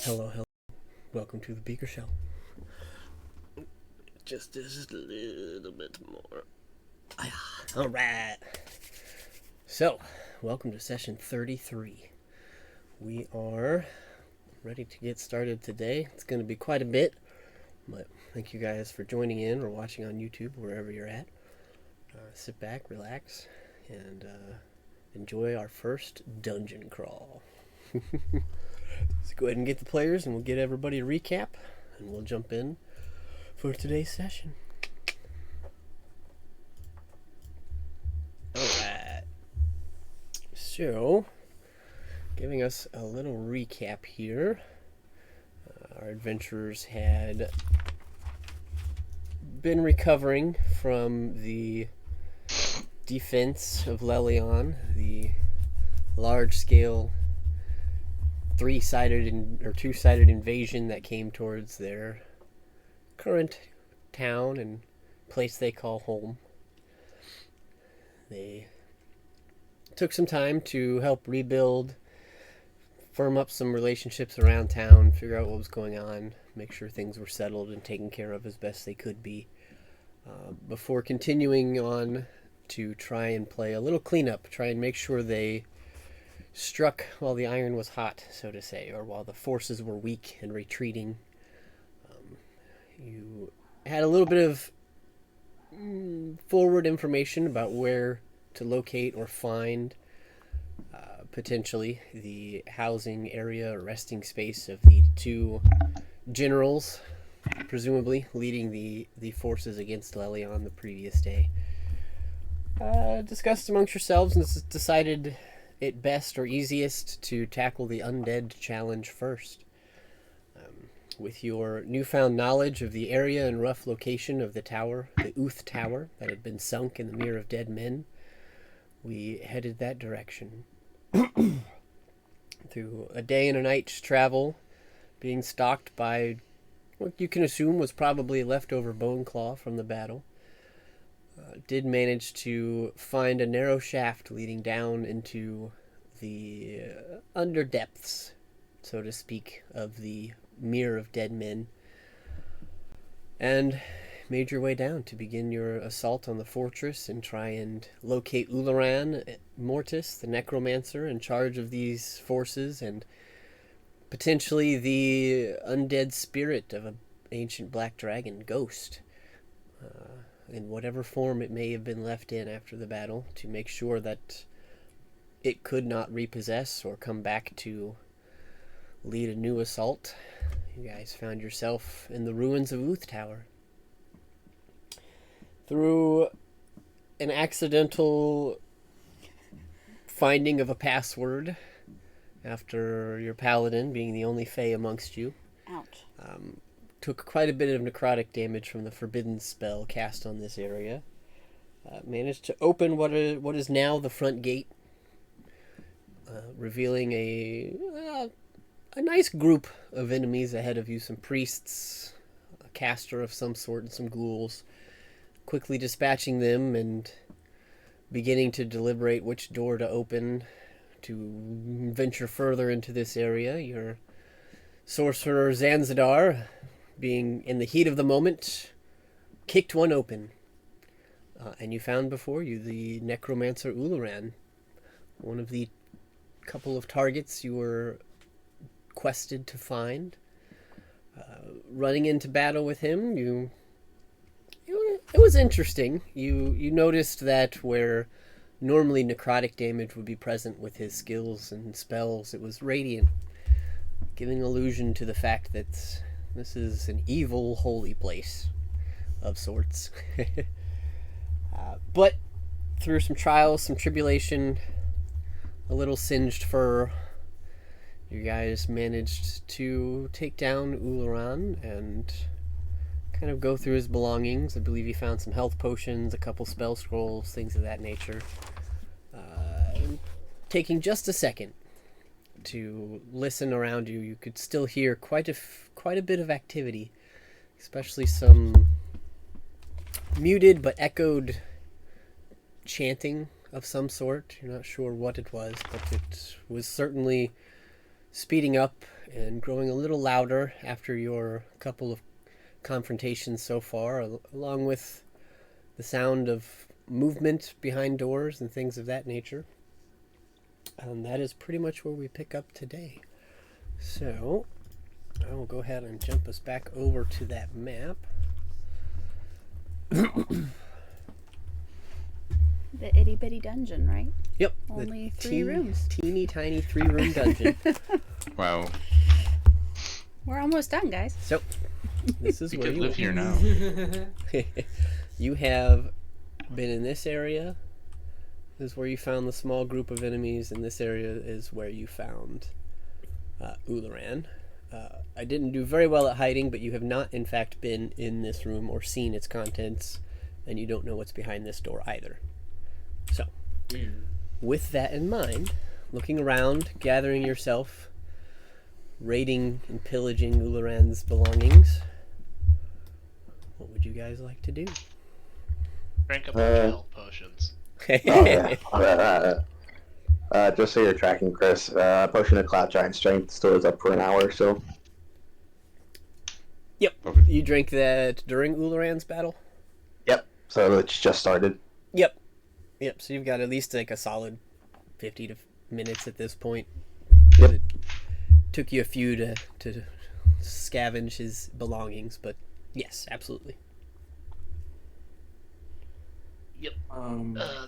Hello, hello. Welcome to the Beaker Show. Just a little bit more. All right. So, welcome to session 33. We are ready to get started today. It's going to be quite a bit, but thank you guys for joining in or watching on YouTube, wherever you're at. Sit back, relax, and enjoy our first dungeon crawl. Let's go ahead and get the players, and we'll get everybody a recap, and we'll jump in for today's session. Alright. So, giving us a little recap here. Our adventurers had been recovering from the defense of Lelion, the large-scale two-sided invasion that came towards their current town and place they call home. They took some time to help rebuild, firm up some relationships around town, figure out what was going on, make sure things were settled and taken care of as best they could be, before continuing on to try and play a little cleanup, try and make sure they struck while the iron was hot, so to say, or while the forces were weak and retreating. You had a little bit of forward information about where to locate or find potentially the housing area or resting space of the two generals, presumably leading the forces against Lelion the previous day. Discussed amongst yourselves and decided it best or easiest to tackle the undead challenge first. With your newfound knowledge of the area and rough location of the tower, the Uth Tower, that had been sunk in the Mere of Dead Men, we headed that direction. Through a day and a night's travel, being stalked by what you can assume was probably a leftover bone claw from the battle, did manage to find a narrow shaft leading down into the underdepths, so to speak, of the Mere of Dead Men, and made your way down to begin your assault on the fortress and try and locate Ularan Mortis, the necromancer in charge of these forces, and potentially the undead spirit of an ancient black dragon, Ghost, in whatever form it may have been left in after the battle, to make sure that it could not repossess or come back to lead a new assault. You guys found yourself in the ruins of Uth Tower. Through an accidental finding of a password, after your paladin being the only Fae amongst you, ouch, took quite a bit of necrotic damage from the forbidden spell cast on this area. Managed to open what is now the front gate, revealing a nice group of enemies ahead of you. Some priests, a caster of some sort, and some ghouls. Quickly dispatching them and beginning to deliberate which door to open to venture further into this area. Your sorcerer Zanzadar, being in the heat of the moment, kicked one open. And you found before you the necromancer Ularan, one of the couple of targets you were quested to find. Running into battle with him, it was interesting. You noticed that where normally necrotic damage would be present with his skills and spells, it was radiant, giving allusion to the fact that this is an evil holy place of sorts. But through some trials, some tribulation, a little singed fur, you guys managed to take down Ularan and kind of go through his belongings. I believe you found some health potions, a couple spell scrolls, things of that nature. Taking just a second to listen around you, you could still hear quite a bit of activity, especially some muted but echoed chanting of some sort. You're not sure what it was, but it was certainly speeding up and growing a little louder after your couple of confrontations so far, along with the sound of movement behind doors and things of that nature. And that is pretty much where we pick up today. So I will go ahead and jump us back over to that map. The itty bitty dungeon, right? Yep. Only 3 rooms. Teeny tiny 3-room dungeon. Wow. We're almost done, guys. So this is We where could you live here now. You have been in this area. This is where you found the small group of enemies, and this area is where you found Ularan. I didn't do very well at hiding, but you have not, in fact, been in this room or seen its contents, and you don't know what's behind this door either. So, with that in mind, looking around, gathering yourself, raiding and pillaging Ularan's belongings, what would you guys like to do? Drink a bunch of health potions. Just so you're tracking, Chris, potion of Cloud Giant Strength stores up for an hour or so. Yep. You drank that during Ularan's battle? Yep. So it's just started. Yep. So you've got at least like a solid 50 minutes at this point. Yep. It took you a few to scavenge his belongings, but yes, absolutely. Yep.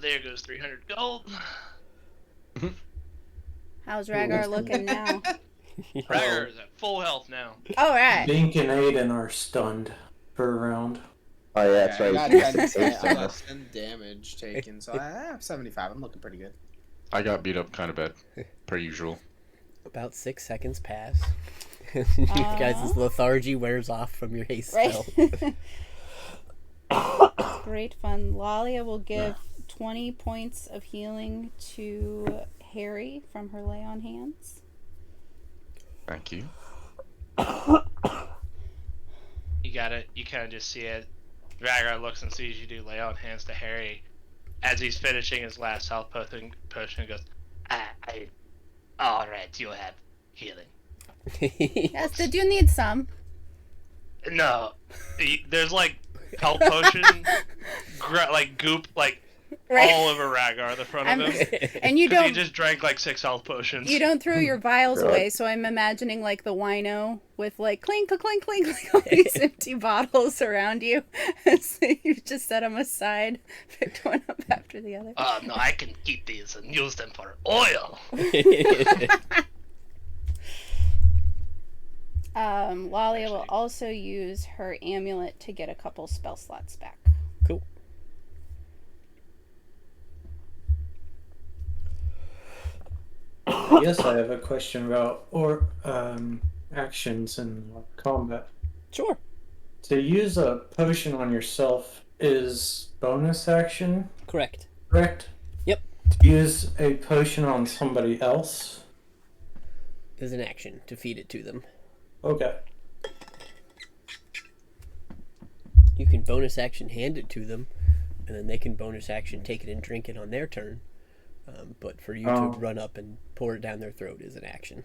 There goes 300 gold. How's Rhaegar looking now? Rhaegar is at full health now. All right. Bink and Aiden are stunned for a round. Oh yeah, that's right. I got You can save 10 some. less than damage taken, so I have 75. I'm looking pretty good. I got beat up kind of bad, per usual. About 6 seconds pass. You guys' lethargy wears off from your haste spell. It's great fun. Lalia will give 20 points of healing to Harry from her lay on hands. Thank you. You got it. You kind of just see it. Rhaegar looks and sees you do lay on hands to Harry. As he's finishing his last health potion, goes, alright, you have healing. Yes, did you need some? No. There's like health potion, like goop, like all over Rhaegar, the front of him. And you 'Cause don't. he just drank like 6 health potions. You don't throw your vials Really? away, so I'm imagining like the wino with like clink, clink, clink, clink, like all these empty bottles around you. So you just set them aside, picked one up after the other. No, I can keep these and use them for oil. Lalia will also use her amulet to get a couple spell slots back. Cool. Yes, I have a question about actions in combat. Sure. To use a potion on yourself is bonus action, Correct. correct? Yep. To use a potion on somebody else? Is an action to feed it to them. Okay. You can bonus action hand it to them, and then they can bonus action take it and drink it on their turn. But for you to run up and pour it down their throat is an action.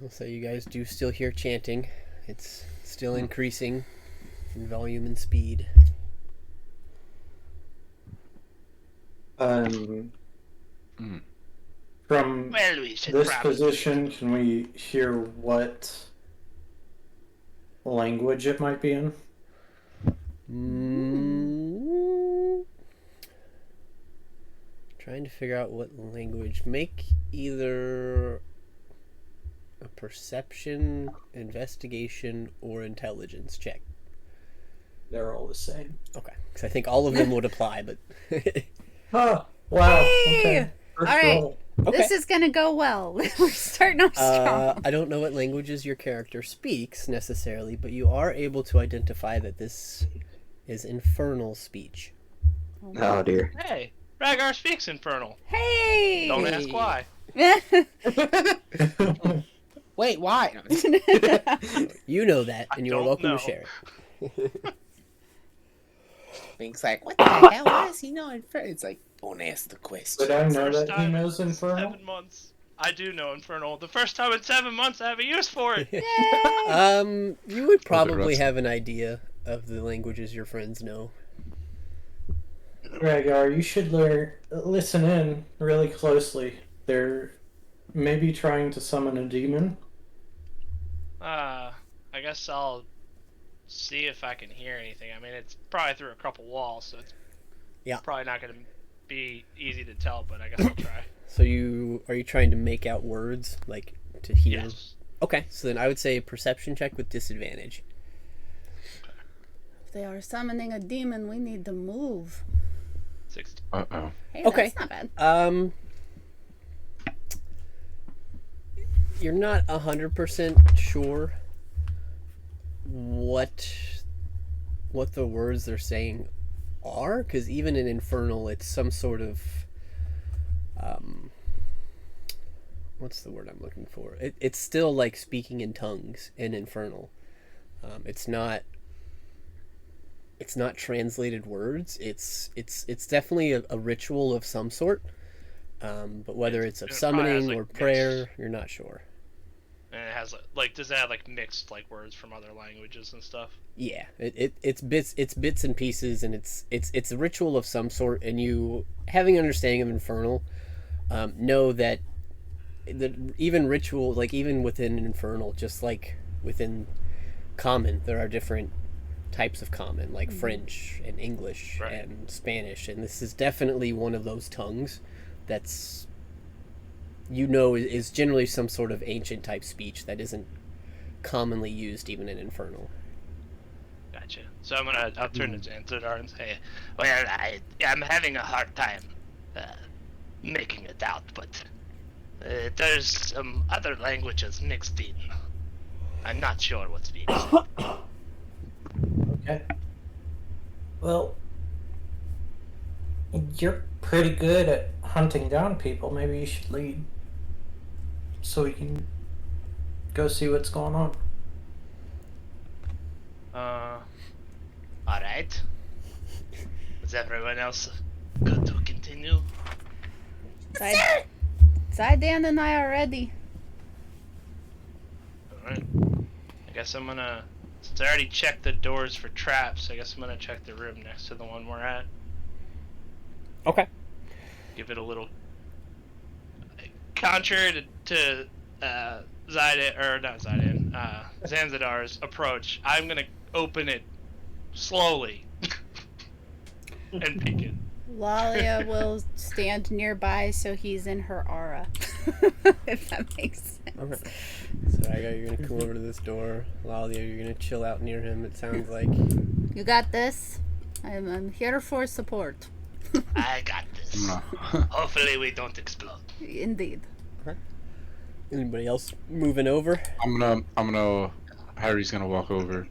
So you guys do still hear chanting. It's still increasing in volume and speed. From Well, we should this probably... position, can we hear what language it might be in? Trying to figure out what language. Make either a perception, investigation, or intelligence check. They're all the same. Okay, because I think all of them would apply, but... Oh, wow. Hey! Okay. First All right. roll. Okay. This is gonna go well. We're starting off strong. I don't know what languages your character speaks necessarily, but you are able to identify that this is infernal speech. Oh dear. Hey, Rhaegar speaks Infernal. Hey! Don't ask why. Wait, why? You know that, and you are don't welcome know. to share it. Bink's like, what the hell? Why does he know Infernal? It's like, don't ask the question. Did I know First that he time knows in Infernal? 7 months. I do know Infernal. The first time in 7 months I have a use for it. You would probably rusty? have an idea of the languages your friends know. Rhaegar, you should listen in really closely. They're maybe trying to summon a demon. I guess I'll see if I can hear anything. I mean, it's probably through a couple walls, so it's probably not going to be easy to tell, but I guess I'll try. So are you trying to make out words, like, to hear? Yes. Okay, so then I would say perception check with disadvantage. If they are summoning a demon, we need to move. 60. Uh-oh. Hey, Okay. that's not bad. You're not 100% sure what the words they're saying are, because even in Infernal, it's some sort of what's the word I'm looking for? It's still like speaking in tongues in Infernal. It's not translated words. It's definitely a ritual of some sort. But whether it's of It probably has, summoning like, or mixed- prayer, you're not sure. And it has, like, does it have, like, mixed, like, words from other languages and stuff? Yeah, it's bits and pieces, and it's a ritual of some sort. And you, having understanding of Infernal, know that even ritual, like even within Infernal, just like within Common, there are different types of Common, like French and English Right. and Spanish, and this is definitely one of those tongues that's, is generally some sort of ancient type speech that isn't commonly used even in Infernal. Gotcha. So I'll turn to Zanzidar and say, well, I'm having a hard time making it out, but there's some other languages mixed in. I'm not sure what's being said. Okay. Well, you're pretty good at hunting down people. Maybe you should lead so we can go see what's going on. Alright. Is everyone else good to continue? Zidane and I are ready. Alright. I guess I'm gonna... Since I already checked the doors for traps, I guess I'm gonna check the room next to the one we're at. Okay. Give it a little... Contrary to Zanzidar's approach, I'm gonna open it slowly and peek in. Lalia will stand nearby so he's in her aura. If that makes sense. Okay. So you're gonna come over to this door. Lalia, you're gonna chill out near him. It sounds like. You got this. I'm here for support. I got this. Hopefully we don't explode. Indeed. Anybody else moving over? Harry's gonna walk over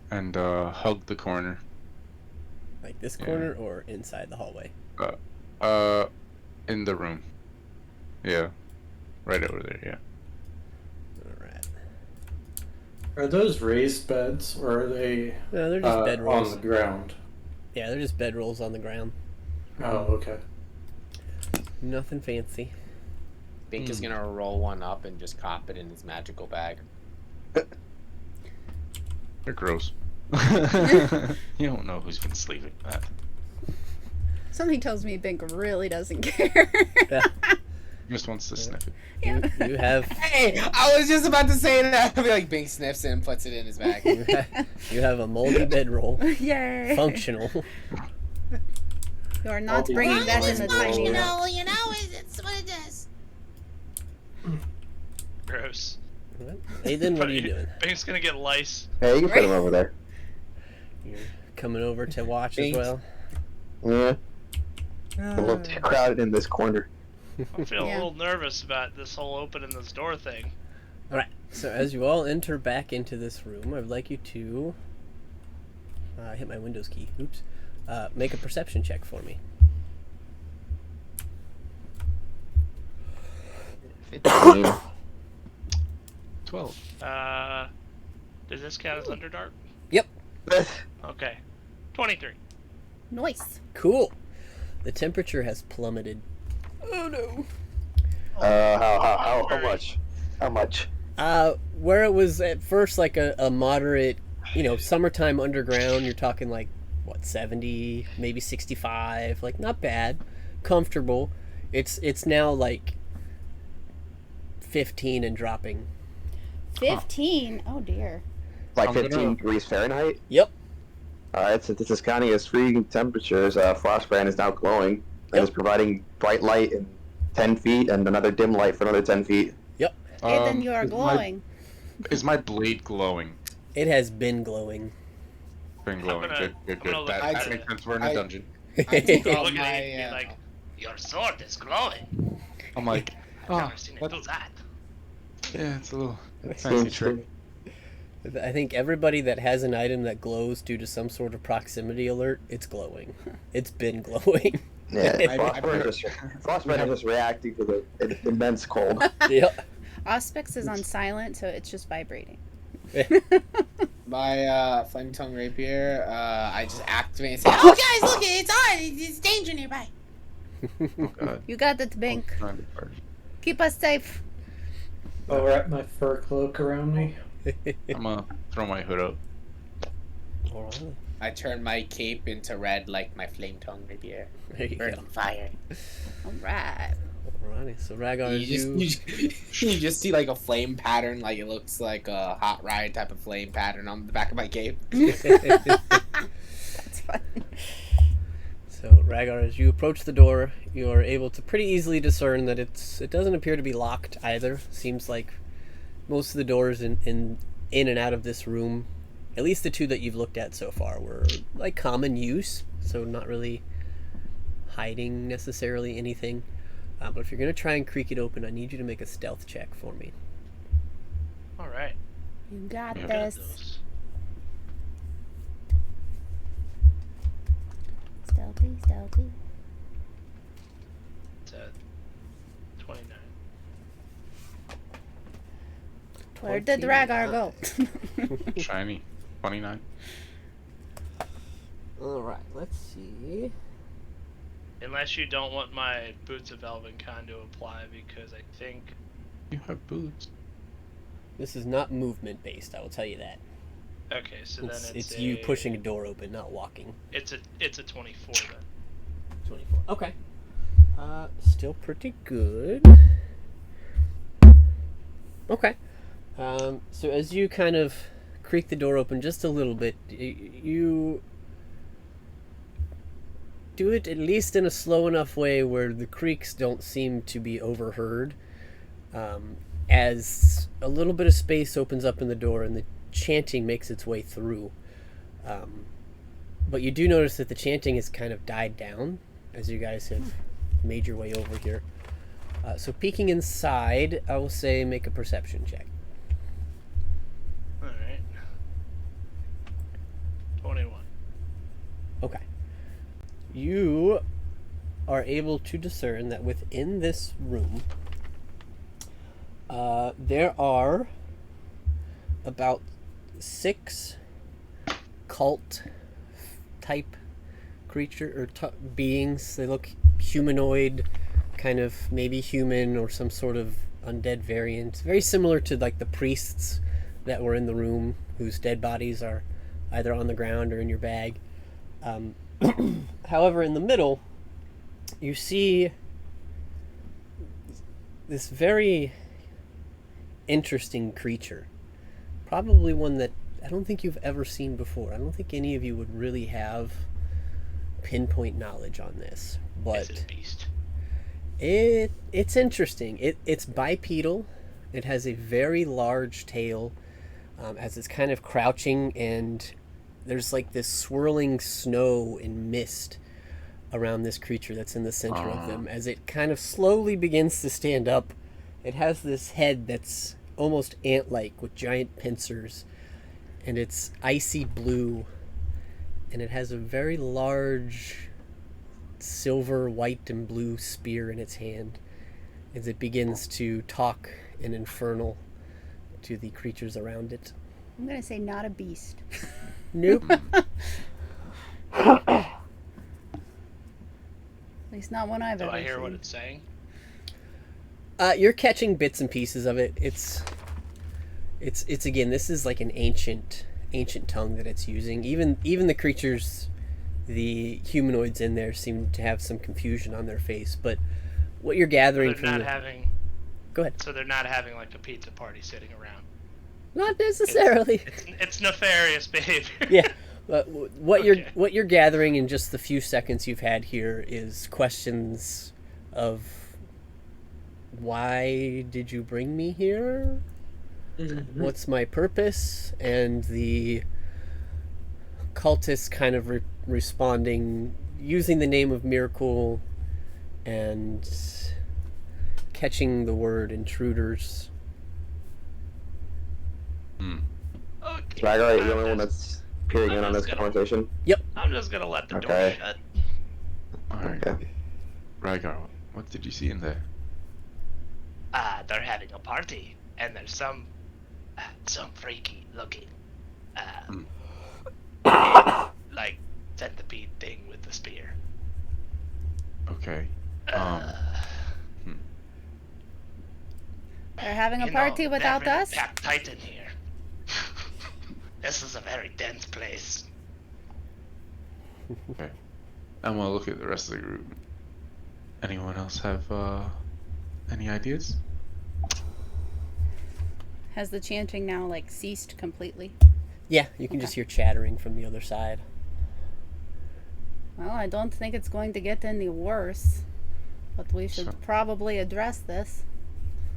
and hug the corner. Like this corner or inside the hallway? In the room. Yeah. Right over there, yeah. Alright. Are those raised beds or are they No, they're just on bedrolls. the ground? Yeah, they're just bedrolls on the ground. Oh, okay. Nothing fancy. Bink is gonna roll one up and just cop it in his magical bag. They're gross. You don't know who's been sleeping that. Something tells me Bink really doesn't care. Yeah. Just wants to sniff it. You have Hey, I was just about to say that. I'll be like, Bink sniffs it and puts it in his bag. you have a moldy bedroll. Yay. Functional. You are not Well, bringing that in it's the tiny functional. room. It's what it is. Gross. Aiden, what are you doing? Bink's gonna get lice. Hey, you can put him over there. You're coming over to watch Thanks. as well. Yeah. A little too crowded in this corner. I'm feeling Yeah. a little nervous about this whole opening this door thing. Alright, so as you all enter back into this room, I would like you to hit my Windows key. Oops. Make a perception check for me. 15. 12. Does this count as Underdark? Yep. Okay. 23. Nice. Cool. The temperature has plummeted. Oh no. How much? How much? Where it was at first like a moderate, summertime underground, you're talking like, what, 70, maybe 65, like not bad, comfortable. It's now like 15 and dropping. 15? Oh dear. Like I'm 15 gonna- degrees Fahrenheit? Yep. Alright, since this is counting as freezing temperatures, Frostbrand is now glowing and Yep. is providing bright light in 10 feet and another dim light for another 10 feet. Ethan, you are is glowing. Is my blade glowing? It has been glowing. Been glowing. gonna- Good. I'm gonna look That at makes it. sense. We're in a I- dungeon. I took Look off at my, it and be like, your sword is glowing. I'm like, I've oh, never seen it do that. yeah, it's a little fancy Seems trick. I think everybody that has an item that glows due to some sort of proximity alert, it's glowing. It's been glowing. Yeah, I- Frostbrand is just reacting to the immense cold. Yep. Auspex is on silent, so it's just vibrating. My flame tongue rapier. I just activate and say, Oh, guys, look, it's on. It's danger nearby. Oh god. You got it, Bink. Trying to party. Keep us safe. I'll wrap my fur cloak around me. I'm gonna throw my hood up. Alright. I turn my cape into red like my flame tongue rapier. There you go. Burning fire. Alright. Alrighty. So Rhagar, You just see like a flame pattern, like it looks like a hot ride type of flame pattern on the back of my cape. That's fun. So Rhagar, as you approach the door, you are able to pretty easily discern that it doesn't appear to be locked either. Seems like most of the doors in and out of this room, at least the two that you've looked at so far, were like common use, so not really hiding necessarily anything. But if you're gonna try and creak it open, I need you to make a stealth check for me. Alright. You got Yeah. this. Those. Stealthy, stealthy. It's at 29. Where did Rhagar go? Shiny. 29. All right, let's see. Unless you don't want my Boots of Elvenkind to apply, because I think You have boots. This is not movement based. I will tell you that. okay, so then It's you pushing a door open, not walking. It's a 24 then. 24. Okay. Still pretty good. Okay. So as you kind of creak the door open just a little bit, you do it at least in a slow enough way where the creaks don't seem to be overheard. As a little bit of space opens up in the door and the chanting makes its way through. But you do notice that the chanting has kind of died down as you guys have made your way over here. So peeking inside, I will say make a perception check. Alright. 21. Okay. You are able to discern that within this room, there are about 6 cult type creature or beings. They look humanoid, kind of maybe human or some sort of undead variant. Very similar to like the priests that were in the room, whose dead bodies are either on the ground or in your bag. However, in the middle, you see this very interesting creature. Probably one that I don't think you've ever seen before. I don't think any of you would really have pinpoint knowledge on this. It's But a beast. it's interesting. It's bipedal. It has a very large tail, as it's kind of crouching, and there's like this swirling snow and mist around this creature that's in the center of them. As it kind of slowly begins to stand up, it has this head that's almost ant-like with giant pincers, and it's icy blue, and it has a very large silver, white, and blue spear in its hand. as it begins to talk in infernal to the creatures around it. I'm gonna say not a beast. Nope. At least not one I've Do ever I hear seen. what it's saying? You're catching bits and pieces of it. It's again, this is like an ancient tongue that it's using. Even the creatures, the humanoids in there seem to have some confusion on their face. But what you're gathering They're from not the... having. Go ahead. So they're not having like a pizza party sitting around. Not necessarily. It's nefarious behavior. Yeah. But what Okay. you're gathering in just the few seconds you've had here is questions of why did you bring me here? What's my purpose? And the cultists kind of responding using the name of Miracle and catching the word intruders. Okay. Ragar, you're the only one that's peering in on this conversation. I'm just gonna let the door Okay. shut. Alright. Okay. Rygar, what did you see in there? They're having a party, and there's some freaky looking, like centipede thing with the spear. Okay. They're having a You party know, without they're really us? packed tight in here. This is a very dense place. Okay. I'm gonna look at the rest of the group. Anyone else have any ideas? Has the chanting now, like, ceased completely? Yeah, you can just hear chattering from the other side. Well, I don't think it's going to get any worse. But we should So- probably address this.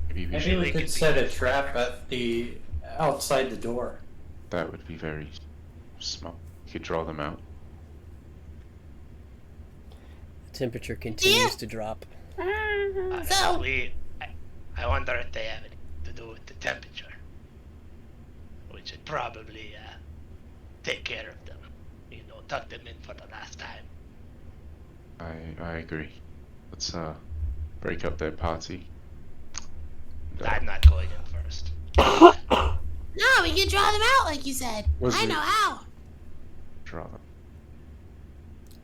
Maybe we Maybe should. we could set a trap at the outside the door. That would be very smart. You could draw them out. The temperature continues to drop. So- I wonder if they have anything to do with the temperature. We should probably take care of them. You know, tuck them in for the last time. I agree. Let's break up that party. And, I'm not going in first. No, we can draw them out like you said. Was I it- know how. draw them.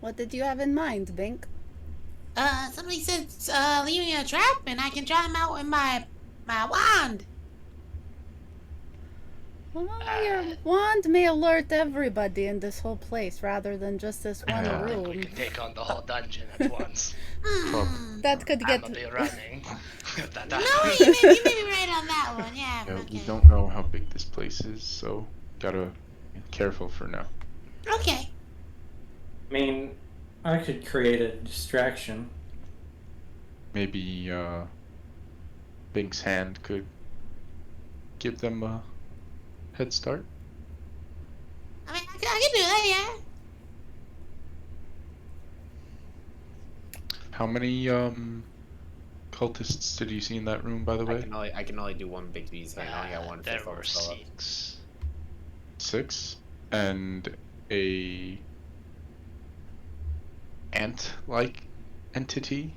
What did you have in mind, Bink? Somebody said leave me a trap and I can draw them out with my wand. Well, your wand may alert everybody in this whole place rather than just this one Yeah. We room. can take on the whole dungeon at once. That could get... I'ma be running. If that No, happens. you may be right on that one. Yeah. Yeah, okay. we don't know how big this place is, so gotta be careful for now. Okay. I mean, I could create a distraction. Maybe Bink's hand could give them a head start. I mean, I can do that. Yeah. How many cultists did you see in that room, by the way? I can only do one big bee's hand. I only got one There fifth of were a spell up. 6. 6, and a ant-like entity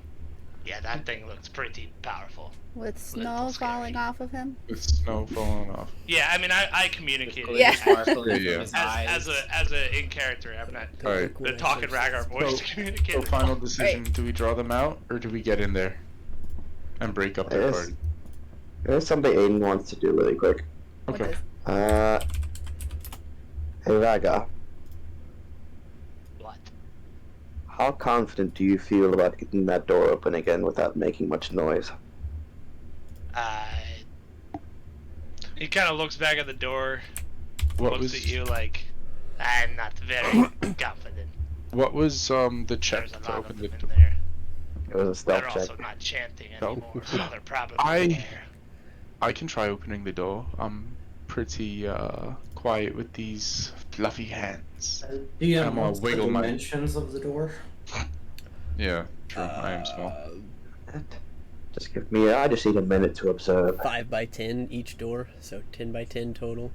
Yeah, that thing looks pretty powerful. With Little snow scary. falling off of him? with snow falling off. Yeah, I mean, I communicated Yeah. Yeah. as a in character. I'm not Alright. the talking Ragar voice So communicated. final decision, do we draw them out, or do we get in there and break up their Yes. party? There's something Aiden wants to do really quick. What Okay. is- Hey Raga, What? how confident do you feel about getting that door open again without making much noise? He kind of looks back at the door, What looks was at you like, I'm not very confident. the check There's a to lot of open them the in door? there. It was a stealth They're check. also not chanting Stealth. anymore, so they're probably I- there. I can try opening the door. I'm pretty quiet with these fluffy hands. DM I'm gonna wants the wiggle my- dimensions of the door. Yeah, true. I am small. Just give me. I just need a minute to observe. 5 by 10 each door, so 10 by 10 total.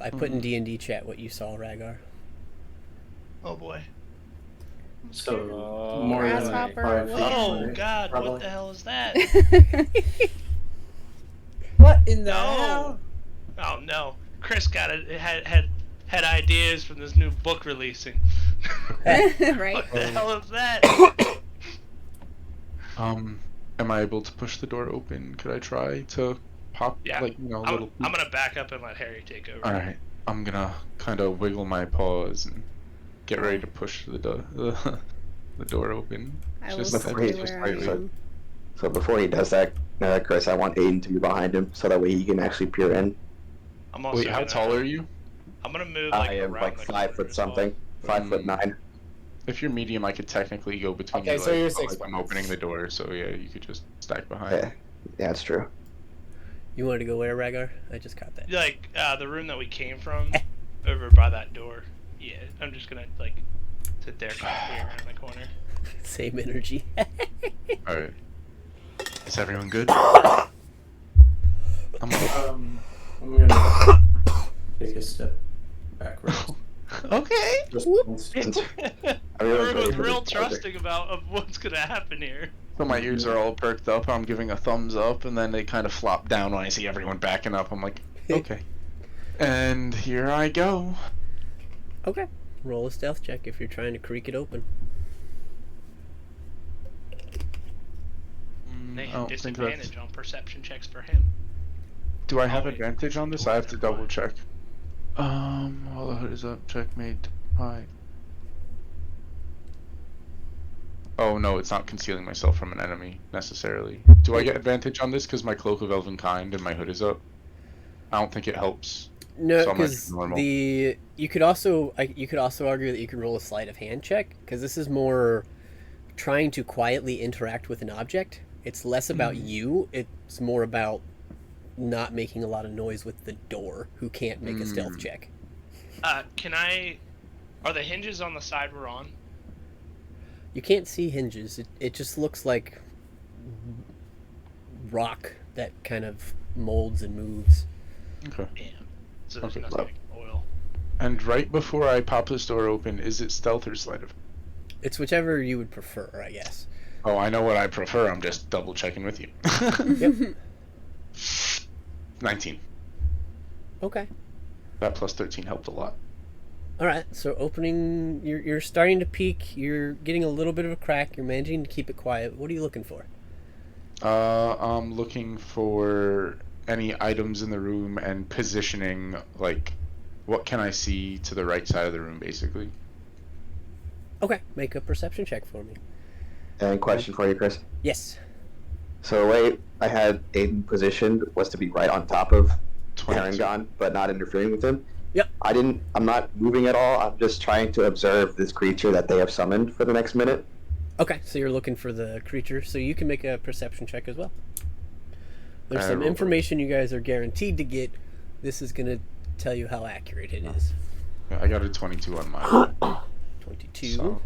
I put in D&D chat what you saw, Ragar. Oh boy. So Oh, more than Grasshopper, 5 feet. Oh away, God! probably. What the hell is that? What in the No. hell? Oh no! Chris had ideas from this new book releasing. Right? What the hell is that? Am I able to push the door open? Could I try to pop, Yeah. like, you know, a I'm little... gonna back up and let Harry take over. Alright, I'm gonna kind of wiggle my paws and get ready to push the door open. I will Just stay before he- where just I right foot. am. So before he does that, Chris, I want Aiden to be behind him so that way he can actually peer in. I'm also Wait, how gonna, tall are you? I'm gonna move like I am around like the 5 corner foot as well. something, 5'9". If you're medium, I could technically go between Okay, you. so like, you're but, 6 like, I'm foot. opening the door, so yeah, you could just stack behind. Yeah, yeah, that's true. You wanted to go where, Rhaegar? I just caught that. Like the room that we came from, over by that door. Yeah, I'm just gonna like sit there, kind of peer around the corner. Same energy. Alright. Is everyone good? I'm I'm gonna take a step backwards. okay. Just one step. Everyone's ready Everyone's for real this project. trusting of what's gonna happen here. So my ears are all perked up, I'm giving a thumbs up, and then they kind of flop down when I see everyone backing up. I'm like, okay. And here I go. Okay. Roll a stealth check if you're trying to creak it open. They I have don't think that's... disadvantage on perception checks for him. Do I have Oh, wait. advantage on this? I have to double check. While the hood is up, checkmate. Hi. Oh no, it's not concealing myself from an enemy, necessarily. Do I get advantage on this because my cloak of elven kind and my hood is up? I don't think it helps. No, So I'm like because normal. you could also argue that you can roll a sleight of hand check because this is more trying to quietly interact with an object. It's less about you. It's more about not making a lot of noise with the door, who can't make a stealth check. Are the hinges on the side we're on? You can't see hinges. It just looks like rock that kind of molds and moves. Okay. Damn. So there's Okay, nothing well. like oil. And right before I pop this door open, is it stealth or sleight of? It's whichever you would prefer, I guess. Oh, I know what I prefer. I'm just double checking with you. Yep. 19. Okay. That plus 13 helped a lot. All right. So opening, you're starting to peek. You're getting a little bit of a crack. You're managing to keep it quiet. What are you looking for? I'm looking for any items in the room and positioning, like, what can I see to the right side of the room, basically. Okay. Make a perception check for me. And question for you, Chris. Yes. So the way I had Aiden positioned was to be right on top of 22. Parangon, but not interfering with him. Yep. I'm not moving at all. I'm just trying to observe this creature that they have summoned for the next minute. Okay. So you're looking for the creature. So you can make a perception check as well. There's I some rolled. information you guys are guaranteed to get. This is going to tell you how accurate it is. Yeah, I got a 22 on mine. 22. So,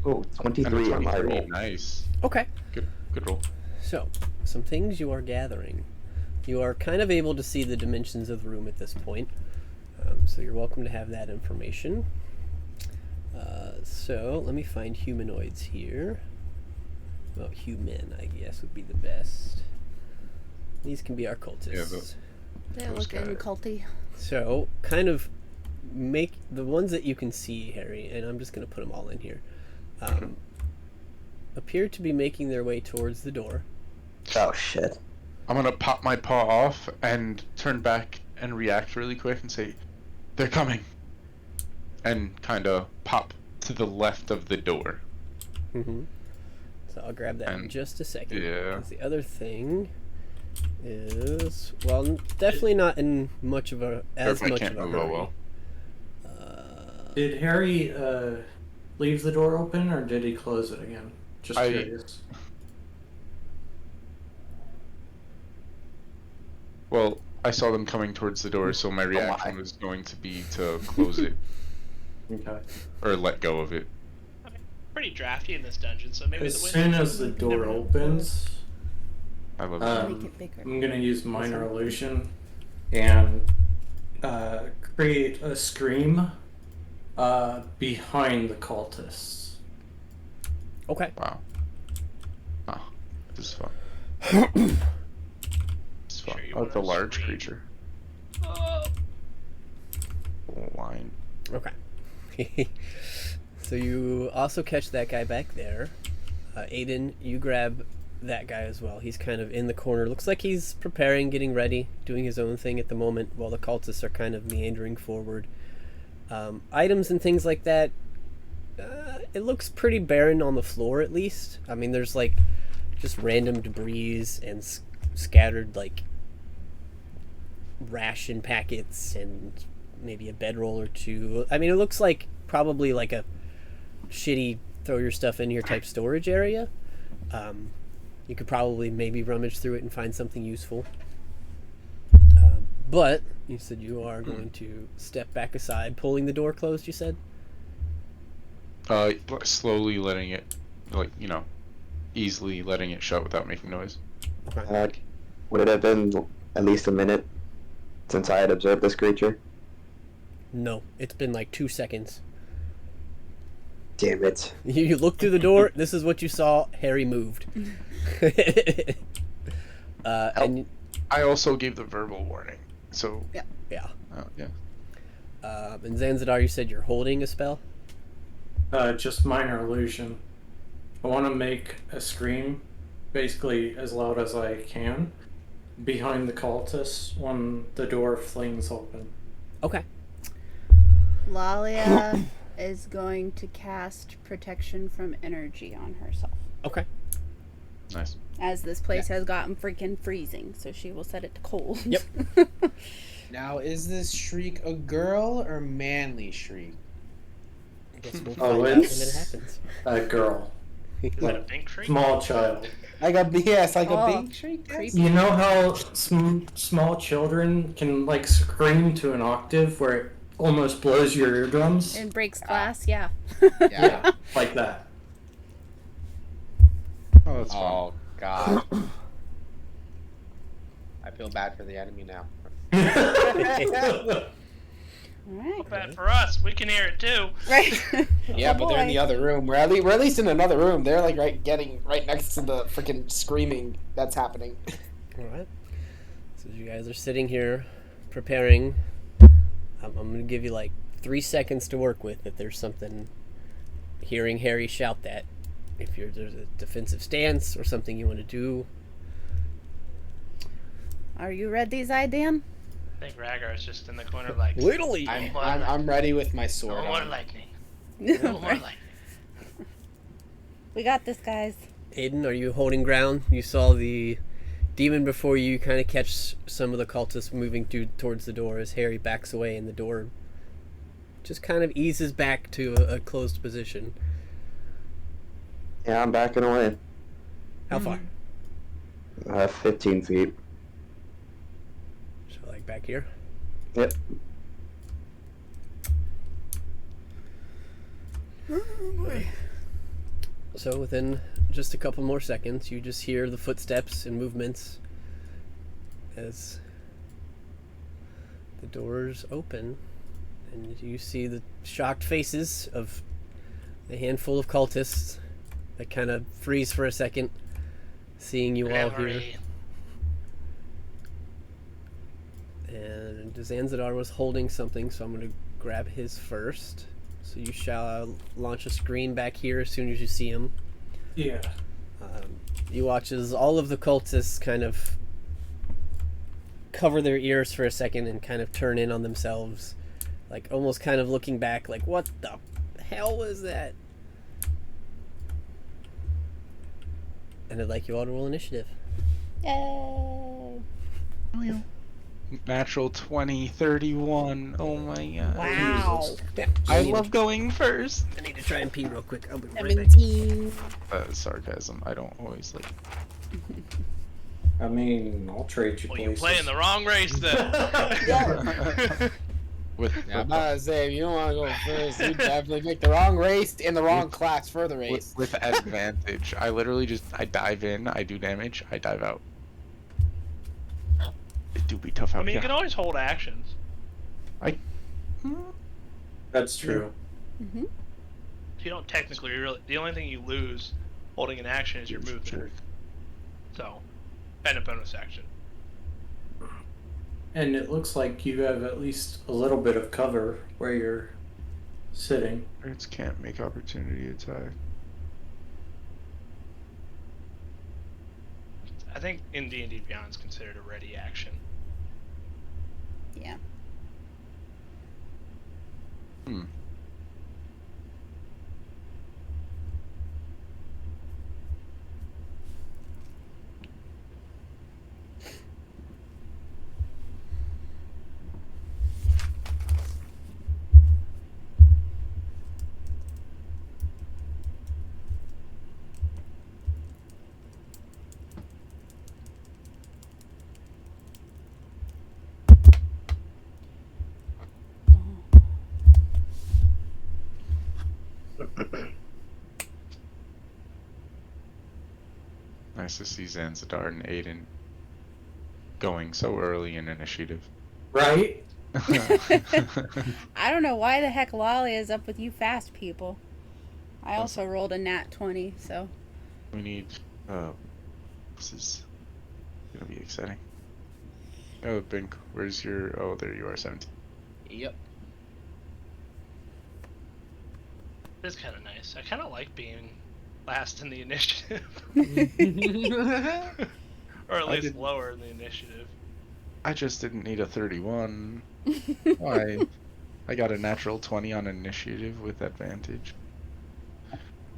Oh, and a 23 on my 23. roll. Nice. Okay. Good roll. So, some things you are gathering. You are kind of able to see the dimensions of the room at this point. So you're welcome to have that information. So, let me find humanoids here. Well, human, I guess, would be the best. These can be our cultists. They Those look guys. culty. So, kind of make the ones that you can see, Harry, and I'm just going to put them all in here, appear to be making their way towards the door. Oh shit. I'm gonna pop my paw off and turn back and react really quick and say, "They're coming," and kind of pop to the left of the door. Mm-hmm. So I'll grab that in And- just a second. yeah. 'Cause the other thing is, well, definitely not in much of a as If I much can't of a move, oh hurry. well. Did Harry leave the door open or did he close it again? Just I- curious. Well, I saw them coming towards the door, so my reaction my. was going to be to close it Okay. or let go of it. Pretty drafty in this dungeon, so maybe As the soon windows- as the door never- opens, I love Make it bigger. I'm gonna use minor illusion and create a scream behind the cultists. Okay. Wow. Oh, this is fun. It's fun. Sure you I like the wanna large scream. creature. Oh. Line. Okay. So you also catch that guy back there. Aiden, you grab that guy as well. He's kind of in the corner. Looks like he's preparing, getting ready, doing his own thing at the moment, while the cultists are kind of meandering forward. Items and things like that, it looks pretty barren on the floor, at least. I mean, there's like just random debris and scattered like ration packets and maybe a bedroll or two. I mean, it looks like probably like a shitty throw your stuff in here type storage area. You could probably maybe rummage through it and find something useful. But you said you are going to step back aside, pulling the door closed, you said? Slowly letting it, like, you know, easily letting it shut without making noise. Okay. Would it have been at least a minute since I had observed this creature? No, it's been like 2 seconds. Damn it. You look through the door, this is what you saw, Harry moved. And I also gave the verbal warning, so... Yeah. yeah. Yeah. And Zanzidar, you said you're holding a spell? Just minor illusion. I want to make a scream, basically as loud as I can, behind the cultists when the door flings open. Okay. Lalia is going to cast protection from energy on herself. Okay. Nice. As this place has gotten freaking freezing, so she will set it to cold. Yep. Now, is this shriek a girl or manly shriek? I guess we'll Oh, find out when it it's- happens. A girl. Is it a Like, pink tree? small child. Like a yes, like Oh, a big shriek. Yes. creepy. You know how small children can, like, scream to an octave where it almost blows your eardrums? And breaks glass, yeah. Yeah. Like that. Oh, that's fun. Oh God. I feel bad for the enemy now. Alright. Bad for us. We can hear it too. Right. Yeah, Oh, but they're in boy. the other room. We're at least in another room. They're like getting right next to the freaking screaming that's happening. Alright. So as you guys are sitting here preparing, I'm going to give you like 3 seconds to work with if there's something hearing Harry shout that. If there's a defensive stance or something you want to do. Are you ready, Zydan? I think Rhaegar is just in the corner like, Literally. I'm ready with my sword. no more on. lightning. No more lightning. We got this, guys. Aiden, are you holding ground? You saw the demon before you kind of catch some of the cultists moving towards the door as Harry backs away and the door just kind of eases back to a closed position. Yeah, I'm backing away. How far? 15 feet. So like back here? Yep. So within just a couple more seconds, you just hear the footsteps and movements as the doors open, and you see the shocked faces of a handful of cultists that kind of freeze for a second, seeing you all here. Memory. And Zanzidar was holding something, so I'm going to grab his first. So you shall launch a screen back here as soon as you see him. Yeah. You watch as all of the cultists kind of cover their ears for a second and kind of turn in on themselves, like almost kind of looking back like, what the hell was that? And I'd like you all to roll initiative. Yay. Natural 20, 31. Oh my god. Wow. I love going first. I need to try and pee real quick. I'll be right back. 17. Sarcasm. I don't always like. I mean, I'll trade you Well, places. you're playing the wrong race then. With, Yeah, I'm about to say, if you don't want to go first, you definitely picked the wrong race and the wrong class for the race. with advantage. I literally I dive in, I do damage, I dive out. It do be tough out I mean, you here. can always hold actions. That's true. Mm-hmm. you don't technically really. The only thing you lose holding an action is your movement. So, and a bonus action. And it looks like you have at least a little bit of cover where you're sitting. Spirits can't make opportunity attack. I think in D&D Beyond it's considered a ready action. Yeah. Hmm. Nice to see Zanzibar and Aiden going so early in initiative. Right? I don't know why the heck Lolly is up with you fast people. I also rolled a nat 20, so. We need. This is gonna be exciting. Oh, Bink, where's your? Oh, there you are, 17. Yep. It's kind of nice. I kind of like being last in the initiative. Or at least lower in the initiative. I just didn't need a 31. Why? I got a natural 20 on initiative with advantage.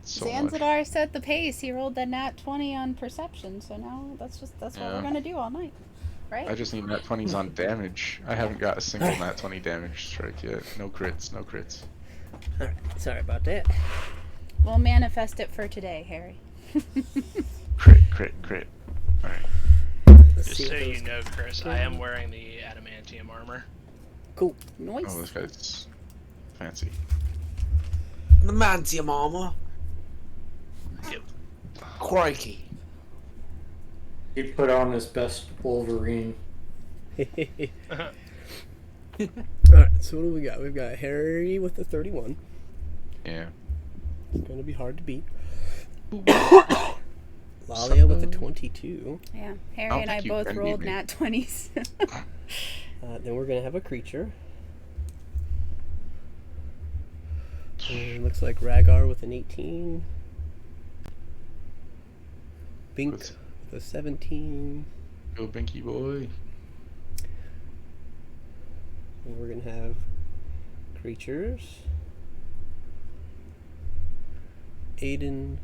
So much. Zanzibar set the pace. He rolled the nat 20 on perception, so now that's what Yeah. we're gonna do all night. Right? I just need nat 20s on damage. I haven't got a single nat 20 damage strike yet. No crits, no crits. Alright, sorry about that. We'll manifest it for today, Harry. Crit. Alright. Let's Just see so what you those- know, Chris, I am wearing the adamantium armor. Cool. Nice. Oh, this guy's fancy. The Mantium armor. Yep. Crikey. He put on his best Wolverine. Alright, so what do we got? We've got Harry with the 31. Yeah. It's gonna be hard to beat. Lalia with the 22. Yeah, I Harry don't and I think you both can beat rolled me. nat 20s. Then we're gonna have a creature. And looks like Rhaegar with an 18. Bink What's- with a 17. Go Binky boy. And we're gonna have creatures. Aiden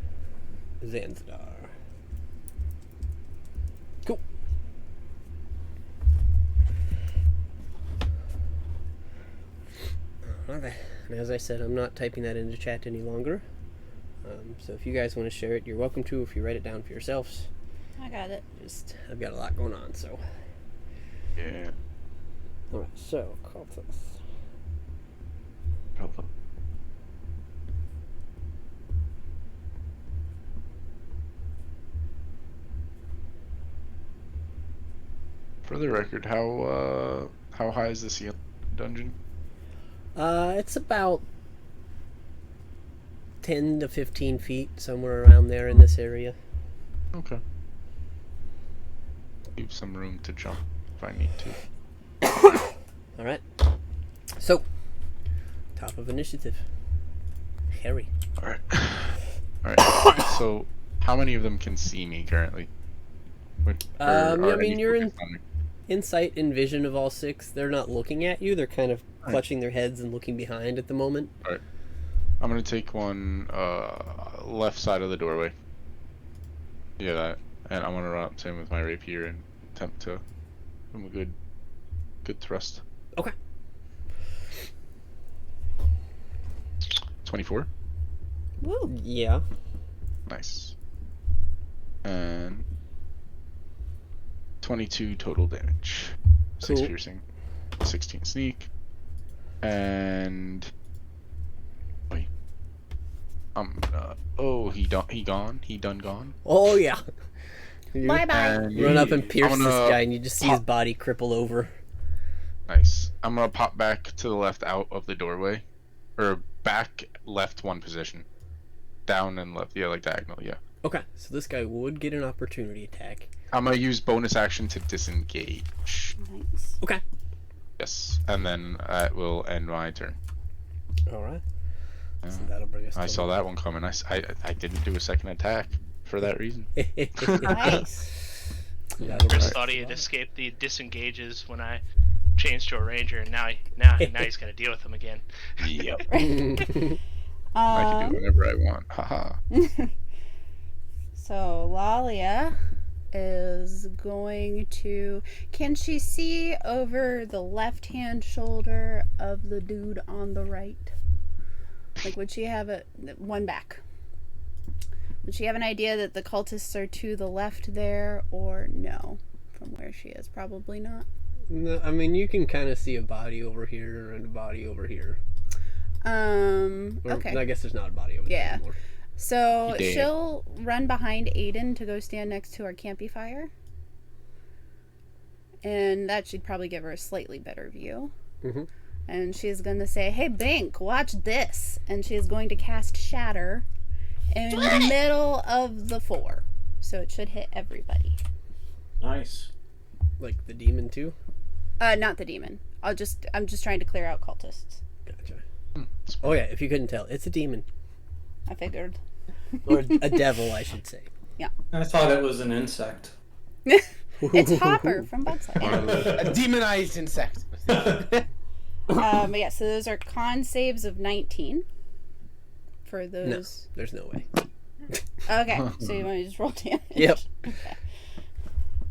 Zanzibar. Cool. Alright. And as I said, I'm not typing that into chat any longer. So if you guys want to share it, you're welcome to. If you write it down for yourselves, I got it. I've got a lot going on. So, Yeah. all right. So cultists. Help. For the record, how high is the ceiling dungeon? It's about 10 to 15 feet, somewhere around there in this area. Okay. Leave some room to jump if I need to. All right. So, top of initiative. Harry. Alright. Alright. So, how many of them can see me currently? I mean, any you're in- focused on me? Insight and vision of all six. They're not looking at you. They're kind of Right. clutching their heads and looking behind at the moment. I'm gonna take one left side of the doorway. Yeah, that. And I'm gonna run up to him with my rapier and attempt to give him a good thrust. Okay. 24. Woo. Yeah. Nice. And 22 total damage. 6 Cool. piercing, 16 sneak, and wait. Oh, he done gone. Oh yeah. You Bye bye. And run up and pierce I'm this gonna guy, and you just see his pop- body cripple over. Nice. I'm gonna pop back to the left out of the doorway, or back left one position. Down and left, yeah, like diagonal, yeah. Okay, so this guy would get an opportunity attack. I'm gonna use bonus action to disengage. Nice. Okay. Yes, and then that will end my turn. All right. Yeah. So that'll bring us. I to saw that one coming. I didn't do a second attack for that reason. Nice. That'll Chris bring- thought he had escaped the disengages when I changed to a ranger, and now he's gonna deal with them again. Yep. I can do whatever I want. Haha. So Lalia is going to. Can she see over the left-hand shoulder of the dude on the right? Like, would she have one back? Would she have an idea that the cultists are to the left there, or no? From where she is, probably not. No, I mean, you can kind of see a body over here and a body over here. Or, Okay. I guess there's not a body over there Yeah. anymore. So He did. she'll run behind Aiden to go stand next to our campy fire. And that should probably give her a slightly better view. Mhm. And she's going to say, "Hey, Bink, watch this." And she is going to cast Shatter in the middle of the 4. So it should hit everybody. Nice. Like the demon too. Not the demon. I'm just trying to clear out cultists. Gotcha. Oh yeah, if you couldn't tell, it's a demon I figured. or a devil, I should say. I thought it was an insect. It's Hopper from Bugside. A demonized insect. But yeah, so those are con saves of 19 for No, those. there's no way. Okay, so you want to just roll damage? Yep.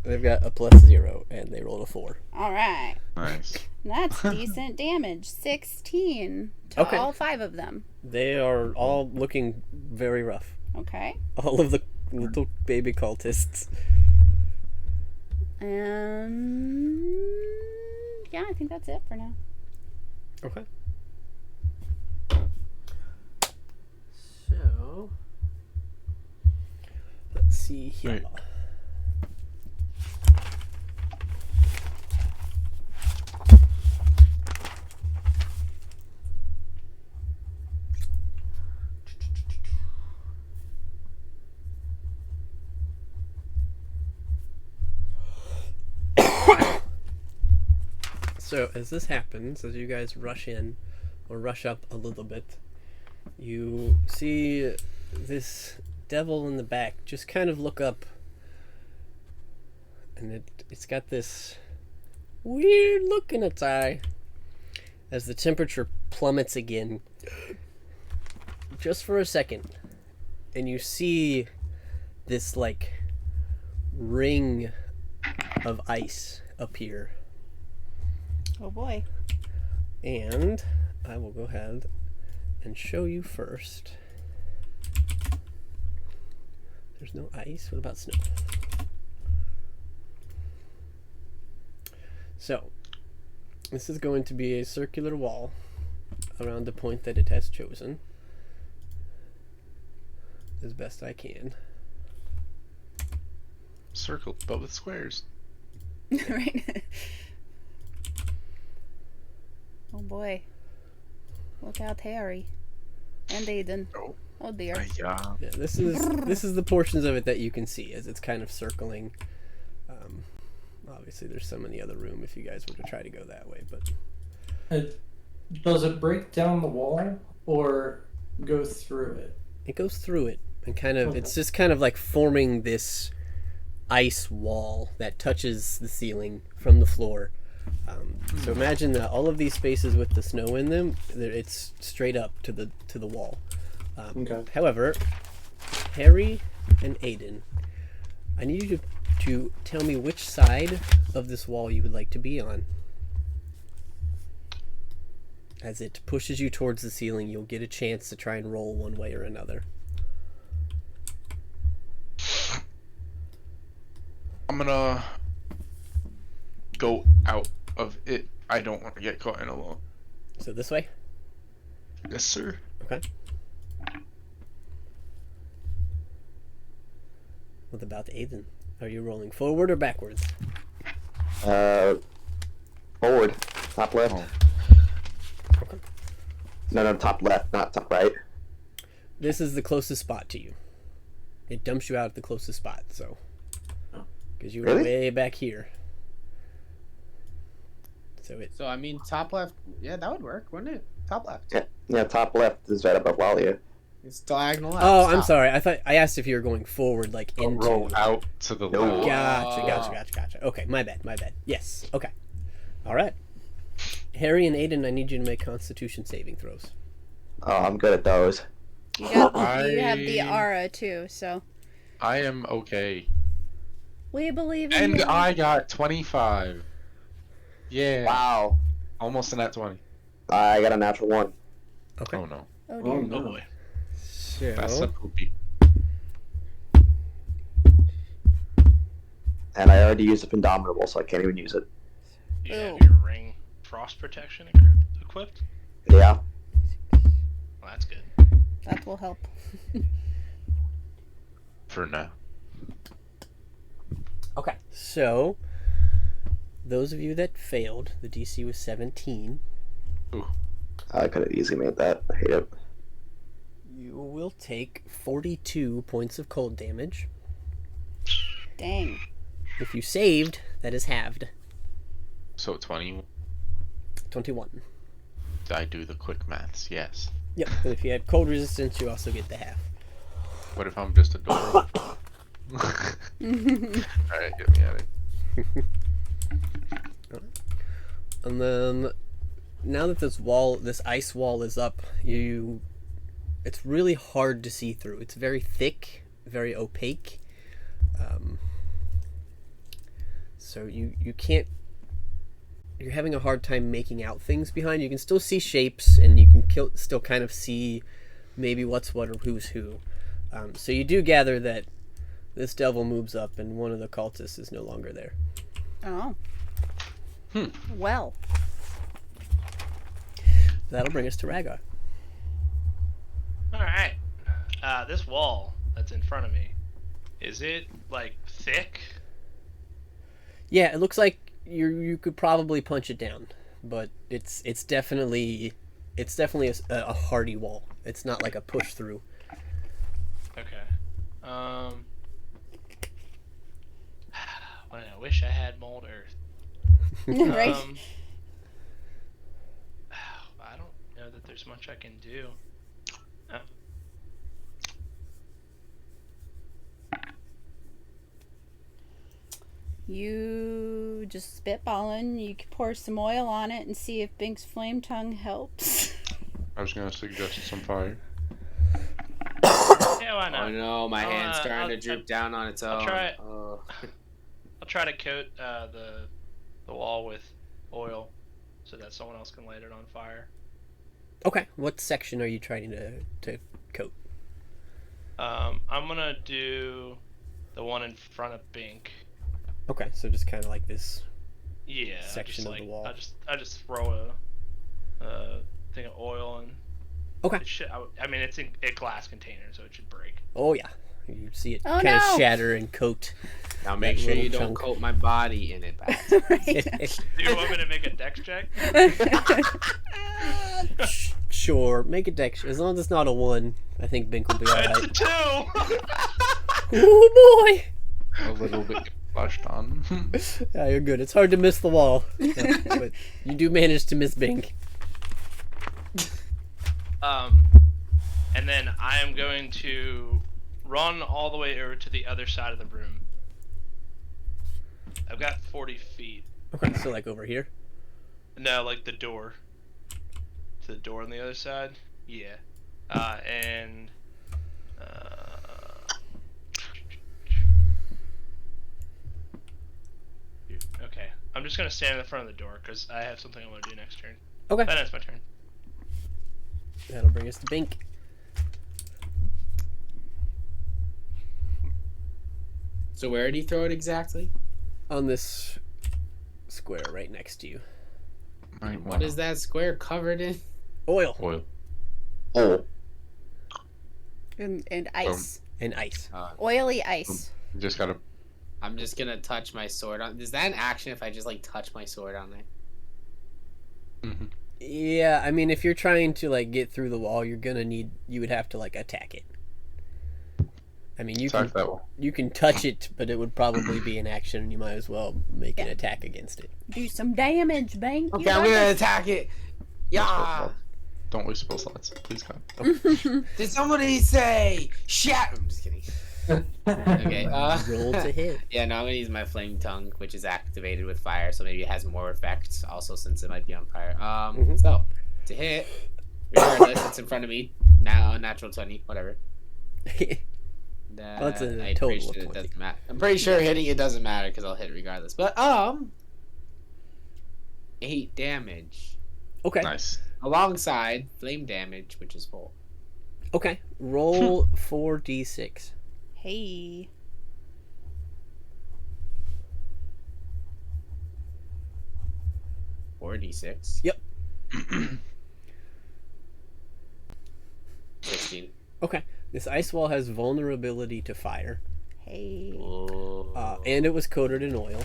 They've got a +0 and they rolled a 4. All right. Nice. That's decent damage. 16 to Okay. all 5 of them. They are all looking very rough. Okay. All of the little baby cultists. Yeah, I think that's it for now. Okay. So let's see here. Right. So as this happens, as you guys rush in or rush up a little bit, you see this devil in the back just kind of look up, and it's got this weird look in its eye as the temperature plummets again just for a second, and you see this like ring of ice appear. Oh boy. And I will go ahead and show you first. There's no ice. What about snow? So, this is going to be a circular wall around the point that it has chosen, as best I can. Circle, but with squares. Right. Oh boy. Look out, Harry. And Aiden. Oh. Oh dear. Yeah. Yeah, this is the portions of it that you can see as it's kind of circling. Obviously, there's some in the other room if you guys were to try to go that way, but Does it break down the wall or go through it? it goes through it and kind of it's just kind of like forming this ice wall that touches the ceiling from the floor. So imagine that all of these spaces with the snow in them, it's straight up to the wall. Okay. However, Harry and Aiden, I need you to tell me which side of this wall you would like to be on. As it pushes you towards the ceiling, you'll get a chance to try and roll one way or another. I'm gonna go out of it. I don't want to get caught in a wall. So this way? Yes, sir. Okay. What about Aiden? Are you rolling forward or backwards? Forward. Top left. Oh. Okay. No, top left, not top right. This is the closest spot to you. It dumps you out at the closest spot, so. Because you were Really? way back here. So it. So I mean, top left. Yeah, that would work, wouldn't it? Top left. Yeah, top left is right above Lalia. It's diagonal left. Oh, I'm Stop. sorry. I asked if you were going forward, like into. Roll out to the No. left. Gotcha. Okay, my bad. Yes. Okay. All right. Harry and Aiden, I need you to make Constitution saving throws. Oh, I'm good at those. You have the aura too, so I am okay. we believe in And you. I got 25. Yeah. Wow. Almost in that 20. I got a natural 1. Okay. Oh no. Oh, Oh dear. Oh no. boy. That's a So poopy. And I already used the Indomitable, so I can't even use it. You have Ooh. your ring frost protection equipped? Yeah. Well, that's good. That will help. For now. okay. So those of you that failed, the DC was 17. I could have easily made that. I hate it. You will take 42 points of cold damage. Dang. If you saved, that is halved. So 20. 21. I do the quick maths, yes. Yep. And if you had cold resistance, you also get the half. What if I'm just adorable? Alright, get me out of here. And then, now that this ice wall is up, it's really hard to see through. It's very thick, very opaque. So you can't. You're having a hard time making out things behind. You can still see shapes, and you can still kind of see maybe what's what or who's who. So you do gather that this devil moves up, and one of the cultists is no longer there. Oh. Well. That'll bring us to Rhagar. Alright. This wall that's in front of me, is it, like, thick? Yeah, it looks like you could probably punch it down, but it's definitely a hardy wall. It's not like a push through. Okay. Well, I wish I had mold earth. Right. I don't know that there's much I can do. You just spitballing. You could pour some oil on it and see if Bink's flame tongue helps. I was gonna suggest some fire. Yeah, why not? Oh no, my hand's I'll starting to droop down on its own. I'll try it. Oh. I'll try to coat the wall with oil so that someone else can light it on fire. Okay, what section are you trying to coat? I'm gonna do the one in front of Bink. Okay, so just kind of like this. Yeah, Section just of the wall. I just throw a thing of oil and. Okay. It should, I mean, it's in a glass container, so it should break. Oh yeah, you see it Oh, kind of no! shatter and coat. Now make That sure you little don't chunk. coat my body in it back. Right. Do you want me to make a dex check? Sure, make a dex. As long as it's not a 1, I think Bink will be It's alright. a 2! Oh boy! A little bit flushed on. Yeah, you're good. It's hard to miss the wall, but you do manage to miss Bink. And then I am going to run all the way over to the other side of the room. I've got 40 feet. Okay, so like over here. No, like the door. To the door on the other side? Yeah. Okay. I'm just gonna stand in the front of the door because I have something I want to do next turn. Okay, Then it's my turn. that'll bring us to Bink. So where did he throw it exactly? On this square right next to you. Might What wanna- is that square covered in? Oil Oil. Oh, and ice. and ice. Oily ice. You just gotta. I'm just gonna touch my sword on. Is that an action if I just like touch my sword on there? Yeah, I mean, if you're trying to like get through the wall, you would have to like attack it. I mean, Attack that one. you can touch it, but it would probably be an action, and you might as well make an attack against it. Do some damage, Bank. Okay, I'm gonna attack it. Yeah. Don't waste spell slots, please, God. Did somebody say shat? I'm just kidding. Okay. Roll to hit. Yeah, no, I'm gonna use my flame tongue, which is activated with fire, so maybe it has more effect. Also, since it might be on fire. So to hit, regardless, it's in front of me. Now, natural 20, whatever. That's a I'm total pretty of sure it 20. doesn't matter. I'm pretty sure hitting it doesn't matter because I'll hit regardless. But 8 damage Okay. Nice. alongside flame damage, which is 4. Okay. Roll 4d6. Hey. Or D6. Yep. 16. Okay. This ice wall has vulnerability to fire, Hey. and it was coated in oil.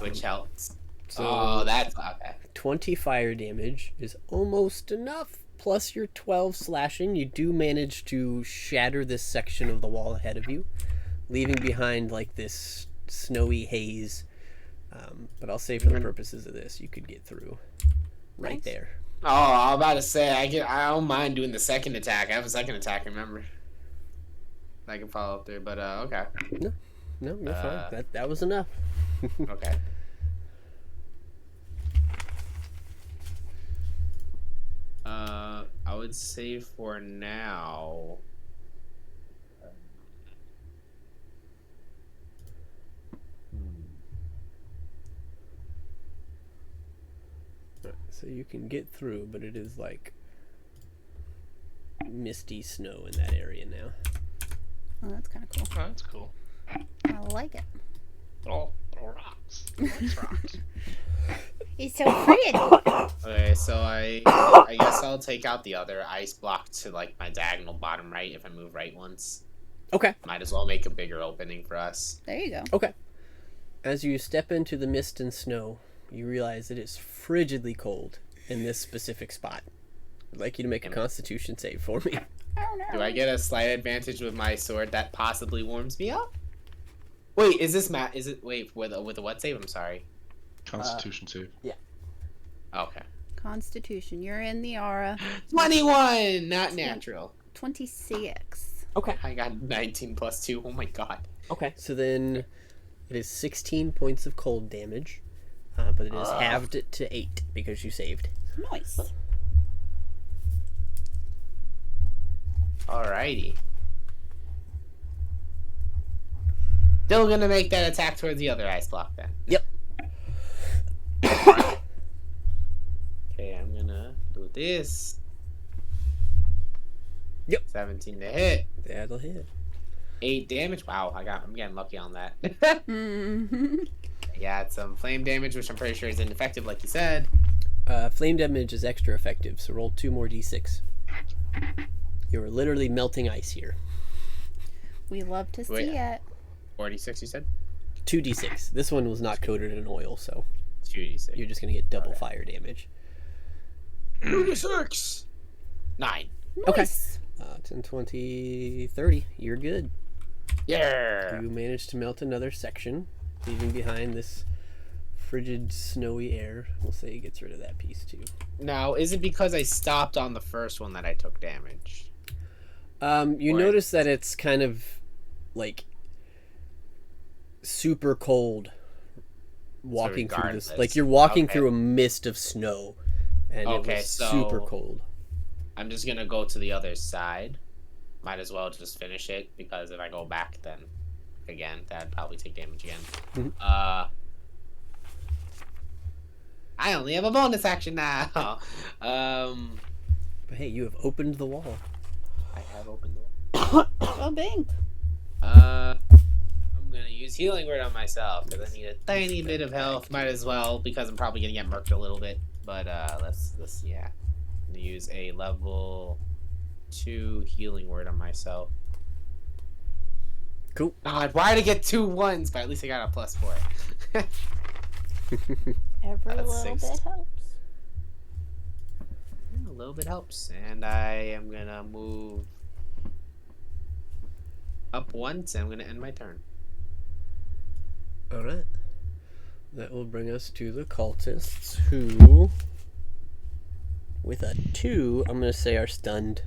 Which helps. So That's okay. 20 fire damage is almost enough. Plus your 12 slashing, you do manage to shatter this section of the wall ahead of you, leaving behind like this snowy haze. But I'll say for the purposes of this, you could get through right Nice. there. Oh, I was about to say I don't mind doing the second attack. I have a second attack, remember? I can follow up there, but okay. No, you're fine. That was enough. Okay. I would say for now. So you can get through, but it is like misty snow in that area now. Oh, that's kind of cool. Oh, that's cool. I like it. Little rocks. Nice rocks. He's so pretty. Okay, so I guess I'll take out the other ice block to like my diagonal bottom right if I move right once. Okay. Might as well make a bigger opening for us. There you go. Okay. As you step into the mist and snow, you realize it is frigidly cold in this specific spot. I'd like you to make a constitution save for me. Oh no. Do I get a slight advantage with my sword that possibly warms me up? Wait, is this Matt? Is it with a what save? I'm sorry. Constitution save. Okay. Constitution. You're in the aura. 21, not natural. 26. Okay. I got 19 plus 2. Oh my god. Okay. So then it is 16 points of cold damage, but it is halved to 8 because you saved. Nice. Alrighty. Still gonna make that attack towards the other ice block then. Yep. Okay, I'm gonna do this. Yep. 17 to hit. That'll hit. 8 damage. Wow, I'm getting lucky on that. Mm-hmm. Yeah, it's some flame damage, which I'm pretty sure is ineffective, like you said. Flame damage is extra effective, so roll 2 more d6. You are literally melting ice here. We love to see Wait. it. 46, you said? 2d6. This one was not coated in oil, so 2d6. you're just going to get double fire damage. 2d6! 9. Okay. Nice. 10, 20, 30. You're good. Yeah! You managed to melt another section, leaving behind this frigid, snowy air. We'll say it gets rid of that piece too. Now, is it because I stopped on the first one that I took damage? You Or- notice that it's kind of like super cold walking through this. regardless. Like you're walking Okay. through a mist of snow, and it Okay, was so- super cold. I'm just gonna go to the other side. Might as well just finish it, because if I go back, then again, that'd probably take damage again. Mhm. I only have a bonus action now. But hey, you have opened the wall. I have opened the wall. Oh, Bing. I'm gonna use healing word on myself because I need a tiny bit of health. Might as well, because I'm probably gonna get murked a little bit. But let's yeah. I'm gonna use a level 2 healing word on myself. Cool. God, why did I get 2 1s? But at least I got a plus for it. Every That's little 6. bit helps. little bit helps. And I am gonna move up once, and I'm gonna end my turn. Alright. That will bring us to the cultists who, with a 2, I'm going to say are stunned.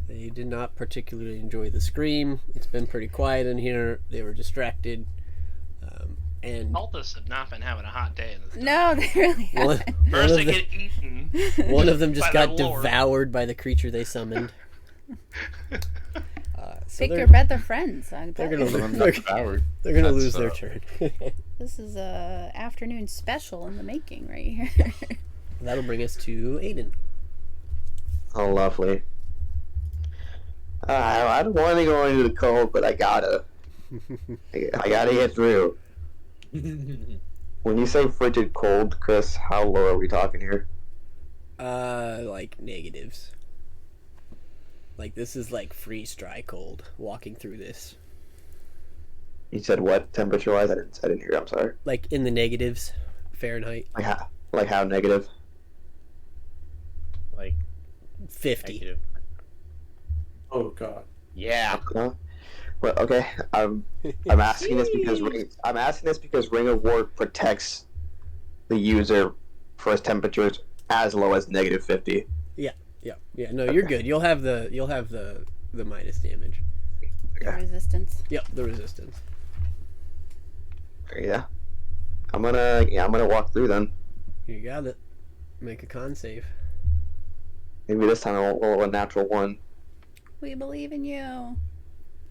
They did not particularly enjoy the scream. It's been pretty quiet in here. They were distracted. And Cultists have not been having a hot day in this town. No, they really one, haven't. one First of they the- get eaten. one of them just by got the Lord. devoured by the creature they summoned. So Pick they're, your bet, they're friends. they're gonna Some of them lose. got devoured. They're gonna That's, lose their turn. This is a afternoon special in the making right here. That'll bring us to Aiden. Oh, lovely. I don't want to go into the cold, but I gotta. I gotta get through. When you say frigid cold, Chris, how low are we talking here? Like negatives. Like this is like freeze dry cold. Walking through this, You said what temperature-wise? I didn't hear. I'm sorry. like in the negatives, Fahrenheit, Like how negative? Like 50. negative. Oh god. Yeah. No? Well, okay. I'm asking this because Ring of War protects the user for his temperatures as low as -50. Yeah. No, you're good. You'll have the minus damage. Resistance. Yep, the resistance. Yeah. I'm gonna walk through then. You got it. Make a con save. Maybe this time I won't roll a natural 1. We believe in you.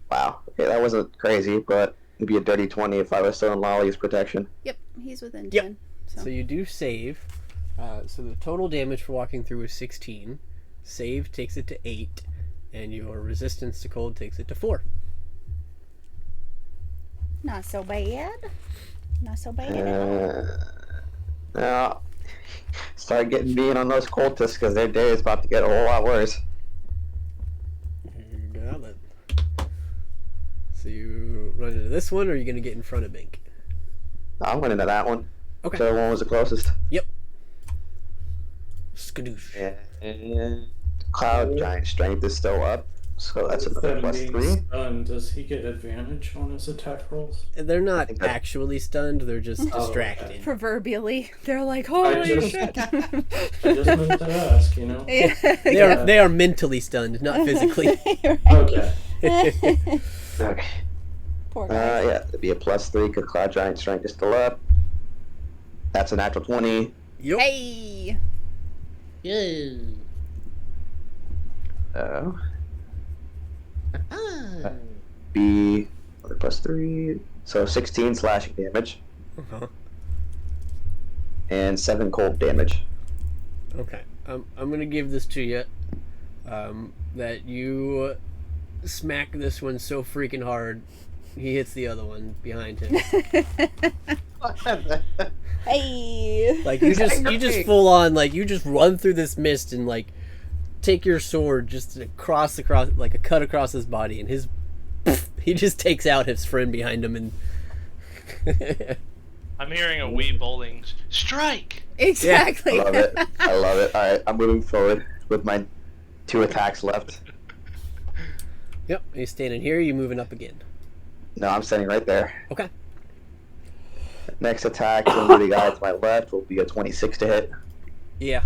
Wow. Okay, that wasn't crazy, but it'd be a dirty 20 if I was still in Lolly's protection. Yep, he's within Yep. 10. So, So you do save. So the total damage for walking through is 16. Save takes it to 8, and your resistance to cold takes it to 4. not so bad. Not so bad at all. Now, start getting mean on those cultists because their day is about to get a whole lot worse. You got it. So you run into this one, or are you going to get in front of Bink? I went into that one. Okay. So one was the closest. Skadoosh. And Cloud Giant Strength is still up, so that's another Instead of being +3. stunned, does he get advantage on his attack rolls? They're not think that- actually stunned, they're just Oh, okay. distracted. Proverbially, they're like, I holy just- shit. I just meant to ask, you know? Yeah. They are mentally stunned, not physically. Right. Okay. Okay. Poor guy. Yeah, it'd be a +3 because Cloud Giant Strength is still up. That's a natural 20. Yup. Hey! So, be another +3. So 16 slashing damage Uh-huh. and 7 cold damage. Okay. I'm gonna give this to you. That you smack this one so freaking hard, he hits the other one behind him. Hey! Like you just full on, like you just run through this mist and like take your sword just across like a cut across his body, and he just takes out his friend behind him and. I'm hearing a wee bowling strike. Exactly. I love it. I love it. Alright, I'm moving forward with my 2 attacks left. Yep, he's standing here. You moving up again. No, I'm standing right there. Okay. Next attack from the guy to my left will be a 26 to hit. Yeah.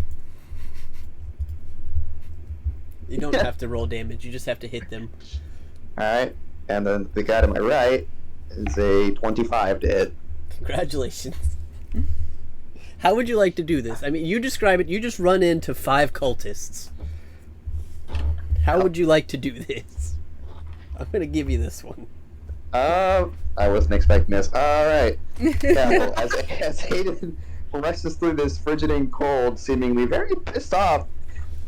You don't have to roll damage. You just have to hit them. Alright, and then the guy to my right is a 25 to hit. Congratulations. How would you like to do this? I mean, you describe it. You just run into 5 cultists. How would you like to do this? I'm gonna give you this one. I wasn't expecting this. Alright. Yeah, well, as Hayden rushes through this frigid and cold, seemingly very pissed off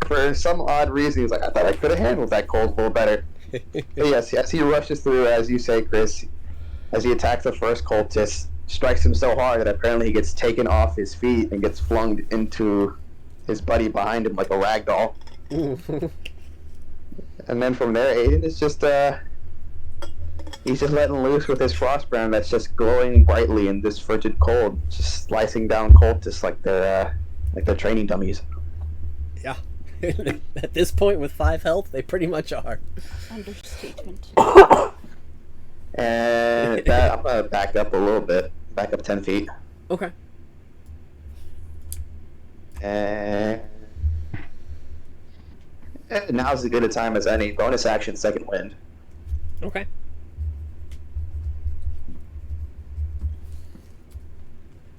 for some odd reason, he's like, I thought I could have handled that cold a little better. But yes, he rushes through, as you say, Chris, as he attacks the first cultist, strikes him so hard that apparently he gets taken off his feet and gets flung into his buddy behind him like a rag doll. And then from there, Aiden is just, he's just letting loose with his frostbrand that's just glowing brightly in this frigid cold, just slicing down cultists like they're training dummies. Yeah. At this point, with 5 health, they pretty much are. Understatement. And that, I'm gonna back up a little bit. Back up 10 feet. Okay. And now's as good a time as any. Bonus action, second wind. Okay.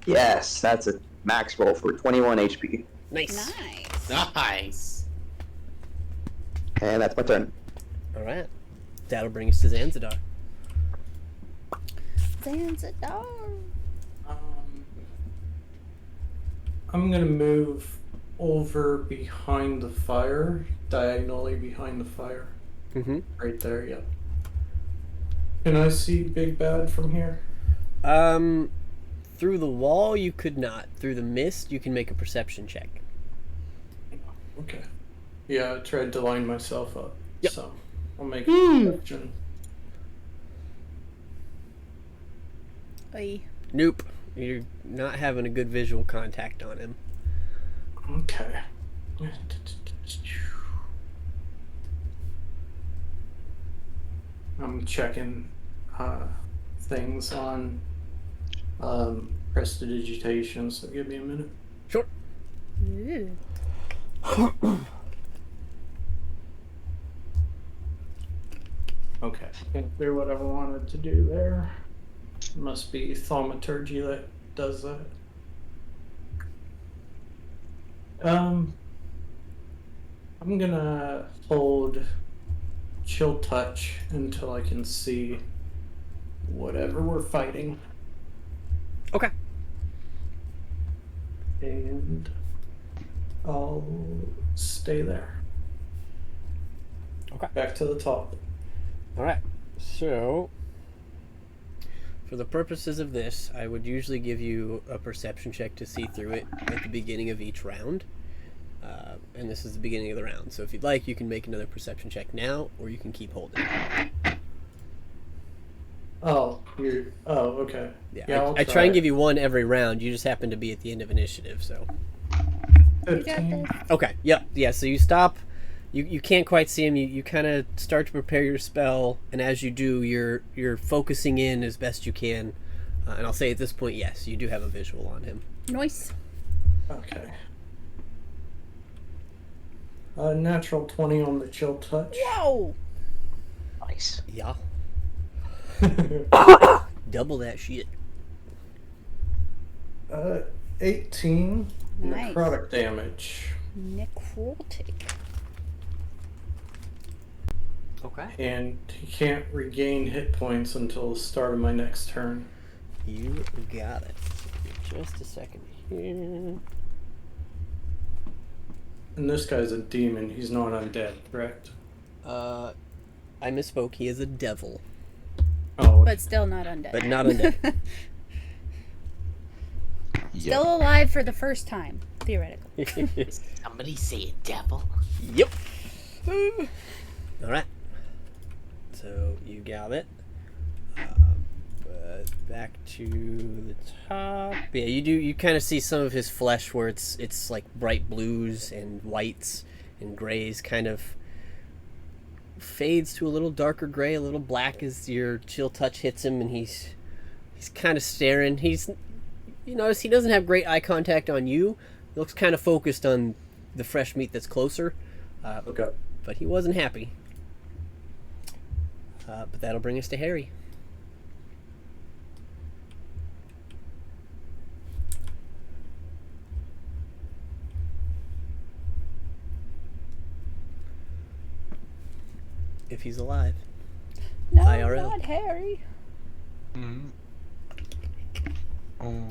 Yes, that's a max roll for 21 HP. Nice. Nice. Nice. And that's my turn. All right. That'll bring us to Zanzidar. Zanzidar. I'm gonna move over behind the fire, diagonally behind the fire. Mm-hmm. Right there, yep. Can I see Big Bad from here? Through the wall, you could not. Through the mist, you can make a perception check. Okay. Yeah, I tried to line myself up. Yep. So I'll make a perception. Oy. Nope. You're not having a good visual contact on him. Okay. I'm checking things on prestidigitation, so give me a minute. Sure. Ooh. Okay. Can't do what I wanted to do there. Must be thaumaturgy that does that. I'm gonna hold chill touch until I can see whatever we're fighting. Okay. And I'll stay there. Okay. Back to the top. All right. So, for the purposes of this, I would usually give you a perception check to see through it at the beginning of each round. And this is the beginning of the round. So if you'd like, you can make another perception check now, or you can keep holding. Oh, you're. Oh, okay. Yeah, I'll I try and it. give you one every round. You just happen to be at the end of initiative, so. You got 15. this. Okay, yep, yeah, so you stop. You can't quite see him. You kind of start to prepare your spell, and as you do, you're focusing in as best you can. And I'll say at this point, yes, you do have a visual on him. Nice. Okay. Natural 20 on the chill touch. Whoa. Nice. Yeah. Double that shit. 18 Nice. necrotic damage. Necrotic. Okay. And he can't regain hit points until the start of my next turn. You got it. Just a second here. And this guy's a demon. He's not undead, correct? I misspoke. He is a devil, Oh, But still not undead. but not undead. Still alive for the first time, theoretically. Somebody say a devil. Yep. All right. So you got it. But back to the top. Yeah, you do. You kind of see some of his flesh where it's like bright blues and whites and grays, kind of fades to a little darker gray, a little black as your chill touch hits him, and he's kind of staring. You notice he doesn't have great eye contact on you. He looks kind of focused on the fresh meat that's closer. okay. But he wasn't happy. But that'll bring us to Harry. If he's alive. No, IRL. not Harry. Mm-hmm. Oh.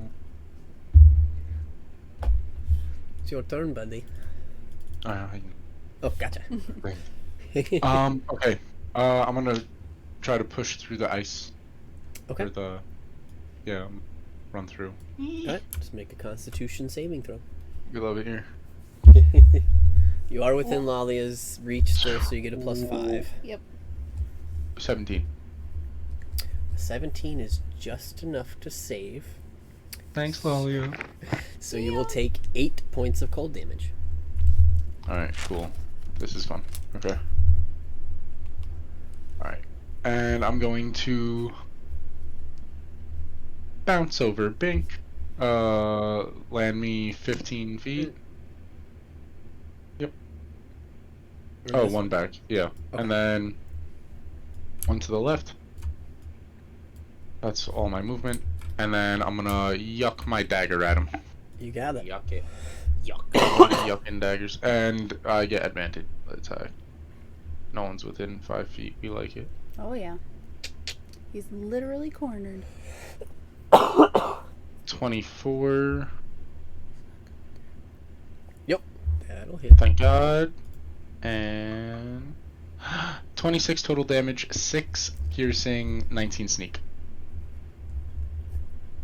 It's your turn, buddy. Oh, gotcha. Okay. I'm gonna try to push through the ice. Okay. Or run through. Alright, just make a constitution saving throw. We love it here. You are within Lalia's reach still, so you get a +5. Yep. 17. 17 is just enough to save. Thanks, Lalia. So you will take 8 points of cold damage. Alright, cool. This is fun. Okay. Alright. And I'm going to bounce over Bink. Land me 15 feet. Yep. Oh, This one back. Yeah. Okay. And then one to the left. That's all my movement. And then I'm gonna yuck my dagger at him. You got it. Yuck it. Yuck. Yucking daggers. And I get advantage. Let's no one's within 5 feet. We like it. Oh yeah. He's literally cornered. 24. That'll hit. Thank God. And 26 total damage, 6 piercing, 19 sneak.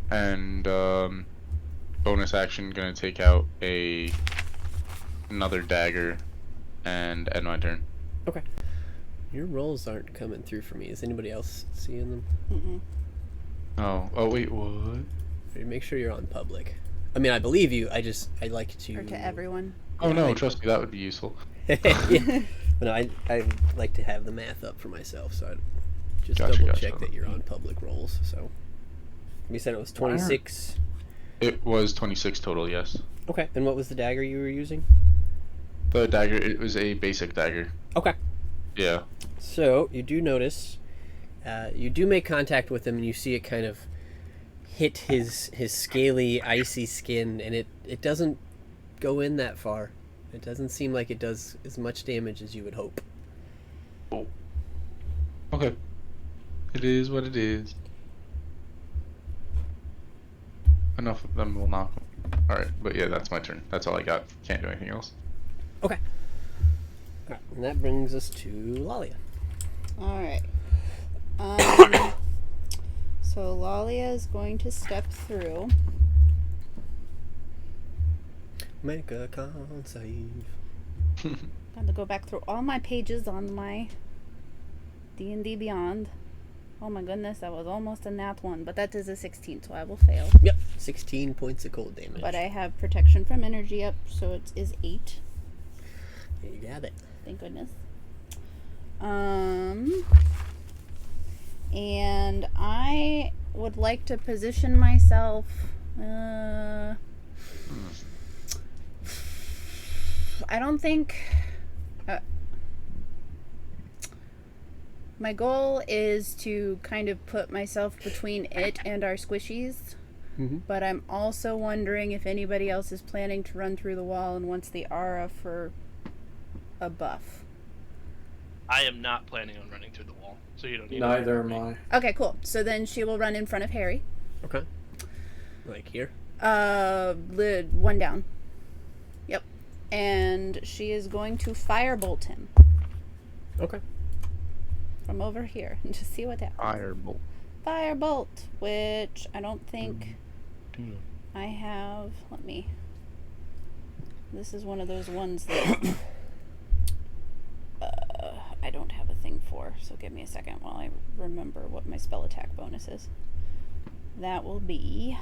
And bonus action, gonna take out another dagger and end my turn. Your rolls aren't coming through for me. Is anybody else seeing them? Mm-mm. Oh wait, what? Make sure you're on public. I mean, I believe you. I like to. Or to everyone. Oh no, I- trust me, that would be useful. Yeah. But no, I like to have the math up for myself, so I just Gotcha, double gotcha. check that you're on public rolls. So you said it was 26. It was 26 total, yes. Okay. And what was the dagger you were using? The dagger, it was a basic dagger. Okay. Yeah. So you do notice, you do make contact with him, and you see it kind of hit his scaly, icy skin, and it doesn't go in that far. It doesn't seem like it does as much damage as you would hope. Okay. It is what it is. Enough of them will knock. Alright, but yeah, that's my turn. That's all I got. Can't do anything else. Okay. Alright, and that brings us to Lalia. Alright. So Lalia is going to step through. Make a con save. Got to go back through all my pages on my D&D Beyond. Oh my goodness, that was almost a nat 1, but that is a 16, so I will fail. Yep, 16 points of cold damage. But I have protection from energy up, so it is 8. You got it. Thank goodness. And I would like to position myself. I don't think. My goal is to kind of put myself between it and our squishies. Mhm. But I'm also wondering if anybody else is planning to run through the wall and wants the aura for a buff. I am not planning on running through the wall, so you don't need Neither to. am I. Okay, cool. So then she will run in front of Harry. Okay. Like here? Lid one down. Yep. And she is going to firebolt him Okay. from over here and just see what happens. Firebolt. Firebolt, which I don't think I have. Let me. This is one of those ones that I don't have a thing for. So give me a second while I remember what my spell attack bonus is. That will be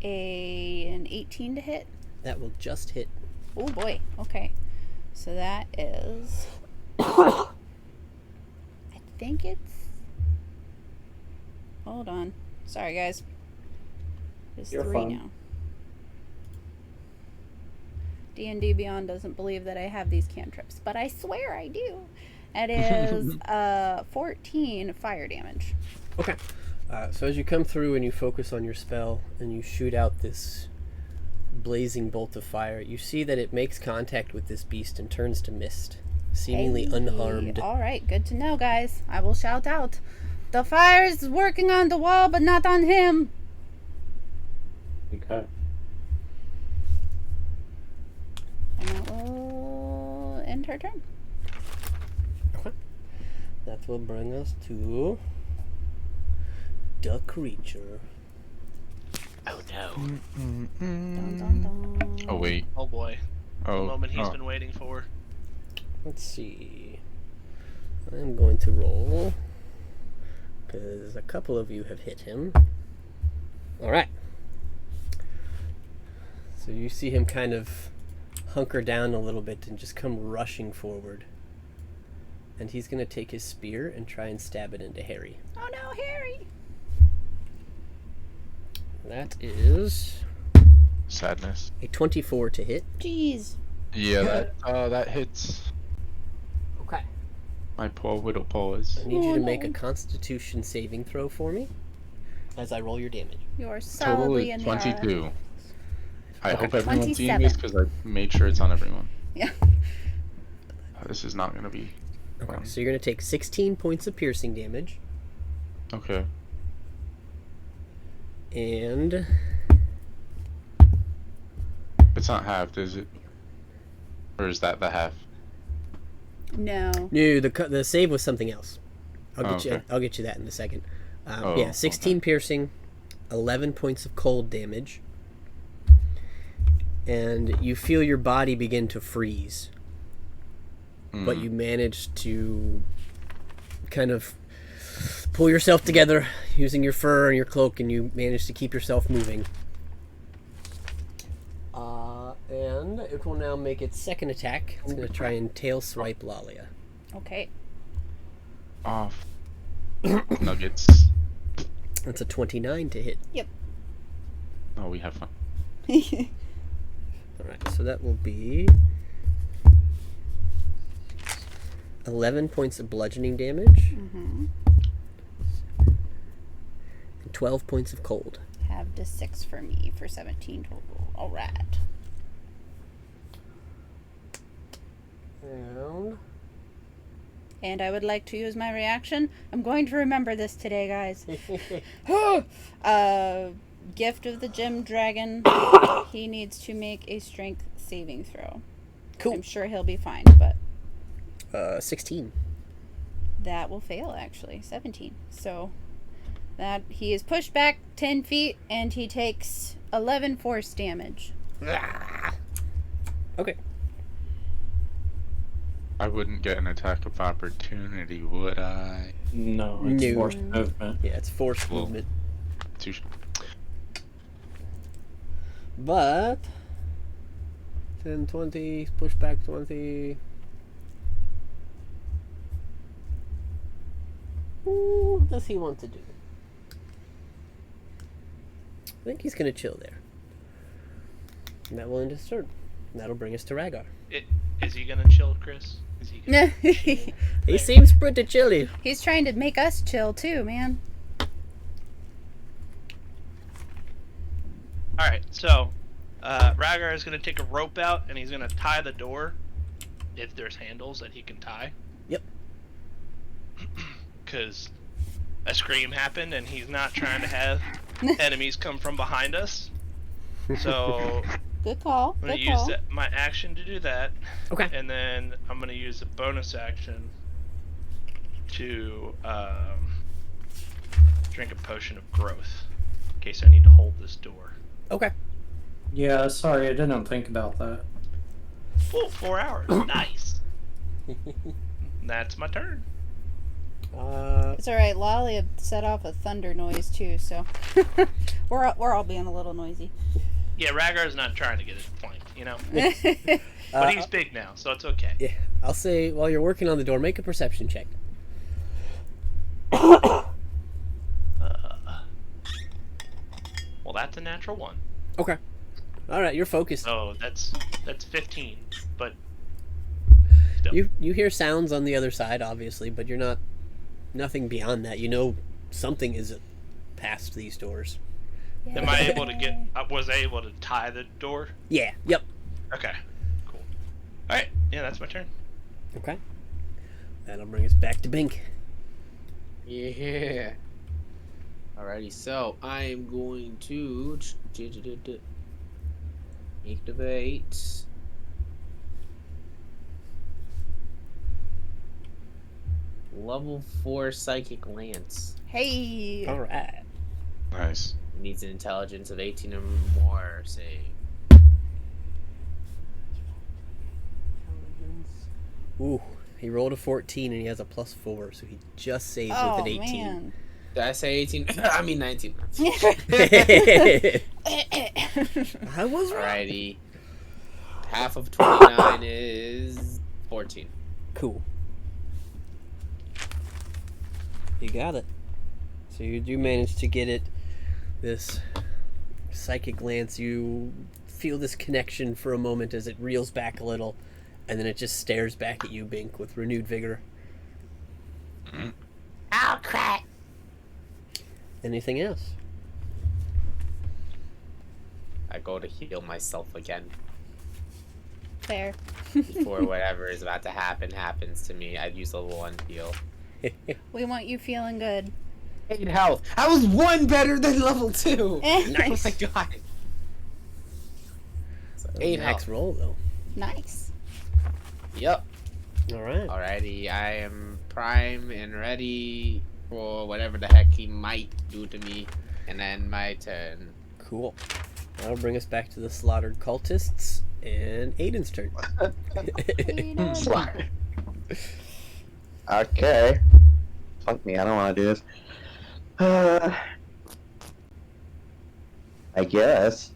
an 18 to hit. That will just hit. Oh boy. Okay. So that is. I think it's. Hold on. Sorry, guys. It's You're 3 fine. now. D&D Beyond doesn't believe that I have these cantrips, but I swear I do. It is 14 fire damage. Okay. So as you come through and you focus on your spell and you shoot out this blazing bolt of fire, you see that it makes contact with this beast and turns to mist, seemingly unharmed. All right, good to know, guys. I will shout out. The fire is working on the wall, but not on him. Okay. And that will end her turn. That will bring us to the creature. Oh no. Dun, dun, dun. Oh wait. Oh boy, the Oh. moment he's oh. been waiting for. Let's see. I'm going to roll because a couple of you have hit him. All right. So you see him kind of hunker down a little bit and just come rushing forward. And he's going to take his spear and try and stab it into Harry. Oh no, Harry! That is Sadness. a 24 to hit. Jeez. Yeah, that hits. Okay. My poor widow paws. I need you to Oh, make no. a Constitution saving throw for me as I roll your damage. You're Total solidly in is the 22. I Okay. hope everyone's seeing 27. this because I made sure it's on everyone. Yeah. This is not going to be Okay, fun. so you're going to take 16 points of piercing damage. Okay. And It's not halved, is it? Or is that the half? No. no, the save was something else. I'll Oh, get you. okay. I'll get you that in a second. Oh, Yeah, 16 okay. piercing, 11 points of cold damage, and you feel your body begin to freeze. But you manage to kind of pull yourself together using your fur and your cloak, and you manage to keep yourself moving. And it will now make its second attack. It's going to try and tail swipe Lalia. Okay. Off. Nuggets. That's a 29 to hit. Oh, we have fun. Alright, so that will be 11 points of bludgeoning damage Mm-hmm. and 12 points of cold. Have the 6 for me for 17 total. Alright. And And I would like to use my reaction. I'm going to remember this today, guys. Gift of the Gem Dragon. He needs to make a strength saving throw. cool. I'm sure he'll be fine, but 16. that will fail actually. 17. So that he is pushed back 10 feet and he takes 11 force damage. Okay. I wouldn't get an attack of opportunity, would I? No, it's No. forced movement. Yeah, it's force Cool. movement. Touche. But 10, 20, push back 20. What does he want to do? I think he's going to chill there. And that will end his turn. And that'll bring us to Rhaegar. Is he gonna chill, Chris? Is he gonna He seems pretty chilly. He's trying to make us chill too, man. Alright, so Rhaegar is going to take a rope out and he's going to tie the door if there's handles that he can tie. Yep. Because a scream happened and he's not trying to have enemies come from behind us. So Good call. I'm going Good to use call. my action to do that. Okay. And then I'm going to use a bonus action to drink a potion of growth in case I need to hold this door. Okay. Yeah, sorry, I didn't think about that. Oh, 4 hours. Nice. That's my turn. It's all right. Lolly had set off a thunder noise too, so we're all being a little noisy. Yeah, Rhaegar's not trying to get his point, you know? But he's big now, so it's okay. Yeah, I'll say while you're working on the door, make a perception check. Well, that's a natural 1. Okay. All right, you're focused. So that's 15. But still. You hear sounds on the other side, obviously, but you're not nothing beyond that. You know something is past these doors. Am I able to get? Was I able to tie the door? Yeah. Yep. Okay. Cool. All right. Yeah, that's my turn. Okay. That'll bring us back to Bink. Yeah. Alrighty, so I am going to activate level 4 psychic lance. Hey. All right. Nice. It needs an intelligence of 18 or more. Say Ooh, he rolled a 14 and he has a +4, so he just saves Oh with an 18. man. Did I say 18? I mean 19. I was right. Alrighty. Half of 29 is 14. Cool. You got it. So you do manage to get it. This psychic glance, you feel this connection for a moment as it reels back a little, and then it just stares back at you, Bink, with renewed vigor. Oh, crap. Anything else? I go to heal myself again. Fair. Before whatever is about to happen happens to me. I'd use level 1 heal. We want you feeling good. 8 health. I was 1 better than level 2. Nice. Oh my god. So 8 Max health. roll, though. Nice. Yep. All right. Alrighty, I am prime and ready for whatever the heck he might do to me. And then my turn. Cool. That'll bring us back to the slaughtered cultists and Aiden's turn. Slide. Okay. Fuck me, I don't want to do this. I guess.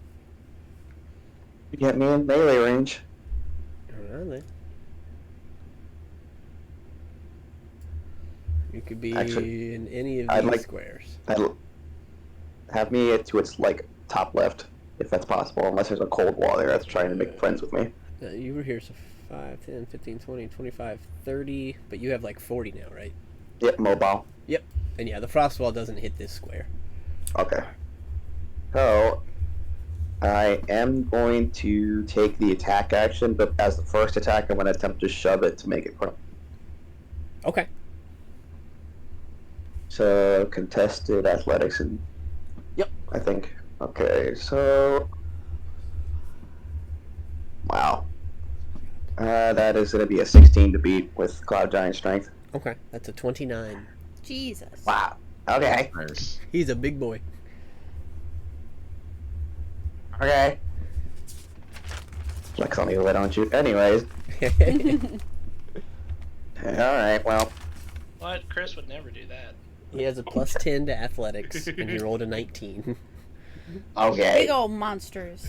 You get me in melee range. Around there. You could be Actually, in any of I'd these like- squares. Have me to its, like, top left, if that's possible, unless there's a cold wall there that's trying to make friends with me. You were here, so 5, 10, 15, 20, 25, 30, but you have like 40 now, right? Yep, mobile. And yeah, the frost wall doesn't hit this square. Okay. So, I am going to take the attack action, but as the first attack, I'm going to attempt to shove it to make it prone. Okay. So, contested athletics and... Yep. I think. Okay, so... Wow. That is going to be a 16 to beat with Cloud Giant Strength. Okay, that's a 29. Jesus. Wow. Okay. Nice. He's a big boy. Okay. Flex on me a little, don't you? Anyways. Alright, well. What? Chris would never do that. He has a plus 10 to athletics, and he rolled a 19. Okay. Big old monsters.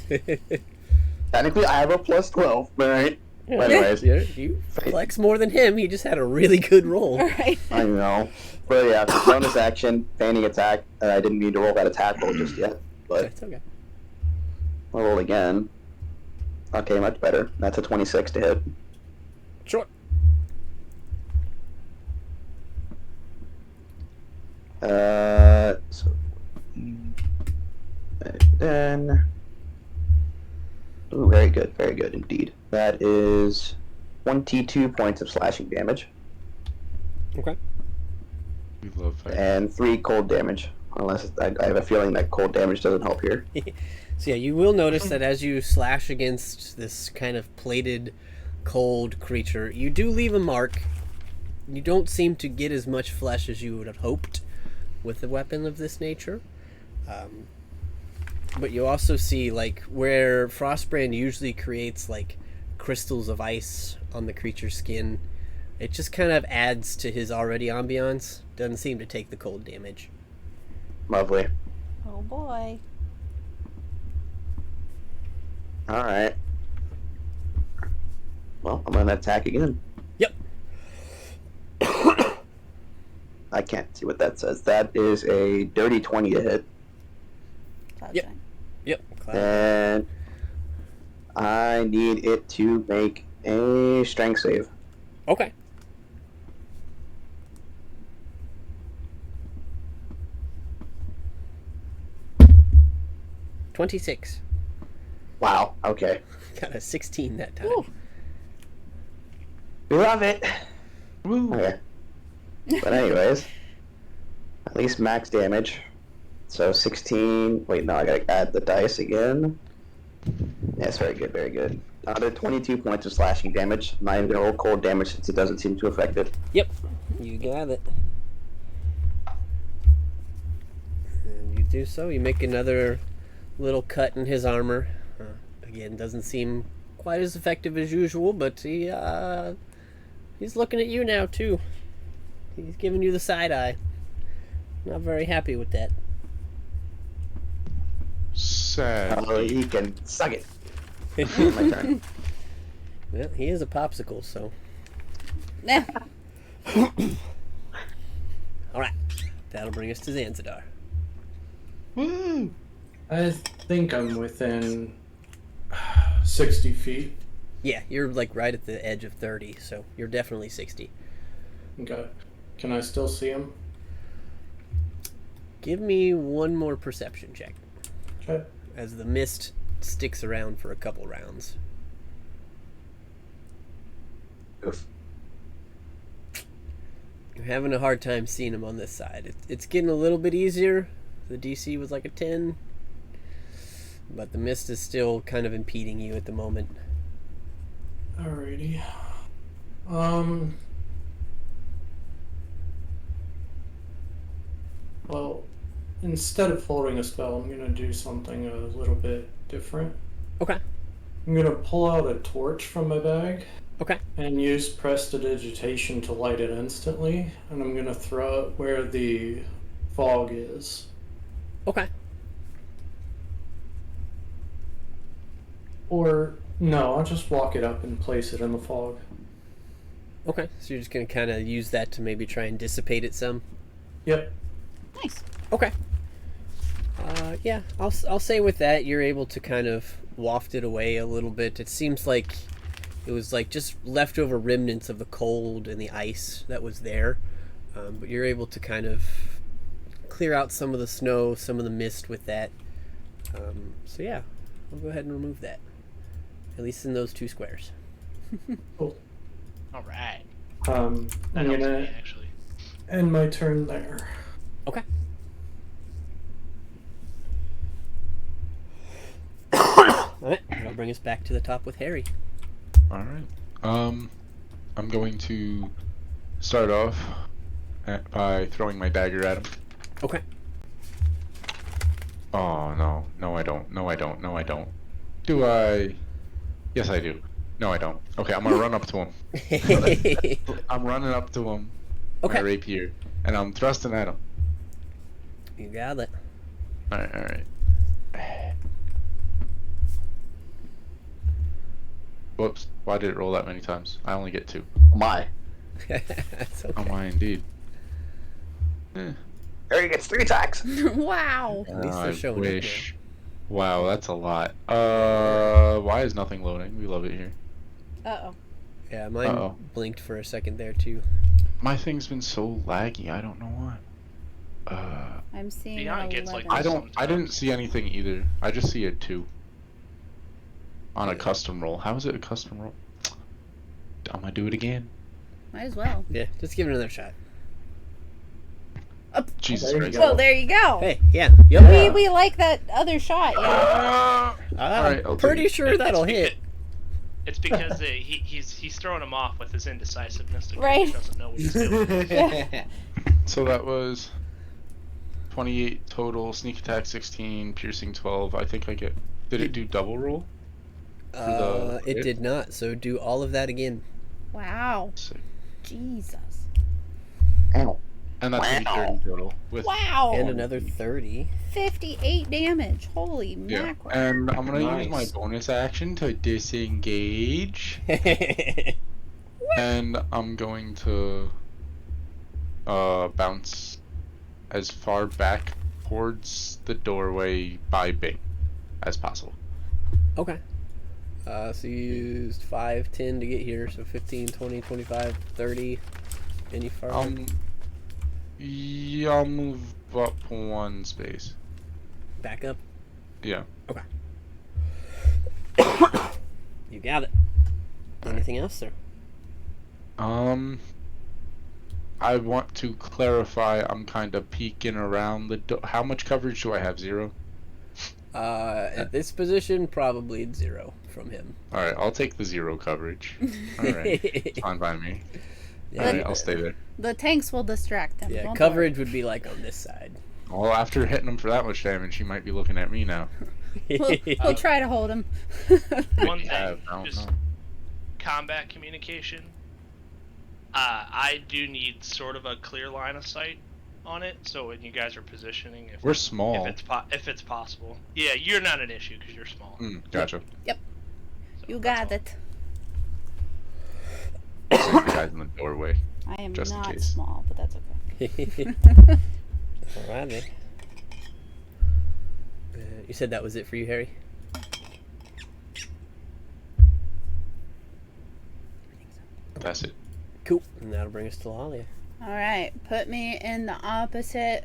Technically, I have a plus 12, alright? Anyways. You flex more than him. He just had a really good roll. Alright. I know. But yeah, bonus action, feigning attack. I didn't need to roll that attack roll just yet, but That's okay. I'll roll again. Okay, much better. That's a 26 to hit. Sure. So, then, ooh, very good indeed. That is 22 points of slashing damage Okay. We love fighting. and 3 cold damage. Unless I have a feeling that cold damage doesn't help here. So yeah, you will notice that as you slash against this kind of plated, cold creature, you do leave a mark. You don't seem to get as much flesh as you would have hoped with a weapon of this nature. But you also see, like, where Frostbrand usually creates, like, crystals of ice on the creature's skin, it just kind of adds to his already ambiance. Doesn't seem to take the cold damage. Lovely. Oh boy. Alright. Well, I'm gonna attack again. Yep. I can't see what that says. That is a dirty 20 to hit. Cloud Yep. Giant. Yep. Cloud. And I need it to make a strength save. Okay. $26. Wow, okay. Got a 16 that time. Ooh. We love it. Woo. Okay. But anyways, at least max damage. So 16. Wait, no, I gotta add the dice again. Yes, very good, very good. Another 22 points of slashing damage. Not even gonna roll cold damage since it doesn't seem to affect it. Yep. You got it. And you do so. You make another little cut in his armor. Again, doesn't seem quite as effective as usual, but he's looking at you now too. He's giving you the side eye. Not very happy with that. Sad. Oh, he can suck it. My turn. Well, he is a popsicle, so. Nah. Alright. That'll bring us to Zanzidar. Woo! I think I'm within 60 feet. Yeah, you're like right at the edge of 30, so you're definitely 60. Okay. Can I still see him? Give me one more perception check Okay. as the mist sticks around for a couple rounds. Oof. You're having a hard time seeing him on this side. It's getting a little bit easier. The DC was like a 10, but the mist is still kind of impeding you at the moment. Alrighty. Well, instead of holding a spell, I'm gonna do something a little bit different. Okay. I'm gonna pull out a torch from my bag Okay. and use prestidigitation to light it instantly, and I'm gonna throw it where the fog is. Okay. Or, no, I'll just walk it up and place it in the fog. Okay. So you're just gonna kind of use that to maybe try and dissipate it some. Yep. Nice. Okay. Yeah, I'll say with that you're able to kind of waft it away a little bit. It seems like it was like just leftover remnants of the cold and the ice that was there, but you're able to kind of clear out some of the snow, some of the mist with that. So yeah, we'll go ahead and remove that, at least in those two squares. Cool. All right. I'm That helps gonna me actually. end my turn there. Okay. Alright, that'll bring us back to the top with Harry. Alright. I'm going to start off by throwing my dagger at him. Okay. Oh, no. No, I don't. No, I don't. No, I don't. Do I? Yes, I do. No, I don't. Okay, I'm gonna run up to him. I'm running up to him. Okay. My rapier. And I'm thrusting at him. You got it. Alright, alright. Whoops. Why did it roll that many times? I only get 2. Oh my. That's okay. Oh my, indeed. Harry gets 3 attacks. Wow. At least they're I showing wish. Wow, that's a lot. Why is nothing loading? We love it here. Uh-oh. Yeah, mine Uh-oh. blinked for a second there too. My thing's been so laggy, I don't know why. I'm seeing Beyond an gets, like, 11. I didn't see anything either. I just see a 2. On a custom roll. How is it a custom roll? I'm gonna do it again. Might as well. Yeah, just give it another shot. Jesus There you Christ. go. Well, there you go. Hey, yeah, yep. We like that other shot, yeah. Alright, I'll Pretty take it. sure that'll hit. It's because he's throwing him off with his indecisiveness. Right. He doesn't know what he's doing. So that was 28 total, sneak attack 16, piercing 12. I think I get. Did it do double roll? It hit? did not, so do all of that again. Wow. Sick. Jesus. Ow. And that's gonna be 30 total. With Wow. And another 30. 58 damage. Holy yeah. mackerel. And I'm gonna use my Nice. bonus action to disengage. And I'm going to bounce as far back towards the doorway by Bing as possible. Okay. So you used 5, 10 to get here, so 15, 20, 25, 30. Any farther? Yeah, I'll move up 1 space. Back up. Yeah. You got it. Anything else, sir? I want to clarify. I'm kind of peeking around the door. How much coverage do I have? 0. At this position, probably 0 from him. All right, I'll take the 0 coverage. All right, it's fine by me. Yeah, All right, I'll stay there. The tanks will distract him. Yeah, Don't coverage would be like on this side. Well, after hitting him for that much damage, he might be looking at me now. worry. We'll try to hold him. One Yeah, thing, I don't just know. combat communication. I do need sort of a clear line of sight on it. So when you guys are positioning, We're small. if it's possible, yeah, you're not an issue because you're small. Gotcha. Yep. So You that's got all. it. Some guys in the doorway. I am Just in not case. small, but that's okay. Alright then. You said that was it for you, Harry? That's it. Cool. And that'll bring us to Lalia. Alright, put me in the opposite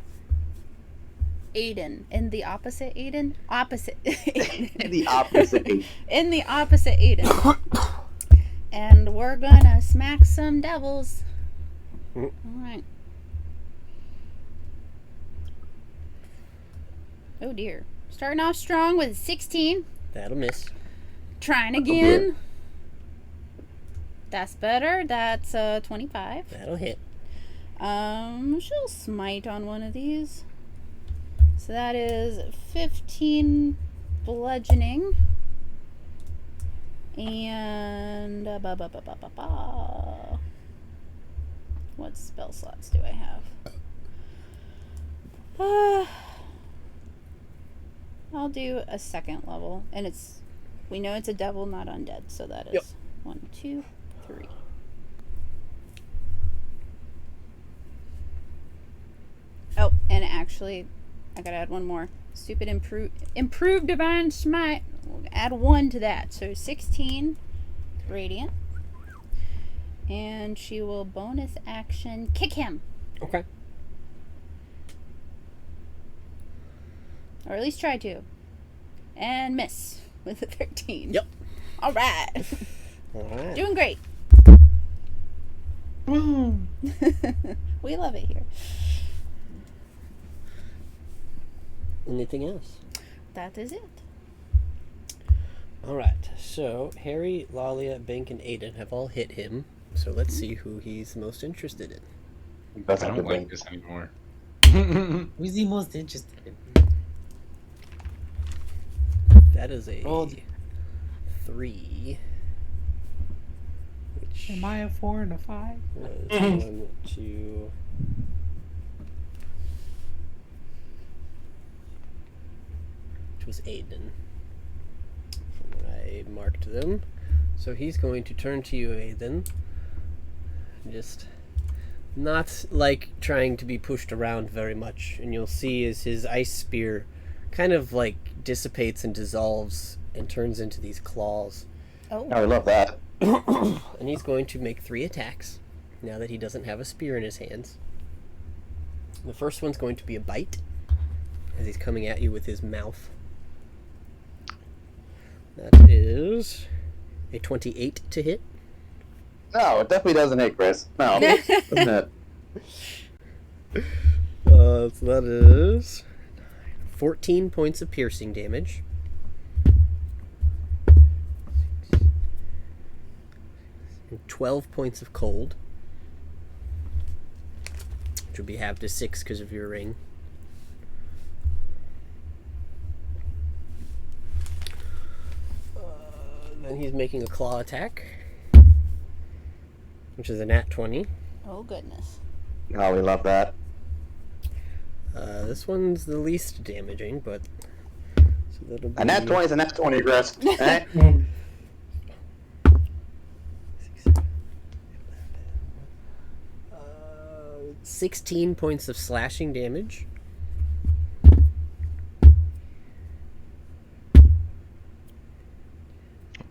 Aiden. In the opposite Aiden? Opposite Aiden. The opposite. In the opposite Aiden. And we're gonna smack some devils. Mm. Alright. Oh dear. Starting off strong with 16. That'll miss. Trying Oh, again. That's better. That's 25. That'll hit. She'll smite on one of these. So that is 15 bludgeoning. And what spell slots do I have? I'll do a second level, and we know it's a devil, not undead, so that is Yep. 1, 2, 3. Oh, and actually, I gotta add one more. Stupid improved divine smite. We'll add 1 to that, so 16 radiant. And she will bonus action kick him, Okay. or at least try to, and miss with a 13. Yep. All right, Alright. doing great. We love it here. Anything else? That is it. Alright, so Harry, Lalia, Bink, and Aiden have all hit him. So let's see who he's most interested in. That's I not don't the like thing. this anymore. Who's the most interested in? That is a Oh. 3. Which Am I a 4 and a 5? was 1, 2. Which was Aiden. From when I marked them. So he's going to turn to you, Aiden. Just not like trying to be pushed around very much. And you'll see as his ice spear kind of like dissipates and dissolves and turns into these claws. Oh, I love that. And he's going to make 3 attacks now that he doesn't have a spear in his hands. The first one's going to be a bite as he's coming at you with his mouth. That is a 28 to hit. No, it definitely doesn't hit, Chris. No, doesn't it? So that is 14 points of piercing damage. And 12 points of cold. Which will be halved to 6 because of your ring. Then he's making a claw attack. Which is a nat 20. oh goodness. Oh, we love that. This one's the least damaging, but so that'll be A nat 20 is a nat 20, Chris. Eh? 16 points of slashing damage.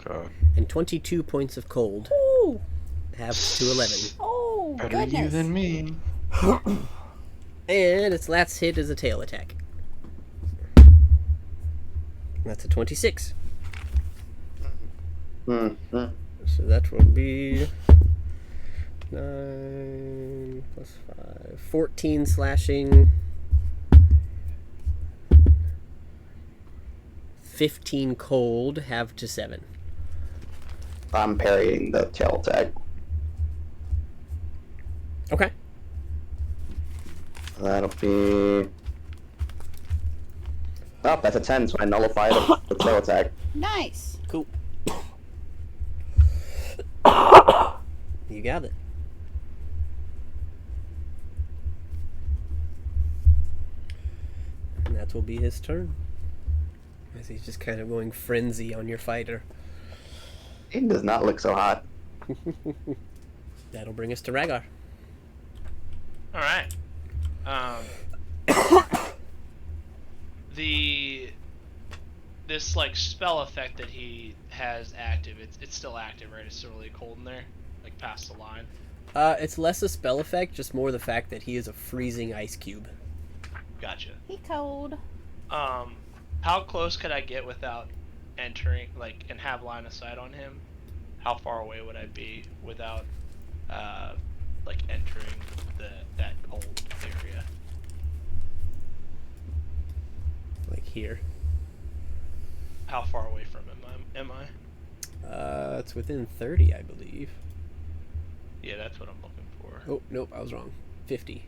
Okay. And 22 points of cold, Ooh, halved to 11. oh Better goodness. you than me. And its last hit is a tail attack. That's a 26. Mm-hmm. So that will be 9 plus 5. 14 slashing. 15 cold, halved to 7. I'm parrying the tail attack. Okay. That'll be... Oh, that's a 10, so I nullify the tail attack. Nice. Cool. You got it. that will be his turn. As he's just kind of going frenzy on your fighter. It does not look so hot. That'll bring us to Rhaegar. All right. This like spell effect that he has active. It's still active, right? It's still really cold in there, like past the line. It's less a spell effect, just more the fact that he is a freezing ice cube. Gotcha. He cold. How close could I get without entering, like, and have line of sight on him? How far away would I be without, like, entering that cold area? Like here. How far away from him am I? It's within 30, I believe. Yeah, that's what I'm looking for. Oh, nope, I was wrong. 50.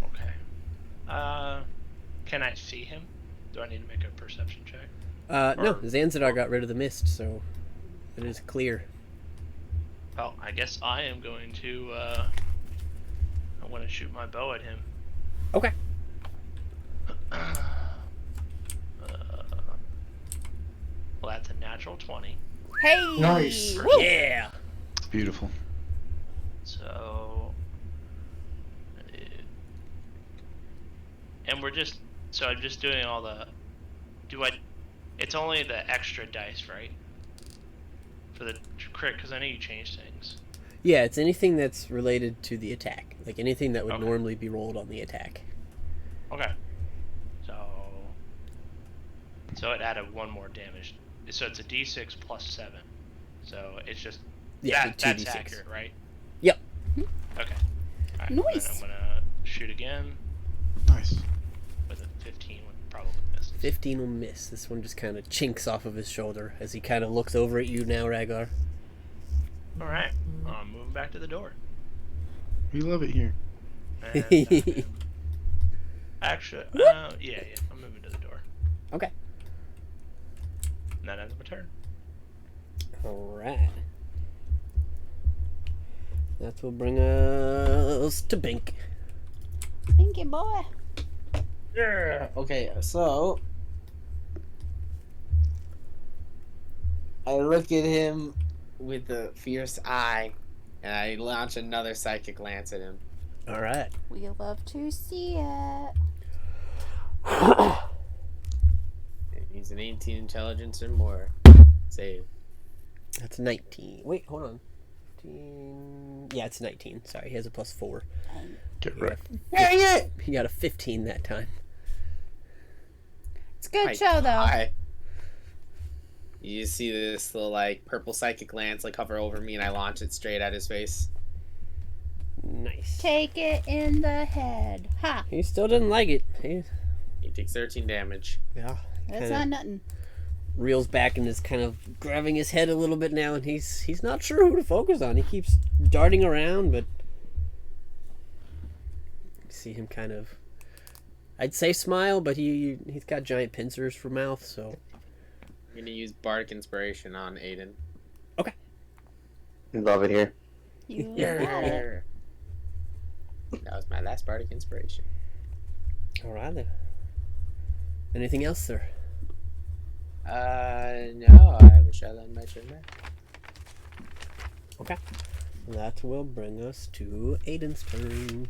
Okay. Can I see him? Do I need to make a perception check? No, Zanzibar got rid of the mist, so it is clear. Well, I guess I am going to, I want to shoot my bow at him. Okay. Well, that's a natural 20. Hey! Nice. Woo! Yeah! Beautiful. So, and so I'm just doing all the, it's only the extra dice, right? For the crit, because I know you changed things. Yeah, it's anything that's related to the attack. Like anything that would Okay. normally be rolled on the attack. Okay. So it added one more damage. So it's a d6 plus 7. So it's just, Yeah, that's 2d6. accurate, right? Yep. Okay. Alright, Nice. then I'm gonna shoot again Nice. with a 15, would probably miss. 15 will miss. This one just kind of chinks off of his shoulder as he kind of looks over at you now, Rhaegar. Alright, I'm moving back to the door. We love it here. And, actually, yeah, I'm moving to the door. Okay. And that ends my turn. Alright. That will bring us to Bink. Pinky boy. Yeah. Okay, so I look at him with a fierce eye, and I launch another psychic lance at him. Alright. We love to see it. He's an 18 intelligence or more. Save. That's 19. Wait, hold on. 15... Yeah, it's 19. Sorry, he has a plus 4. Get He wrecked. got Dang it! He got a 15 that time. It's a good My show, though. God. You just see this little like purple psychic lance like hover over me, and I launch it straight at his face. Nice. Take it in the head. Ha! He still didn't like it. He takes 13 damage. Yeah. That's Kinda not nothing. reels back and is kind of grabbing his head a little bit now, and he's not sure who to focus on. He keeps darting around, but you see him kind of, I'd say smile, but he's got giant pincers for mouth, so I'm gonna use Bardic Inspiration on Aiden. We love it here. You got it. That was my last Bardic Inspiration. all right then. Anything else, sir? No, I wish I let my turn back. Okay. That will bring us to Aiden's turn.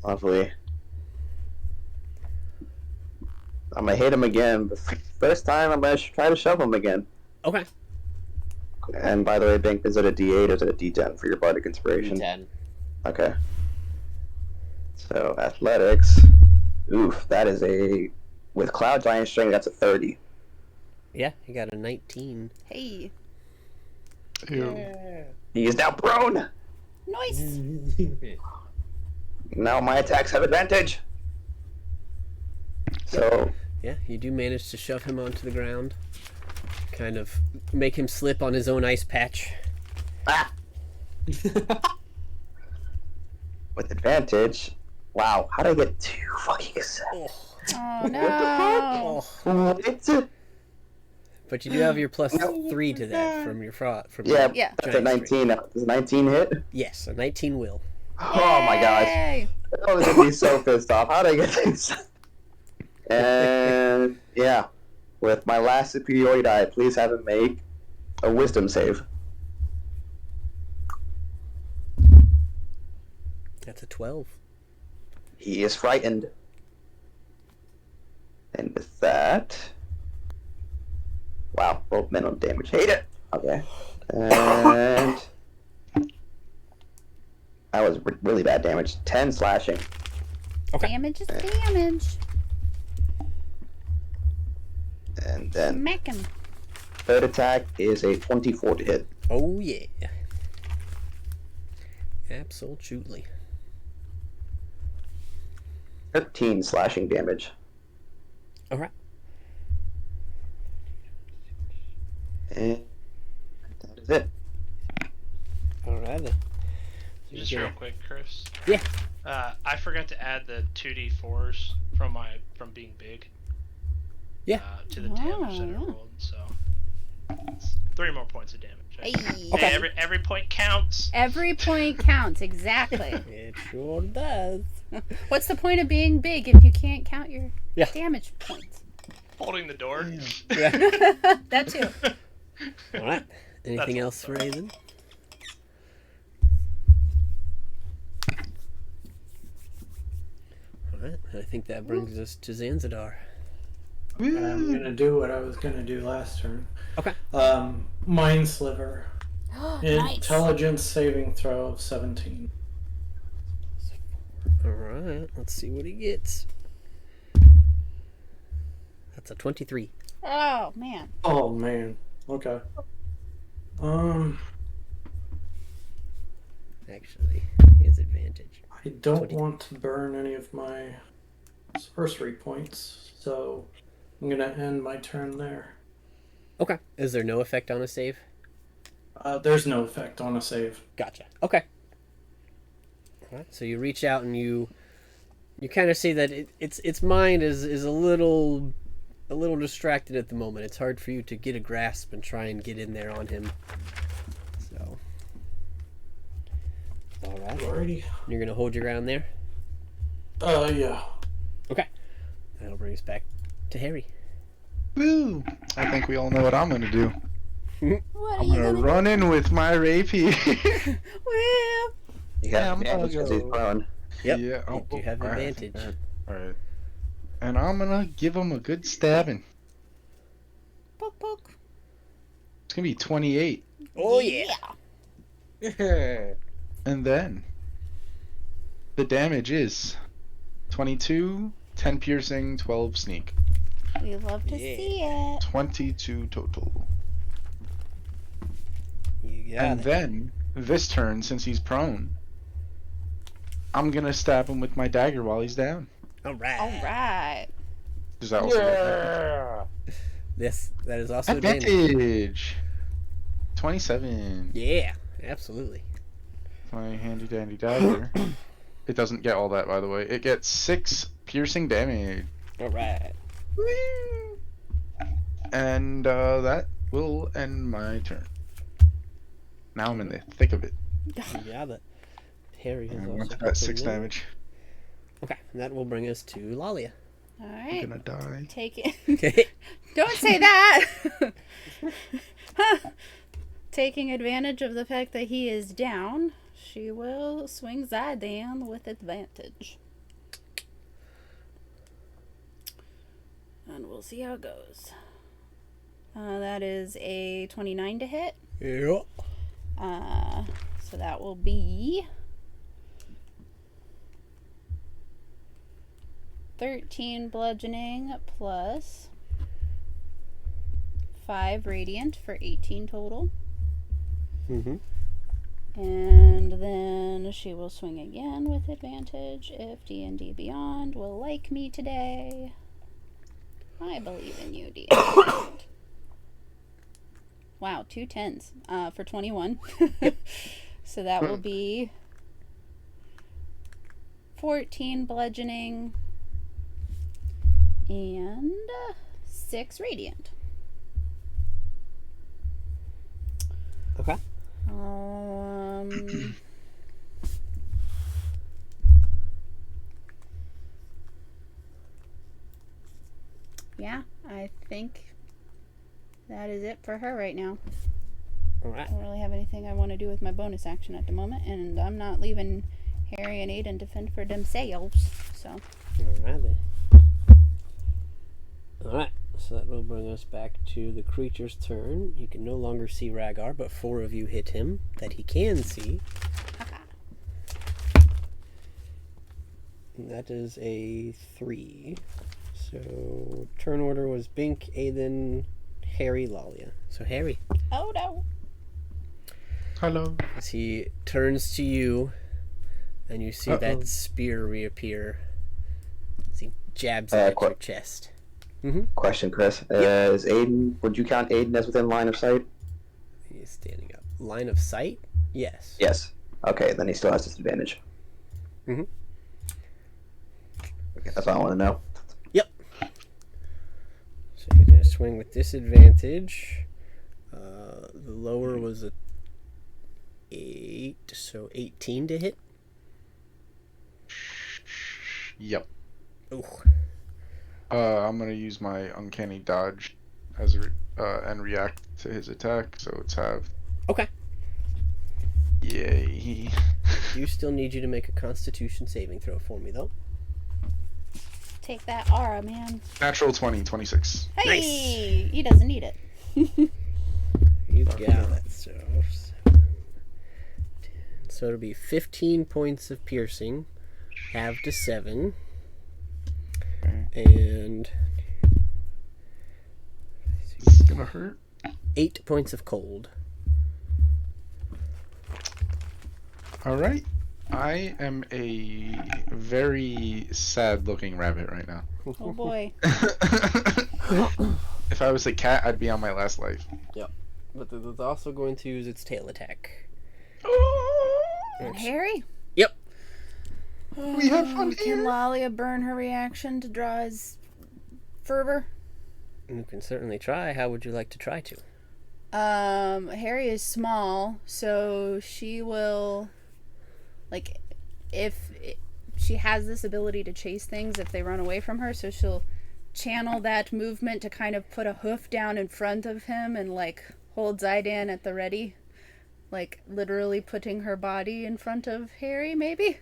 Lovely. I'm gonna hit him again, but first time I'm gonna try to shove him again. Okay. And by the way, Bink, is it a D8 or is it a D10 for your Bardic Inspiration? 10. Okay. So, athletics. Oof, that is a... With Cloud Giant Strength, that's a 30. Yeah, he got a 19. Hey. Ew. He is now prone! Nice. Now my attacks have advantage! So, Yeah, you do manage to shove him onto the ground. Kind of make him slip on his own ice patch. ah! With advantage... Wow, how did I get 2 fucking... Oh. Oh no. What? But you do have your plus 3 to that from your fraud. From Yeah, your Yeah. that's a giant strength. 19. Does a 19 hit? Yes, a 19 will. Oh my gosh. Yay. I was gonna be so pissed off. How did I get this? And yeah, with my last superiority die, please have him make a wisdom save. That's a 12. He is frightened. And with that, wow, both minimum damage. Hate it. Okay, and that was really bad damage. 10 slashing. Okay. Damage is damage. And then Smack him. third attack is a 24 to hit. Oh, yeah. Absolutely. 13 slashing damage. All right. And that is it. All right. Then. Just real quick, Chris. Yeah. I forgot to add the 2d4s from being big. Yeah. To the damage that I yeah. rolled, so it's 3 more points of damage. Hey. Hey, every point counts. Every point counts, exactly. It sure does. What's the point of being big if you can't count your Yeah. damage points? Holding the door. Yeah. That too. All right. Anything That's else for Raven? All right. I think that brings us to Zanzidar. I'm gonna do what I was gonna do last turn. Okay. Mind Sliver. Nice. Intelligence saving throw of 17. All right. Let's see what he gets. That's a 23. Oh man. Oh man. Okay. Actually, he has advantage. I don't 20. want to burn any of my sorcery points, so I'm gonna end my turn there. Okay. Is there no effect on a save? There's no effect on a save. Gotcha. Okay. All right. So you reach out and you kind of see that its mind is a little distracted at the moment. It's hard for you to get a grasp and try and get in there on him. So. All right. Alrighty. You're gonna hold your ground there. Yeah. Okay. That'll bring us back to Harry. Woo! I think we all know what I'm gonna do. What are I'm you gonna gonna run in with my rapier. Well, You Yeah, got I'm advantage gonna because he's go. prone. Yep. Yeah. You do have alright, I advantage. think that- Alright. And I'm gonna give him a good stabbing. poke poke. It's gonna be 28. Oh yeah. And then the damage is 22, 10 piercing, 12 sneak. We love to Yeah. see it. 22 total. You got And it. then this turn, since he's prone, I'm gonna stab him with my dagger while he's down. All right. All right. Does that also Yes, that is also advantage. advantage? 27. Yeah, absolutely. My handy dandy dagger. It doesn't get all that, by the way. It gets 6 piercing damage. All right. And that will end my turn. Now I'm in the thick of it. You got it. Harry has I also went to got that the 6 win. damage. Okay, and that will bring us to Lalia. All I'm right. gonna die. Take it. Okay. Don't say that. Taking advantage of the fact that he is down, she will swing Zydan with advantage. And we'll see how it goes. That is a 29 to hit. Yeah. So that will be 13 bludgeoning plus 5 radiant for 18 total. Mm-hmm. And then she will swing again with advantage if D&D Beyond will like me today. I believe in you, D&D Beyond. Wow, 2 10s for 21. So that will be 14 bludgeoning and 6 radiant. Okay. yeah, I think that is it for her right now. Alright. I don't really have anything I want to do with my bonus action at the moment, and I'm not leaving Harry and Aiden to fend for themselves. So, Alright then. Alright, so that will bring us back to the creature's turn. You can no longer see Rhaegar, but 4 of you hit him that he can see. And that is a 3. So turn order was Bink, Aiden, Harry, Lalia. So Harry, oh no. Hello. as he turns to you, and you see that spear reappear as he jabs it at your chest. Question, Chris. Is Aiden? Would you count Aiden as within line of sight? He is standing up. Line of sight? Yes. Yes. Okay, then he still has disadvantage. Mhm. Okay, that's all I want to know. Yep. So you're going to swing with disadvantage. The lower was a 8, so 18 to hit. Yep. Ooh. I'm gonna use my uncanny dodge as and react to his attack. So it's have. Okay. Yay. I do still need you to make a Constitution saving throw for me, though. Take that aura, man. Natural 20, 26. Hey, Nice. he doesn't need it. You got it. So, 7, 10. So it'll be 15 points of piercing, halved to 7, and This is gonna hurt. 8 points of cold. All right. I am a very sad-looking rabbit right now. Oh boy. If I was a cat, I'd be on my last life. But it's also going to use its tail attack. And Harry? Yep. We have fun Can here. Lalia burn her reaction to draw his fervor? You can certainly try. How would you like to try to? Harry is small, so she will, like, she has this ability to chase things if they run away from her, so she'll channel that movement to kind of put a hoof down in front of him and, like, hold Zydan at the ready. Like, literally putting her body in front of Harry, maybe?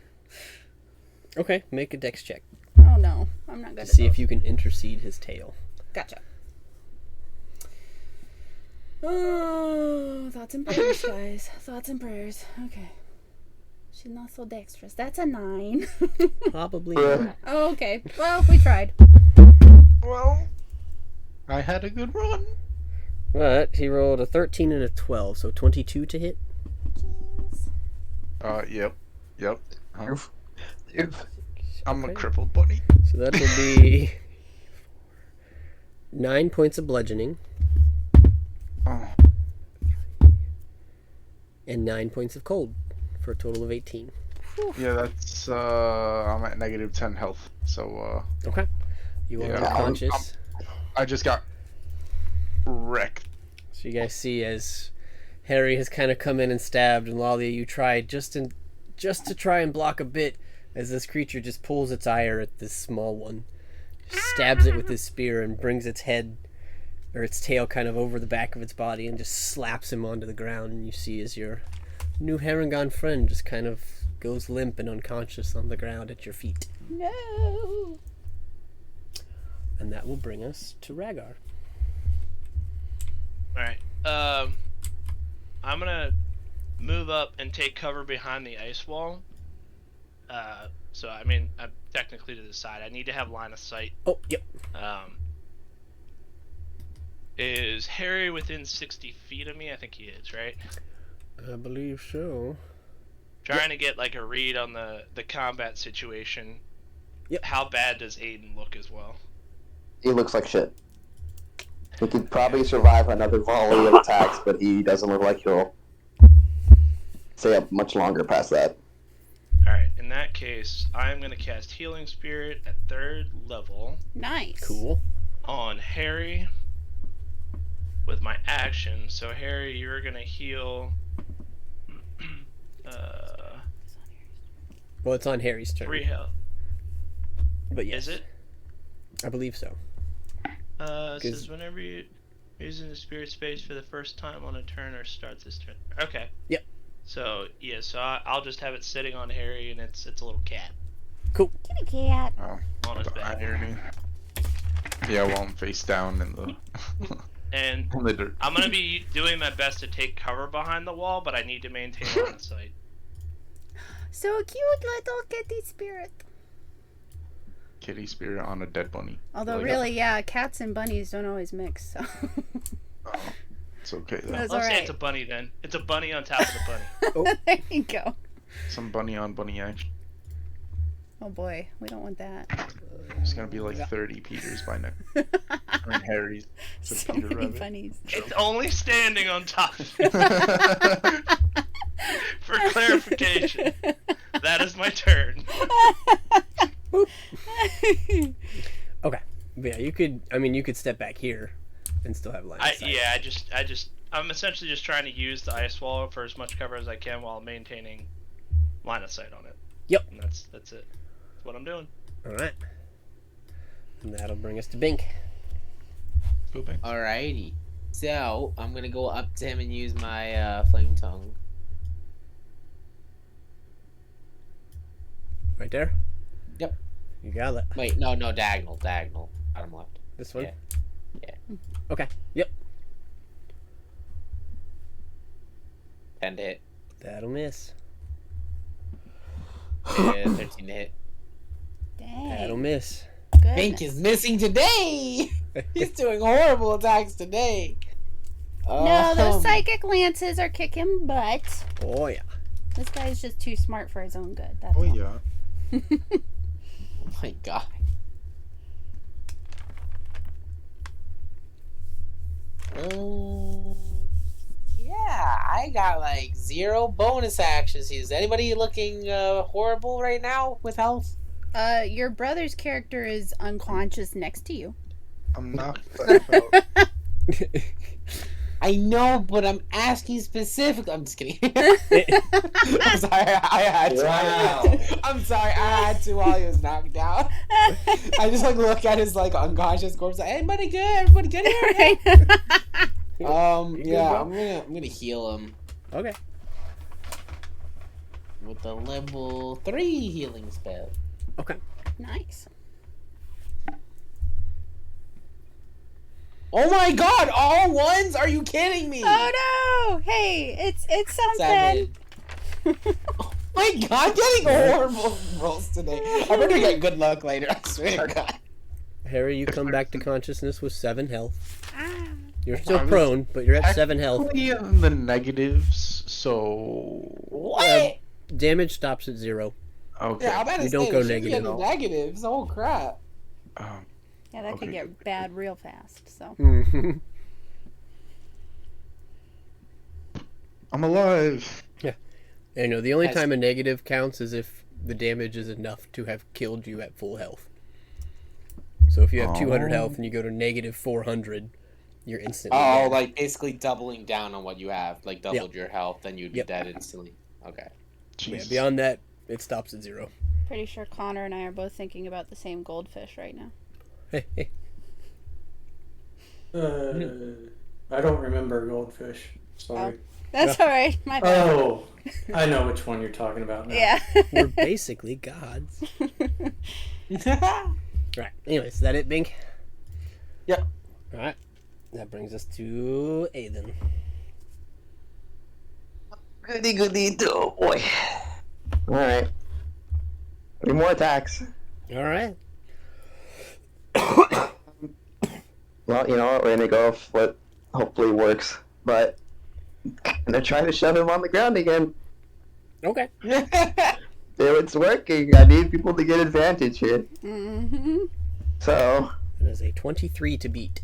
Okay, make a dex check Oh no, I'm not good to at see if those. you can intercede his tail. Gotcha. Oh, thoughts and prayers, guys. Thoughts and prayers. Okay. She's not so dexterous. That's a 9. Probably Yeah. not. Oh, okay. Well, we tried. Well, I had a good run. But he rolled a 13 and a 12, so 22 to hit. Yep. Huh? Oof. I'm a Okay. crippled bunny. So that will be 9 points of bludgeoning Oh, and 9 points of cold for a total of 18. yeah, that's I'm at negative 10 health. So Okay. You are Yeah, unconscious. I just got wrecked. So you guys see as Harry has kind of come in and stabbed, and Lalia, you tried just to try and block a bit as this creature just pulls its ire at this small one, stabs it with his spear, and brings its head or its tail kind of over the back of its body and just slaps him onto the ground. And you see as your new Harengon friend just kind of goes limp and unconscious on the ground at your feet. No. And that will bring us to Rhaegar. Alright. I'm gonna move up and take cover behind the ice wall. So I mean, I'm technically to the side. I need to have line of sight. Oh, yep. Is Harry within 60 feet of me? I think he is, right? I believe so. Trying to get like a read on the combat situation. Yep. How bad does Aiden look as well? He looks like shit. He could probably survive another volley of attacks, but he doesn't look like he'll stay up much longer past that. Alright, in that case, I'm going to cast Healing Spirit at 3rd level Nice. Cool. on Harry with my action. So, Harry, you're going to heal. Well, it's on Harry's turn. 3 health. But yes. Is it? I believe so. It says whenever you're using the spirit space for the first time on a turn or starts this turn. Okay. Yep. So yeah, so I'll just have it sitting on Harry, and it's a little cat Cool. Kitty cat. Oh, on his the back. irony. Yeah, while I'm face down in the And in the dirt. I'm gonna be doing my best to take cover behind the wall, but I need to maintain line of sight. So cute little kitty spirit. Kitty spirit on a dead bunny. Although Like, really, yeah, cats and bunnies don't always mix, so. oh, it's okay though. That's I'll say alright. it's a bunny then. It's a bunny on top of the bunny. There you go. Some bunny on bunny action. Oh boy, we don't want that. There's gonna be like 30 Peters by now. And Harry's. So Peter many Rabbit. bunnies. It's only standing on top. For clarification, that is my turn. Okay. But yeah, you could. I mean, you could step back here, and still have line of sight. I'm essentially just trying to use the ice wall for as much cover as I can while maintaining line of sight on it. Yep. And that's it. That's what I'm doing. All right. And that'll bring us to Bink. Pooping. Alrighty. So, I'm gonna go up to him and use my flame tongue. Right there. Yep. You got it. Wait, no, diagonal. Bottom left. This one. Yeah. Yeah. Okay. Yep. 10 to hit. That'll miss. And 13 to hit. That'll Dang. miss. Good. Bink is missing today! He's doing horrible attacks today. No, those psychic lances are kicking butt. Oh yeah. This guy's just too smart for his own good. That's Oh all. yeah. Oh my god. Yeah, I got like 0 bonus actions. Is anybody looking horrible right now with health? Your brother's character is unconscious next to you. I'm not. Out. I know, but I'm asking specifically. I'm just kidding. I'm sorry, I had to. Wow. I'm sorry, I had to while he was knocked out. I just like look at his like unconscious corpse. Like, everybody good? Everybody good here? Right? Yeah, I'm gonna heal him Okay. with the level 3 healing spell. Okay. Nice. Oh my god, all ones? Are you kidding me? Oh no! Hey, it's something. 7. Oh my god, I'm getting horrible rolls today. I'm gonna get good luck later, I swear to god. Harry, you come back to consciousness with 7 health. Ah. You're still I was prone, but you're at 7 health. Technically in the negatives, so What? Damage stops at 0. okay. Yeah, I'm about to You say, don't go we should be negative. getting negatives. Oh crap. Yeah, that could Okay, get bad real fast. So. Mhm. I'm alive. I know, the only Has- time a negative counts is if the damage is enough to have killed you at full health. So if you have 200 Oh. health and you go to negative 400, you're instantly Oh, dead. like basically doubling down on what you have, like doubled your health, then you'd be Yep. dead instantly. Okay. Yeah, Jeez. beyond that, it stops at 0. Pretty sure Connor and I are both thinking about the same goldfish right now. I don't remember goldfish. Sorry. That's alright. My bad. Oh, I know which one you're talking about now. Yeah. We're basically gods. Right. Anyways, is that it, Bink? Yep. Alright. That brings us to Aiden. Goody, oh boy. Alright. 3 more attacks. Alright. Well, you know what? We're gonna go with what hopefully works. But I'm gonna try to shove him on the ground again. Okay. If it's working, I need people to get advantage here. Mm-hmm. So, That is a 23 to beat.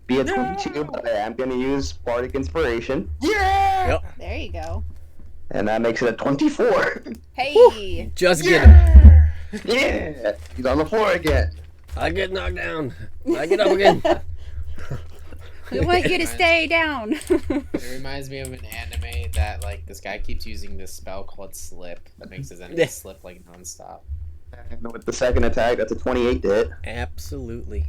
be a 22, but I am gonna use Bardic Inspiration. Yeah! Yep. There you go. And that makes it a 24. Hey. Just get him. Yeah! He's on the floor again. I get knocked down. I get up again. We want you to stay down. It reminds me of an anime that like this guy keeps using this spell called Slip that makes his enemies slip like nonstop. And with the second attack, that's a 28 to hit. Absolutely.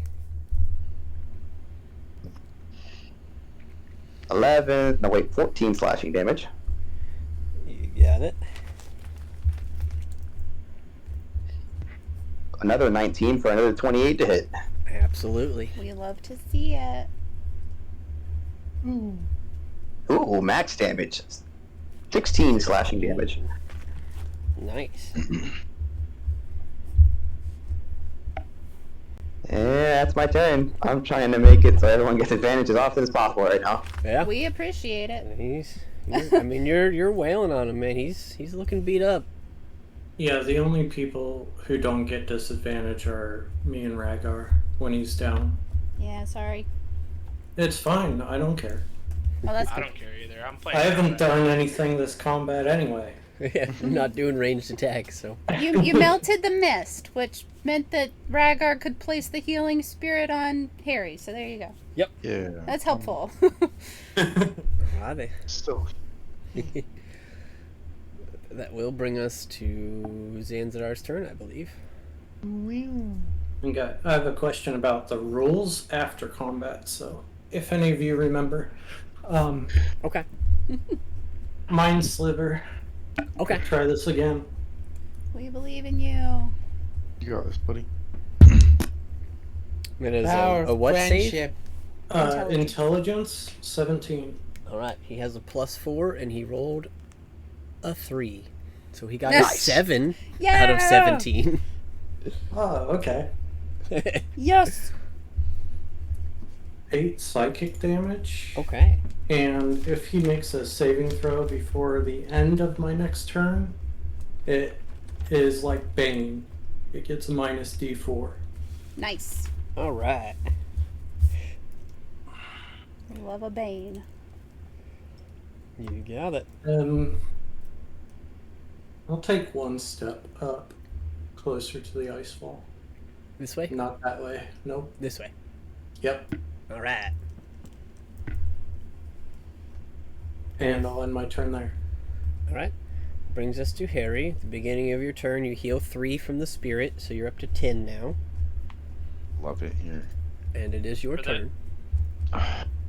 14 slashing damage. You got it. Another 19 for another 28 to hit. Absolutely. We love to see it. Ooh, max damage. 16 slashing damage. Nice. Yeah, that's my turn. I'm trying to make it so everyone gets advantage as often as possible right now. Yeah. We appreciate it. You're wailing on him, man. He's looking beat up. Yeah, the only people who don't get disadvantage are me and Rhaegar when he's down. Yeah, sorry. It's fine. I don't care. Well, that's I good. don't care either. I'm playing. I haven't done anything this combat anyway. Yeah, I'm not doing ranged attacks, so. You melted the mist, which meant that Rhaegar could place the healing spirit on Harry. So there you go. Yeah. That's helpful. Alrighty. Still. That will bring us to Zanzidar's turn, I believe. Okay, I have a question about the rules after combat. So, if any of you remember, Okay. Mind Sliver. Okay. Try this again. We believe in you. You got this, buddy. That is Power a what save? friendship. Intelligence 17. Alright, he has a +4 and he rolled a 3. So he got Nice. a 7 Yeah. out of 17. Oh, okay. Yes. 8 psychic damage. Okay. And if he makes a saving throw before the end of my next turn, it is like Bane. It gets a minus D4. Nice. Alright. We love a Bane. You got it. I'll take one step up, closer to the ice wall. This way? Not that way. Nope. This way. Yep. Alright. And I'll end my turn there. Alright. Brings us to Harry. At the beginning of your turn, you heal 3 from the spirit, so you're up to 10 now. Love it here. And it is your For that- turn.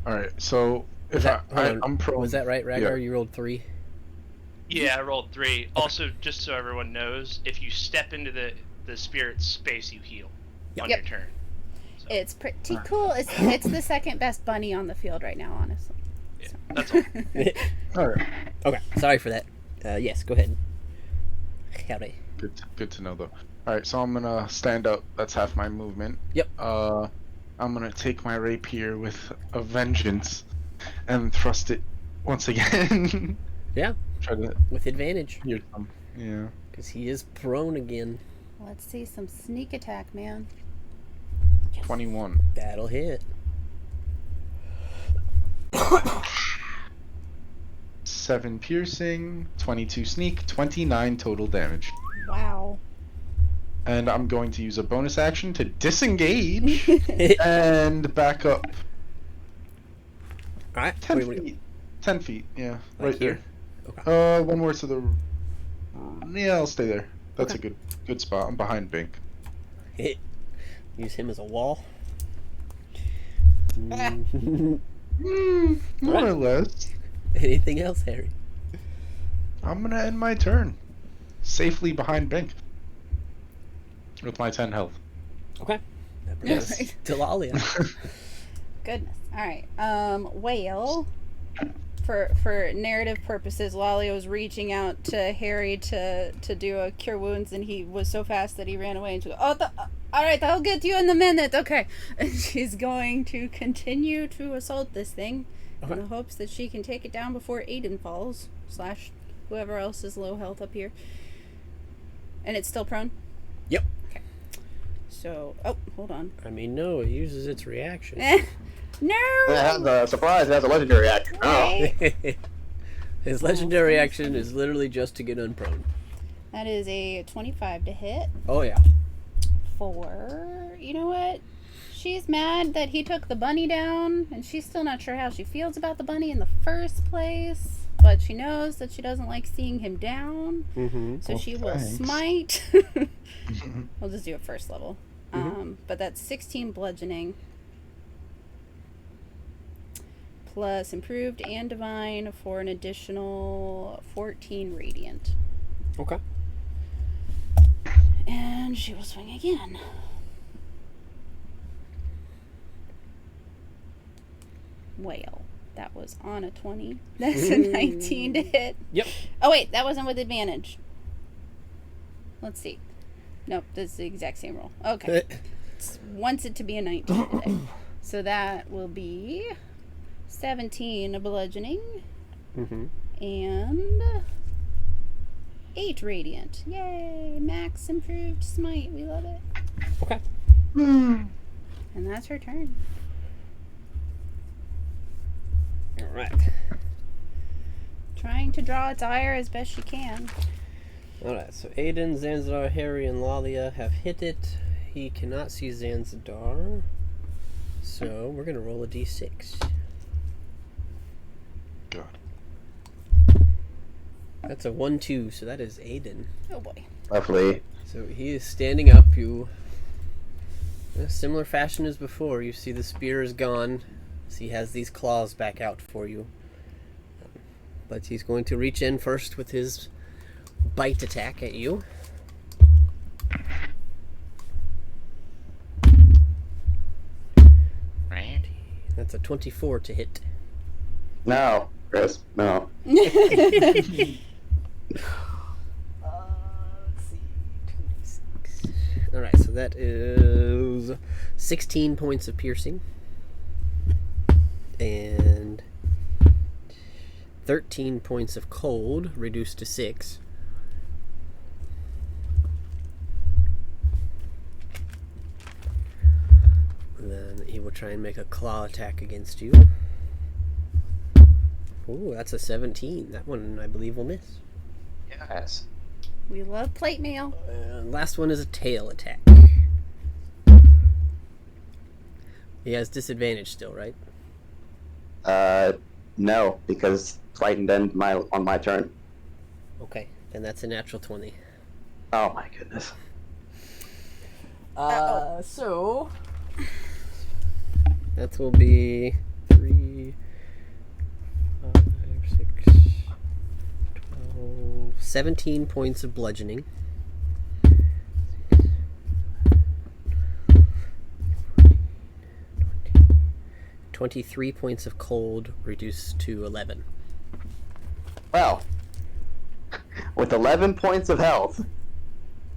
Alright, so if Hold on. I'm prone. Was that right, Rhaegar? Yeah. You rolled 3? Yeah, I rolled 3. Also, just so everyone knows, if you step into the spirit space, you heal on Yep. your turn. So, It's pretty cool. It's the second best bunny on the field right now, honestly. yeah, that's all. Alright. Okay, sorry for that. Yes, go ahead. Howdy. Good to know though. Alright, so I'm gonna stand up. That's half my movement. Yep. I'm gonna take my rapier with a vengeance and thrust it once again. Yeah. Try to With advantage, hear some. Yeah. because he is prone again. Let's see some sneak attack, man. 21. That'll hit. 7 piercing, 22 sneak, 29 total damage. Wow. And I'm going to use a bonus action to disengage and back up Alright, 10 where do we go? feet. 10 feet, yeah. Like Right here? there. One more to the... Yeah, I'll stay there. That's Okay. a good spot. I'm behind Bink. Use him as a wall. More Right. or less. Anything else, Harry? I'm gonna end my turn. Safely behind Bink. With my 10 health. Okay. That brings us Yes. to Lalia. Goodness. All right. Whale. For narrative purposes, Lalia was reaching out to Harry to do a cure wounds, and he was so fast that he ran away. And she goes, all right, I'll get you in a minute. Okay. And she's going to continue to assault this thing in the hopes that she can take it down before Aiden falls, / whoever else is low health up here. And it's still prone? Yep. Okay. So, hold on. I mean, no, it uses its reaction. No! It has a surprise. It has a legendary action. Oh. Right. His legendary action is literally just to get unprone. That is a 25 to hit. Oh, yeah. You know what? She's mad that he took the bunny down, and she's still not sure how she feels about the bunny in the first place. But she knows that she doesn't like seeing him down, Mm-hmm. so Well, she will thanks. smite. We'll just do a first level. Mhm. But that's 16 bludgeoning. Plus improved and divine for an additional 14 radiant. Okay. And she will swing again. Well, that was on a 20. That's a 19 to hit. Yep. Oh, wait, that wasn't with advantage. Let's see. Nope, that's the exact same roll. Okay. Wants it to be a 19 today. So that will be 17 bludgeoning Mm-hmm. and 8 radiant. Yay! Max improved smite. We love it. Okay. And that's her turn. All right. Trying to draw its ire as best she can. All right. So Aiden, Zanzadar, Harry, and Lalia have hit it. He cannot see Zanzadar, so we're gonna roll a d6. God. That's a 1-2, so that is Aiden. Oh boy. Lovely. So he is standing up. You, in a similar fashion as before, you see the spear is gone. So he has these claws back out for you. But he's going to reach in first with his bite attack at you. Right. That's a 24 to hit. No, Chris. No. Alright, so that is 16 points of piercing. And 13 points of cold, reduced to 6. And then he will try and make a claw attack against you. Ooh, that's a 17. That one, I believe, will miss. Yes. We love plate mail. Last one is a tail attack. He has disadvantage still, right? No, because frightened end on my turn. Okay, then that's a natural 20. Oh my goodness. So that will be 3, 5, 6, 12, 17 points of bludgeoning. 23 points of cold, reduced to 11. Well, with 11 points of health,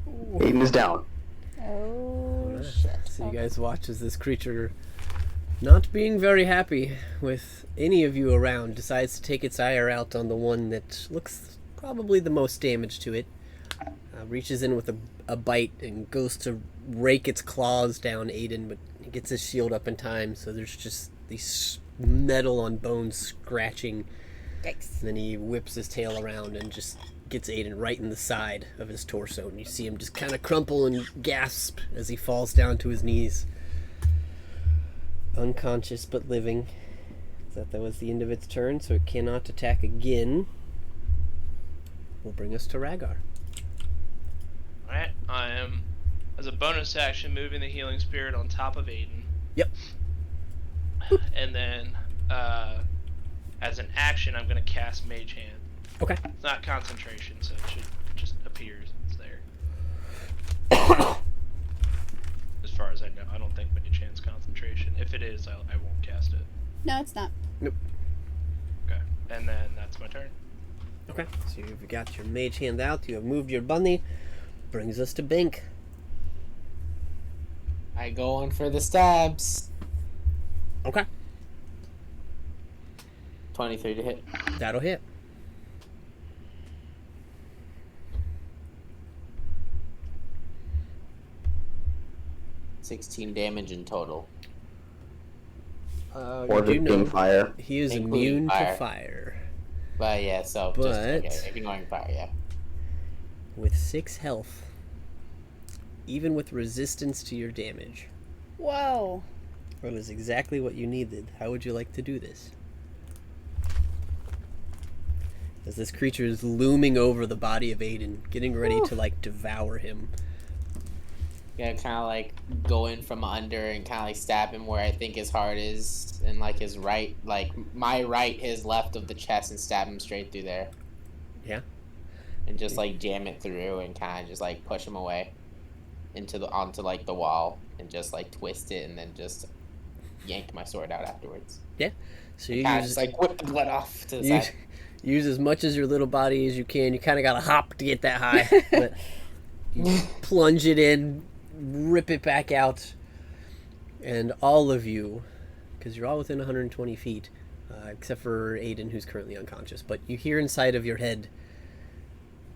Aiden is down. Oh shit. So you guys watch as this creature, not being very happy with any of you around, decides to take its ire out on the one that looks probably the most damage to it. Reaches in with a bite and goes to rake its claws down Aiden, but he gets his shield up in time, so there's just these metal on bone scratching. Yikes. And then he whips his tail around and just gets Aiden right in the side of his torso, and you see him just kind of crumple and gasp as he falls down to his knees. Unconscious but living. That was the end of its turn, so it cannot attack again. Will bring us to Rhaegar. Alright, I am, as a bonus action, moving the healing spirit on top of Aiden. Yep. And then, as an action, I'm going to cast Mage Hand. Okay. It's not concentration, so it should just appear. It's there. As far as I know, I don't think Mage Hand's concentration. If it is, I won't cast it. No, it's not. Nope. Okay. And then that's my turn. Okay. So you've got your mage hand out. You have moved your bunny. Brings us to Bink. I go on for the stabs. Okay. 23 to hit. That'll hit. $16 damage in total. Or You do being know fire. he is Including immune to fire. fire. But yeah, so But- just okay, ignoring fire, yeah. With 6 health. Even with resistance to your damage. Whoa. That is exactly what you needed. How would you like to do this? As this creature is looming over the body of Aiden, getting ready to, like, devour him. Gonna kind of like go in from under and kind of like stab him where I think his heart is, and like his right, like my right, his left of the chest, and stab him straight through there. Yeah. And just like jam it through and kind of just like push him away onto like the wall and just like twist it and then just yank my sword out afterwards. Yeah. So you Kind of use, just like whip the blood off to the use, side. use as much as your little body as you can. You kind of got to hop to get that high. But you plunge it in, rip it back out, and all of you, because you're all within 120 feet, except for Aiden, who's currently unconscious, but you hear inside of your head,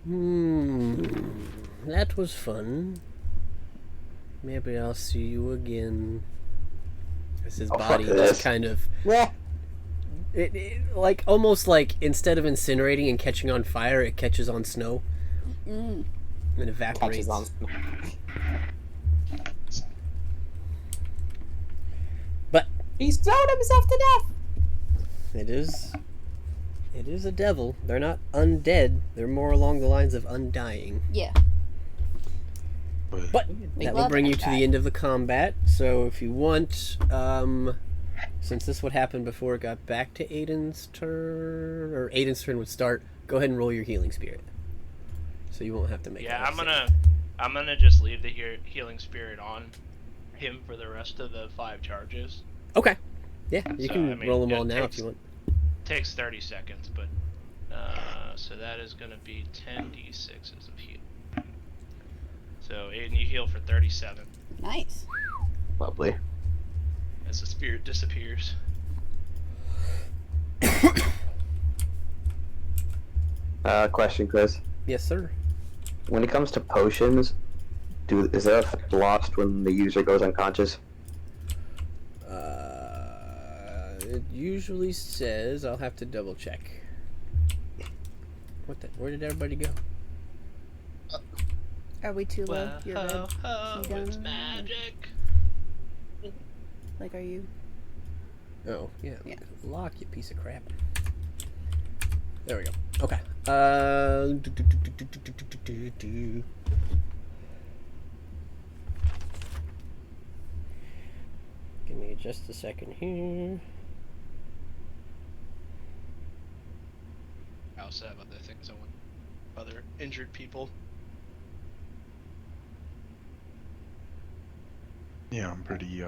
that was fun. Maybe I'll see you again. As his body just kind of... It, like, almost like, instead of incinerating and catching on fire, it catches on snow. And evaporates. Catches on. But He's thrown himself to death. it is a devil. They're not undead. They're more along the lines of undying. Yeah. But that will bring you to the end of the combat. So if you want, since this would happen before it got back to Aiden's turn, or Aiden's turn would start, go ahead and roll your healing spirit. So you won't have to make. Yeah, another I'm gonna just leave the healing spirit on him for the rest of the 5 charges. Okay. Yeah, you So, can I mean, roll them it all now takes- if you want. Takes 30 seconds, but so that is gonna be 10d6s of heal. So Aiden, you heal for 37 Nice. Lovely. as the spirit disappears. Question, Chris. Yes, sir. When it comes to potions, is their effect lost when the user goes unconscious? It usually says, I'll have to double check. Where did everybody go? Are we too low? Whoa, You're red. ho, ho, You it's done? magic. Like, are you? Oh, yeah. Yeah. Lock, you piece of crap. There we go. Okay. Give me just a second here. I also have other things I want. Other injured people. Yeah, I'm pretty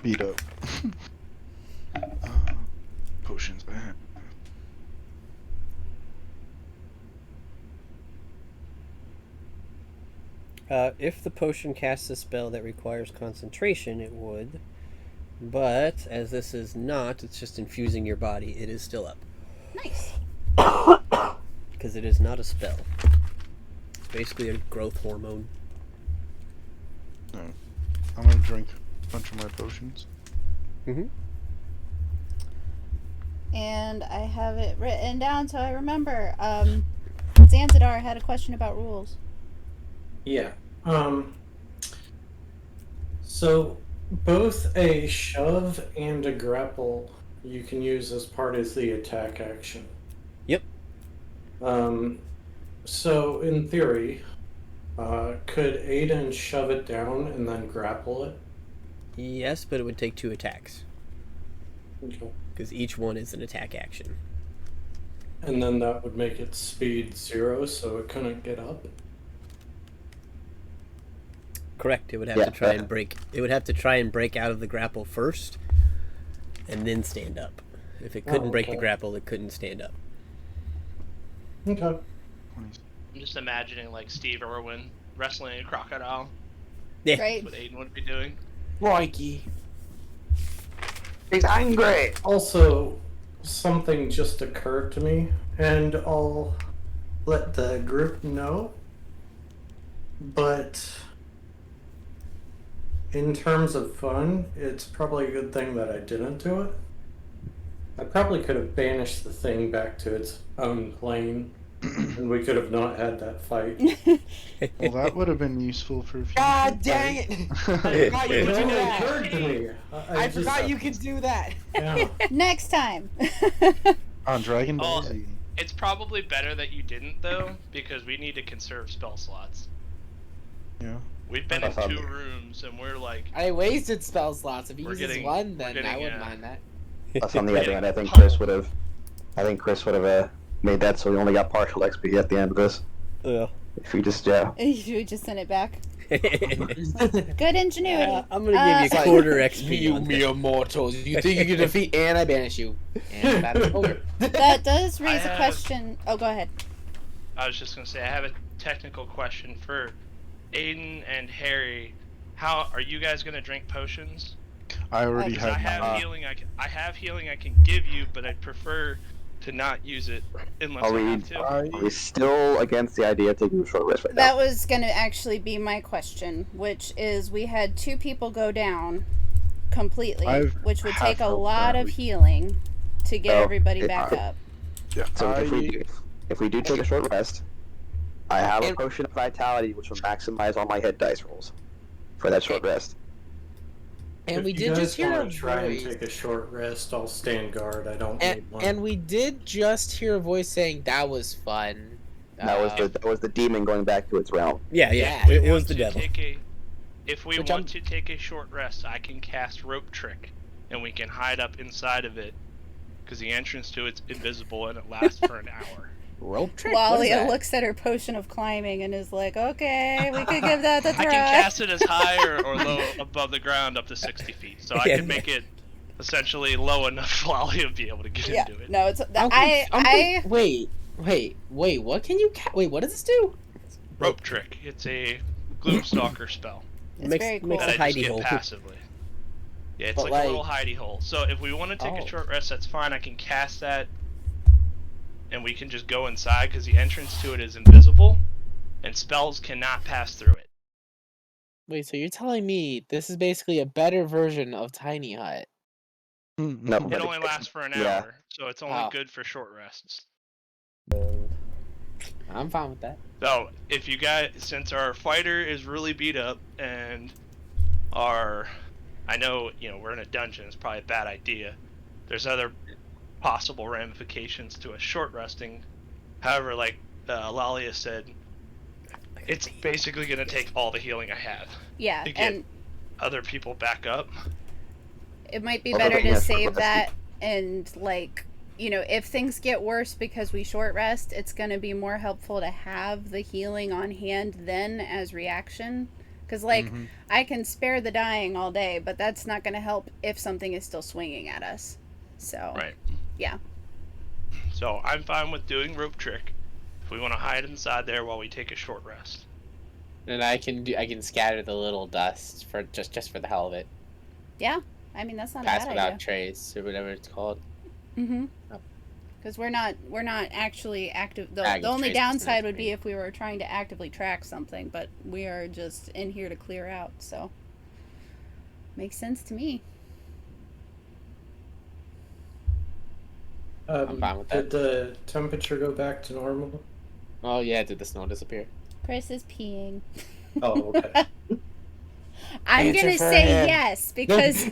beat up. Potions bad. If the potion casts a spell that requires concentration, it would. But, as this is not, it's just infusing your body, it is still up. Nice. Because it is not a spell. It's basically a growth hormone. No. I'm gonna drink a bunch of my potions. Mm-hmm. And I have it written down so I remember. Zanzidar had a question about rules. Yeah. So both a shove and a grapple you can use as part of the attack action. Yep. So in theory, could Aiden shove it down and then grapple it? Yes, but it would take 2 attacks. Okay. Because each one is an attack action. And then that would make its speed 0, so it couldn't get up. Correct. It would have Yeah, to try yeah. and break. It would have to try and break out of the grapple first, and then stand up. If it couldn't break the okay. grapple, it couldn't stand up. Okay. I'm just imagining like Steve Irwin wrestling a crocodile. Yeah. Right? What Aiden would be doing. Crikey. He's angry! Also, something just occurred to me, and I'll let the group know. But in terms of fun, it's probably a good thing that I didn't do it. I probably could have banished the thing back to its own plane, and we could have not had that fight. Well, that would have been useful for. God dang it! I forgot you It could do only that. occurred to me. I forgot you could do that. Yeah. Next time. On Dragon Ball Oh. Z. It's probably better that you didn't though, because we need to conserve spell slots. Yeah. We've been in That's on 2 me. rooms, and we're like, I wasted spell slots. If he We're uses getting- one, we're then getting, I wouldn't mind that. Plus, on the Yeah. other end, I think Chris would have. Made that so we only got partial XP at the end of this. Yeah. If we just You just send it back. Good ingenuity. I'm gonna give you a quarter XP. You on mere mortals. You think you can defeat, and I banish you. And battle's over. That does raise a have- question. Oh, go ahead. I was just gonna say, I have a technical question for Aiden and Harry. How are you guys gonna drink potions? I already Because I have. have healing. I have healing I can give you, but I'd prefer to not use it unless Are I we- have to. Are we still against the idea of taking a short rest right That now? was going to actually be my question, which is we had 2 people go down completely, I've which would half take a health lot of currently. healing to get So, everybody it- back up. Yeah, So I, if we do take a short rest, I have a And- potion of vitality which will maximize all my hit dice rolls for that short rest. And If we you did guys just hear a wanna try and voice. take a short rest, I'll stand guard. I don't need one. And we did just hear a voice saying that was fun. That was the demon going back to its realm. Yeah, Yeah. it We was want the to devil. If we Which want to take a short rest, I can cast Rope Trick, and we can hide up inside of it, because the entrance to it's invisible and it lasts for an hour. rope trick. What is Walia that? looks at her potion of climbing and is like, okay, we could give that a I try. can cast it as high or low above the ground up to 60 feet, so I Yeah. can make it essentially low enough for Walia to be able to get Yeah, into it. no, it's I'm wait. What can you? Wait, what does this do? Rope Trick. It's a Gloomstalker spell It's makes very cool. makes that a I just hidey get hole. passively. Yeah, it's But like a little hidey hole. So if we want to take Oh. a short rest, that's fine. I can cast that, and we can just go inside because the entrance to it is invisible, and spells cannot pass through it. Wait, so you're telling me this is basically a better version of Tiny Hut? No, It but only lasts for an yeah. hour, so it's only Oh. good for short rests. I'm fine with that. So if you guys, since our fighter is really beat up and I know, we're in a dungeon, it's probably a bad idea. There's other possible ramifications to a short resting. However, like Lalia said, it's basically going to take all the healing I have Yeah, to get and other people back up. it might be Although better they to have save short that and if things get worse because we short rest, it's going to be more helpful to have the healing on hand then as reaction. Because, I can spare the dying all day, but that's not going to help if something is still swinging at us. So, Right. yeah. So I'm fine with doing Rope Trick if we want to hide inside there while we take a short rest. And I can scatter the little dust for just for the hell of it. Yeah, I mean, that's not Pass a bad without idea. trace or whatever it's called. Mm-hmm. Oh. Because we're not actually active. The Active only trace is downside not would be great. if we were trying to actively track something, but we are just in here to clear out, so makes sense to me. I'm fine with that. Did the temperature go back to normal? Oh yeah, did the snow disappear? Chris is peeing. Oh, okay. I'm Answer gonna for say him. yes because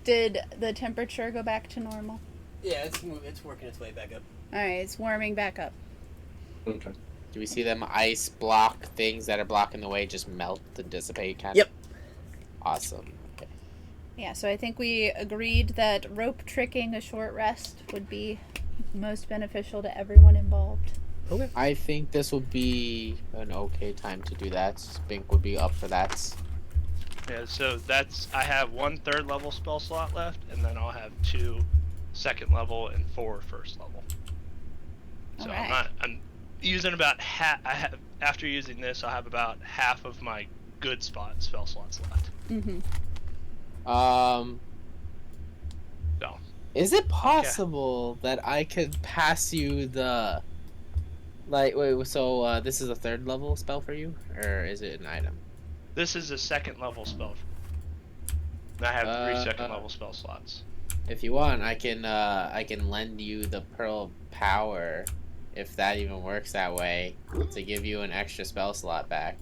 did the temperature go back to normal? Yeah, it's working its way back up. All right, it's warming back up. Okay. Do we see them ice block things that are blocking the way just melt and dissipate? Kind Yep. of? Awesome. Okay. Yeah, so I think we agreed that rope tricking a short rest would be most beneficial to everyone involved. I think this would be an okay time to do that. Spink would be up for that. Yeah, so I have 1 3rd level spell slot left, and then I'll have 2 2nd level and 4 1st level. So Alright. I'm using about half. After using this, I'll have about half of my good spell slots left. Mm-hmm. So Is it possible that I could pass you the wait, so this is a 3rd level spell for you, or is it an item? this is a 2nd level spell. And I have 3 2nd level spell slots. If you want, I can lend you the Pearl of Power, if that even works that way, to give you an extra spell slot back.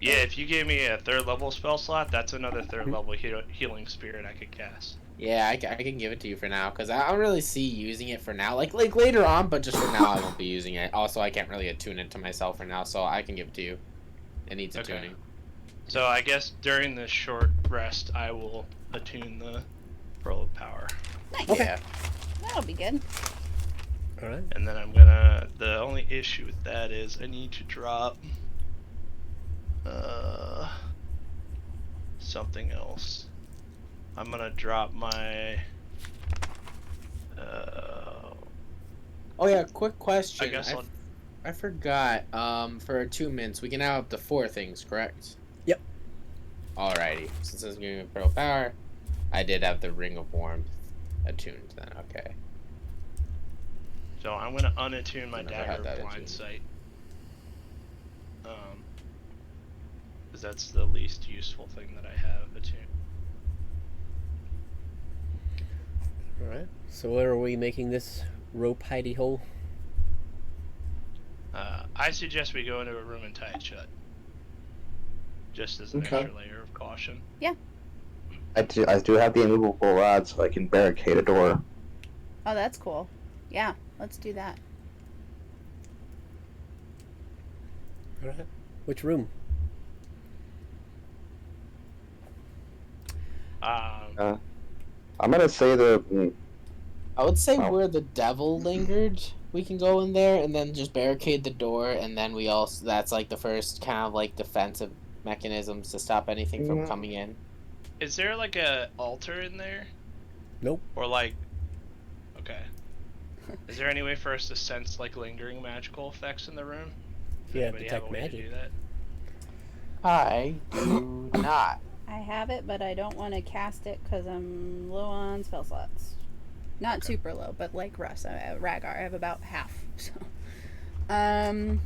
Yeah, if you gave me a 3rd level spell slot, that's another 3rd level healing spirit I could cast. Yeah, I can give it to you for now, because I don't really see using it for now. Like later on, but just for now I won't be using it. Also, I can't really attune it to myself for now, so I can give it to you. It needs Okay. attuning. So I guess during this short rest, I will attune the Pearl of Power. Nice. Yeah. That'll be good. All right. And then I'm gonna. The only issue with that is I need to drop. Something else. I'm gonna drop my. Oh yeah, quick question. I guess I'll. I forgot. For attunements, we can have up to 4 things, correct? Yep. Alrighty. Since it's giving me Pearl Power, I did have the Ring of Warmth attuned then. Okay. So I'm gonna unattune my Never had Dagger that of Blind attuned. Sight. Because that's the least useful thing that I have attuned. All right. So where are we making this rope hidey hole? I suggest we go into a room and tie it shut. Just as an Okay. extra layer of caution. I do have the immovable rod, so I can barricade a door. Oh, that's cool. Yeah, let's do that. All right. Which room? Um, I'm gonna say I would say Wow. where the devil lingered, we can go in there and then just barricade the door, and then we also that's like the first kind of like defensive mechanisms to stop anything from Yeah. coming in. is there like a altar in there? Nope. Or like, okay. Is there any way for us to sense like lingering magical effects in the room? Does Yeah, anybody have detect a way magic. to do that? I do not. I have it, but I don't want to cast it because I'm low on spell slots. Not super low, but like Russ, Rhaegar, I have about half. So, I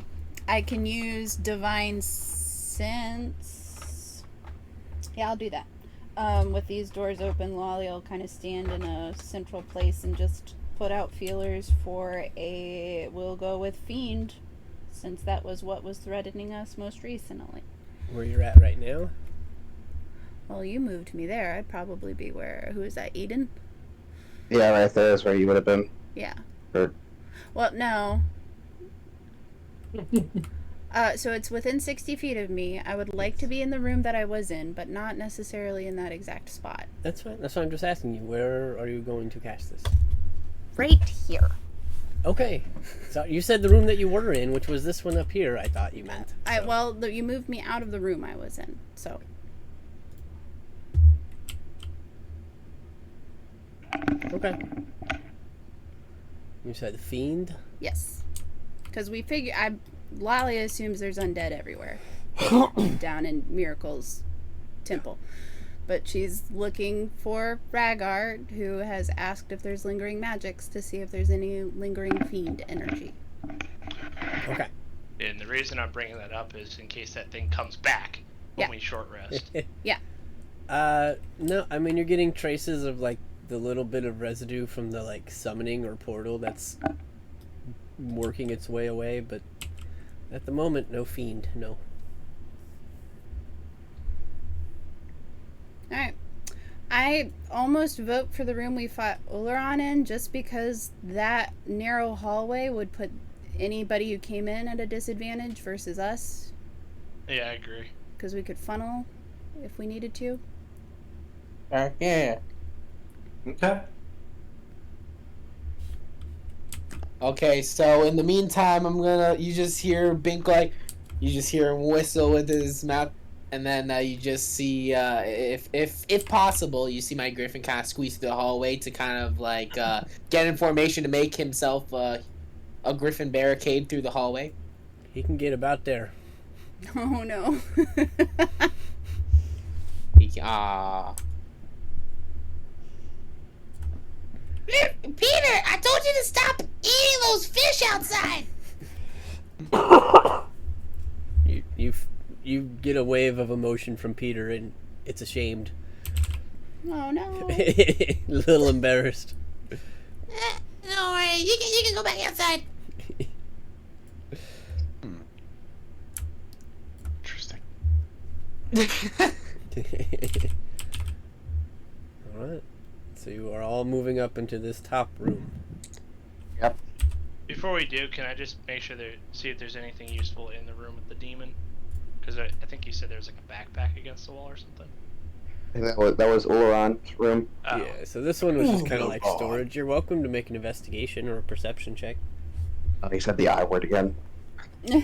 can use Divine Sense. Yeah, I'll do that. With these doors open, Lolly will kind of stand in a central place and just put out feelers for a. We'll go with Fiend, since that was what was threatening us most recently. Where you're at right now? Well, you moved me there. I'd probably be where. Who is that? Eden? yeah, right there is where you would have been. Yeah. Or- Well, no. So it's within 60 feet of me. I would like to be in the room that I was in, but not necessarily in that exact spot. That's fine. That's why I'm just asking you. Where are you going to cast this? Right here. Okay. So you said the room that you were in, which was this one up here. I thought you meant. So- Well, you moved me out of the room I was in, so. Okay. You said fiend. Yes. Because we figure. Lolly assumes there's undead everywhere. Down in Miracle's temple. But she's looking for Rhaegar, who has asked if there's lingering magics to see if there's any lingering fiend energy. Okay. And the reason I'm bringing that up is in case that thing comes back when Yeah. we short rest. No, I mean you're getting traces of like the little bit of residue from the like summoning or portal that's working its way away, but at the moment, no fiend, no. Alright. I almost vote for the room we fought Oleron in just because that narrow hallway would put anybody who came in at a disadvantage versus us. Yeah, I agree. Because we could funnel if we needed to. Yeah. Okay. Okay, so in the meantime, you just hear Bink you just hear him whistle with his mouth, and then you just see, if possible, you see my Griffin kind of squeeze through the hallway to kind of like get information to make himself a Griffin barricade through the hallway. He can get about there. Oh no. Peter, I told you to stop eating those fish outside. You get a wave of emotion from Peter, and it's ashamed, Oh no. a little embarrassed. Don't worry, you can go back outside. Interesting. All right. So you are all moving up into this top room. Before we do, can I just make sure see if there's anything useful in the room with the demon? Because you said there was like a backpack against the wall or something. And that was Oleron's room. Oh. Yeah, so this one was just kind of Ooh, like God. storage. You're welcome to make an investigation or a perception check. Oh, he said the I word again. Yeah,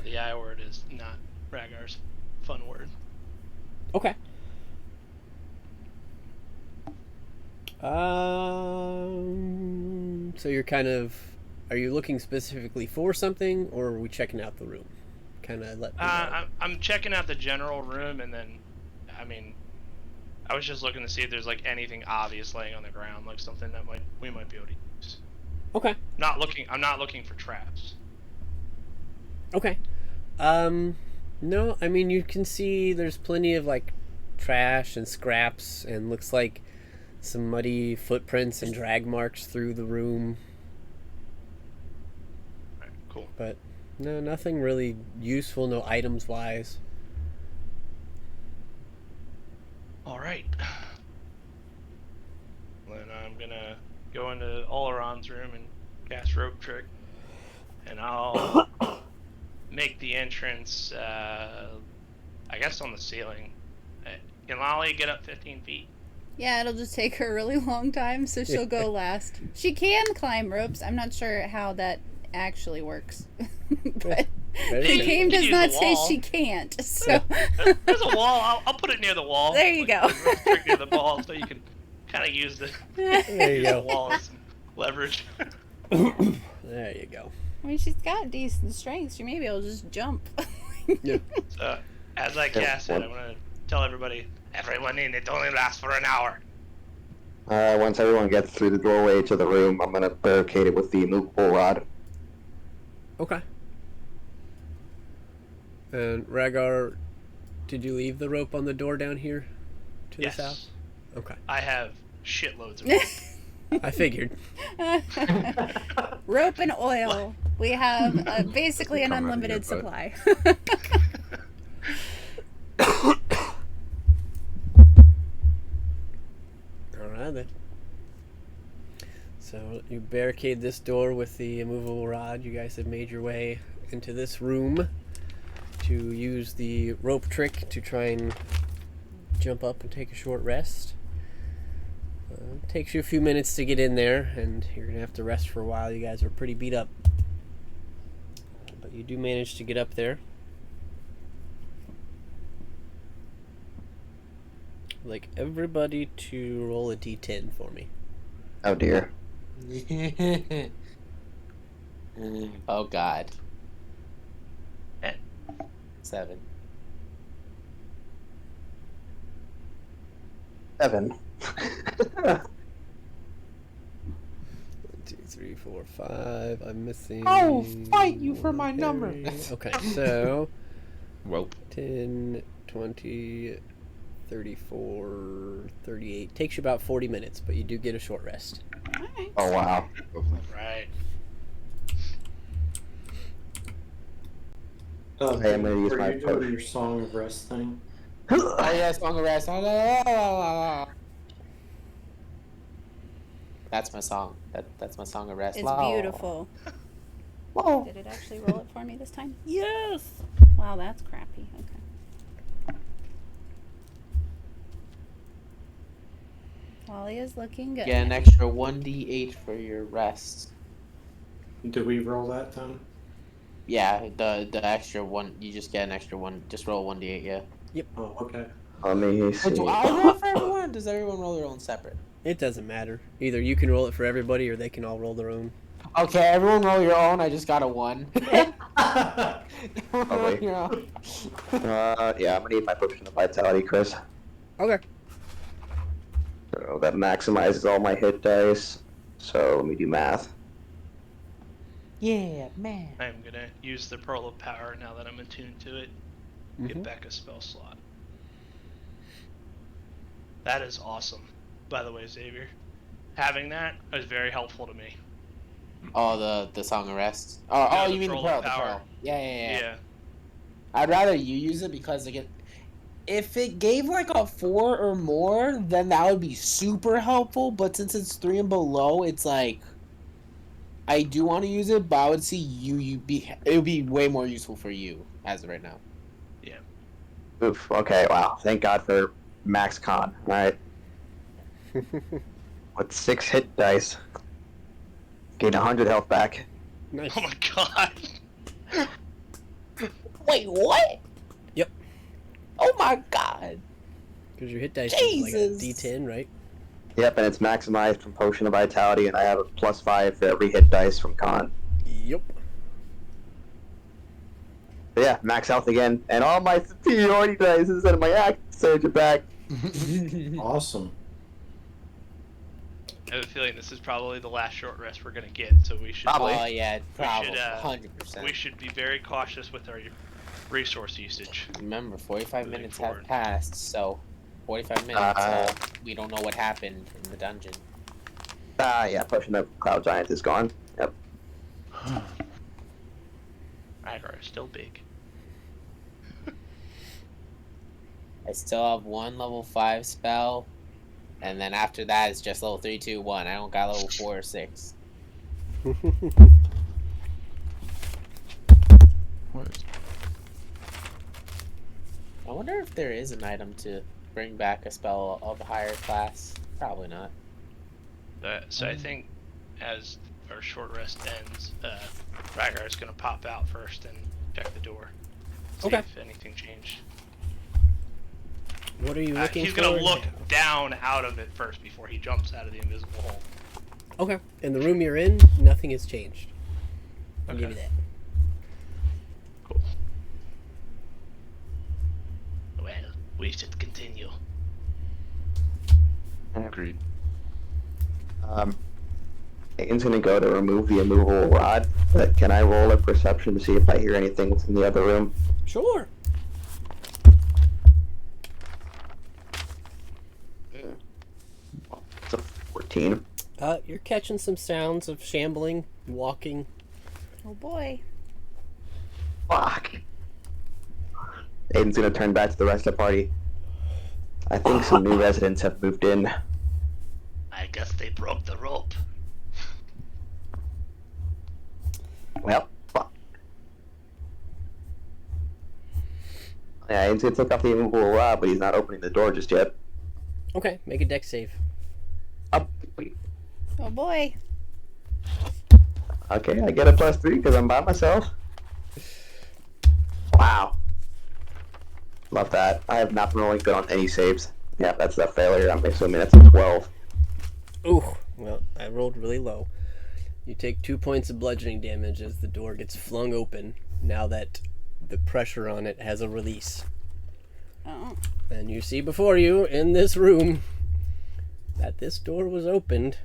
the I word is not Ragar's fun word. Okay. So you're kind of, are you looking specifically for something, or are we checking out the room? Kind of let me know. I'm checking out the general room, and then, I mean, I was just looking to see if there's like anything obvious laying on the ground, like something that we might be able to use. Okay. I'm not looking for traps. Okay. No, I mean, you can see there's plenty of like trash and scraps, and looks like some muddy footprints and drag marks through the room, Alright, cool. but no, nothing really useful, no items wise. All right. Then I'm gonna go into Oleron's room and cast Rope Trick, and I'll make the entrance. I guess on the ceiling. Can Lolly get up 15 feet? Yeah, it'll just take her a really long time, so she'll go last. She can climb ropes. I'm not sure how that actually works. But Very the good. game You can does use not the say wall. she can't. So There's a wall. I'll put it near the wall. There you go. Rope Trick near the wall, so you can kind of use the There you the go. wall as some leverage. There you go. I mean, she's got decent strength. She may be able to just jump. So as I cast it, I'm gonna tell everybody in. It only lasts for an hour. Once everyone gets through the doorway to the room, I'm gonna barricade it with the immovable rod. Okay. And Rhagar, did you leave the rope on the door down here to Yes. the south? Okay. I have shitloads of it. I figured. Rope and oil. We have basically an Come on, unlimited your supply. Alright then. So you barricade this door with the immovable rod. You guys have made your way into this room to use the rope trick to try and jump up and take a short rest. Takes you a few minutes to get in there, and you're gonna have to rest for a while. You guys are pretty beat up, but you do manage to get up there. I'd like everybody to roll a d10 for me. Oh dear. Oh God. Eh. 7. 7. 1, 2, 3, 4, 5. I'm missing. I'll fight you for one my number. berry. Okay, so Well, 10, 20, 34, 38. Takes you about 40 minutes, but you do get a short rest. Alright. Oh wow. Right. Hey, I'm gonna use Are my you doing potion. your Song of Rest thing? Oh yeah, Song of Rest. That's my song. That's my Song of Rest. It's La. beautiful. Whoa. Did it actually roll it for me this time? Yes! Wow, that's crappy. Okay. Wally is looking good. Get an extra 1d8 for your rest. Do we roll that then? Yeah, the extra one. You just get an extra one. Just roll 1d8. Yeah. Oh, okay. Let me see. Do I roll for everyone? Or does everyone roll their own separate? It doesn't matter. Either you can roll it for everybody, or they can all roll their own. Okay, everyone roll your own. I just got a 1. Oh, wait. Your own. Yeah, I'm gonna need my potion of vitality, Chris. Okay. So that maximizes all my hit dice. So let me do math. Yeah, man. I'm gonna use the Pearl of Power now that I'm attuned to it. Get Mhm. back a spell slot. That is awesome. By the way, Xavier, having that is very helpful to me. Oh, the Song of Rest. Oh, Yeah, oh, the you mean the Pearl of pearl? The Power. pearl. Yeah. Yeah. I'd rather you use it because again, if it gave like a 4 or more, then that would be super helpful. But since it's 3 and below, it's like I do want to use it, but I would see it would be way more useful for you as of right now. Yeah. Oof. Okay. Wow. Thank God for Max Con. All right. With 6 hit dice, gain 100 health back. Nice. Oh my god. Wait, what? Yep. Oh my god. Because your hit dice Jesus. is like a D10, right? Yep, and it's maximized from Potion of Vitality, and I have a +5 for every hit dice from Con. Yep. But yeah, max health again, and all my superiority dice instead of my act surge it back. Awesome. I have a feeling this is probably the last short rest we're gonna get, so we should Probably. Oh yeah, probably should, 100%. we should be very cautious with our resource usage. Remember, 45 Moving minutes forward. have passed, so 45 minutes. We don't know what happened in the dungeon. Yeah, Potion of Cloud Giant is gone. Yep. Rygar is still big. I still have one level 5 spell, and then after that it's just level 3, 2, 1. I don't got level 4 or 6. What is... I wonder if there is an item to bring back a spell of a higher class. Probably not. So I think as our short rest ends, Rygar is gonna pop out first and check the door. See Okay. if anything changed. What are you looking He's for? gonna look down out of it first before he jumps out of the invisible hole. Okay. In the room you're in, nothing has changed. I'll give you that. Cool. Well, we should continue. Agreed. Aiden's gonna go to remove the immovable rod, but can I roll a perception to see if I hear anything within the other room? Sure. It's a 14. You're catching some sounds of shambling, walking. Oh boy. Fuck. Aiden's gonna turn back to the rest of the party. I think some new residents have moved in. I guess they broke the rope. Well, fuck. Yeah, Aiden's gonna take off the immovable rod, but he's not opening the door just yet. Okay, make a deck save. Up. Wait. Oh boy. Okay, I get a +3 because I'm by myself. Wow. Love that. I have not been rolling good on any saves. Yeah, that's a failure. I'm assuming that's a 12. Ooh, well, I rolled really low. You take 2 points of bludgeoning damage as the door gets flung open, now that the pressure on it has a release. Oh. And you see before you, in this room, that this door was opened.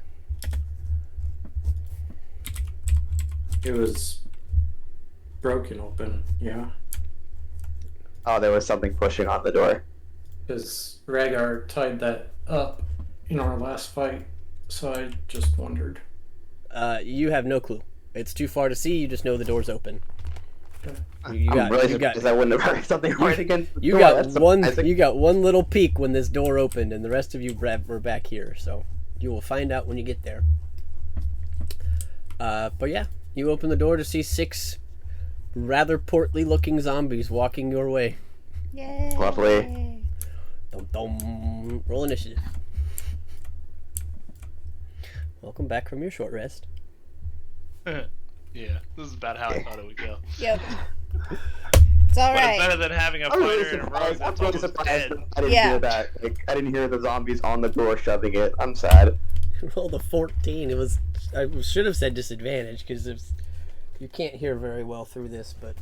It was broken open, yeah. Oh, there was something pushing on the door. Because Rhaegar tied that up in our last fight, so I just wondered. You have no clue. It's too far to see, you just know the door's open. Okay. You got, I'm really you got, surprised I wouldn't have heard something right against the you door. got That's one. surprising. You got one little peek when this door opened, and the rest of you were back here. So you will find out when you get there. But yeah, you open the door to see 6 rather portly-looking zombies walking your way. Yay. Lovely. Dum dum. Roll initiative. Welcome back from your short rest. Yeah, this is about how I thought it would go. Yep. It's all But it's right. better than having a I'm really fighter and a rogue surprised. I'm that's really almost surprised dead. that I didn't Yeah. hear that. Like, I didn't hear the zombies on the door shoving it. I'm sad. Rolled a 14. It was. I should have said disadvantage because you can't hear very well through this, but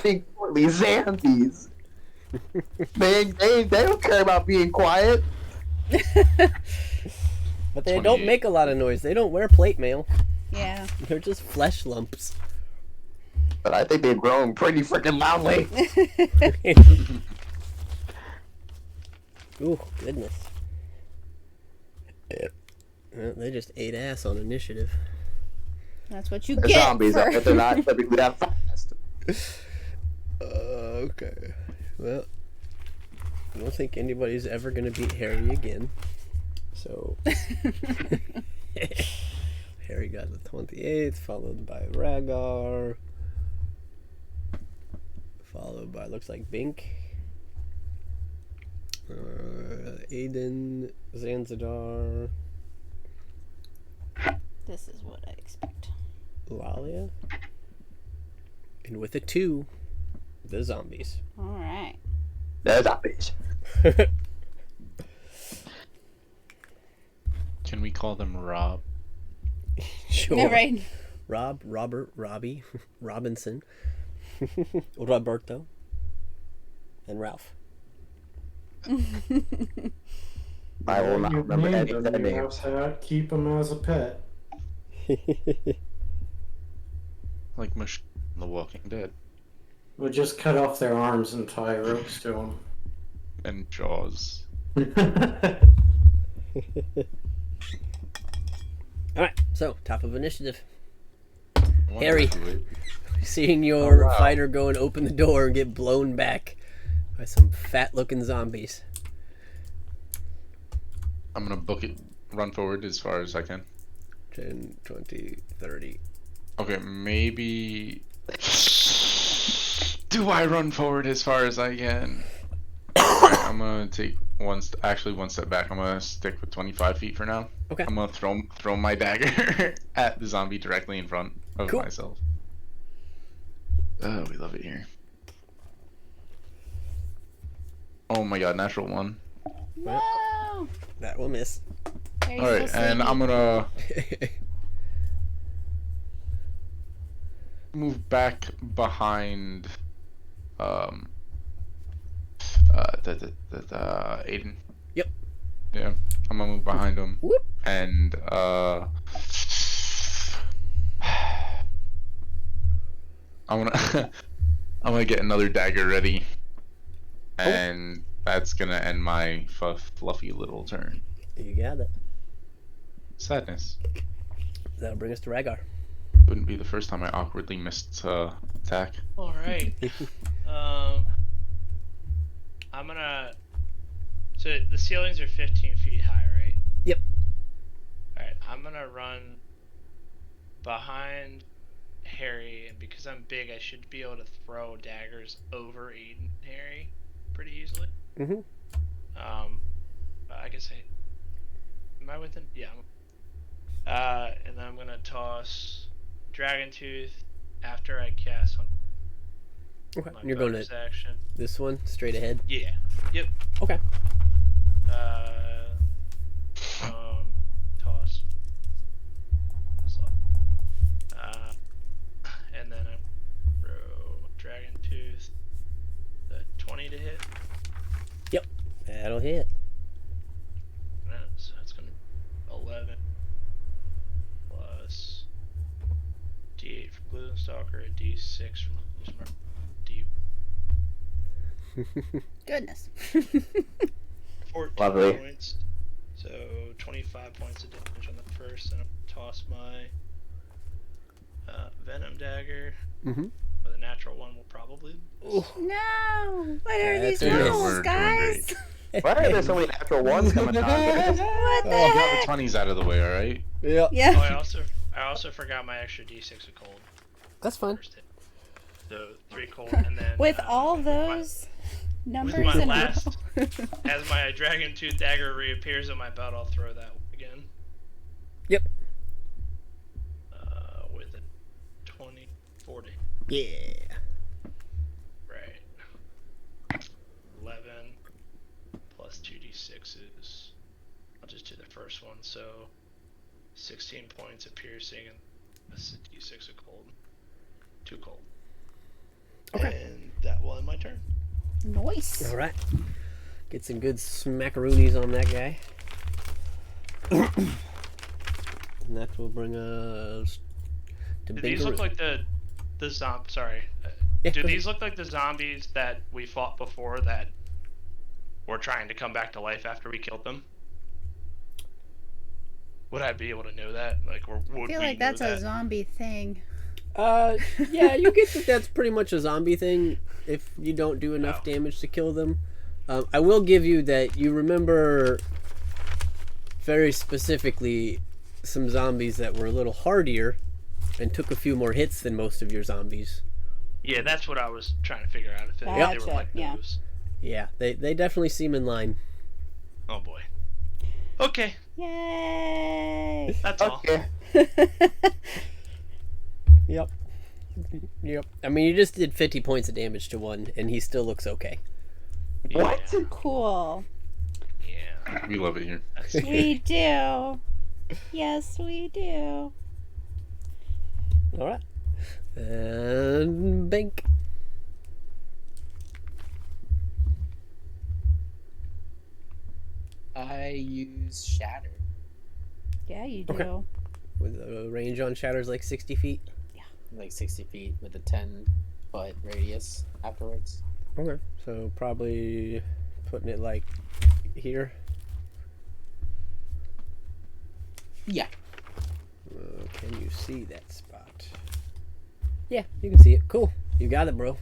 Big portly zombies. They don't care about being quiet. but they don't 28. make a lot of noise. They don't wear plate mail. Yeah. They're just flesh lumps. But I think they've grown pretty freaking loudly. Ooh, goodness. Well, they just ate ass on initiative. That's what you They're get zombies, for... but they're not typically that fast. Okay. Well, I don't think anybody's ever gonna beat Harry again. So Harry got the 28th, followed by Rhaegar, followed by, looks like Bink, Aiden, Zanzidar, This is what I expect. Lalia, and with a 2, the zombies. All right. The zombies. Can we call them Rob? Sure. All right. Rob, Robert, Robbie, Robinson, Roberto, and Ralph. I will not You remember named any of them, their you names. have to keep him as a pet. Like The Walking Dead. We'll just cut off their arms and tie ropes to them. And Jaws. Alright, so, top of initiative. I wonder Harry. who it- Seeing your Oh, wow. fighter go and open the door and get blown back by some fat-looking zombies. I'm gonna book it, run forward as far as I can. 10, 20, 30. Okay, maybe... Do I run forward as far as I can? Alright, I'm gonna take one step back. I'm gonna stick with 25 feet for now. Okay. I'm gonna throw my dagger at the zombie directly in front of Cool. myself. Oh, we love it here. Oh my god, natural 1. No. That will miss. Harry's Alright, still and I'm sleeping. gonna move back behind Aiden. Yep. Yeah, I'm gonna move behind him. Whoop. And I'm gonna get another dagger ready. And that's gonna end my fluffy little turn. You got it. Sadness. That'll bring us to Rhaegar. Wouldn't be the first time I awkwardly missed attack. All right. I'm gonna. So the ceilings are 15 feet high, right? Yep. All right. I'm gonna run behind Harry, and because I'm big, I should be able to throw daggers over Aiden and Harry pretty easily. Mhm. I guess am I within? Yeah. And then I'm gonna toss Dragon Tooth after I cast on Okay. my And you're going bonus to action. this one, straight ahead. Yeah. Yep. Okay. Toss. And then I throw Dragon Tooth. The 20 to hit. That'll hit. So that's gonna be 11 plus D8 from Gloomstalker, a D6 from Smart D. Goodness. 14 Lovely. points. So 25 points of damage on the first, and I'll toss my Venom Dagger. Mm-hmm. With a natural 1 will probably. No. What are these That's rules, we're doing guys? great. Why are there so many natural ones coming on? What the Oh, got heck? the 20s out of the way, alright? Yeah. Oh, Yeah. I also forgot my extra D6 of cold. That's fine. First hit. So 3 cold, and then With all my- those numbers my in a last- row. as my Dragon Tooth dagger reappears on my belt, I'll throw that again. Yep. With a 20, 40. Yeah. Right. 11 plus 2d6s. I'll just do the first one. So 16 points of piercing and a d6 of cold. 2 cold. Okay. And that will end my turn. Nice. All right. Get some good smackaroonies on that guy. And that will bring us to Do these look Bingaroo. like the Sorry. Yeah, Do go ahead. these look like the zombies that we fought before that were trying to come back to life after we killed them? Would I be able to know that? Like, or would I feel we like know that's a that? zombie thing. Yeah, you get that that's pretty much a zombie thing if you don't do enough Oh. damage to kill them. I will give you that you remember very specifically some zombies that were a little hardier and took a few more hits than most of your zombies Yeah, that's what I was trying to figure out. If they Gotcha, were like yeah. those. Yeah, they definitely seem in line. Oh boy. Okay, Yay! that's all. Okay. Yep. Yep. I mean, you just did 50 points of damage to one, and he still looks okay. What? Cool. Yeah. We love it here. That's We do. Yes, we do. All right. And Bink. I use Shatter. Yeah, you do. Okay. With a range on Shatter's like 60 feet. Like 60 feet with a 10-foot radius afterwards. Okay. So probably putting it like here. Yeah. Can you see that spot? Yeah, you can see it. Cool. You got it, bro.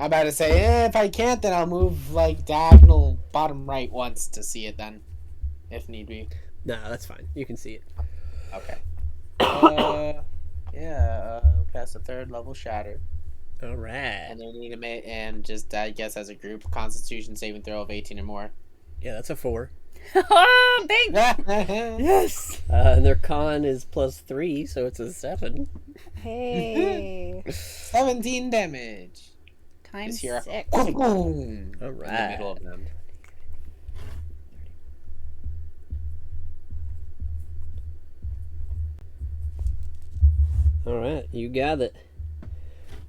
I'm about to say, if I can't, then I'll move like diagonal bottom right once to see it then, if need be. No, that's fine. You can see it. Okay. Pass the 3rd level Shatter. All right. And then we need to make, and just, I guess as a group, Constitution saving throw of 18 or more. Yeah, that's a 4. Oh, Bink! Yes! And their con is +3, so it's a 7. Hey. 17 damage. Times Just hear a 6. boom All in the right. middle of them. All right, you got it.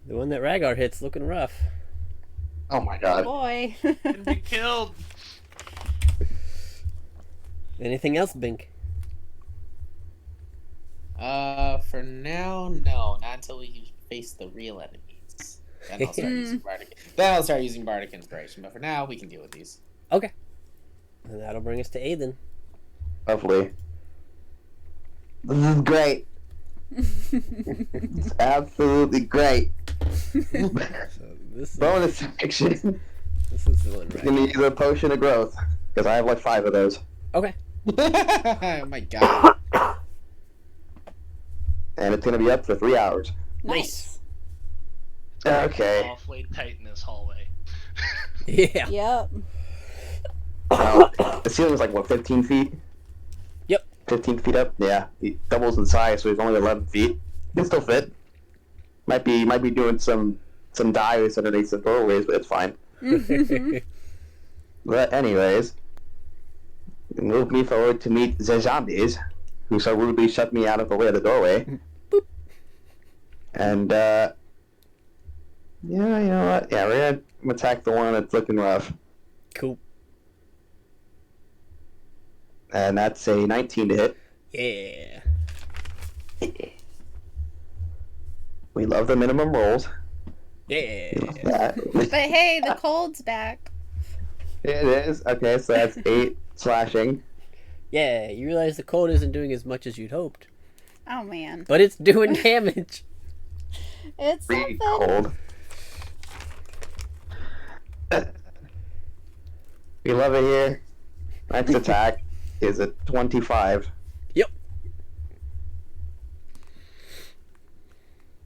The one that Rhaegar hits looking rough. Oh my god. Boy. Can be killed. Anything else, Bink? For now, no. Not until we face the real enemies. Then I'll start using Bardic. Then I'll start using Bardic Inspiration. But for now, we can deal with these. Okay. And that'll bring us to Aiden. Lovely. This is great. It's absolutely great. So this Bonus action. this is the one, I'm gonna right? use a potion of growth because I have like 5 of those, Okay. Oh my god. and it's gonna be up for 3 hours. Nice. Okay. Awfully tight in this hallway. Yeah. Yep. Now, the ceiling's like what, 15 feet? Yep. 15 feet up. Yeah, he doubles in size, so he's only 11 feet. Can still fit. Might be doing some dives underneath the doorways, but it's fine. But anyways, move me forward to meet the zombies, who so rudely shut me out of the way of the doorway. And yeah, you know what? Yeah, we're gonna attack the one that's looking rough, Cool. and that's a 19 to hit. Yeah. We love the minimum rolls. Yeah. Yeah. But hey, the cold's back. It is. Okay, so that's 8 slashing. Yeah. You realize the cold isn't doing as much as you'd hoped, Oh man. but it's doing damage. It's 3 something. cold. We love it here. Next attack is a 25. Yep.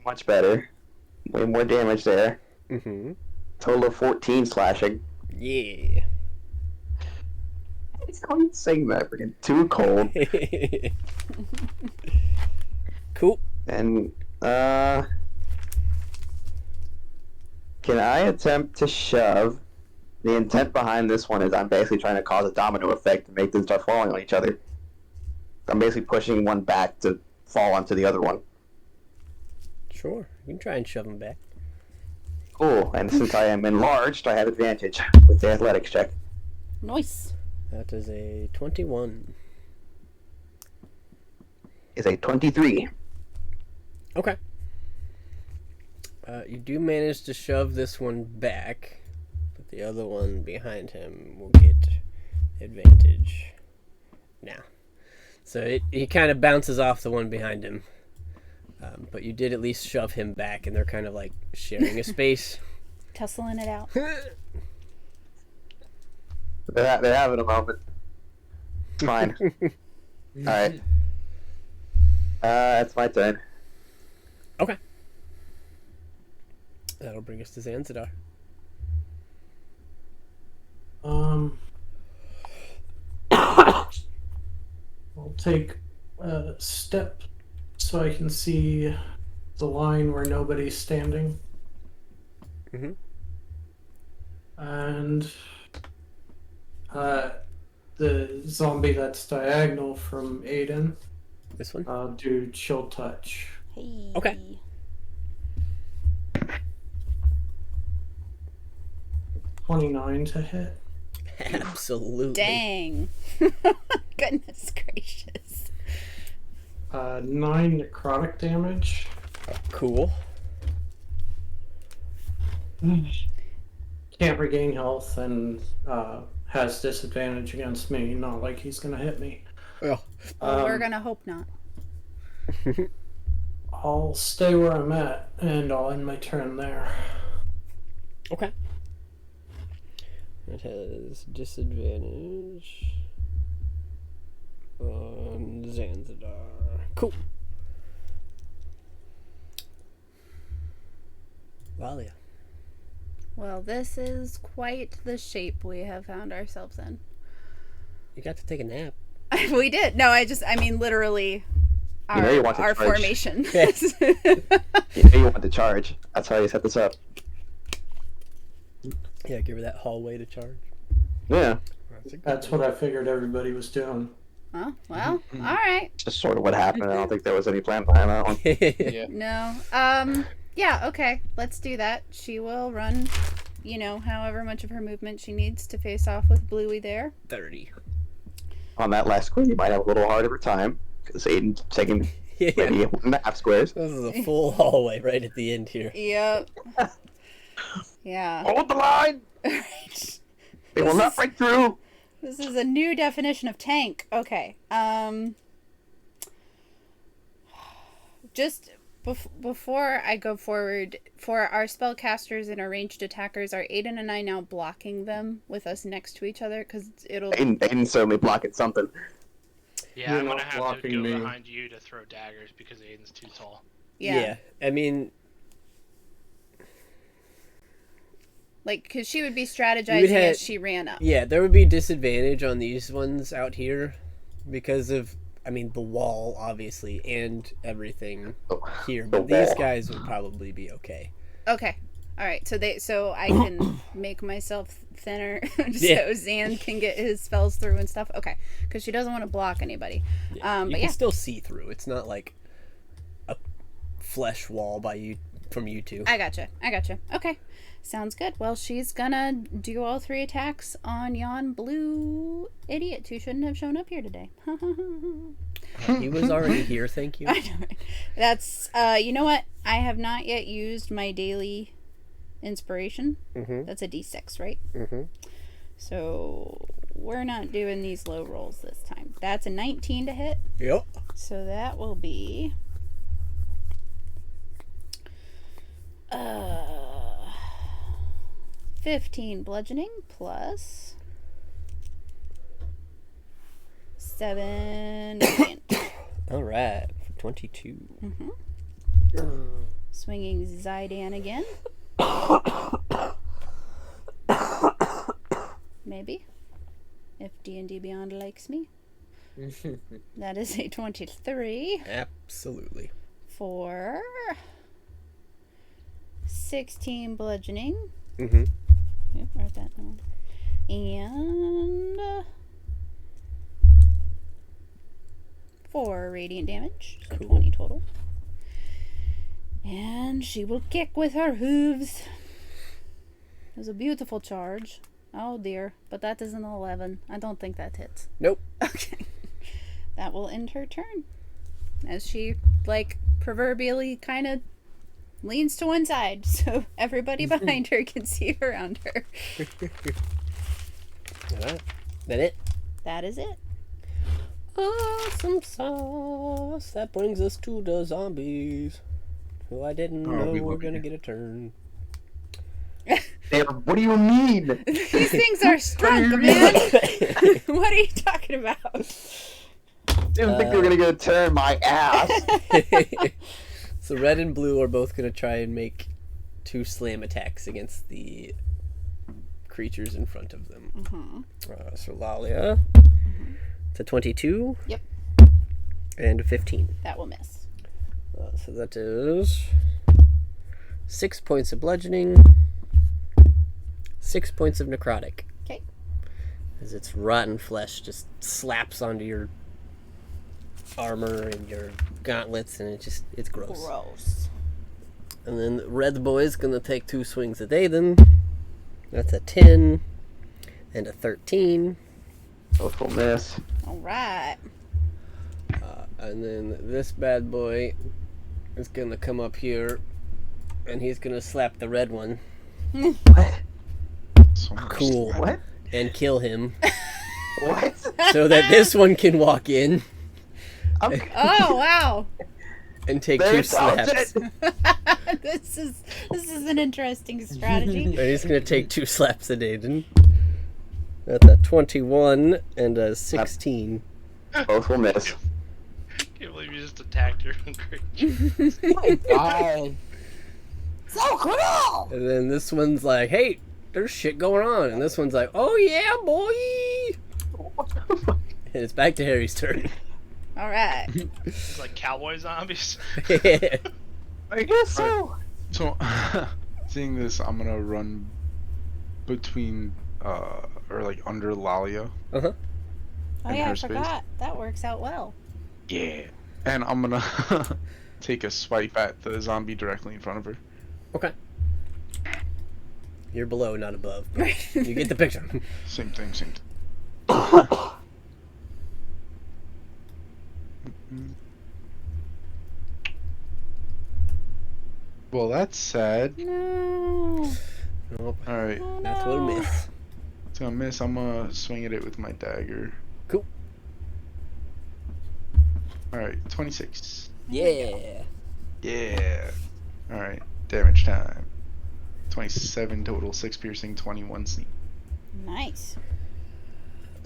Much better. Way more damage there. Mm-hmm. Total of 14 slashing. Yeah. How are you saying that? Freaking 2 cold. Cool. And, can I attempt to shove? The intent behind this one is I'm basically trying to cause a domino effect to make them start falling on each other. I'm basically pushing one back to fall onto the other one. Sure. You can try and shove him back. Cool. And since I am enlarged, I have advantage with the athletics check. Nice. That is a 21. Is a 23. Okay. You do manage to shove this one back, but the other one behind him will get advantage. Now. So he kind of bounces off the one behind him. But you did at least shove him back, and they're kind of like sharing a space. Tussling it out. They're having a moment. It's fine. Alright. That's my turn. Okay. That'll bring us to Zanzibar. I'll take a step so I can see the line where nobody's standing. Mhm. And the zombie that's diagonal from Aiden, This one? I'll do chill touch. Hey. Okay. 29 to hit. Absolutely. Dang. Goodness gracious. 9 necrotic damage. Cool. Can't regain health and has disadvantage against me. Not like he's gonna hit me. Oh. Well, we're gonna hope not. I'll stay where I'm at and I'll end my turn there. Okay. It has disadvantage on Zanzibar. Cool. Valia. Well, this is quite the shape we have found ourselves in. You got to take a nap. We did. No, I mean literally You know you want to our charge. formation. Yes. You know you want to charge. That's how you set this up. Yeah, give her that hallway to charge. Yeah, That's what I figured everybody was doing. Oh, well, all right. just sort of what happened. I don't think there was any plan behind that one. Yeah. No. Yeah, okay. Let's do that. She will run, however much of her movement she needs to face off with Bluey there. 30. On that last square, you might have a little harder time because Aiden's taking Yeah. maybe 1.5 squares. This is a full hallway right at the end here. Yep. Yeah. Hold the line! Right. They will not break through! This is a new definition of tank. Okay. Just before I go forward, for our spellcasters and our ranged attackers, are Aiden and I now blocking them with us next to each other? Because it'll... Aiden's certainly blocking something. Yeah, You're I'm gonna not have to blocking go me. behind you to throw daggers because Aiden's too tall. Yeah. I mean, Like, because she would be You strategizing would have- as she ran up. yeah, there would be disadvantage on these ones out here because of, the wall, obviously, and everything here. The But these wall. guys would probably be okay. Okay. All right. So I can make myself thinner Yeah. so Zan can get his spells through and stuff. Okay. Because she doesn't want to block anybody. You But can yeah. still see through. It's not like a flesh wall from you two. I gotcha. Okay. Sounds good. Well, she's gonna do all 3 attacks on yon blue idiot who shouldn't have shown up here today. He was already here, thank you. I know, right? That's, you know what? I have not yet used my daily inspiration. Mm-hmm. That's a d6, right? Mm-hmm. So we're not doing these low rolls this time. That's a 19 to hit. Yep. So that will be 15 bludgeoning plus 7 radiant. All right. For 22. Swinging Zydan again. Maybe. If D&D Beyond likes me. That is a 23 Absolutely. for 16 bludgeoning. Mm-hmm. Yep, write that down. And 4 radiant damage. So Cool. 20 total. And she will kick with her hooves. It was a beautiful charge. Oh dear. But that is an 11. I don't think that hits. Nope. Okay. That will end her turn. As she, proverbially kind of leans to one side so everybody behind her can see around her. All right. That it? That is it. Awesome sauce. That brings us to the zombies, who I didn't know we were will be. gonna get a turn. What do you mean? These things are strong, man. What are you talking about? Didn't think they were gonna get a turn, my ass. So red and blue are both gonna try and make 2 slam attacks against the creatures in front of them. So Lalia, it's a 22. Yep. And a 15. That will miss. So that is 6 points of bludgeoning, 6 points of necrotic. Okay. As its rotten flesh just slaps onto your armor and your gauntlets, and it's gross. Gross. And then the red boy's gonna take 2 swings at Aiden. That's a 10 and a 13. Both will miss. All right. And then this bad boy is gonna come up here, and he's gonna slap the red one. What? So much Cool. What? And kill him, What? so that this one can walk in Oh wow. and take They're 2 slaps. talented. this is an interesting strategy. And he's gonna take 2 slaps at Aiden. That's a 21 and a 16. Both will miss. I can't believe you just attacked your own creature. God. So cool! And then this one's like, hey, there's shit going on. And this one's like, oh yeah, boy. And it's back to Harry's turn. All right. It's like cowboy zombies. I guess so. So, seeing this, I'm gonna run between, or like under Lalia. Uh-huh. Oh In yeah, I her space. forgot. That works out well. Yeah. And I'm gonna take a swipe at the zombie directly in front of her. Okay. You're below, not above. But you get the picture. Same thing, same thing. Well, that's sad. No. Nope. Alright, Oh, That's what a no. miss. it's gonna miss. I'm gonna swing at it with my dagger. Cool. Alright, 26. Yeah. Yeah. Alright, damage time. 27 total, 6 piercing, 21 sneak. Nice.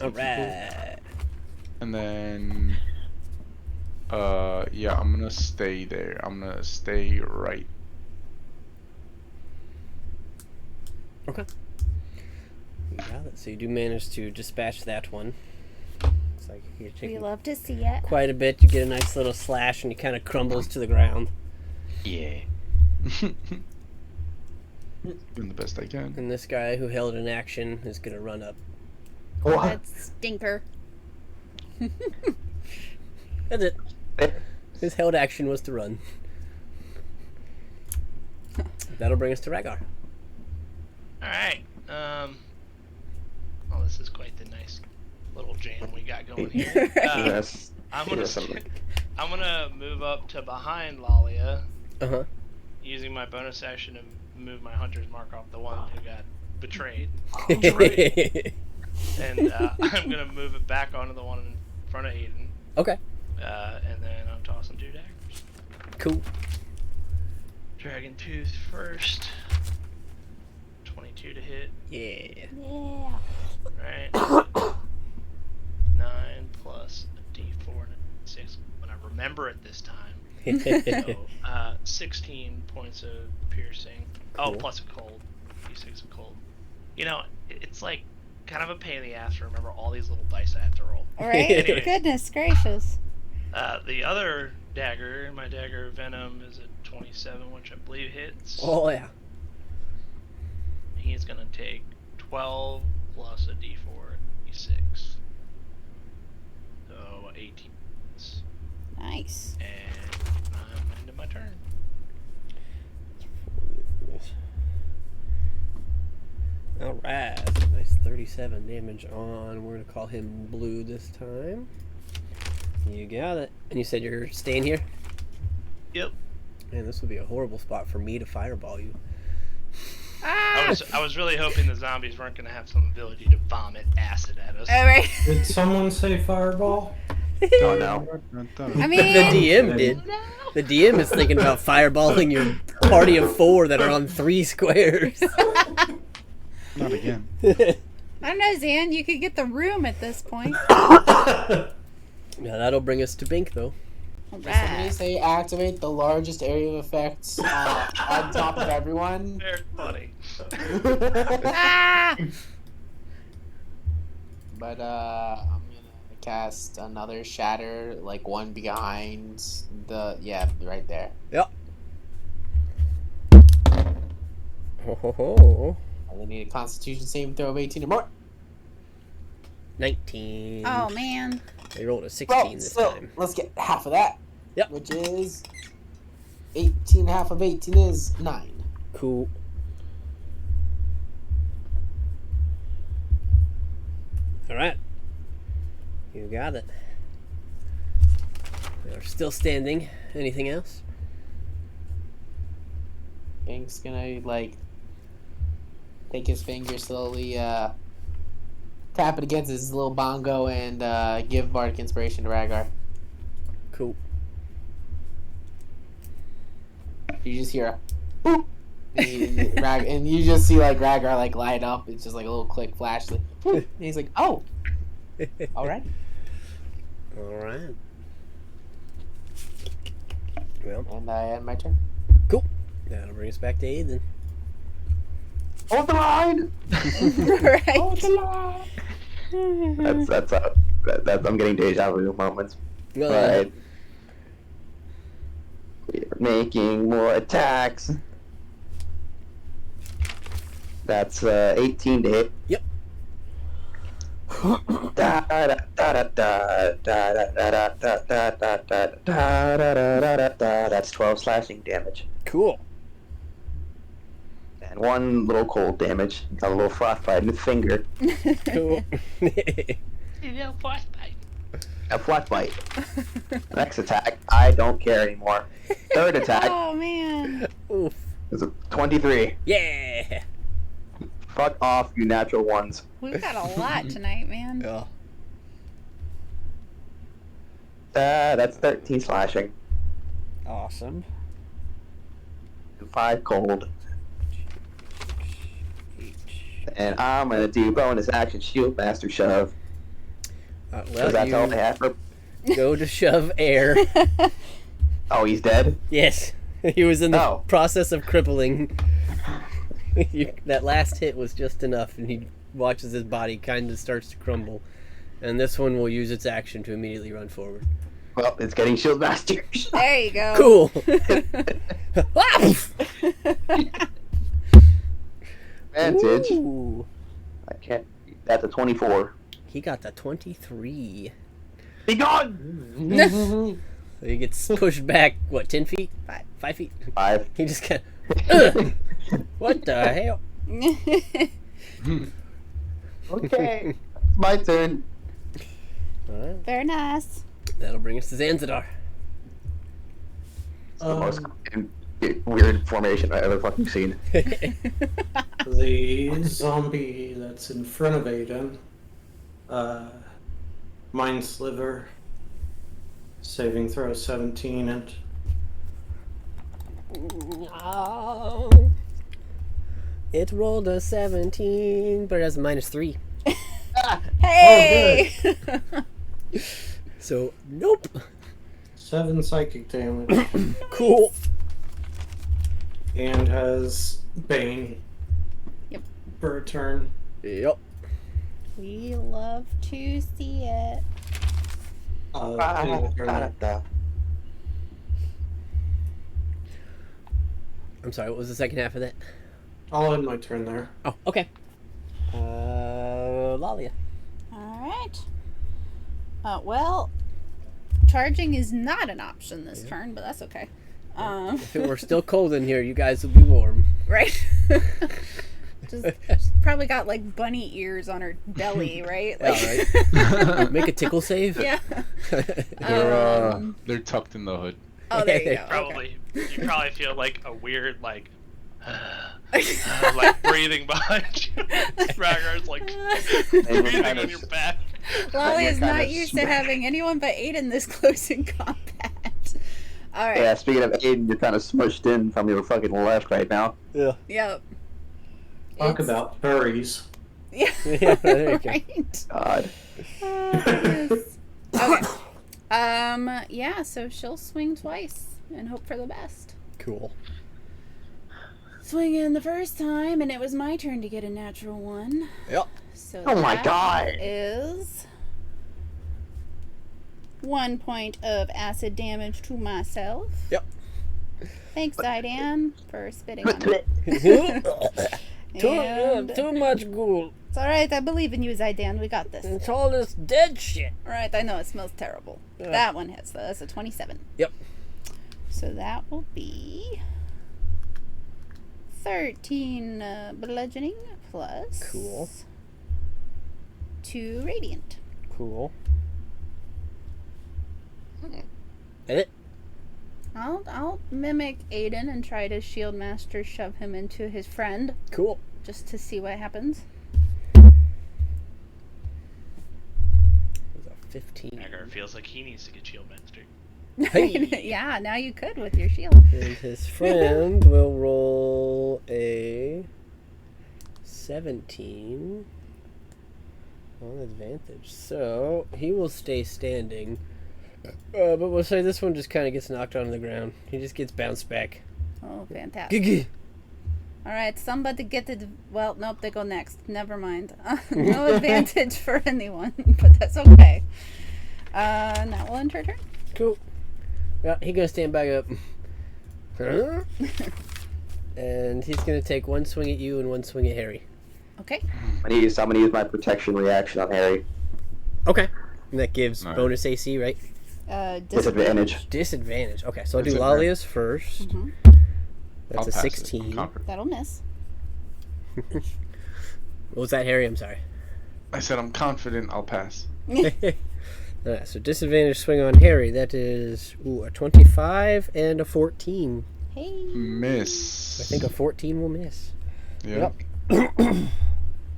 Alright. And then, yeah, I'm gonna stay there. I'm gonna stay right. Okay. You got it. So you do manage to dispatch that one. Looks like you're We taking love to see it. quite a bit. You get a nice little slash, and he kind of crumbles to the ground. Yeah. Doing the best I can. And this guy who held an action is gonna run up. What? That stinker. That's it. His held action was to run. That'll bring us to Rhaegar. Alright. Oh, this is quite the nice little jam we got going here. Yes. I'm gonna Yes, I'm- I'm gonna move up to behind Lalia, Uh-huh. using my bonus action to move my hunter's mark off the one who got betrayed, and I'm gonna move it back onto the one in front of Aiden, Okay. and then I'm tossing 2 daggers. Cool. Dragon Tooth first. 22 to hit, Yeah. Yeah. right? 9 plus a D4 and a 6. When I remember it this time. So, 16 points of piercing. Oh, Cool. plus a cold. D6 of cold. You know, it's like kind of a pain in the ass to remember all these little dice I have to roll. All right. Anyway. Goodness gracious. The other dagger, my dagger of venom, is a 27, which I believe hits. Oh, yeah. He's gonna take 12 plus a D4, D6. So 18. Nice. And I'm into my turn. Alright. Nice 37 damage on. We're going to call him Blue this time. You got it. And you said you're staying here? Yep. Man, this would be a horrible spot for me to fireball you. Ah! I was really hoping the zombies weren't gonna have some ability to vomit acid at us. All right. Did someone say fireball? Oh no. I mean, The DM did. The DM is thinking about fireballing your party of 4 that are on 3 squares. Not again. I don't know, Zan. You could get the room at this point. Now that'll bring us to Bink, though. Did somebody say activate the largest area of effects on top of everyone? Very funny. Ah! But I'm gonna cast another shatter, like one behind right there. Yep. Oh, I will need a Constitution saving throw of 18 or more. 19. Oh man. They rolled a 16 this time. Let's get half of that. Yep. Which is 18. Half of 18 is 9. Cool. All right. You got it. They're still standing. Anything else? Pink's gonna take his finger slowly, tap it against his little bongo and give Bardic Inspiration to Rhaegar. Cool. You just hear a boop, and you just see Rhaegar light up. It's just like a little click flash, and he's like, "Oh, all right." All right. Well, And I end my turn. cool. That'll bring us back to Aiden. Hold the line. Right. That's I'm getting deja vu moments. Well, But we're making more attacks. That's 18 to hit. Yep. That's 12 slashing damage. Cool. And one little cold damage. Got a little frostbite in the finger. Cool. You know, frostbite. A frostbite. Next attack, I don't care anymore. Third attack Oh man. Oof. is a 23. Yeah. Fuck off, you natural ones. We've got a lot tonight, man. Oh. That's 13 slashing. Awesome. And 5 cold. And I'm gonna do bonus action shield master shove. Well, Because that's all I have for. go to shove air. Oh, he's dead? Yes. He was in the Oh. process of crippling. That last hit was just enough, and he watches his body kind of starts to crumble. And this one will use its action to immediately run forward. Well, it's getting shield master. There you go. Cool. Advantage. Ooh. I can't. That's a 24. He got the 23. Be gone! So he gets pushed back, what, 10 feet? 5 feet? 5. He just kind of... What the hell? Okay. My turn. Alright. Very nice. That'll bring us to Zanzidar. It's the most weird formation I've ever fucking seen. The zombie that's in front of Aiden, Mind Sliver, saving throw 17, and Oh. It rolled a 17, but it has a -3. Hey! So, nope. 7 psychic damage, Cool. and has Bane. Yep. For a turn. Yep. We love to see it. I'm sorry, what was the second half of that? I'll end my turn there. Oh, okay. Lalia. Alright. Well, charging is not an option this turn, but that's okay. If it were still cold in here, you guys would be warm. Right? Just probably got like bunny ears on her belly, right? Yeah, Like, right. Make a tickle save. yeah. They're tucked in the hood. Oh, there you go. Probably, you probably feel like a weird like breathing behind you. Raggar's like breathing on your back. Lolly is You're not kinda used to having anyone but Aiden this close in combat. Alright. Yeah, speaking of Aiden, you're kind of smushed in from your fucking left right now. Yeah. Yep. Talk It's- about furries. Yeah. Yeah, there you go. Right. God. Goodness. Okay. Yeah, so she'll swing twice and hope for the best. Cool. Swing in the first time, and it was my turn to get a natural one. Yep. So Oh my that God. is 1 point of acid damage to myself. Yep. Thanks, Zidane, for spitting on me. And Too much ghoul. it's alright, I believe in you, Zidane. We got this. It's all this dead shit. Alright, I know it smells terrible. That one hits, though. That's a 27. Yep. So that will be 13 bludgeoning plus Cool. 2 radiant. Cool. Edit. I'll mimic Aiden and try to shield master shove him into his friend Cool. just to see what happens. It was a 15. Dagger feels like he needs to get shield mastered. Hey. Yeah, now you could with your shield. And his friend will roll a 17 on advantage. So he will stay standing. But we'll say this one just kind of gets knocked onto the ground. He just gets bounced back. Oh, fantastic. Gigi. Alright, somebody get it. Well, nope, they go next. Never mind. No advantage for anyone, but that's okay. And that will end her turn. Cool. Yeah, he's gonna stand back up. And he's gonna take one swing at you and one swing at Harry. Okay. I'm gonna use my protection reaction on Harry. Okay. And that gives Alright. bonus AC, right? Disadvantage. Disadvantage. Okay, so I'll do Disadvantage. Lalia's first. Mhm. That's I'll a pass it. 16. Confident. That'll miss. What was that, Harry? I'm sorry. I said I'm confident I'll pass. Alright, so disadvantage swing on Harry. That is a 25 and a 14. Hey. Miss. I think a 14 will miss. Yeah.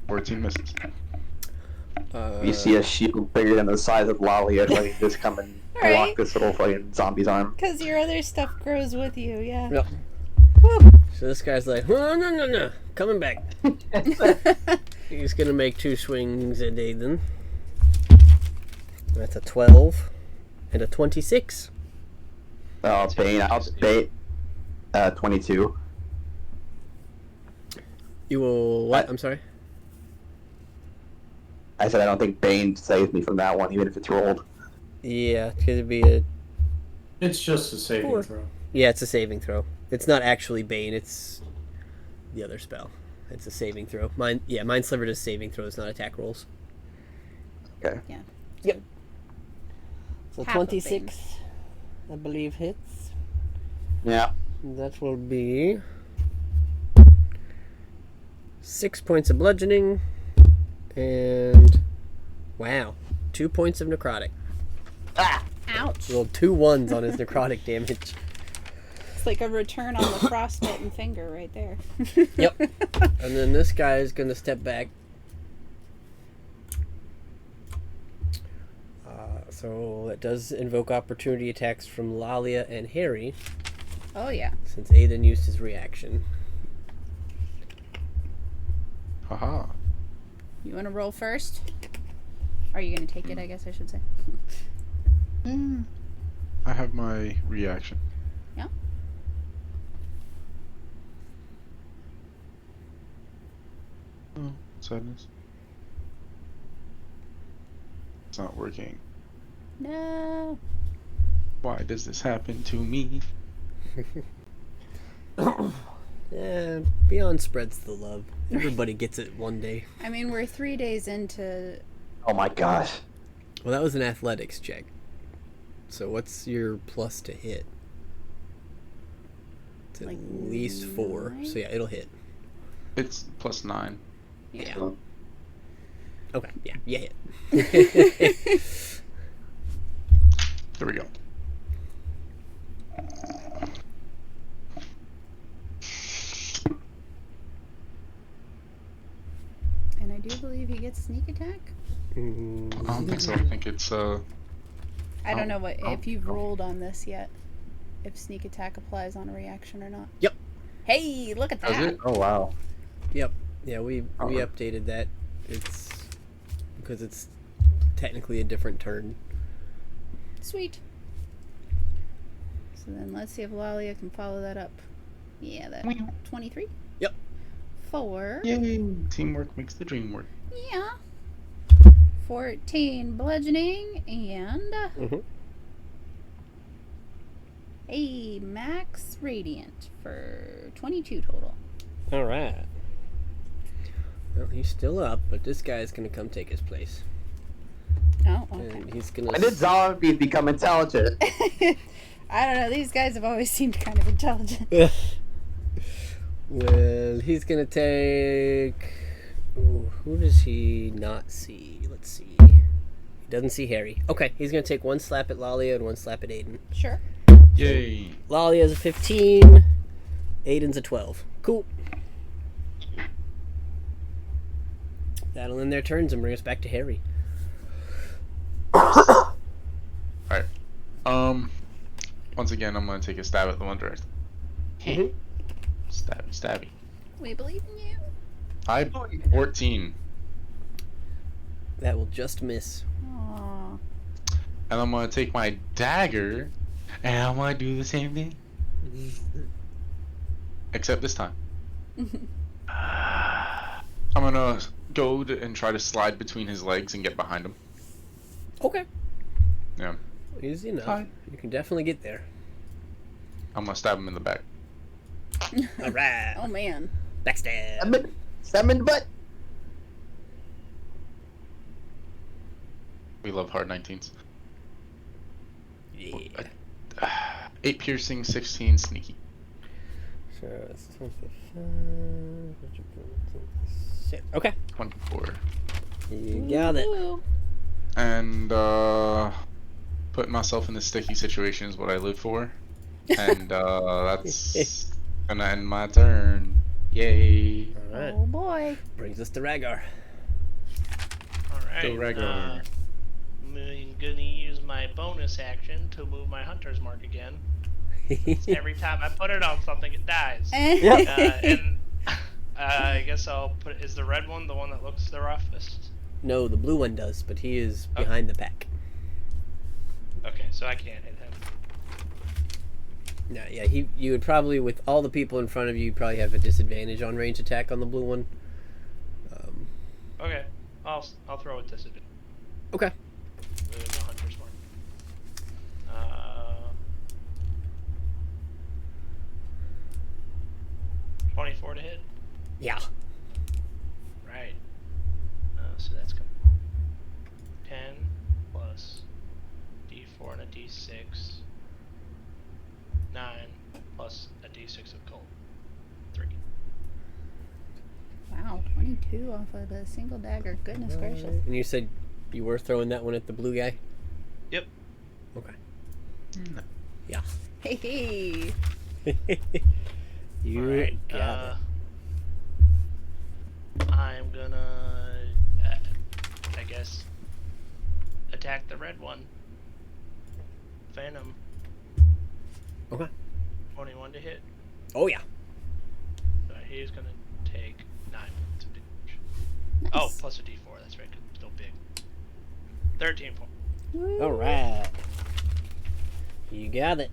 14 misses. You see a shield bigger than the size of Lalia, like just come and block Alright. this little fucking zombie's arm. Because your other stuff grows with you, yeah. Yep. So this guy's like, no, coming back. He's gonna make 2 swings at Aiden. That's a 12 and a 26. I'll bait 22. You will what? I'm sorry. I said I don't think Bane saves me from that one, even if it's rolled. Yeah, it's gonna be a It's just a saving 4. throw. Yeah, it's a saving throw. It's not actually Bane. It's the other spell. It's a saving throw. Mind Sliver does saving throws, not attack rolls. Okay. Yeah. Yep. So Half of 26, I believe, hits. Yeah. That will be 6 points of bludgeoning and 2 points of necrotic. Ouch. Rolled 2 1s on his necrotic damage. It's like a return on the frostbitten finger right there. Yep. And then this guy is going to step back. So it does invoke opportunity attacks from Lalia and Harry, Oh, yeah. since Aiden used his reaction. Haha. You want to roll first? Are you going to take it, I guess I should say? I have my reaction. Yeah. Oh, sadness. It's not working. No. Why does this happen to me? Yeah, Beyond spreads the love. Everybody gets it one day. I mean, we're 3 days into... Oh my gosh. Well, that was an athletics check. So what's your plus to hit? It's at Like least 4. 9? So yeah, it'll hit. It's +9. Yeah. Okay, yeah, you hit. There we go. And I do believe he gets sneak attack. I don't think so. I think it's I don't Oh, know what oh, if you've oh. rolled on this yet. If sneak attack applies on a reaction or not. Yep. Hey, look at Does that. it? Oh wow. Yeah, we Alright. updated that. It's because it's technically a different turn. Sweet. So then let's see if Lalia can follow that up. Yeah, that 23? Yep. 4. Yay! Teamwork makes the dream work. Yeah. 14 bludgeoning and Mm-hmm. a max radiant for 22 total. All right. Well, he's still up, but this guy's gonna come take his place, Oh, okay. and he's gonna. When did zombies become intelligent? I don't know. These guys have always seemed kind of intelligent. Well, he's gonna take. Ooh, who does he not see? Let's see. He doesn't see Harry. Okay, he's gonna take one slap at Lalia and one slap at Aiden. Sure. Yay! Lalia's a 15. Aiden's a 12. Cool. That'll end their turns and bring us back to Harry. Alright. Once again, I'm gonna take a stab at the one direct. Mhm. Stabby, stabby. We believe in you. 14. That will just miss. Aww. And I'm gonna take my dagger, and I'm gonna do the same thing. Except this time. I'm gonna go and try to slide between his legs and get behind him. Okay. Yeah. Easy enough. Fine. You can definitely get there. I'm gonna stab him in the back. Alright. Oh man. Backstab. Stab in the butt. We love hard 19s. Yeah. 8 piercing, 16 sneaky. So it's 25. Okay. 24. You got it. Ooh. And putting myself in this sticky situation is what I live for. And that's gonna end my turn. Yay. Alright. Oh boy. Brings us to Rhaegar. Alright. Go Rhaegar. I'm gonna use my bonus action to move my hunter's mark again. Every time I put it on something, it dies. And I guess I'll put. Is the red one the one that looks the roughest? No, the blue one does, but he is behind the pack. Okay, so I can't hit him. No, yeah, you would probably, with all the people in front of you, you'd probably have a disadvantage on range attack on the blue one. Okay, I'll throw a disadvantage. Okay. With the hunter's mark. 24 to hit. Yeah. Right. So that's coming. 10 plus D4 and a D6. 9 plus a D6 of cold. 3. Wow, 22 off of the single dagger. Goodness gracious. And you said you were throwing that one at the blue guy? Yep. Okay. Yeah. Hey, hey. You Alright. got I'm gonna, I guess, attack the red one. Phantom. Okay. 21 to hit. it. Oh, yeah. So he's gonna take 9 points of damage. Oh, plus a D4. That's right. 'Cause I'm still big. 13 points. Woo. Alright. You got it.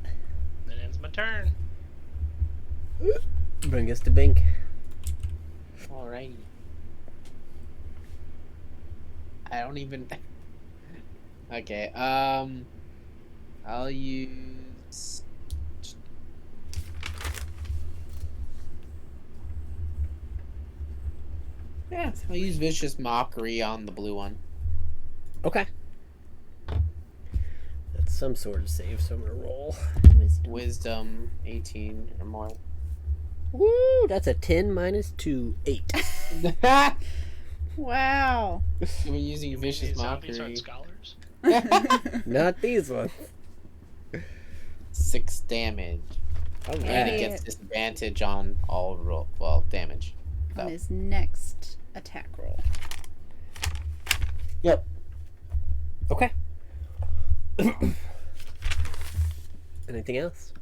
That ends my turn. Bring us to Bink. Alrighty. I don't even. Okay. I'll use. Yeah, I'll use Vicious Mockery on the blue one. Okay. That's some sort of save, so I'm gonna roll. Wisdom 18 or more. Woo! That's a 10 minus 2, 8. Wow. We're using Vicious These zombies Mockery. aren't scholars. Not these ones. 6 damage. And Alright. it gets disadvantage on all roll. Well, damage. On his next attack roll. Yep. Okay. Anything else?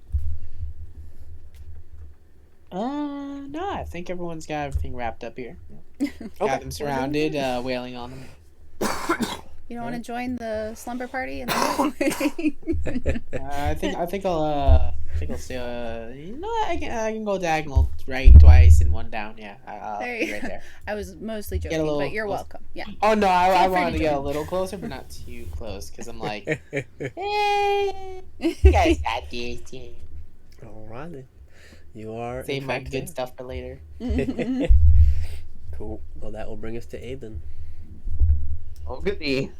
No, I think everyone's got everything wrapped up here. Okay. Got them surrounded, wailing on them. You don't want to join the slumber party in the hallway? I think I'll stay. You know what? I can go diagonal right twice and one down. Yeah, I'll There be you right there. I was mostly joking, little but you're close. welcome. Yeah. Oh no, I Feel free wanted to to get a join. little closer, but not too close, because I'm like, hey, you guys got this. Yeah. All right then. You are. Save in my fact, good there. stuff for later. Cool. Well, that will bring us to Aiden. Oh, goody.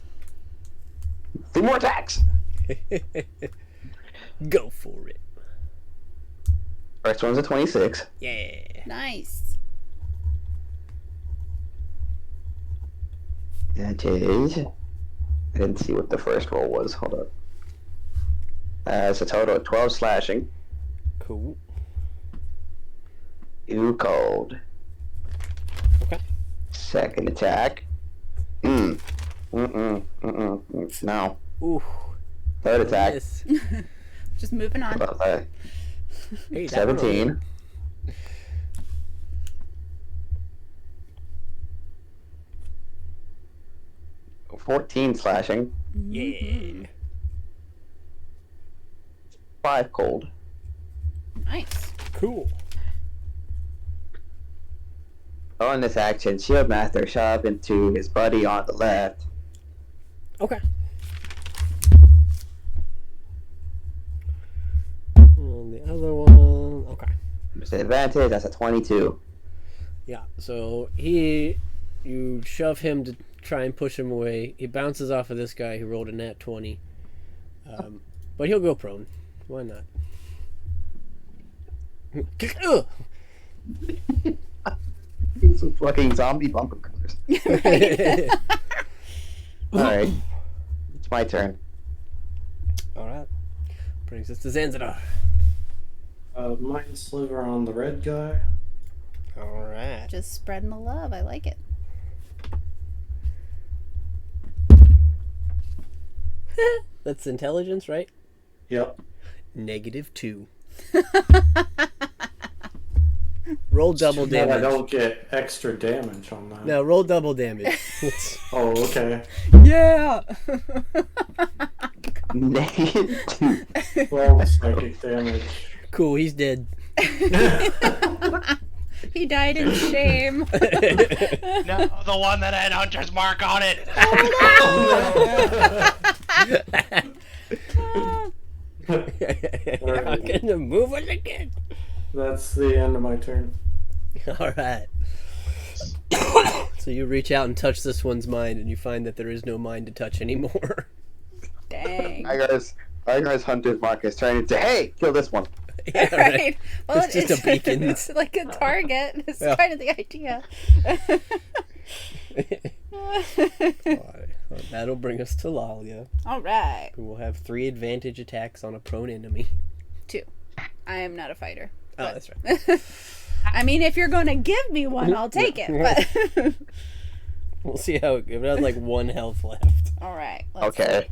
3 more attacks. Go for it. First one's a 26. Yeah. Nice. That is. I didn't see what the first roll was. Hold up. It's a total of 12 slashing. Cool. 2 cold. Okay. Second attack. No. Ooh. Third attack. Miss. Just moving on. About that. Hey, that one 17. Oh, 14 slashing. Yeah. 5 cold. Nice. Cool. On this action, Shield Master shove into his buddy on the left. Okay. And the other one. Okay. There's an advantage. That's a 22. Yeah. So you shove him to try and push him away. He bounces off of this guy who rolled a nat 20. But he'll go prone. Why not? Ugh! Some fucking zombie bumper cars. Alright. It's my turn. Alright. Brings us to Zanzibar. Mind sliver on the red guy. Alright. Just spreading the love. I like it. That's intelligence, right? Yep. -2. Roll double Too bad I damage. don't get extra damage on that. No, roll double damage. Oh, okay. Yeah. -2. Well, psychic damage. Cool, he's dead. He died in shame. No, the one that had Hunter's mark on it. I'm gonna move it again. That's the end of my turn. Alright. So you reach out and touch this one's mind, and you find that there is no mind to touch anymore. Dang. I guys Hunter's Mark is turning into, hey, kill this one. Yeah, right. Right. Well, It's just a beacon. It's like a target. It's Yeah. kind of the idea. Alright, well, that'll bring us to Lalia, All right. who will have 3 advantage attacks on a prone enemy. 2. I am not a fighter. Oh, that's right. I mean, if you're going to give me one, I'll take it. But We'll see how if it has like 1 health left. all right. Let's Okay.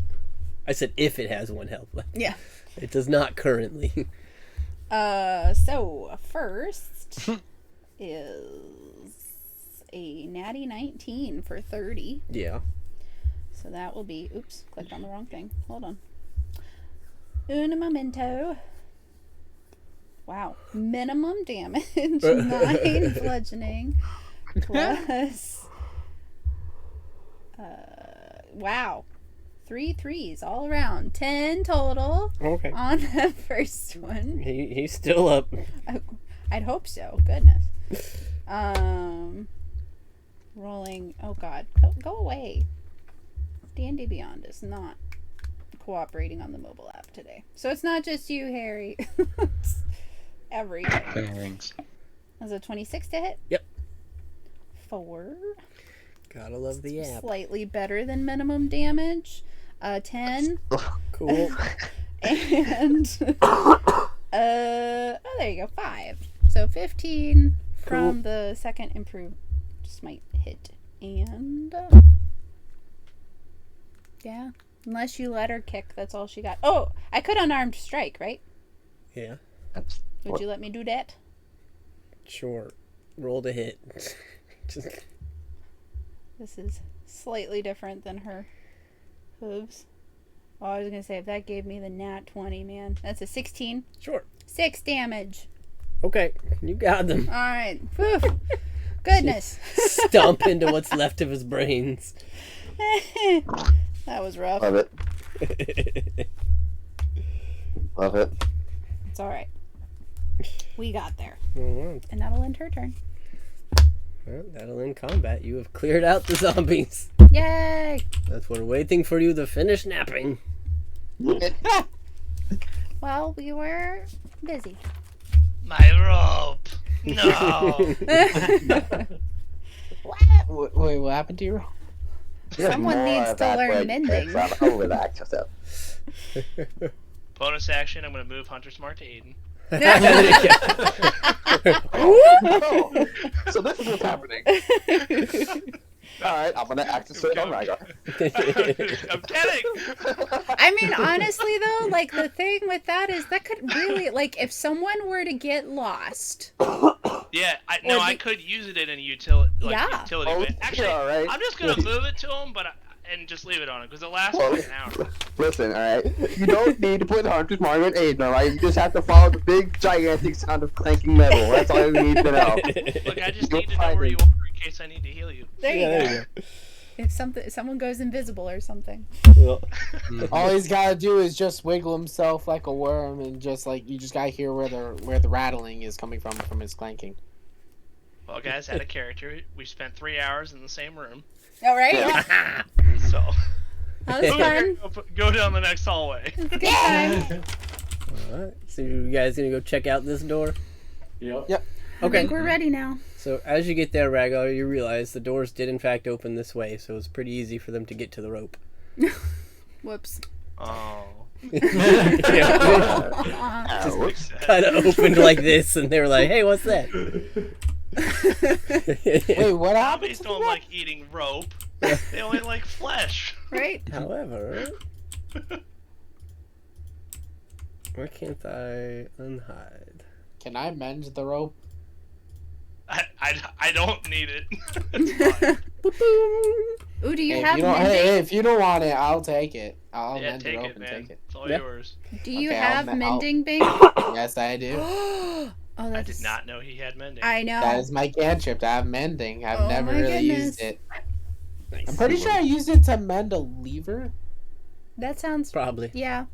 I said if it has 1 health left. see. Yeah. It does not currently. So first is a natty 19 for 30. Yeah. So that will be, oops, clicked on the wrong thing. Hold on. Un momento. Wow. Minimum damage, 9 bludgeoning, plus, wow. 3 threes all around. 10 total Okay. on the first one. He's still up. I'd hope so. Goodness. Rolling. Oh God. Go away. D&D Beyond is not cooperating on the mobile app today. So it's not just you, Harry. It's everybody. Thanks. Was it 26 to hit? Yep. 4. Gotta love the app. Slightly better than minimum damage. 10. Cool. And oh, there you go, 5. So 15 from Cool. the second improved smite hit. And yeah, unless you let her kick, that's all she got. Oh, I could unarmed strike, right? Yeah. Would you let me do that? Sure. Roll to hit. Just This is slightly different than her Hooves. Oh, I was gonna say if that gave me the nat 20, man. That's a 16. Sure. 6 damage. Okay, you got them. All right. Whew. Goodness. Stomp into what's left of his brains. That was rough. Love it. Love it. It's all right. We got there, Well, and that'll end her turn. that'll end combat. You have cleared out the zombies. Yay! That's what we're waiting for you to finish napping. Well, we were busy. My rope. No. Wait, what happened to your rope? Someone needs to learn mending. I'll relax yourself. Bonus action. I'm gonna move Hunter's Mark to Aiden. Oh, so this is what's happening. Alright, I'm gonna access it on Rygar. I'm kidding. I mean, honestly, though, like, the thing with that is that could really, like, if someone were to get lost. Yeah, Or I the- could use it in a utility. Yeah. Utility Oh, way. Actually, yeah, alright. I'm just gonna move it to him, and just leave it on him because it lasts Well, like an hour. Listen, alright? You don't need to put Hunter's Mark on Aiden, alright? You just have to follow the big, gigantic sound of clanking metal. That's all you need to know. Look, I just You'll need to know find where it. you are in case I need to heal you. There you Yeah, go. there you If someone goes invisible or something. go. All he's gotta do is just wiggle himself like a worm, and just like you just gotta hear where the rattling is coming from his clanking. Well, guys, had a character. We spent 3 hours in the same room, All right. Yeah. so That was fun. go down the next hallway. It was a good time. Alright, so you guys gonna go check out this door? Yep. Yep. I Okay. think we're ready now. So as you get there, Rhagar, you realize the doors did in fact open this way, so it's pretty easy for them to get to the rope. Whoops. Oh. Ah, whoops. Kind of opened like this, and they were like, "Hey, what's that?" Wait, what happened? Zombies don't like eating rope. They only like flesh. Right? However, why can't I unhide? Can I mend the rope? I don't need it. Ooh, do you Hey, have if you don't, mending? hey, if you don't want it, I'll take it. I'll Yeah, mend the take rope it, and man. take it. It's all Yeah. yours. Do you Okay, I'll have I'll- mending, Bing? Yes, I do. Oh, I that's. did not know he had mending. I know. That is my cantrip. I have mending. I've Oh never my really goodness. used it. Nice. I'm pretty sure I used it to mend a lever That sounds. Probably. Yeah.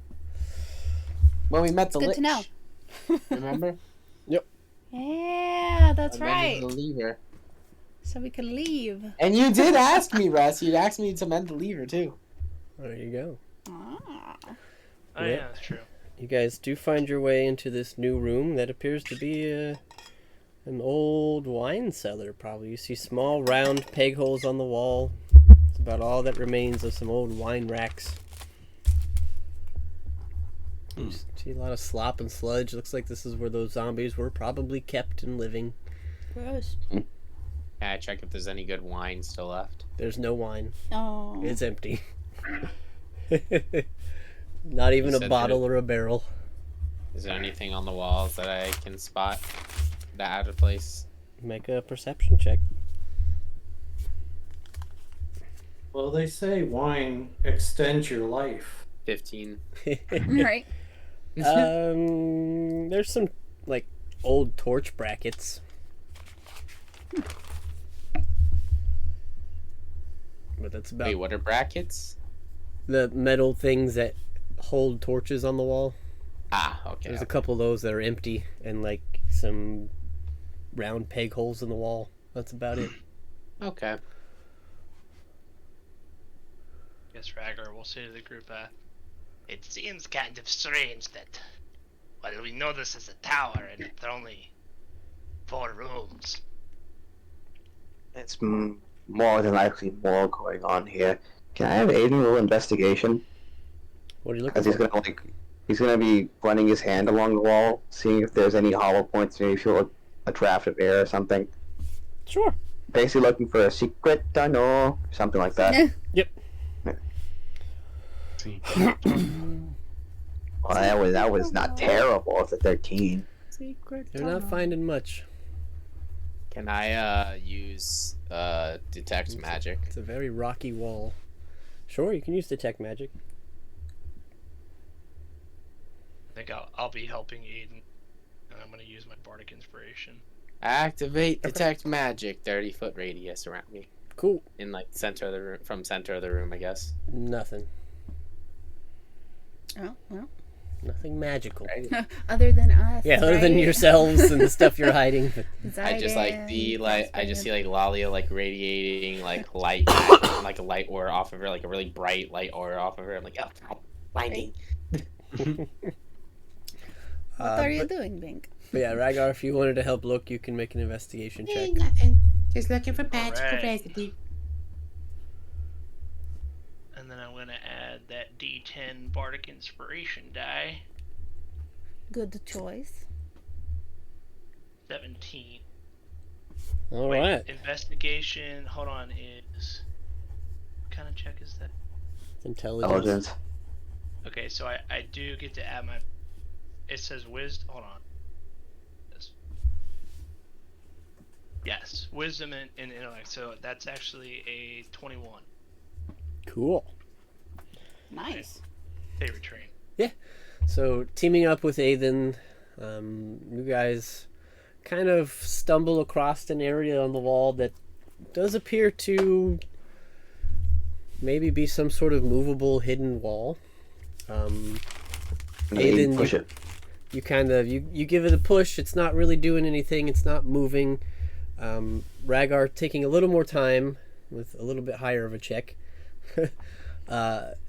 when we met the Good lich. to know. Remember? Yeah, that's I right. mended the lever. So we could leave. And you did ask me, Russ. You'd asked me to mend the lever too. There you go. Ah. Oh Yeah. yeah, that's true. You guys do find your way into this new room that appears to be an old wine cellar, probably. You see small round peg holes on the wall. It's about all that remains of some old wine racks. You see a lot of slop and sludge. Looks like this is where those zombies were probably kept and living. Gross. Can I check if there's any good wine still left? There's no wine. Oh. It's empty. Not even You a said bottle that or a barrel. Is there anything on the walls that I can spot that out of place? Make a perception check. Well, they say wine extends your life. 15. Right. There's some like old torch brackets. But that's about Wait, what are brackets? the metal things that hold torches on the wall. Ah, okay. There's a couple of those that are empty and like some round peg holes in the wall. That's about it. Okay. Guess Ragnar will say to the group, it seems kind of strange that, well, we know this is a tower and there are only 4 rooms. It's more than likely more going on here. Can I have Aiden roll investigation? What are you looking Because for? he's gonna be running his hand along the wall, seeing if there's any hollow points, maybe feel a draft of air or something. Sure. Basically looking for a secret tunnel, something like that. Well, that was not terrible. It's a 13. Secret. You're not finding much. Can I use detect magic? It's a very rocky wall. Sure, you can use detect magic. I think I'll be helping Aiden, and I'm gonna use my bardic inspiration. Activate detect magic. 30-foot radius around me. Cool. In like center of the room, from center of the room, I guess. Nothing. Oh, well. Nothing magical. Right? Other than us. Yeah, other than right? yourselves and the stuff you're hiding. I just like Zidane, I just see like Lalia like radiating like light, like a light aura off of her, like a really bright light aura off of her. I'm like, oh god, blinding. What are you doing, Bink? But yeah, Ragar, if you wanted to help look, you can make an investigation check. Nothing. Just looking for magical Alright. residue. And then I'm gonna add that D10 bardic inspiration die. Good choice. 17. All Wait, right. investigation. Hold on. Is what kind of check is that? Intelligence. Okay, so I do get to add my. It says wisdom. Hold on. Yes, wisdom and intellect. So that's actually a 21. Cool. Nice. Favorite train. So teaming up with Aiden, you guys kind of stumble across an area on the wall that does appear to maybe be some sort of movable hidden wall. Aiden, Push it. you kind of you give it a push. It's not really doing anything. It's not moving. Ragar taking a little more time with a little bit higher of a check.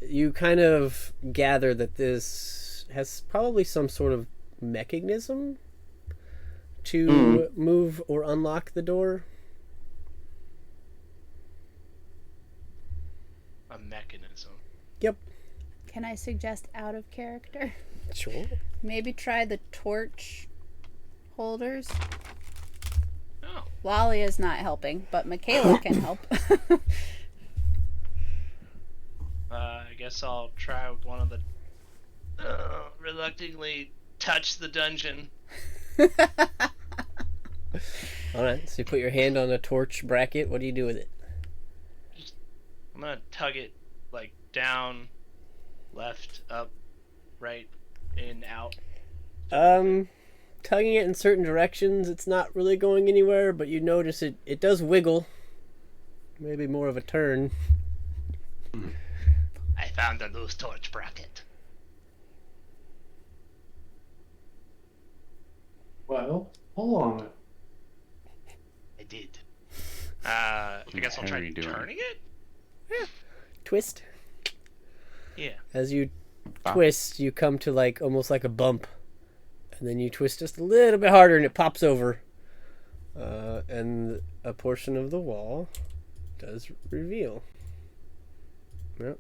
You kind of gather that this has probably some sort of mechanism to move or unlock the door. A mechanism. Yep. Can I suggest out of character? Sure. Maybe try the torch holders. Oh. Lolly is not helping, but Michaela can help. I guess I'll try one of the. Reluctantly touch the dungeon. All right. So you put your hand on a torch bracket. What do you do with it? I'm gonna tug it like down, left, up, right, in, out. Tugging it in certain directions. It's not really going anywhere, but you notice it does wiggle. Maybe more of a turn. I found a loose torch bracket. Well, hold on. I did. I guess I'll How try are you doing? turning it. Twist. Yeah. As you twist, you come to like almost like a bump, and then you twist just a little bit harder, and it pops over. And a portion of the wall does reveal. Yep.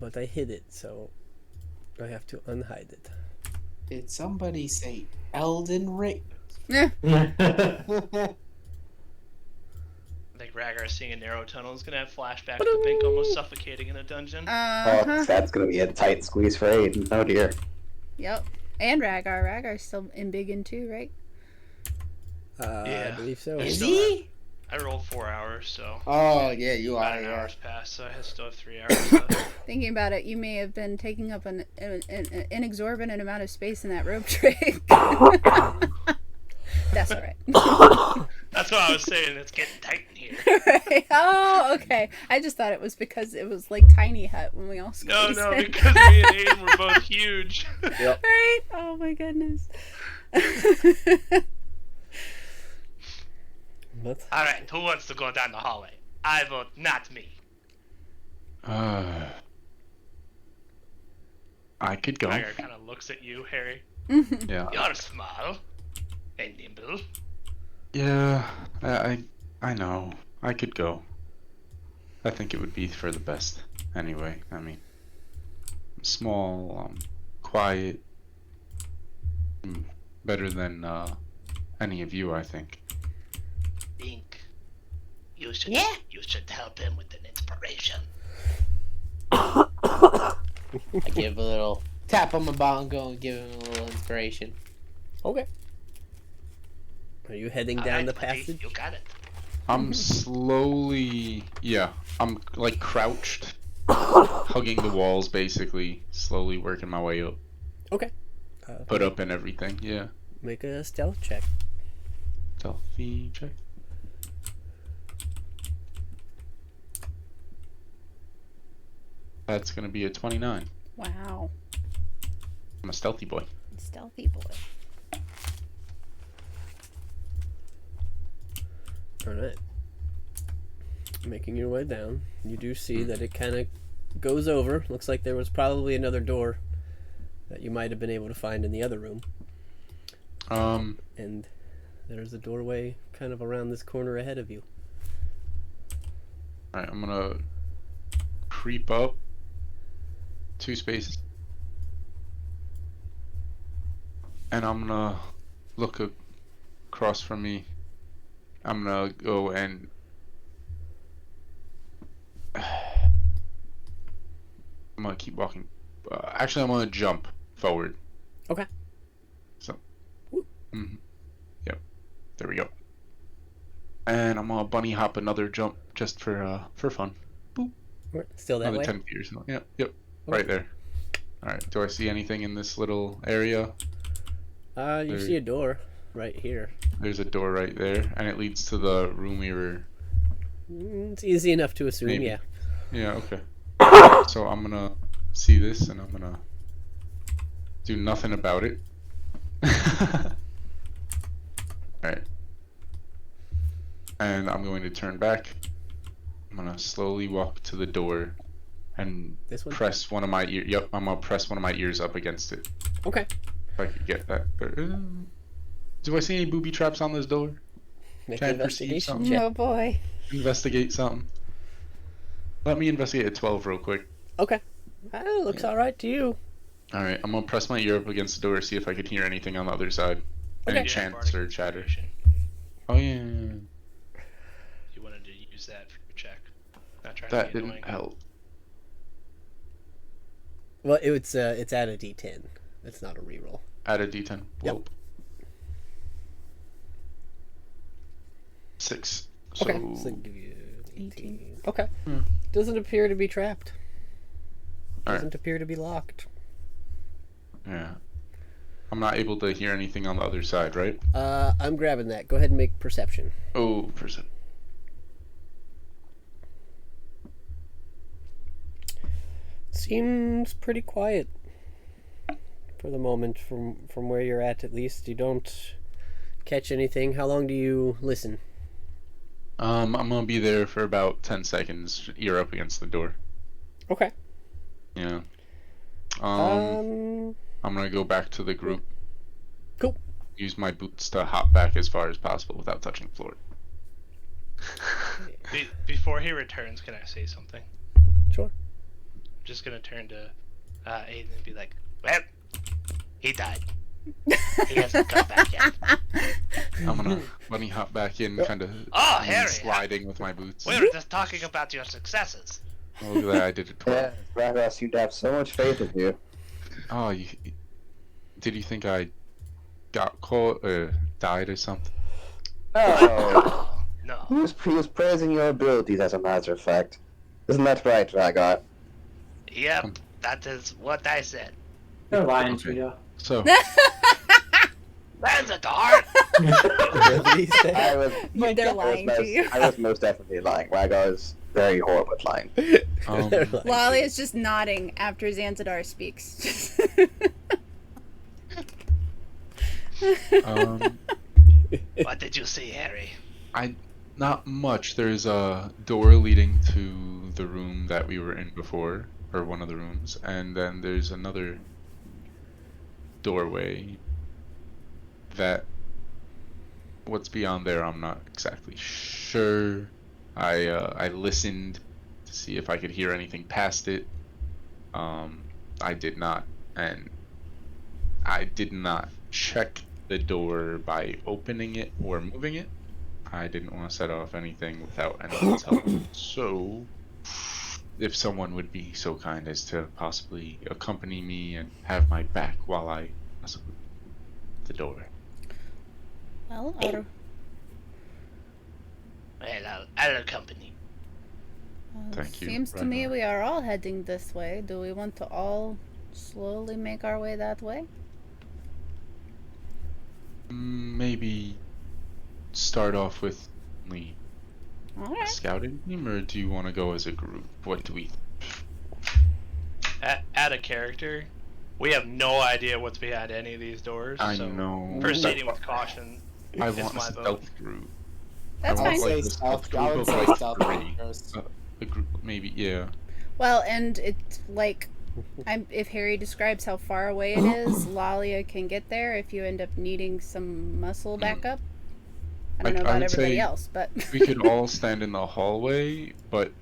But I hid it, so I have to unhide it. Did somebody say Elden Ring? Yeah. I think Ragar seeing a narrow tunnel is gonna have flashbacks to Bink almost suffocating in a dungeon. Uh-huh. That's gonna be a tight squeeze for Aiden. Oh dear. Yep. And Ragar. Ragar's still in Biggin too, right? Yeah. I believe so. Is still he? I rolled 4 hours, so Oh yeah, you about are. an Yeah. hour's passed, so I still have 3 hours left. Thinking about it, you may have been taking up an inexorbitant amount of space in that rope trick. That's all right. That's what I was saying. It's getting tight in here. Right. Oh, okay. I just thought it was because it was like Tiny Hut when we all No, squeezed no, in. because me and Aiden were both huge. Right? Oh my goodness. But All right, who wants to go down the hallway? I vote not me. I could go. Ragar kind of looks at you, Harry. Yeah. You're small and nimble. Yeah. I know. I could go. I think it would be for the best. Anyway, I mean, I'm small, quiet. Better than any of you, I think. Bink, you should help him with an inspiration. I give a little tap on my bongo and give him a little inspiration. okay. Are you heading down Alright, the buddy, passage? You got it. I'm slowly, yeah, I'm like crouched, hugging the walls, basically, slowly working my way up. Okay. Put up and everything, yeah. Make a stealth check. Stealthy check. That's gonna be a 29. Wow. I'm a stealthy boy. Stealthy boy. Alright. Making your way down, you do see that it kind of goes over. Looks like there was probably another door that you might have been able to find in the other room. And there's a doorway kind of around this corner ahead of you. Alright, I'm gonna creep up 2 spaces. And I'm gonna look across from me. I'm gonna go and I'm gonna keep walking. Actually, I'm gonna jump forward. Okay. So, yep, there we go. And I'm gonna bunny hop another jump just for fun. Boop. Still that Another way? 10 feet or something. Yep, right there. All right. Do I see anything in this little area? You see a door right here. There's a door right there, and it leads to the room we were. It's easy enough to assume, Maybe. yeah. Yeah. Okay. So I'm gonna see this, and I'm gonna do nothing about it. Alright. And I'm going to turn back. I'm gonna slowly walk to the door and This one? press one of my ears. Yep, I'm gonna press one of my ears up against it. Okay. If I could get that. Do I see any booby traps on this door? Make Can an I perceive investigation something? check. Oh boy. Investigate something. Let me investigate a 12 real quick. Okay. Looks alright to you. Alright, I'm gonna press my ear up against the door, see if I could hear anything on the other side. Okay. Any chants or chatter. Oh yeah. You wanted to use that for your check. Not trying That to be didn't annoying. help. Well, it's at a D10. It's not a reroll. Add a D10. Yep. Whoop. 6. So, Okay. So give you 18. Okay. Hmm. Doesn't appear to be trapped. Alright. Doesn't appear to be locked. yeah. I'm not able to hear anything on the other side, right? I'm grabbing that. Go ahead and make perception. Oh, percent. Seems pretty quiet for the moment, from where you're at least. You don't catch anything. How long do you listen? I'm gonna be there for about 10 seconds, ear up against the door. Okay. Yeah. Um. I'm gonna go back to the group. Cool. Use my boots to hop back as far as possible without touching the floor. Before he returns, can I say something? Sure. I'm just gonna turn to Aiden and be like, well, he died. He hasn't come back yet. I'm gonna bunny hop back in, kind of Oh, Harry! sliding with my boots. We were just talking about your successes. Oh, look at that, I did it Yeah, twice. Ragnar seemed to have so much faith in you. Oh, did you think I got caught or died or something? No, No. he was praising your abilities, as a matter of fact. Isn't that right, Ragnar? Yep, that is what I said. They're lying to Okay. you. So, That's a dart. I was, But they're lying to you. I was most definitely lying. Ragnar is very horrible at lying. They're like- Lolly is just nodding after Zanzadar speaks. What did you see, Harry? not much. There's a door leading to the room that we were in before, or one of the rooms, and then there's another doorway that what's beyond there I'm not exactly sure. I listened to see if I could hear anything past it. I did not, and I did not check the door by opening it or moving it. I didn't want to set off anything without anyone's help. So, if someone would be so kind as to possibly accompany me and have my back while I mess with the door. Well, Well, I'll accompany. Thank you, Seems to me Ragnar. we are all heading this way. Do we want to all slowly make our way that way? Maybe start off with only All a right. scouting team, or do you want to go as a group? What do we? Add a character. We have no idea what's behind any of these doors. I so know. Proceeding with caution. I is want a my vote. stealth group. That's I fine. want, Say like, a stealth. group I would of, say like, stealth three. first. A group, maybe, yeah. Well, and it's like, if Harry describes how far away it is, Lalia can get there if you end up needing some muscle backup. I don't know I about would everybody say else, but We could all stand in the hallway, but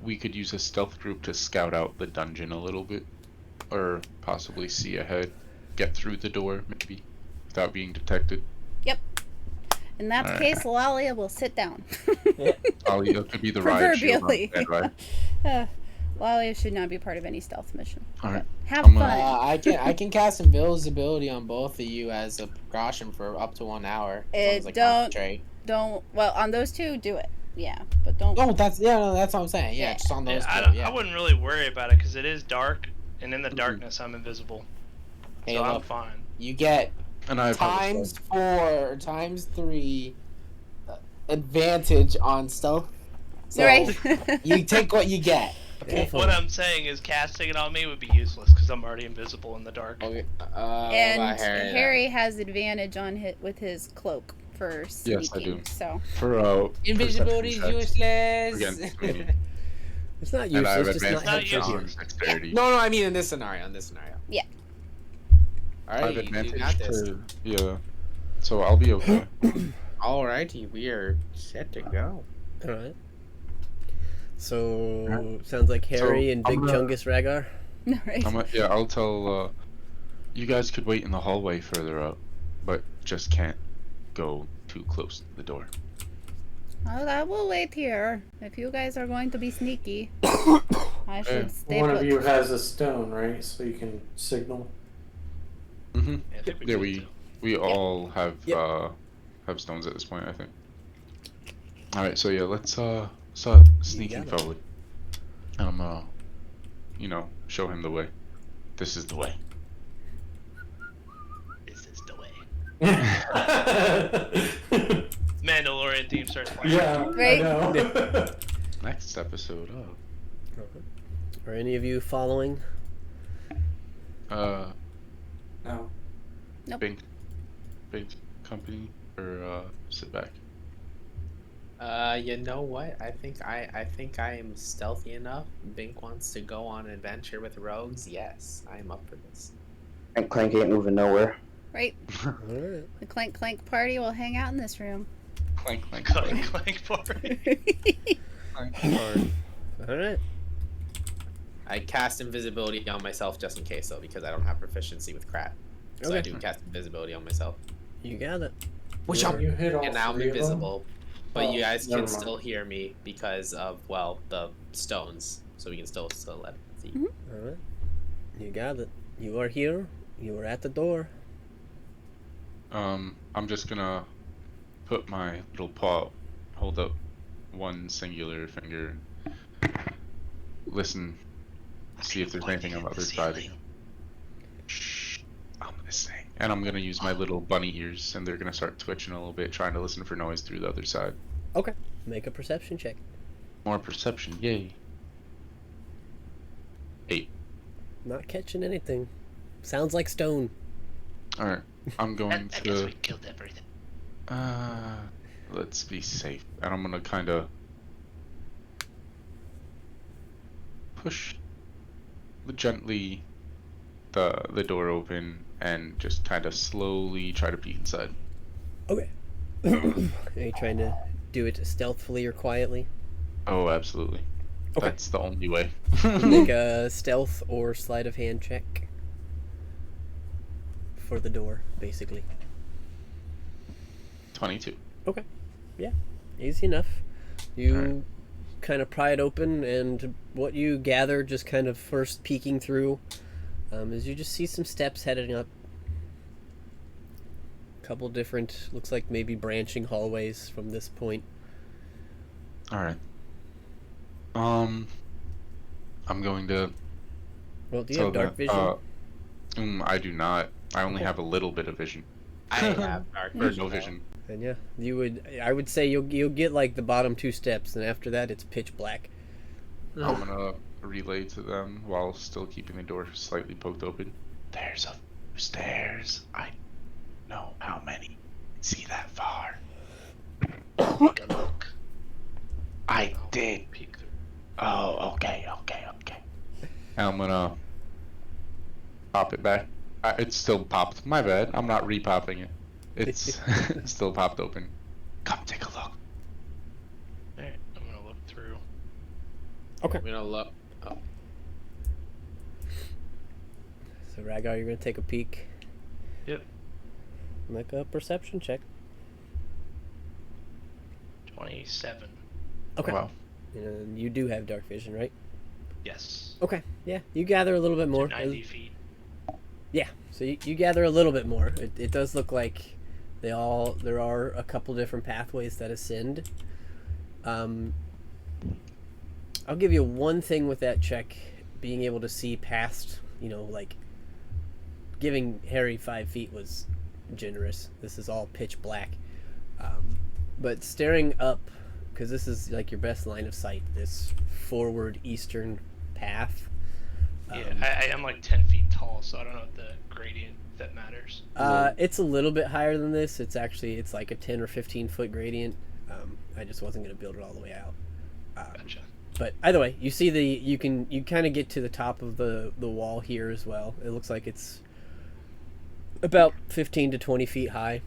we could use a stealth group to scout out the dungeon a little bit, or possibly see ahead, get through the door, maybe, without being detected. in that Alright. case, Lalia will sit down. Talia could be the riot shield on Proverbially. the dead, right? Lalia should not be part of any stealth mission. Alright. Have I'm fun. gonna- I can cast invisibility on both of you as a precaution for up to 1 hour. As long as I Don't- concentrate. Well, on those two, do it. Yeah, but don't. Oh, that's what I'm saying. Yeah, Yeah. just on those Yeah, two. I wouldn't really worry about it because it is dark, and in the darkness I'm invisible, Hey, so I'm look, fine. you get And I have times 4, times 3 advantage on stealth. So Right. you take what you get. Okay. What I'm saying is casting it on me would be useless because I'm already invisible in the dark. Okay. And Harry has advantage on with his cloak for sneaking. Yes, I do. So for Invisibility is perception checks useless. against me. It's not And I have useless, just not advantage Not helpful on here. dexterity. No, I mean in this scenario. Yeah. I have Alright, you advantage got this. to, yeah. So I'll be okay. Alrighty, we are set to go. Alright. So, sounds like Harry and Big I'm gonna- Chungus Ragar. right. Yeah, I'll tell, you guys could wait in the hallway further up, but just can't go too close to the door. Well, I will wait here. If you guys are going to be sneaky, I should stay One put. of you has a stone, right? So you can signal. Mm-hmm. I think Yeah, do too. we all have, Yep. have stones at this point, I think. Alright, so yeah, let's, start sneaking got it. forward. And I'm gonna, show him the way. This is the way. This is the way. Yeah, Mandalorian theme starts playing. Right. I know. Next episode up. Are any of you following? No. Nope. Big company, or, sit back. You know what? I think I am stealthy enough. Bink wants to go on an adventure with rogues. Yes, I am up for this. And Clank ain't moving nowhere. Right. Alright. The Clank Clank party will hang out in this room. Clank, clank, Clank, clank, clank, party. clank hard. Alright. I cast invisibility on myself just in case, though, because I don't have proficiency with crap. So I Okay. do cast invisibility on myself. You got it. Which Yeah, I'm you hit all and now I'm three of them? invisible. But Oh, you guys never can mind. still hear me because of the stones, so we can still let see. Alright. You got it. You are here. You are at the door. I'm just gonna put my little paw, hold up one singular finger, listen, see if there's anything on the other side. Shh, I'm listening. And I'm gonna use my little bunny ears, and they're gonna start twitching a little bit, trying to listen for noise through the other side. Okay. Make a perception check. More perception, yay. 8. Not catching anything. Sounds like stone. Alright, I'm I going guess to, we killed everything. let's be safe. And I'm gonna kinda push gently the door open and just kind of slowly try to peek inside. Okay. Are you trying to do it stealthily or quietly? Oh, absolutely. Okay. That's the only way. Make a stealth or sleight of hand check for the door, basically. 22. Easy enough. You Alright. kind of pry it open, and what you gather, just kind of first peeking through, is you just see some steps heading up. Couple different, looks like maybe branching hallways from this point. All right. I'm going to. Well, do you have dark vision? I do not. I only Okay. have a little bit of vision. I have dark Or vision. no vision. And yeah, I would say you'll get like the bottom 2 steps, and after that it's pitch black. I'm gonna relay to them while still keeping the door slightly poked open. There's a stairs. I know how many. See that far? Take a look. I I'll did. peek through. Oh, okay. I'm gonna pop it back. It's still popped. My bad. I'm not re-popping it. It's still popped open. Come take a look. Alright, I'm gonna look through. I'm gonna look. Oh, So Rhaegar, you're gonna take a peek. Yep. Make a perception check. 27. Okay. Wow. And you do have dark vision, right? Yes. Okay. Yeah, you gather a little bit more. 90 feet. Yeah, so you gather a little bit more. It does look like there are a couple different pathways that ascend. I'll give you one thing with that check, being able to see past, like giving Harry 5 feet was generous. This is all pitch black. But staring up, because this is like your best line of sight, this forward eastern path. Yeah, I am like 10 feet tall, so I don't know if the gradient that matters. It's a little bit higher than this. It's like a 10 or 15 foot gradient. I just wasn't going to build it all the way out. Gotcha. But either way, you see you kind of get to the top of the wall here as well. It looks like it's about 15 to 20 feet high.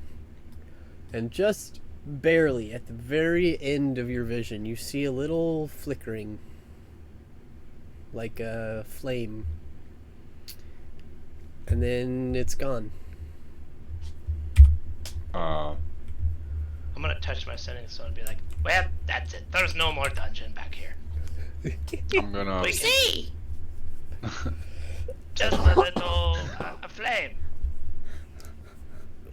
And just barely at the very end of your vision, you see a little flickering, like a flame. And then it's gone. I'm gonna touch my setting stone and be like, well, that's it. There's no more dungeon back here. I'm gonna. We can See? just a little a flame.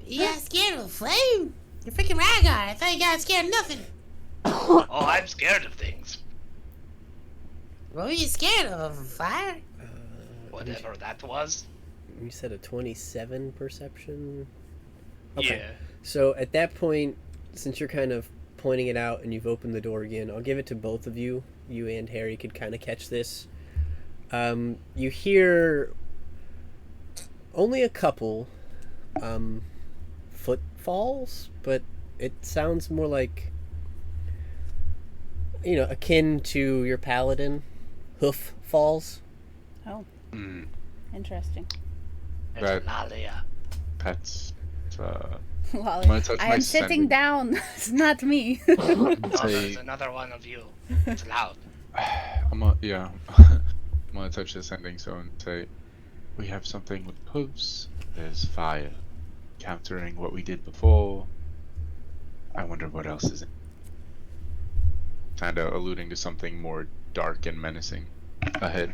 You got scared of a flame? You're freaking Rhaegar. I thought you got scared of nothing. Oh, I'm scared of things. What were you scared of? Fire? Whatever that was. You said a 27 perception? Okay. Yeah. So at that point, since you're kind of pointing it out and you've opened the door again, I'll give it to both of you. You and Harry could kind of catch this. You hear only a couple footfalls, but it sounds more like, akin to your paladin hoof falls. Oh, Mm, interesting. There's That- Lalia. that's. Lolly. I'm gonna touch I my am sitting sending. down. It's not me. Oh, Say- there's another one of you. It's loud. I'm gonna touch this ending stone and say, we have something with hooves. There's fire, countering what we did before. I wonder what else is in. Kinda alluding to something more dark and menacing ahead.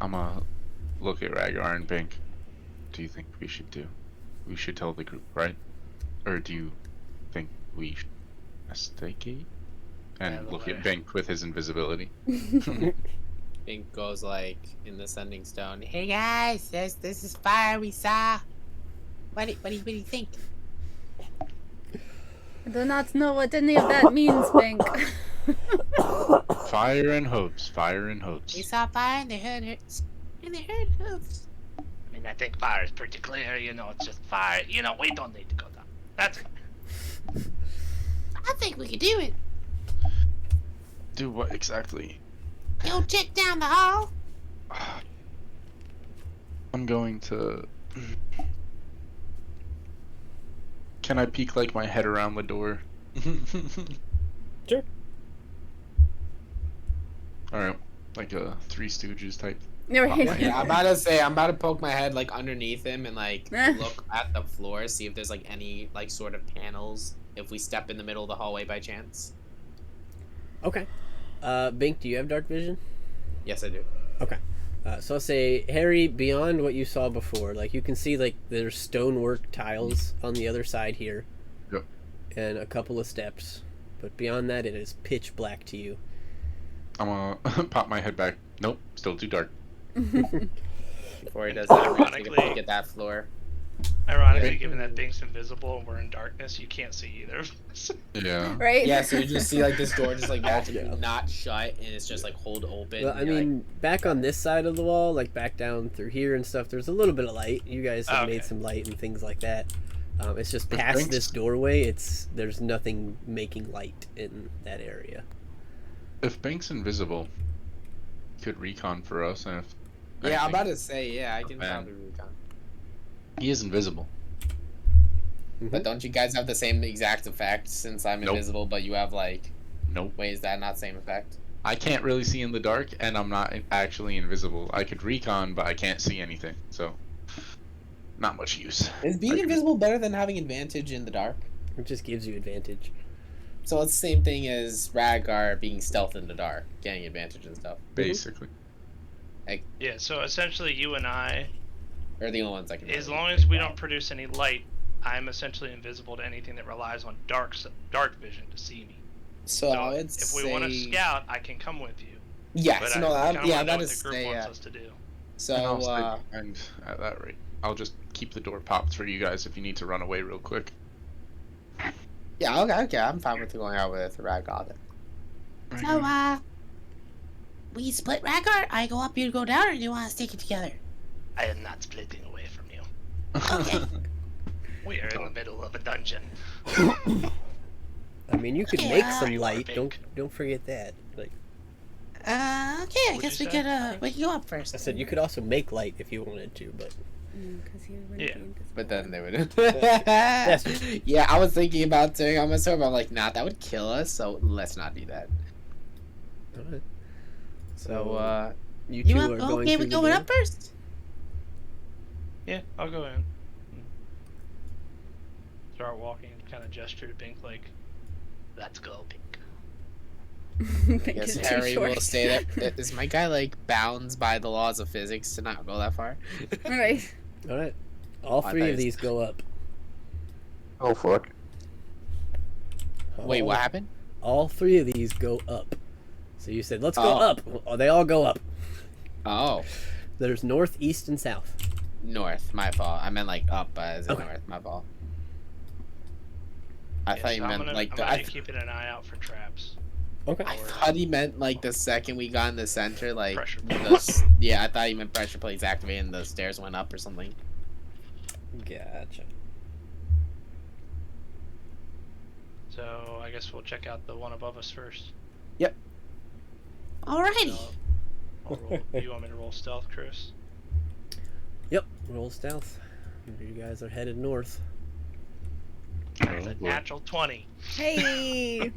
I'm gonna look at Rhaegar and Bink. Do you think we should do? We should tell the group, right? Or do you think we should investigate? And Yeah, look well, at Bink with his invisibility. Bink goes like in the sending stone. Hey guys, this is fire we saw. What do you think? I do not know what any of that means, Bink. Fire and hopes, fire and We hopes. saw fire and they heard hooves. I mean, I think fire is pretty clear. It's just fire. We don't need to go down. That's fine. I think we could do it. Do what exactly? Go check down the hall. I'm going to. Can I peek like my head around the door? Sure. Alright, like a Three Stooges type. Yeah, I'm about to say, I'm about to poke my head like underneath him and like Eh. look at the floor, see if there's like any like sort of panels if we step in the middle of the hallway by chance. Okay. Bink, do you have dark vision? Yes, I do. So I'll say, Harry, beyond what you saw before, like you can see like there's stonework tiles on the other side here. Yep. And a couple of steps. But beyond that, it is pitch black to you. I'm gonna pop my head back. Nope, still too dark. Before he does that, we're gonna take a Ironically- peek at that floor. Ironically, Yeah. given that Bink's invisible and we're in darkness, you can't see either of us. Yeah. Right? Yeah, so you just see like this door just like magically Yeah. not shut, and it's just like hold open. Well, I and you're mean, back on this side of the wall, like back down through here and stuff, there's a little bit of light. You guys have Okay. made some light and things like that. It's just With past drinks? this doorway. There's nothing making light in that area. If Bink's invisible, could recon for us, and if yeah, I'm anything- about to say, yeah, I can Man. probably recon. he is invisible. But don't you guys have the same exact effect since I'm Nope. invisible, but you have like, Nope. wait, is that not same effect? I can't really see in the dark, and I'm not actually invisible. I could recon, but I can't see anything, so not much use. Is being I could- invisible better than having advantage in the dark? It just gives you advantage. So it's the same thing as Radgar being stealth in the dark, getting advantage and stuff. Basically. Yeah, so essentially you and I, Or the only ones I can. as really long as we figure don't produce any light, I'm essentially invisible to anything that relies on dark vision to see me. So, So I would if we want to say- scout, I can come with you. Yes, But no, I I'm, kinda yeah, wanna know that what is the group say, wants yeah. us to do. So, And I'll stay behind at that rate. I'll just keep the door popped for you guys if you need to run away real quick. yeah, okay, I'm fine with going out with Radgar then. So, we split Radgar? I go up, you go down, or do you want to stick it together? I am not splitting away from you. Okay. We are in the middle of a dungeon. I mean, you could Yeah. make some You are light. pink. Don't forget that. Like Okay, I What'd guess you we say? could, we can go up first. I said, you could also make light if you wanted to, but Because he wouldn't Yeah. be invisible. But then they would. That's yeah, I was thinking about turning on my sword, but I'm like, nah, that would kill us, so let's not do that. alright. So, You You two up? are going Okay, through we the going door? up first? Yeah, I'll go in. Start walking, kind of gesture to Bink like, let's go, Bink. Pink yes, is too Harry will short. stay there. Is my guy like bounds by the laws of physics to not go that far? Right. All right. All I three thought of it- these go up. Oh fuck. Wait, what happened? All three of these go up. So you said, let's go Oh. up. Oh, they all go up. Oh, There's north, east, and south. north. My fault. I meant like up as in Okay. north. My fault. I Yeah, thought you so meant like I'm the. gonna I, be keeping an eye out for traps. Okay. I thought he meant like the second we got in the center, like Pressure yeah. I thought he meant pressure plates activated and the stairs went up or something. Gotcha. So I guess we'll check out the one above us first. Alrighty. So I'll roll, you want me to roll stealth, Chris? Yep. Roll stealth. You guys are headed north. There's a natural 20. Hey.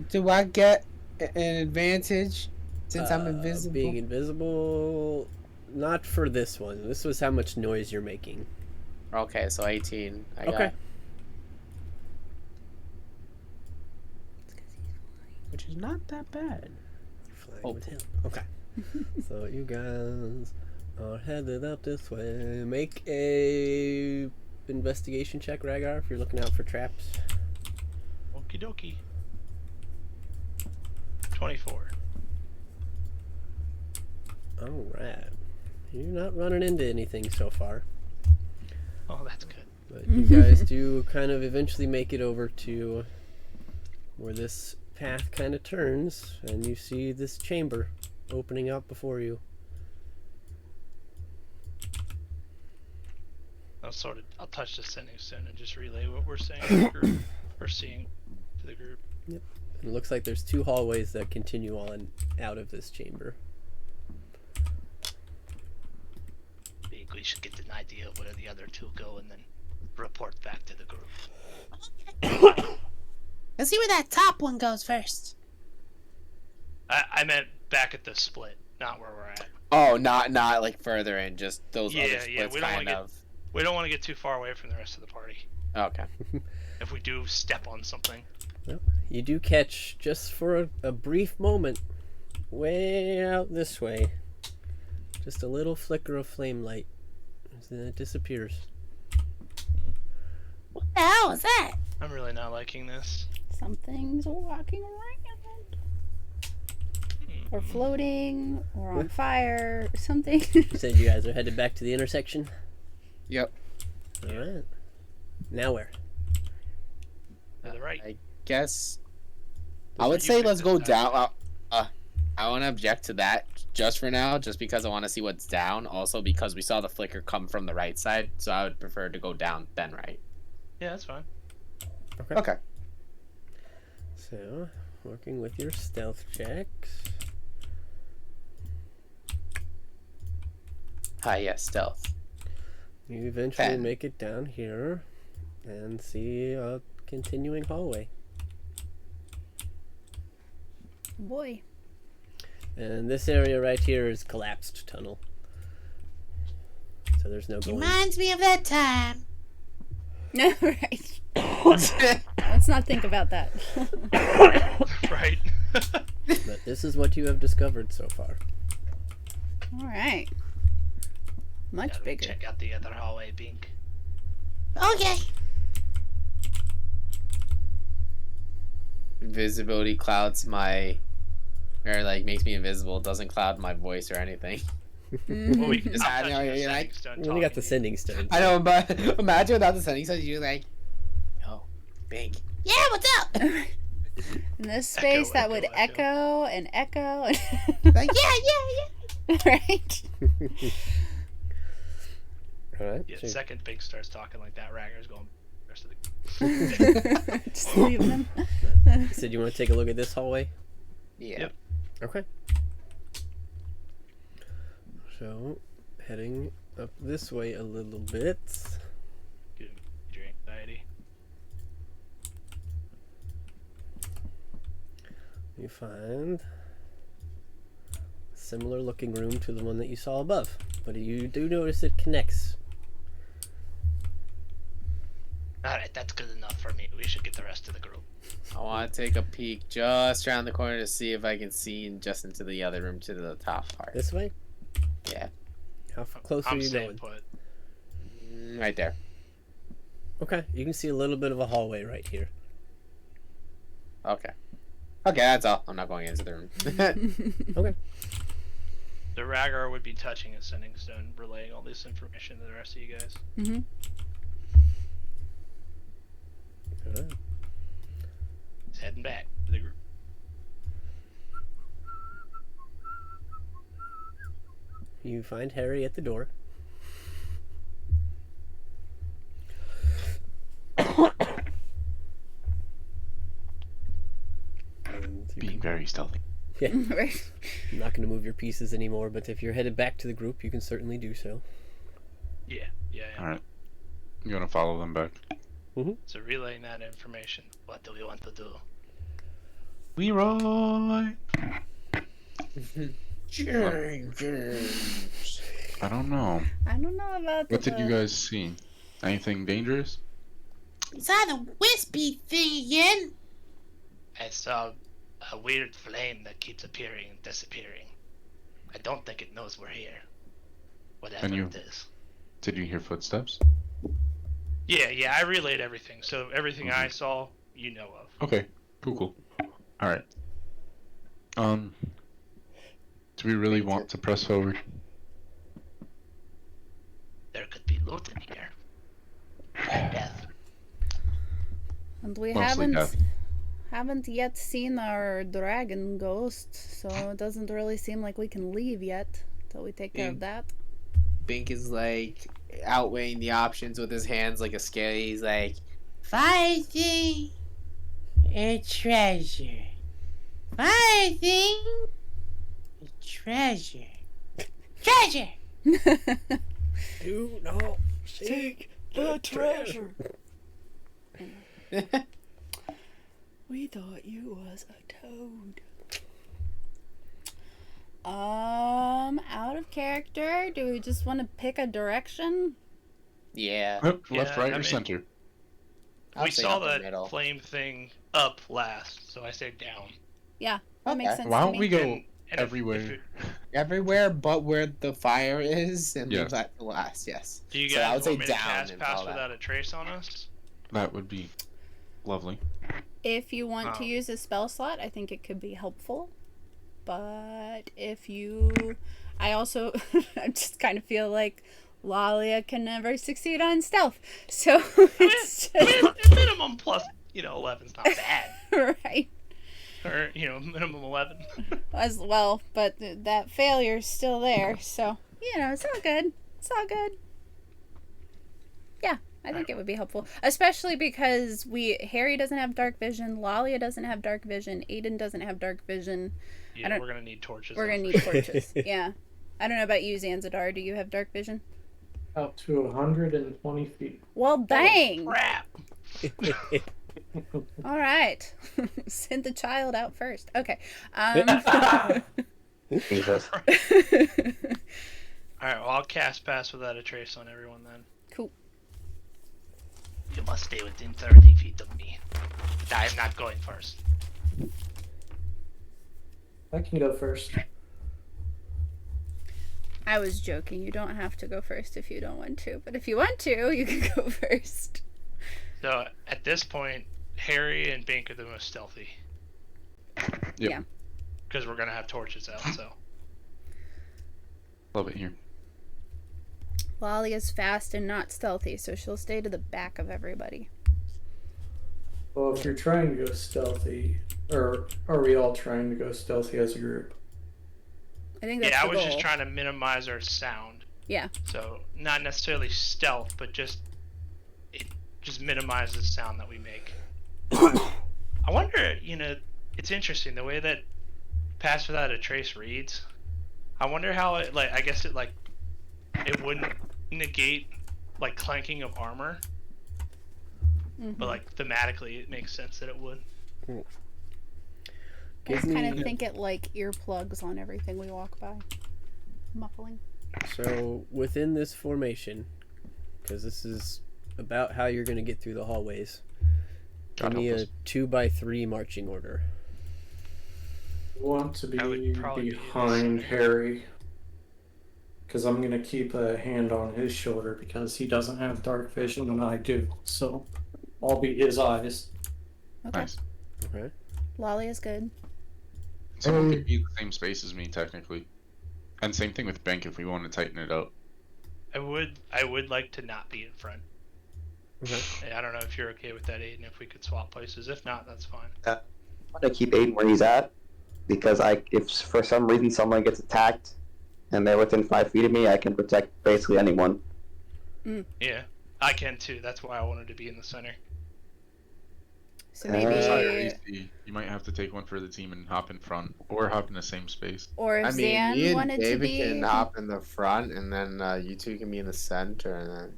Do I get an advantage since I'm invisible? Being invisible, not for this one. This was how much noise you're making. Okay, so 18. I Okay. got, which is not that bad. Flying with him. Okay. So you guys are headed up this way. Make a investigation check, Rhaegar, if you're looking out for traps. Okie dokie. 24. All right. You're not running into anything so far, Oh, that's good. but you guys do kind of eventually make it over to where this path kind of turns, and you see this chamber opening up before you. I'll touch the sending soon and just relay what we're saying to the group, or seeing to the group. And it looks like there's two hallways that continue on out of this chamber. I think we should get an idea of where the other two go and then report back to the group. Let's see where that top one goes first. I meant back at the split, not where we're at. Oh, not like further in, just those Yeah, other yeah, splits we don't kind wanna of. We don't want to get too far away from the rest of the party. Okay. If we do step on something. You do catch, just for a brief moment, way out this way, Just a little flicker of flame light. And then it disappears. What the hell was that? I'm really not liking this. Something's walking around. Or floating, or on fire, or something. You said you guys are headed back to the intersection? Yep. Alright. Now where? To the right. I guess. I That's would what you say picked let's this go time. down. I want to object to that just for now, just because I want to see what's down. Also, because we saw the flicker come from the right side, so I would prefer to go down then right. Yeah, that's fine. Okay. So, working with your stealth checks. Hi, yes, stealth. You eventually 10. make it down here and see a continuing hallway. Boy. And this area right here is collapsed tunnel. So there's no going. Reminds me of that time. Right. Let's not think about that. Right. But this is what you have discovered so far. Alright. Much Gotta bigger. check out the other hallway, Bink. Okay. Invisibility clouds my, or like makes me invisible. Doesn't cloud my voice or anything. Well, we can Is stop that touching how the you're sending like- stone You only got talking the to you. sending stone. I know, but imagine without the sending stone, you're like, yo, Bink. Yeah, what's up? In this space, that would echo and echo. And Like, yeah. right? Alright. Yeah, so second Bink starts talking like that, Raggar's going. Rest of the Just leave them. you said you want to take a look at this hallway? Yeah. Yep. Okay. So, heading up this way a little bit. Get your anxiety. You find a similar looking room to the one that you saw above. But you do notice it connects. Alright, that's good enough for me. We should get the rest of the group. I want to take a peek just around the corner to see if I can see just into the other room to the top part. This way? Yeah. How close are I'm you staying going? put. Right there. Okay, you can see a little bit of a hallway right here. Okay. Okay, that's all. I'm not going into the room. Okay. The Raggar would be touching a sending stone, relaying all this information to the rest of you guys. Mm-hmm. Alright. He's heading back to the group. You find Harry at the door. And you Being very stealthy. Right. I'm not going to move your pieces anymore, but if you're headed back to the group, you can certainly do so. Yeah. Alright. You want to follow them back? So relaying that information. What do we want to do? Leroy! I don't know. I don't know about What did you guys see? Anything dangerous? It's the wispy thing again. I saw a weird flame that keeps appearing and disappearing. I don't think it knows we're here. Whatever And you- it is. Did you hear footsteps? Yeah, I relayed everything. So everything I saw, you know of. Okay, cool. Alright. Do we really want to press forward? There could be loot in here. And death. And we Mostly death. haven't yet seen our dragon ghost, so it doesn't really seem like we can leave yet till we take care of that. Bink is like outweighing the options with his hands like a scale. He's like, Fighting a treasure. Fighting a treasure. Treasure! Do not seek the treasure. We thought you was a toad. Out of character, do we just want to pick a direction? yeah. Left, Yeah, right, I or mean- center? I'll We say saw up in the that middle. flame thing up last, so I said down. That makes Okay. sense Why to don't me. we go And if everywhere? everywhere but where the fire is, and Yes. leave that to last. Yes. Do you So I guys would say want me to down cast and pass all that. without a trace on us? That would be lovely. If you want to Oh. use a spell slot, I think it could be helpful. But if you. I also. I just kind of feel like Lalia can never succeed on stealth. So it's I just. mean, minimum plus, 11's not bad. Right. Or, minimum 11. As well, but that failure's still there. So, it's all good. It's all good. Yeah, I think it would be helpful. Especially because Harry doesn't have dark vision, Lalia doesn't have dark vision, Aiden doesn't have dark vision. Yeah, don't- we're gonna need torches. We're though. gonna need torches. Yeah. I don't know about you, Zanzadar. Do you have dark vision? Out to 120 feet. Well, dang! Crap! All right. Send the child out first. Okay. Jesus. Alright, well, I'll cast pass without a trace on everyone then. Cool. You must stay within 30 feet of me. I am not going first. I can go first. I was joking. You don't have to go first if you don't want to. But if you want to, you can go first. So, at this point, Harry and Bink are the most stealthy. Yep. Yeah. Because we're gonna have torches out, so. Love it here. Lolly is fast and not stealthy, so she'll stay to the back of everybody. Well, if you're trying to go stealthy, or are we all trying to go stealthy as a group? I think that's Yeah, I the was goal. just trying to minimize our sound. Yeah. So, not necessarily stealth, but it just minimizes the sound that we make. I wonder, it's interesting the way that Pass Without a Trace reads. I wonder how it, I guess it wouldn't negate, clanking of armor, Mhm. but, thematically it makes sense that it would. I Give just kind me- of think it like earplugs on everything we walk by. Muffling. So within this formation, because this is about how you're going to get through the hallways, give God me help a us. 2x3 marching order. I want to I would be probably be behind this. Harry. Because I'm going to keep a hand on his shoulder because he doesn't have dark vision and I do. So I'll be his eyes. Okay. Nice. Okay. Lolly is good. Someone could be in the same space as me, technically. And same thing with Bank if we want to tighten it up. I would like to not be in front. Okay. I don't know if you're okay with that, Aiden, if we could swap places. If not, that's fine. I want to keep Aiden where he's at because if for some reason someone gets attacked and they're within 5 feet of me, I can protect basically anyone. Yeah, I can too. That's why I wanted to be in the center. So Uh, maybe, Sorry, Reese, you might have to take one for the team and hop in front, or hop in the same space. or if I mean, Zan me and wanted to David be, can hop in the front, and then you two can be in the center, and then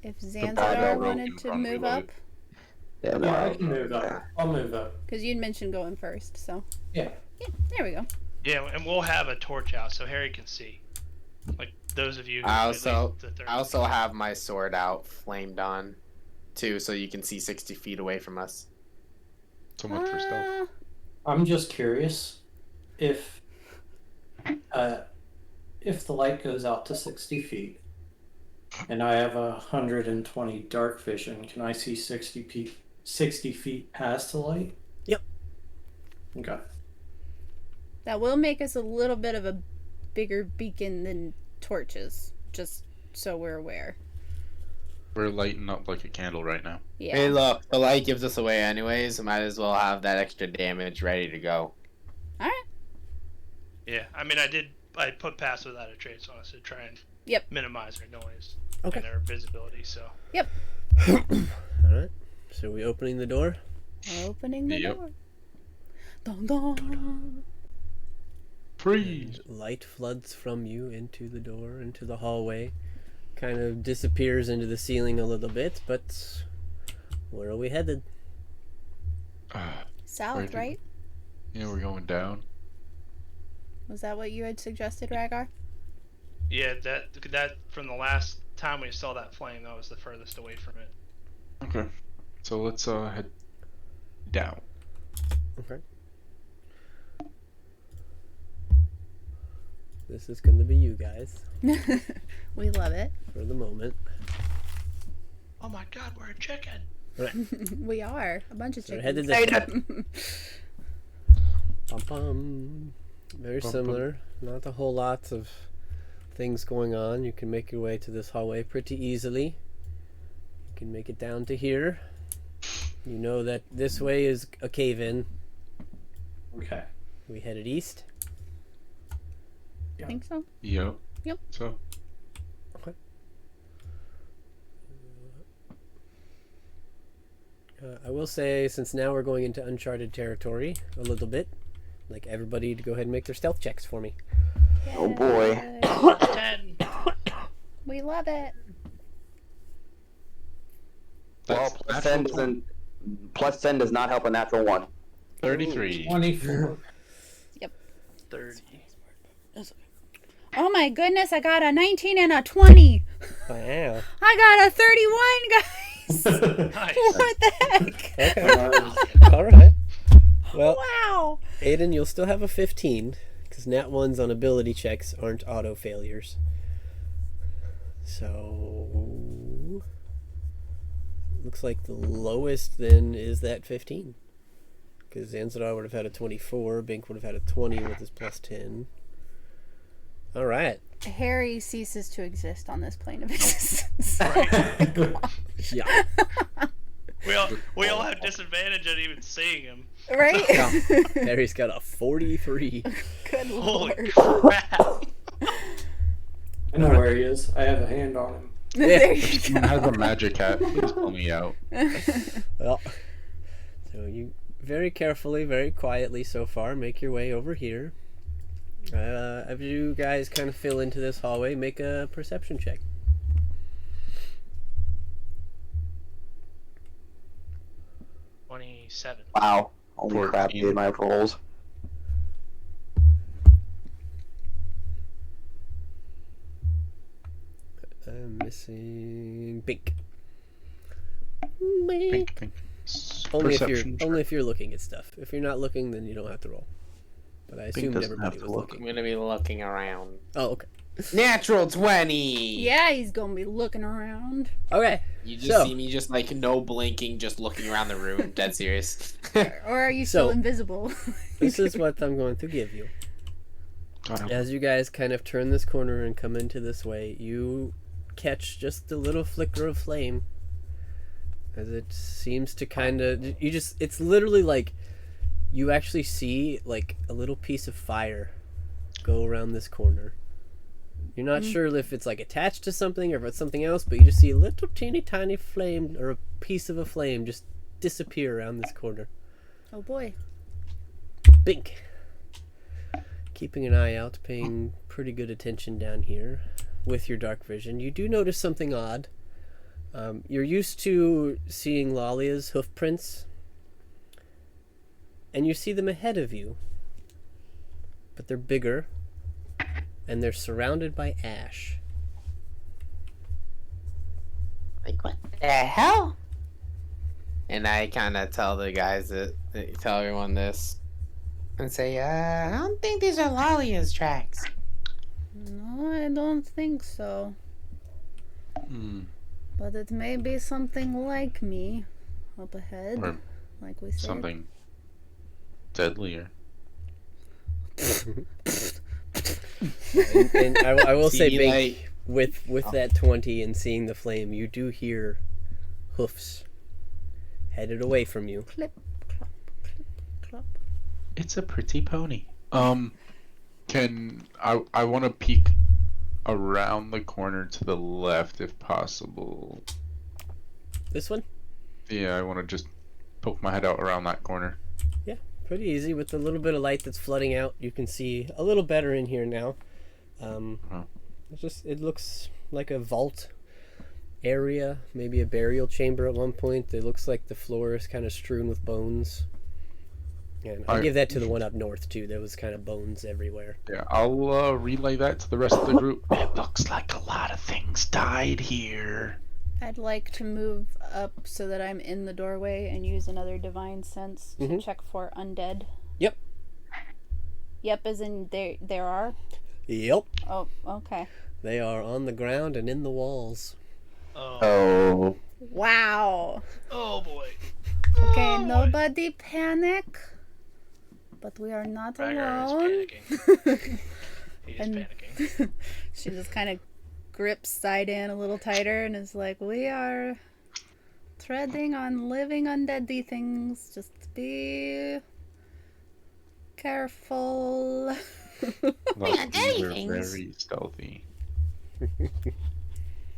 if ball Zanzadar rope wanted in to front, we move love up, it. Yeah, no, Yeah, I can move up. I'll move up. because you'd mentioned going first. So Yeah. yeah, there we go. Yeah, and we'll have a torch out so Harry can see. Those of you who I at also- least the third. I also have my sword out, flamed on, too, so you can see 60 feet away from us. So much for stealth. I'm just curious if the light goes out to 60 feet and I have 120 dark vision, can I see 60 feet past the light? Yep. Okay. That will make us a little bit of a bigger beacon than torches, just so we're aware. We're lighting up like a candle right now. Yeah. Hey, look, the light gives us away anyways, so might as well have that extra damage ready to go. All right. Yeah, I mean, I put Pass Without a Trace on us to try and Yep. minimize our noise Okay. and our visibility. So All right. So we opening the door? Opening the Yep. door. Dun, dun. Freeze! Light floods from you into the door, into the hallway. Kind of disappears into the ceiling a little bit, but where are we headed? South, Right. right? Yeah, we're going down. Was that what you had suggested, Rhaegar? yeah, that from the last time we saw that flame, that was the furthest away from it. Okay. So let's head down. Okay. This is going to be you guys We love it. for the moment. Oh my god, we're a chicken. We are a bunch of So we're chickens. headed this way. Bum, bum. Very Bum, similar. Not a whole lot of things going on. You can make your way to this hallway pretty easily. You can make it down to here. You know that this way is a cave-in. Okay. We headed east. I think so. Yep. Yep. So I will say, since now we're going into uncharted territory a little bit, I'd like everybody to go ahead and make their stealth checks for me. Oh boy. Yay. 10. We love it. Well, plus 10 does not help a natural one. 33. 24. 30. Oh my goodness, I got a 19 and a 20. Wow. I got a 31, guys. Nice. What the heck? Okay. All right. Well, Wow. Aiden, you'll still have a 15, because nat 1s on ability checks aren't auto failures. So, looks like the lowest then is that 15. Because Zanzadar would have had a 24, Bink would have had a 20 with his plus 10. All right. Harry ceases to exist on this plane of existence. Yeah. We all have disadvantage at even seeing him. Right? Harry's got a 43. Good Holy lord. crap. I know where he is. I have a hand on him. There you Someone go. has a magic hat. Please pull me out. Well, so you very carefully, very quietly so far make your way over here. As you guys kind of fill into this hallway, make a perception check. $27. Wow. Holy crap, 14. dude, my rolls. I'm missing Bink. Pink, pink. Only if you're looking at stuff. If you're not looking, then you don't have to roll. But I assumed doesn't everybody have to was look. I'm looking. gonna be looking around. Oh, okay. Natural 20. Yeah, he's gonna be looking around. Okay. You just So- see me just like no blinking, just looking around the room, dead serious. Or are you still So- invisible? This is what I'm going to give you. As you guys kind of turn this corner and come into this way, you catch just a little flicker of flame. As it seems to kind of... It's literally like you actually see like a little piece of fire go around this corner. You're not sure if it's like attached to something or if it's something else, but you just see a little teeny tiny flame or a piece of a flame just disappear around this corner. Oh boy. Bink. Keeping an eye out, paying pretty good attention down here with your dark vision. You do notice something odd. You're used to seeing Lalia's hoof prints, and you see them ahead of you, but they're bigger, and they're surrounded by ash. Like, what the hell? And I kind of tell the guys tell everyone this. And say, I don't think these are Lalia's tracks. No, I don't think so. Hmm. But it may be something like me up ahead, Or like we said. something deadlier. And I will say, See, Bink, like, with that 20 and seeing the flame, you do hear hoofs headed away from you. Clip, clop, clip, clop. It's a pretty pony. Can I want to peek around the corner to the left if possible? This one? Yeah, I want to just poke my head out around that corner. Pretty easy. With the little bit of light that's flooding out, you can see a little better in here now. It looks like a vault area, maybe a burial chamber at one point. It looks like the floor is kind of strewn with bones. And I'll give that to the one up north too. There was kind of bones everywhere. Yeah, I'll relay that to the rest of the group. It looks like a lot of things died here. I'd like to move up so that I'm in the doorway and use another divine sense to check for undead. Yep. Yep, as in there are. Yep. Oh, okay. They are on the ground and in the walls. Oh, Oh. Wow. oh boy. Okay, Oh, boy. nobody panic. But we are not Rygar is alone. panicking. He is And- panicking. She just kind of grips Sidon a little tighter and is like, we are treading on living undeady things. Just be careful. Lucky daddy we're things. very stealthy.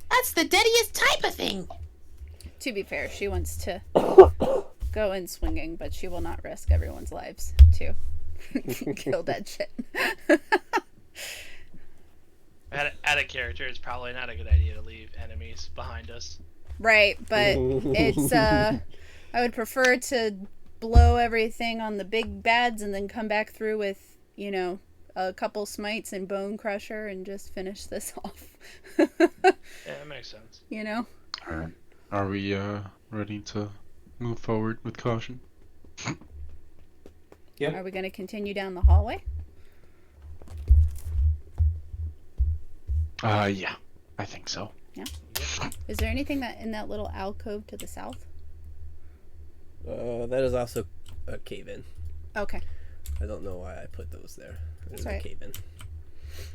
That's the deadiest type of thing. To be fair, she wants to go in swinging, but she will not risk everyone's lives to kill that shit. Out of character, it's probably not a good idea to leave enemies behind us. Right, but it's I would prefer to blow everything on the big bads and then come back through with, you know, a couple smites and bone crusher and just finish this off. Yeah, that makes sense. You know? Alright. Are we ready to move forward with caution? Are we going to continue down the hallway? Yeah. I think so. Is there anything that in that little alcove to the south? That is also a cave-in. Okay. I don't know why I put those there. There's right. a cave-in.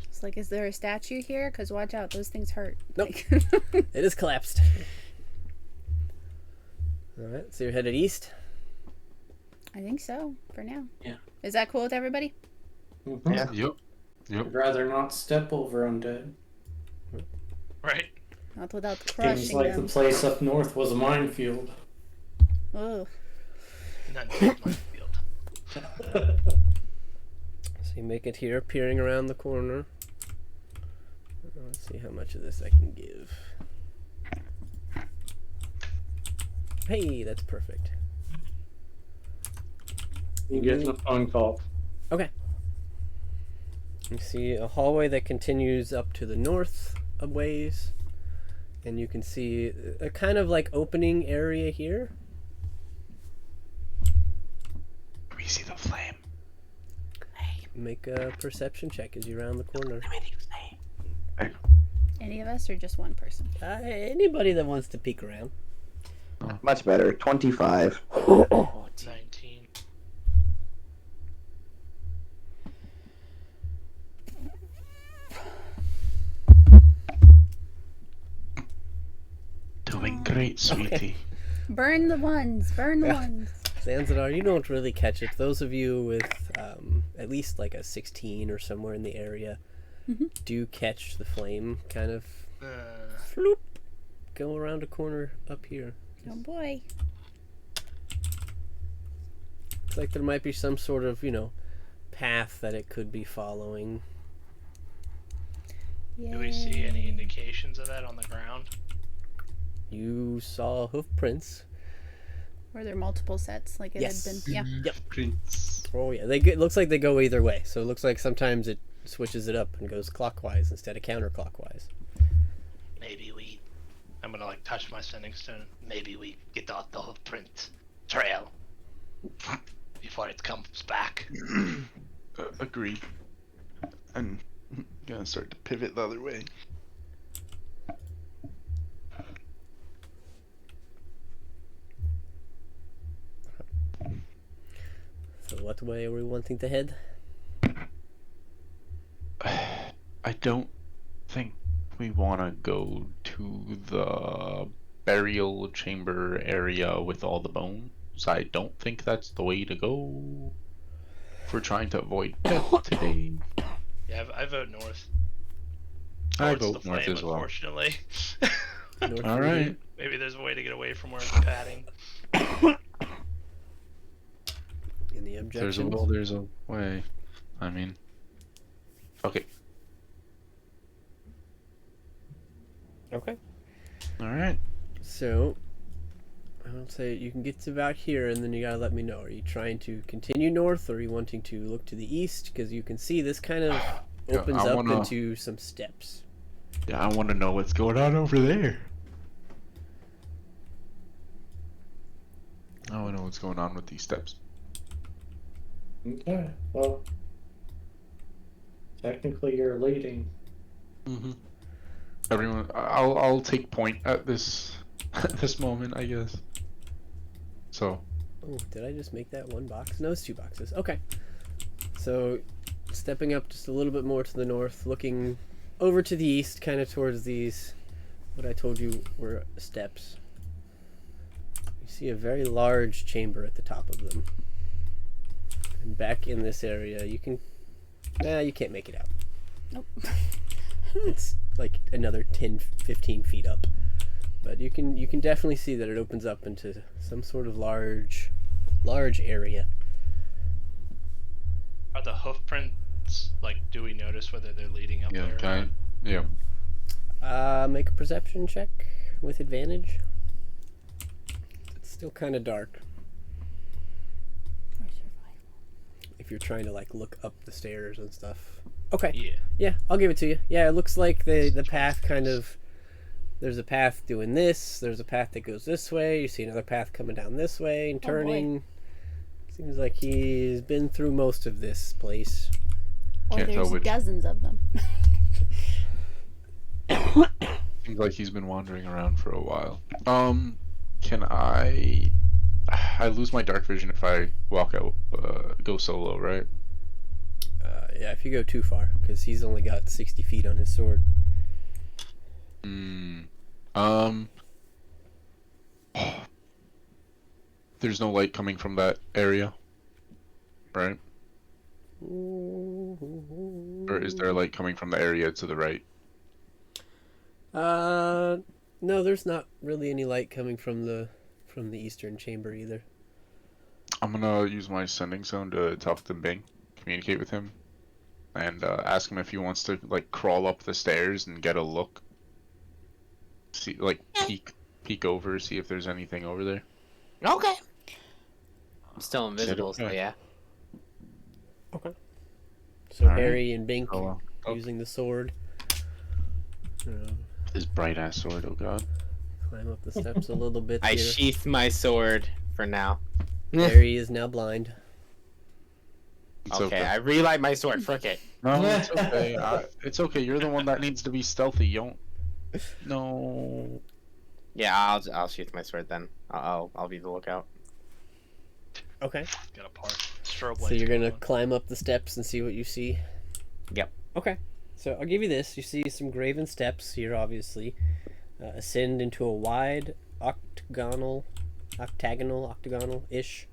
It's like, is there a statue here? Because watch out, those things hurt. Nope. Like- It is collapsed. Alright, so you're headed east? I think so, for now. Yeah. Is that cool with everybody? Mhm. Yeah. Yep. Yep. I'd rather not step over undead. Right? Not without Seems crushing like the them. place up north was a minefield. Oh, Not in my field. So you make it here, peering around the corner. Let's see how much of this I can give. Hey, that's perfect. You getting a phone call. You see a hallway that continues up to the north a ways, and you can see a kind of like opening area here. We see the flame. Make a perception check as you round the corner. any of us or just one person? Anybody that wants to peek around. Much better. 25. 19. Doing great, sweetie. Burn the ones. Burn the Yeah. ones. Zanzibar, you don't really catch it. Those of you with at least like a 16 or somewhere in the area do catch the flame kind of floop, go around a corner up here. Oh boy. It's like there might be some sort of, path that it could be following. Do we see any indications of that on the ground? You saw hoof prints. Were there multiple sets? Like it Yes. had been. Yeah. Yep. Prince. Oh yeah, it looks like they go either way. So it looks like sometimes it switches it up and goes clockwise instead of counterclockwise. Maybe we. I'm gonna like touch my sending stone. Maybe we get off the footprint trail before it comes back. Agreed. I'm gonna start to pivot the other way. So what way are we wanting to head? I don't think we want to go to the burial chamber area with all the bones. I don't think that's the way to go. If we're trying to avoid death today. Yeah, I vote north. I Towards vote the north flame, as well. Unfortunately. North All of right. here? Maybe there's a way to get away from where it's padding. Any There's a objections? will, there's a way. I mean, okay. Okay. All right. So, I would say you can get to about here, and then you gotta let me know. Are you trying to continue north, or are you wanting to look to the east? Because you can see this kind of Yeah, opens I up wanna- into some steps. Yeah, I want to know what's going on over there. I want to know what's going on with these steps. Okay. Well, Technically, you're leading. Mm-hmm. Everyone, I'll take point at this at this moment, I guess. So. Oh, did I just make that one box? No, it's 2 boxes. Okay. So, stepping up just a little bit more to the north, looking over to the east, kind of towards these, what I told you were steps. You see a very large chamber at the top of them. And back in this area, you can... you can't make it out. Nope. It's like another 10, 15 feet up. But you can definitely see that it opens up into some sort of large area. Are the hoof prints, like, do we notice whether they're leading up Yeah. there? Okay. Yeah. Make a perception check with advantage. It's still kind of dark. If you're trying to like look up the stairs and stuff. Okay. Yeah. Yeah, I'll give it to you. Yeah, it looks like the path kind of... There's a path doing this. There's a path that goes this way. You see another path coming down this way and turning. Seems like he's been through most of this place. Or Can't tell there's which. dozens of them. Seems like he's been wandering around for a while. Can I lose my dark vision if I walk out, go solo, right? Yeah, if you go too far, because he's only got 60 feet on his sword. There's no light coming from that area, right? Or is there light coming from the area to the right? No, there's not really any light coming from the eastern chamber either. I'm gonna use my sending zone to talk to Bing, communicate with him, and ask him if he wants to like crawl up the stairs and get a look. See, like peek over, see if there's anything over there. Okay. I'm still invisible, so okay. yeah. Okay. So All right. Harry and Bink Oh, well. using the sword. His bright ass sword, oh god. Climb up the steps a little bit I here. sheath my sword for now. Harry is now blind. It's Okay, I relight my sword. Frick it. No, it's okay. It's okay. You're the one that needs to be stealthy. You don't. No. Yeah, I'll sheath my sword then. I'll be the lookout. Okay. Got a part. Strobe So lights you're going gonna on. climb up the steps and see what you see? Yep. Okay. So I'll give you this. You see some graven steps here, obviously. Ascend into a wide octagonal-ish.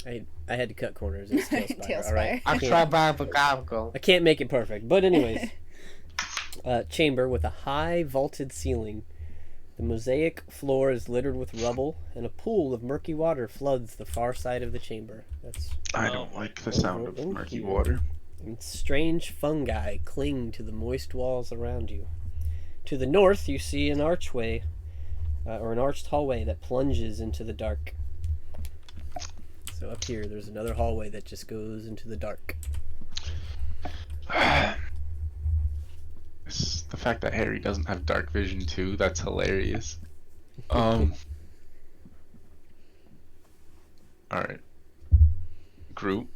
I had to cut corners. It's Tailspire. All right. Tailspire. I can't make it perfect, but anyways. Chamber with a high vaulted ceiling. The mosaic floor is littered with rubble, and a pool of murky water floods the far side of the chamber. That's I don't like the sound of murky water. and strange fungi cling to the moist walls around you. To the north, you see an archway, or an arched hallway that plunges into the dark. So up here, there's another hallway that just goes into the dark. The fact that Harry doesn't have dark vision too, that's hilarious. Alright. Group.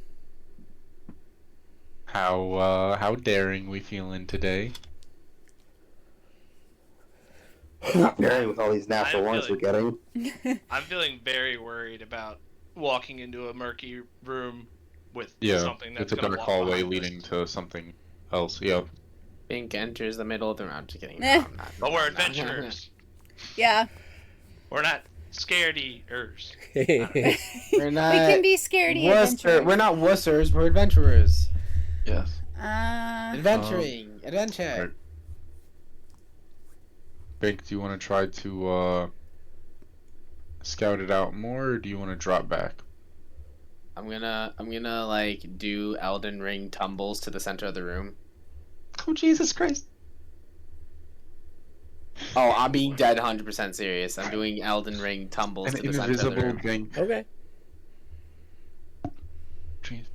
How daring we feeling today? Not daring with all these natural I'm ones we're getting. I'm feeling very worried about walking into a murky room with Yeah, something that's it's a gonna dark walk hallway behind us. leading to something else. Yeah. Bink enters the middle of the room. I'm just kidding. No, Eh. I'm not. But we're I'm not. adventurers. Yeah. We're not scaredy-ers. We're We not. can be scaredy Worcester. adventurers. We're not wussers. We're adventurers. Yes. Adventuring. Adventure. Alright. Bink, do you want to try to scout it out more, or do you want to drop back? I'm gonna like do Elden Ring tumbles to the center of the room. Oh Jesus Christ! Oh, I'm being dead 100% serious. I'm doing Elden Ring tumbles An to the center of the invisible room. Bink. Okay. Jeez.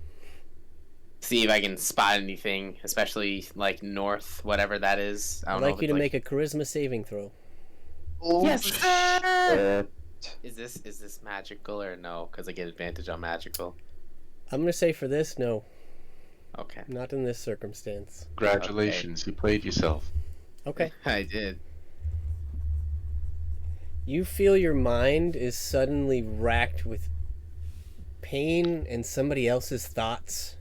See if I can spot anything, especially like north, whatever that is. I I'd don't know like if you to it's, make a charisma saving throw. Yes. Uh, Is this magical or no? Because I get advantage on magical. I'm gonna say for this, no. Okay. Not in this circumstance. Congratulations, you played yourself. Okay. I did. You feel your mind is suddenly racked with pain and somebody else's thoughts.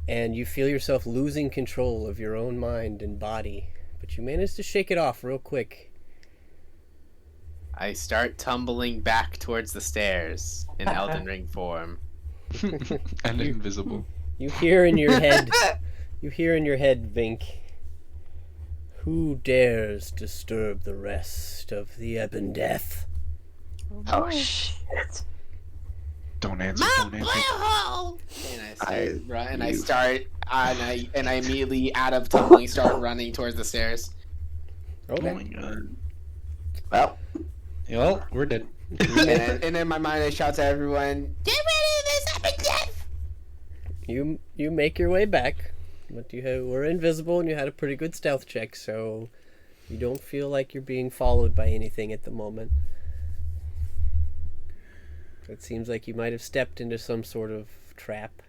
And you feel yourself losing control of your own mind and body. But you manage to shake it off real quick. I start tumbling back towards the stairs in Elden Ring form. And invisible. You hear in your head, Vink, who dares disturb the rest of the Ebon Death? Oh shit! Don't answer. My Don't answer. butthole! And I immediately, out of tumbling, start running towards the stairs. Okay. Oh my god. Well, Well, we're dead. And then in my mind, I shout to everyone, Get ready, this happened, death! You make your way back, but were invisible and you had a pretty good stealth check, so you don't feel like you're being followed by anything at the moment. It seems like you might have stepped into some sort of trap.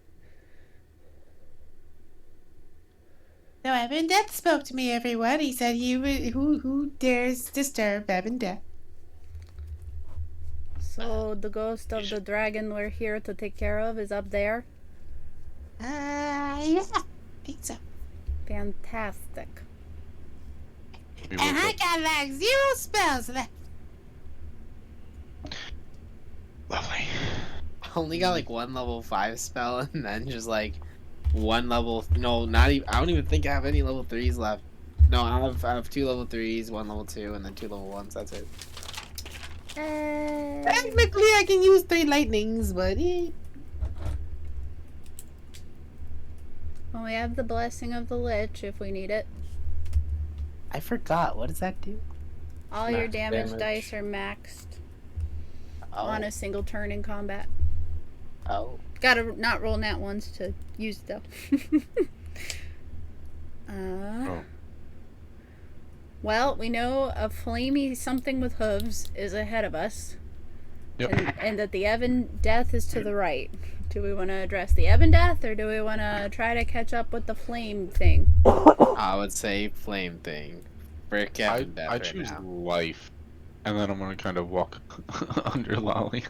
So Ebon Death spoke to me, everyone. He said, who dares disturb Ebon Death? So the ghost of the dragon we're here to take care of is up there? Yeah, I think so. Fantastic. We And woke I up. got like 0 spells left. Lovely. I only got like one level 5 spell, and then just like one level. No, not even. I don't even think I have any level 3s left. No, I have 2 level 3s, 1 level 2, and then 2 level 1s. That's it. Technically, I can use 3 lightnings, but Well, we have the blessing of the Lich if we need it. I forgot. What does that do? All your Max damage damage. dice are maxed Oh, on a single turn in combat. oh. Gotta not roll nat ones to use though. Oh. Well, we know a flamey something with hooves is ahead of us. Yep. And that the Ebon Death is to the right. Do we want to address the Ebon Death, or do we want to try to catch up with the flame thing? I would say flame thing. Frick I Evan Death I right choose now. life, and then I'm gonna kind of walk under Lolly.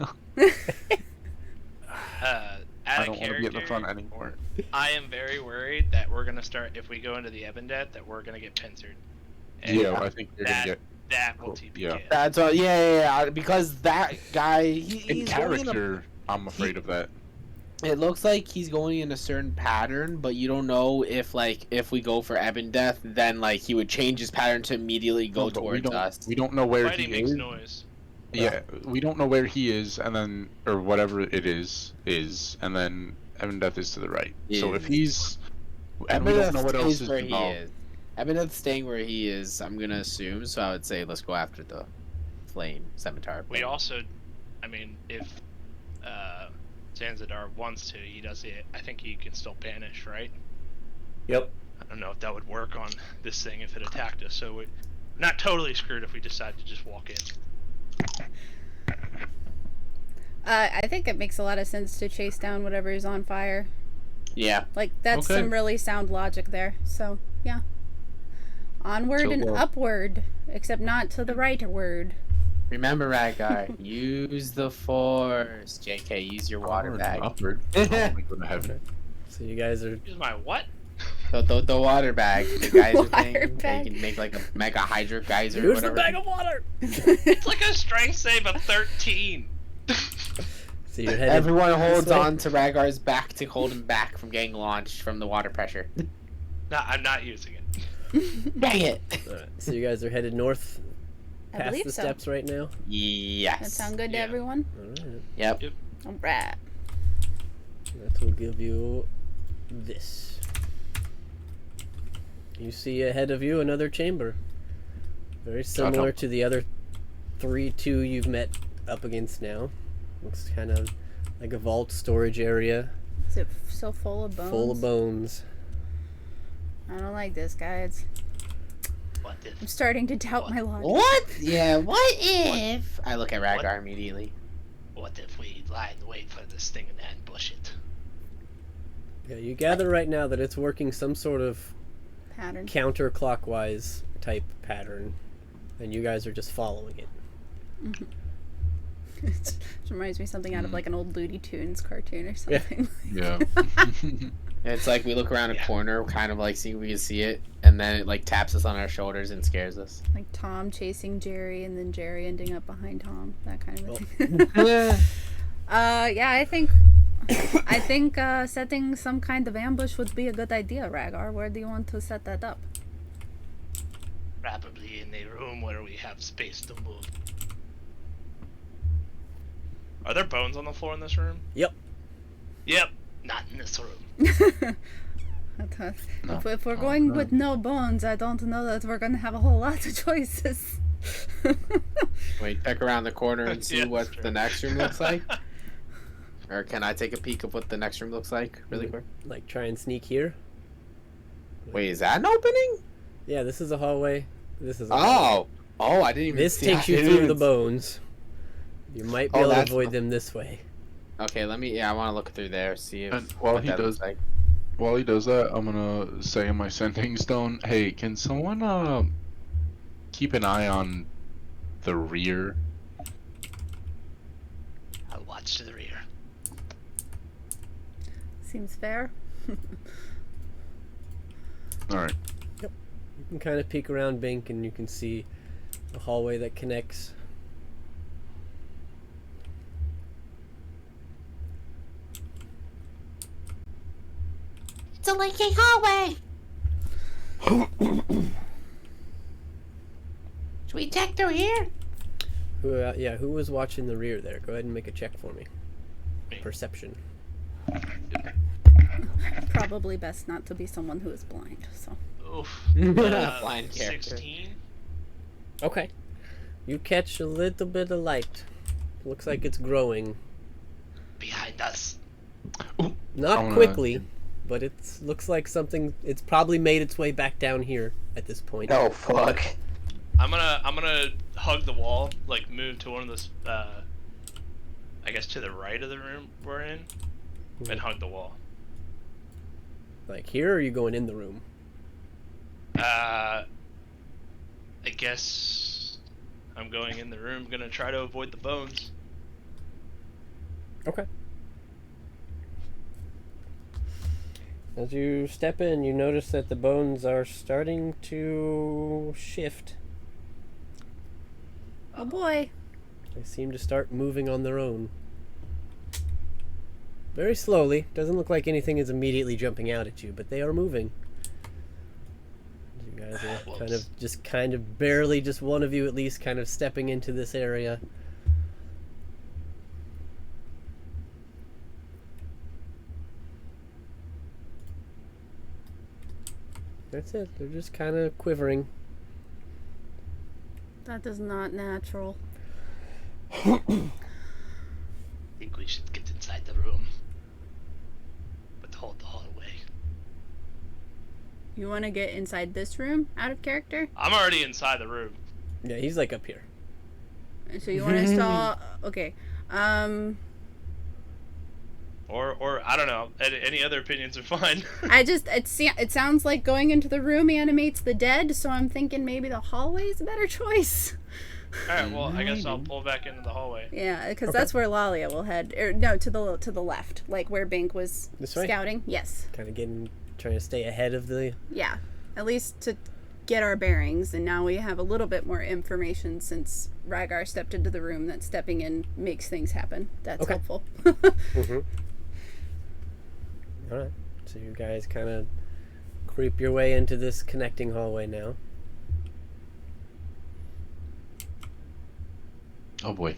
Out I of don't want to be at the character, front anymore. I am very worried that we're gonna start if we go into the Ebon Death that we're gonna get pincered. And Yeah, I think you're gonna that get that will Cool, TPK. yeah. That's all. Yeah. Because that guy, in he's going in a character. I'm afraid of that. It looks like he's going in a certain pattern, but you don't know if we go for Ebon Death, then like he would change his pattern to immediately go No, but we towards don't. us. We don't know where Fighting he makes is. noise. Yeah, we don't know where he is, and then or whatever it is, and then Evan Death is to the right. So if Is. he's, and we don't know what else is where he involved. is. Ebon Death's staying where he is. I'm gonna assume. So I would say let's go after the flame scimitar. We also, I mean, if Zanzadar wants to, he does it. I think he can still banish, right? Yep. I don't know if that would work on this thing if it attacked us. So we're not totally screwed if we decide to just walk in. I think it makes a lot of sense to chase down whatever is on fire. Yeah. Like, that's Okay. some really sound logic there. So, yeah. Onward So and we'll- upward, except not to the rightward. Remember, Radgar, use the force. JK, use your water Onward bag. and Upward. I don't think we're gonna have it. So you guys are Use my what? The water bag, the geyser Water thing. bag. They can make like a mega hydro geyser or here's the whatever. bag of water. It's like a strength save of 13. So you're headed. Everyone holds way. on to Radgar's back to hold him back from getting launched from the water pressure. No, I'm not using it. Dang it! Alright, so you guys are headed north, I past believe the so. steps right now. Yes. That sound good to Yeah. everyone? Alright. Yep. Alright. That will give you this. You see ahead of you another chamber. Very similar to the other 2 you've met up against now. Looks kind of like a vault storage area Is it so full of bones? full of bones. I don't like this, guys. What if? I'm starting to doubt my logic. What? Yeah, what if? I look at Radgar immediately. What if we lie in wait for this thing and ambush it? Yeah, you gather right now that it's working some sort of Pattern. counterclockwise type pattern, and you guys are just following it. It reminds me of something out of like an old Looney Tunes cartoon or something. Yeah. It's like we look around a corner, kind of like see if we can see it, and then it like taps us on our shoulders and scares us. Like Tom chasing Jerry and then Jerry ending up behind Tom. That kind of a thing. Yeah, I think setting some kind of ambush would be a good idea, Rhaegar. Where do you want to set that up? Probably in a room where we have space to move. Are there bones on the floor in this room? Yep. Yep. Not in this room. If we're going with no bones, I don't know that we're going to have a whole lot of choices. Wait, check around the corner and see Yeah, what sure. the next room looks like. Or can I take a peek of what the next room looks like really quick? Like, try and sneak here. Wait, is that an opening? Yeah, this is a hallway. This is a hallway. Oh, I didn't even This see takes I you didn't through even the bones. You might be Oh, able to that's- avoid them this way. Okay, I want to look through there, see if And while what he that looks does- like. While he does that, I'm gonna say in my sending stone, hey, can someone keep an eye on the rear? I'll watch to the rear. Seems fair. Alright. You can kind of peek around Bink and you can see a hallway that connects. It's a leaking hallway. Should we check through here? Who was watching the rear there? Go ahead and make a check for me. Me. Perception. Probably best not to be someone who is blind. So Oof. Blind character. 16. Okay. You catch a little bit of light. Looks like it's growing. Behind us. Not wanna- quickly, but it looks like something. It's probably made its way back down here at this point. Oh fuck. I'm gonna hug the wall, like move to one of the, I guess to the right of the room we're in, and hug the wall. Like here, or are you going in the room? I guess I'm going in the room, gonna try to avoid the bones. Okay. As you step in, you notice that the bones are starting to shift. oh boy. They seem to start moving on their own. Very slowly. Doesn't look like anything is immediately jumping out at you, but they are moving. You guys are kind of barely, just one of you at least, kind of stepping into this area. That's it. They're just kind of quivering. That is not natural. I think we should get inside the room, but hold the hallway. You want to get inside this room out of character? I'm already inside the room. Yeah, he's like up here. So you want to stall? Okay. Or I don't know. Any other opinions are fine. It sounds like going into the room animates the dead, so I'm thinking maybe the hallway is a better choice. Alright, well, I guess I'll pull back into the hallway. Yeah, because that's where Lalia will head. Or no, to the left, like where Bink was This way? scouting. Yes. Kind of trying to stay ahead of the. Yeah. At least to get our bearings, and now we have a little bit more information since Rhaegar stepped into the room. That stepping in makes things happen. That's Okay. helpful. Mm-hmm. All right. So you guys kind of creep your way into this connecting hallway now. Oh boy.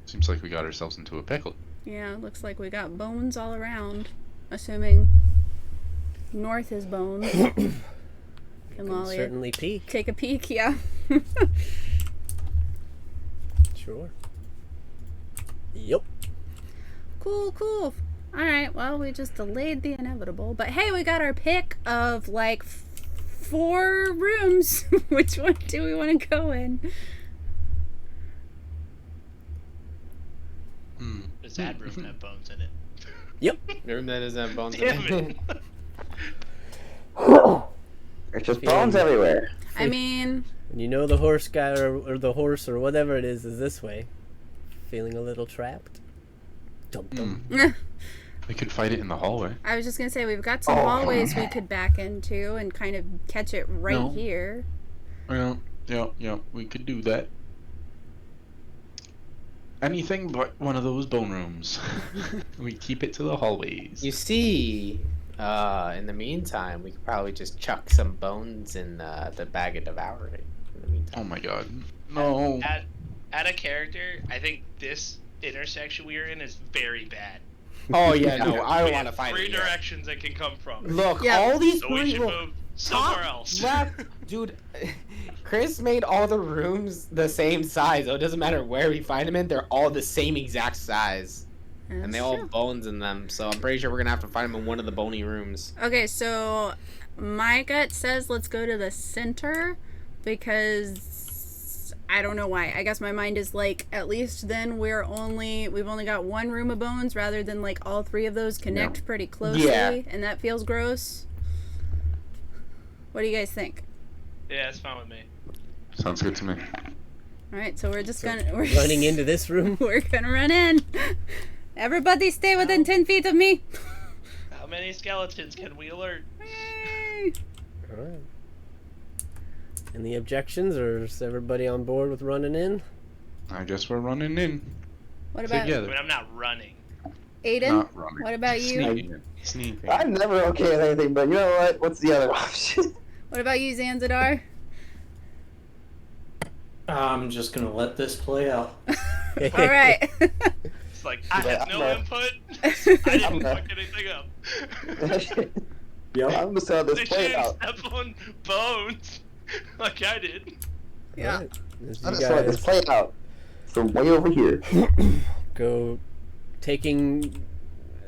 Seems like we got ourselves into a pickle. Yeah, looks like we got bones all around. Assuming north is bones. Can Can Lalia certainly peek. take a peek? Yeah. Sure. Yep. Cool. Alright, well, we just delayed the inevitable. But hey, we got our pick of like 4 rooms. Which one do we want to go in? a sad room and have bones in it. The room that doesn't have bones Damn in it. There's just bones everywhere. I mean, When you know the horse guy or the horse or whatever it is this way, feeling a little trapped. Dum dum. We could fight it in the hallway. I was just gonna say we've got some hallways we could back into and kind of catch it right No. here. Yeah, we could do that. Anything but one of those bone rooms. We keep it to the hallways. You see, in the meantime, we could probably just chuck some bones in the bag of devouring. In the Oh meantime, my god. No. Add a character. I think this intersection we are in is very bad. oh yeah, no, I don't We want to have fight three it. Yet. directions it can come from. Look, Yeah. all these So we should look, move somewhere top, else. left, dude. Chris made all the rooms the same size, so it doesn't matter where we find them in. They're all the same exact size, and they That's all true. have bones in them. So I'm pretty sure we're gonna have to find them in one of the bony rooms. Okay, so my gut says let's go to the center because I don't know why. I guess my mind is like, at least then we've only got one room of bones rather than like all three of those connect pretty closely, Yeah. and that feels gross. What do you guys think? Yeah, it's fine with me. Sounds good to me. All right, so we're just So, we're running into this room. we're gonna run in. Everybody, stay within 10 feet of me. How many skeletons can we alert? Yay. All right. Any objections, or is everybody on board with running in? I guess we're running in What about I together. mean, I'm not running. Aiden? Not running. What about you? Sneaking. Sneaking. I'm never okay with anything, but you know what? What's the other option? What about you, Zanzidar? I'm just gonna let this play out. All right. It's like, I Yeah, have no I'm input. I didn't I'm fuck anything up. Yep. I'm just gonna let They this play shouldn't out. step on bones like I did. Yeah. Alright, as I'm you just gonna let this guys play out. From way over here. go taking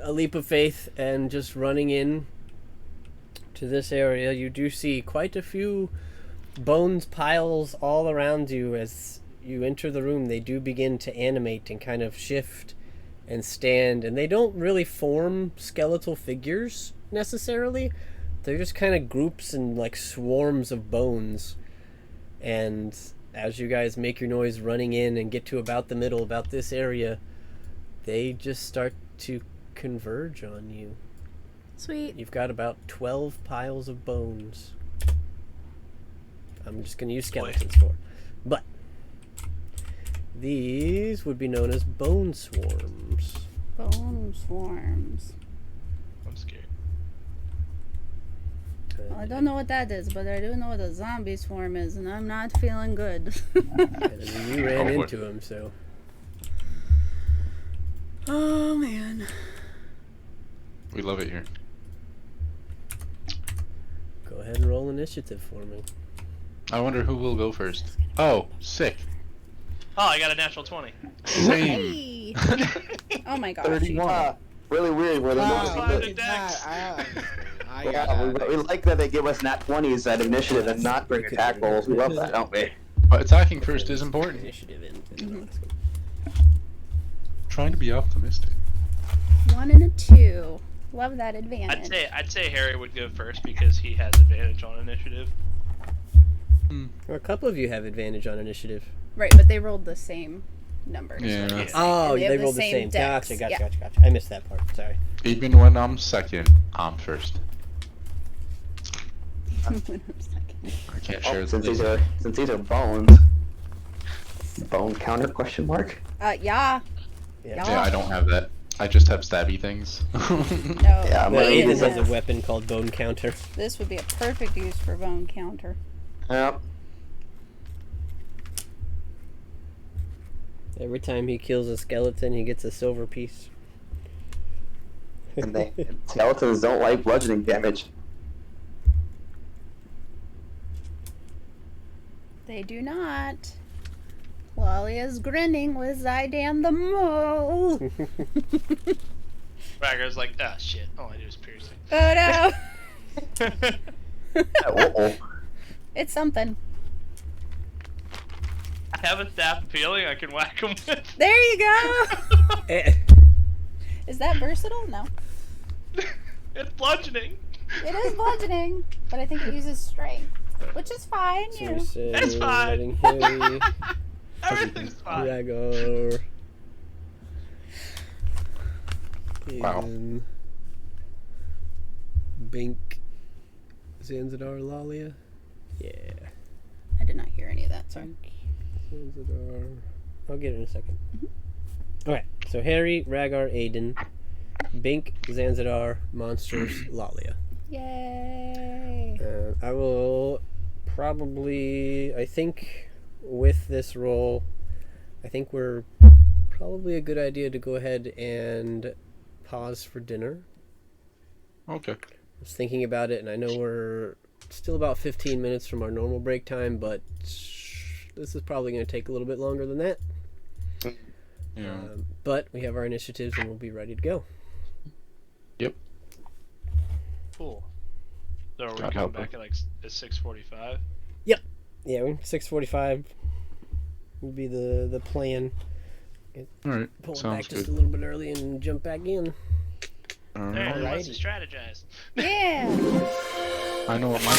a leap of faith and just running in to this area, you do see quite a few bones piles all around you. As you enter the room, they do begin to animate and kind of shift and stand, and they don't really form skeletal figures necessarily. They're just kind of groups and like swarms of bones. And as you guys make your noise running in and get to about the middle, about this area, they just start to converge on you. Sweet. You've got about 12 piles of bones. I'm just going to use skeletons for. But these would be known as bone swarms. Bone swarms. I'm scared. Well, I don't know what that is, but I do know what a zombie swarm is, and I'm not feeling good. And you ran Oh, boy. into them, so Oh, man. We love it here. go ahead and roll initiative for me. I wonder who will go first. Oh, sick. Oh, I got a natural 20. Same. Hey! Oh my gosh. 31. Really weird where they Wow. don't Five see to the- dex. Yeah, we like that they give us nat 20s at initiative and not bring attack rolls. We love that, don't we? But attacking first is important. Initiative in. Trying to be optimistic. 1 and a 2. Love that advantage. I'd say Harry would go first because he has advantage on initiative. Or a couple of you have advantage on initiative. Right, but they rolled the same numbers. Yeah. what I'm saying, Oh, and they have rolled the same. dex. Gotcha. Yeah. I missed that part. Sorry. Even when I'm second, I'm first. I can't share Oh, the since these are bones. Bone counter question mark? Yeah. Yeah. Yeah, I don't have that. I just have stabby things. No. Yeah, Well, Aiden Aiden has this, a weapon called Bone Counter. this would be a perfect use for bone counter. Yep. Every time he kills a skeleton, he gets a silver piece. And skeletons don't like bludgeoning damage. They do not. Wally is grinning with Zydan the mole. Raggar's like, ah, shit. All I do is piercing. Oh no. Uh-oh. It's something. I have a staff of healing I can whack him with. There you go. Eh, that versatile? No. It's bludgeoning. It is bludgeoning, but I think it uses strength, which is fine. So You we know. said It's we're fine. letting Harry, Everything's fine. Rhaegar, Wow. Aiden, Bink, Zanzadar, Lalia. Yeah. I did not hear any of that. Sorry. Zanzadar. I'll get it in a second. Okay, so Harry, Rhaegar, Aiden, Bink, Zanzadar, Monsters, Lalia. Yay! I will probably, I think with this roll, I think we're probably a good idea to go ahead and pause for dinner. Okay. I was thinking about it, and I know we're still about 15 minutes from our normal break time, but this is probably going to take a little bit longer than that. Yeah. But we have our initiatives, and we'll be ready to go. Yep. Cool. So are we God coming help back at like 6:45? Yeah, 6:45 would be the plan. All right. Pull it Sounds back just good. a little bit early and jump back in. All There, right. who wants to Alrighty. strategize? Yeah. I know what my.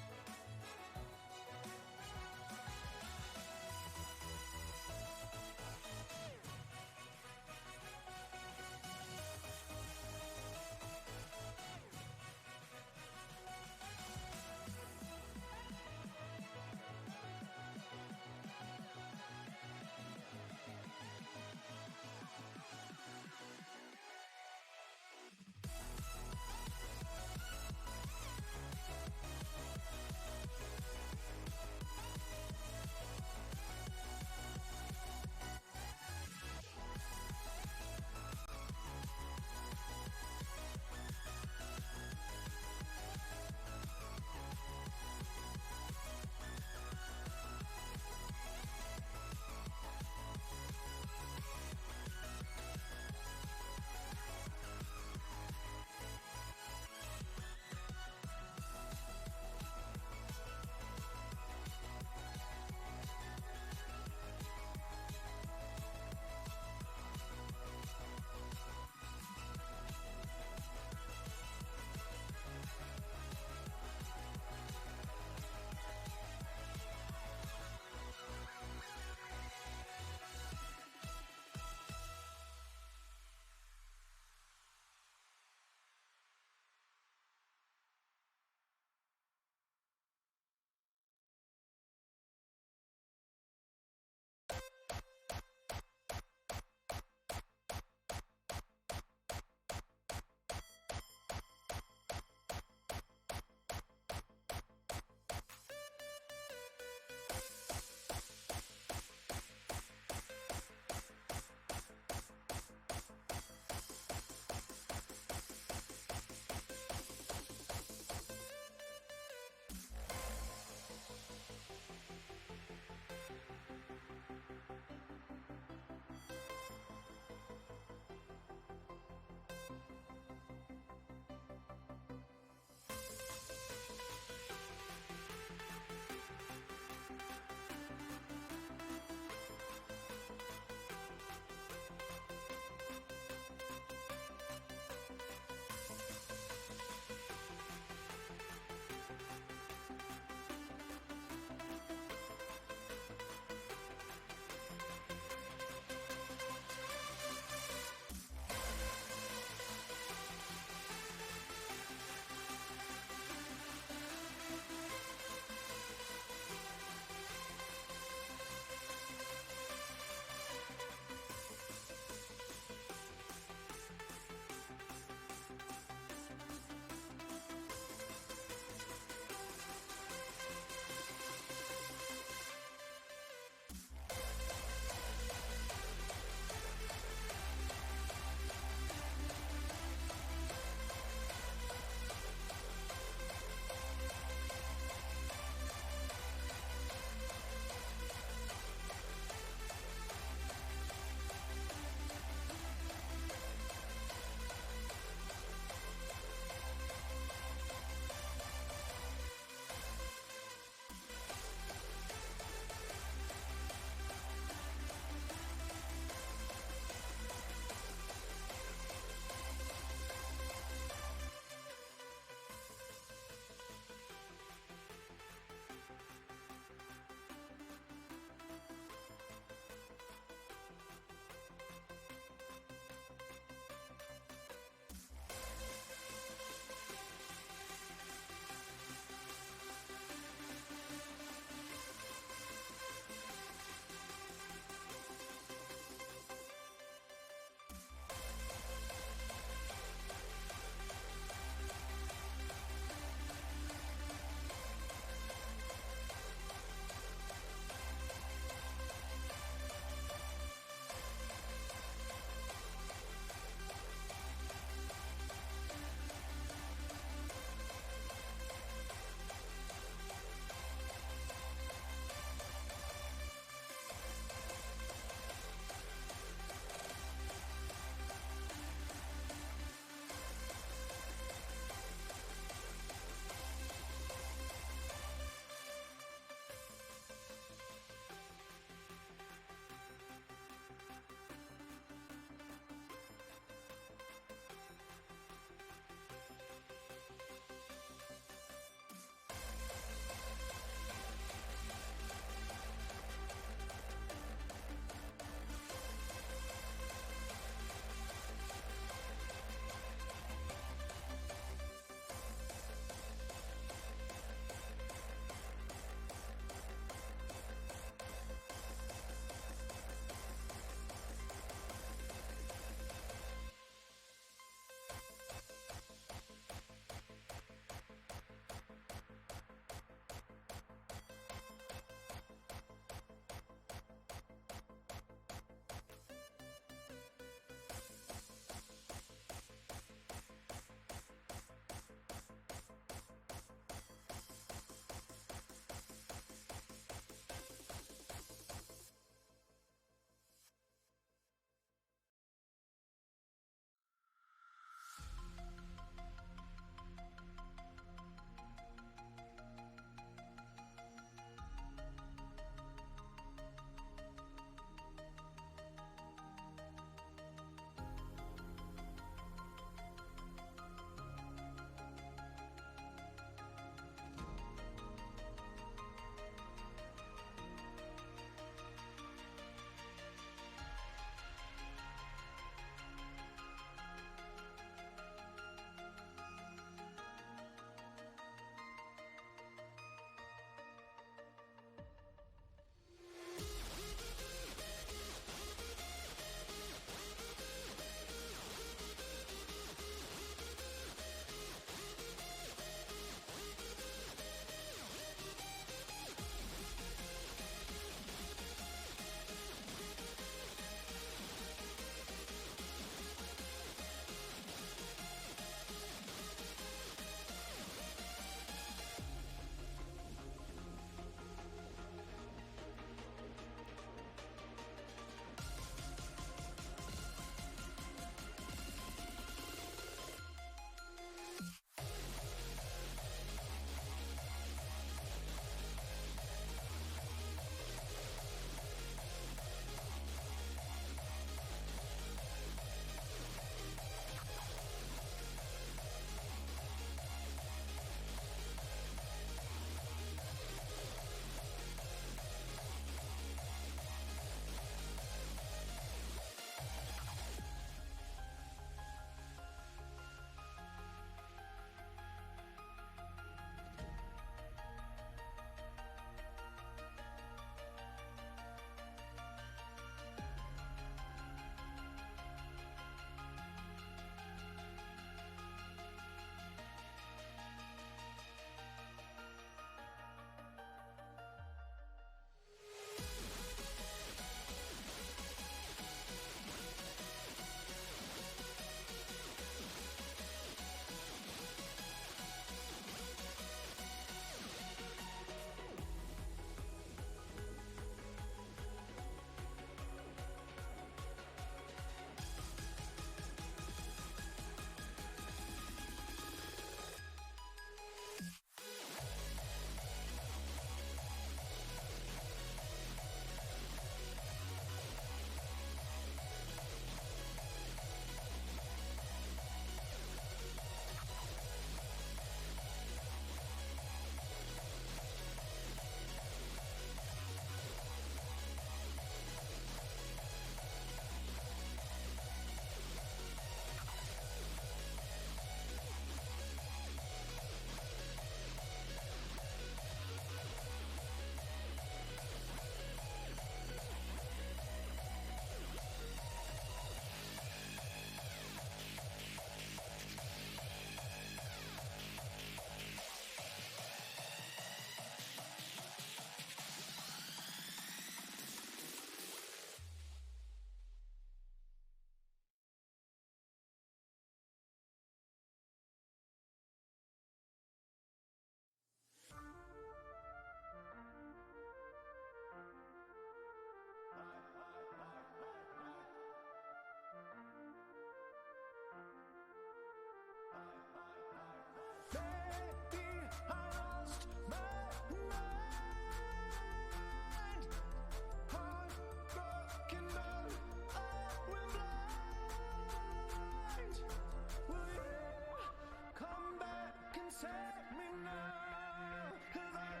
save me now, 'cause I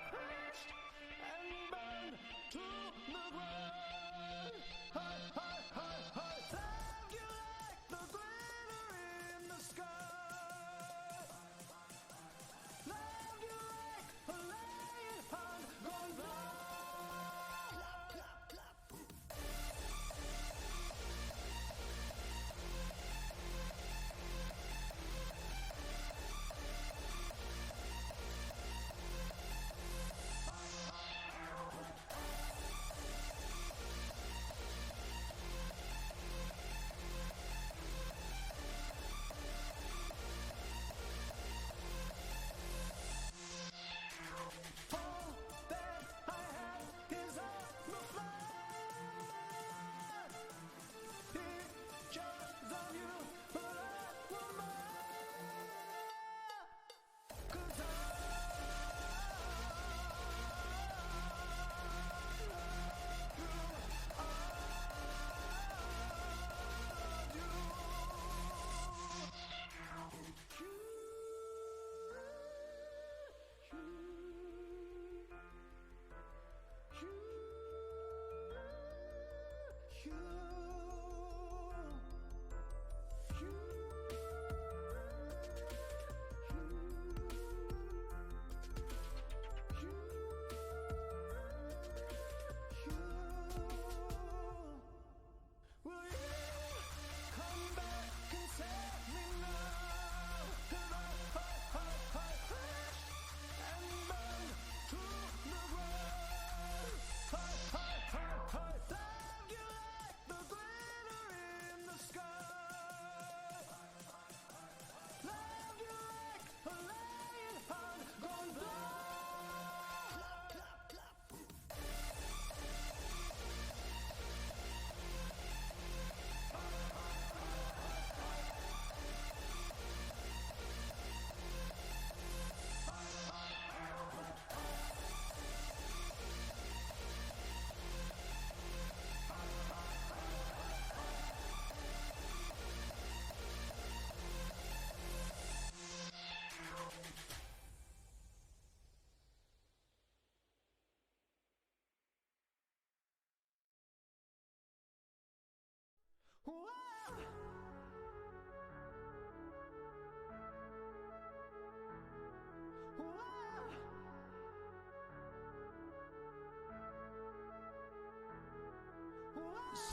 crashed and burned to the ground. Loved you like the glitter in the sky. Loved you like a lion gone blind. All that I have is on the floor. Pictures of you, but I want more. 'Cause I Will you come back and save me now? 'Cause I crashed and burned to the ground. Loved you like the glitter in the sky. Loved you like a lion gone blind.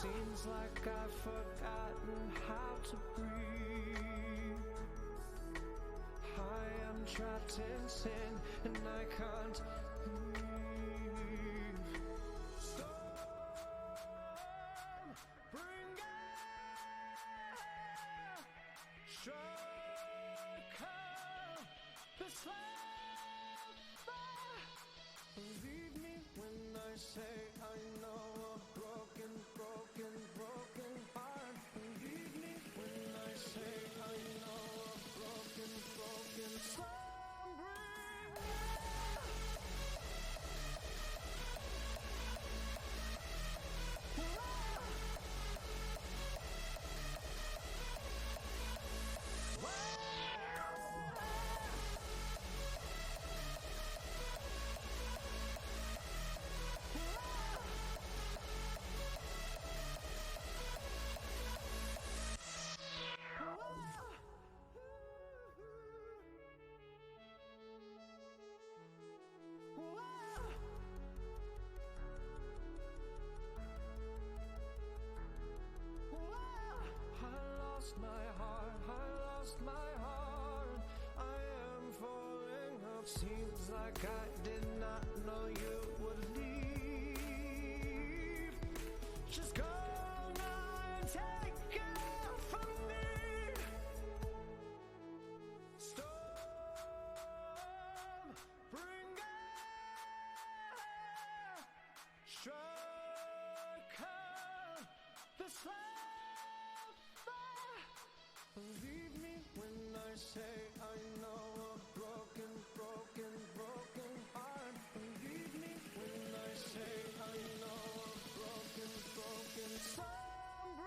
Seems like I've forgotten how to breathe. I am trapped in sin and I can't leave. Storm, bring air, strike out the slab. Believe me when I say I know a broken heart. Believe me when I say I know a broken slumbering. My heart, I am falling up. Seems like I did not know you would leave. Just go now and take it from me. Storm, bring air, strike out the slab. Believe me when I say I know a broken heart. Believe me when I say I know a broken slumbering.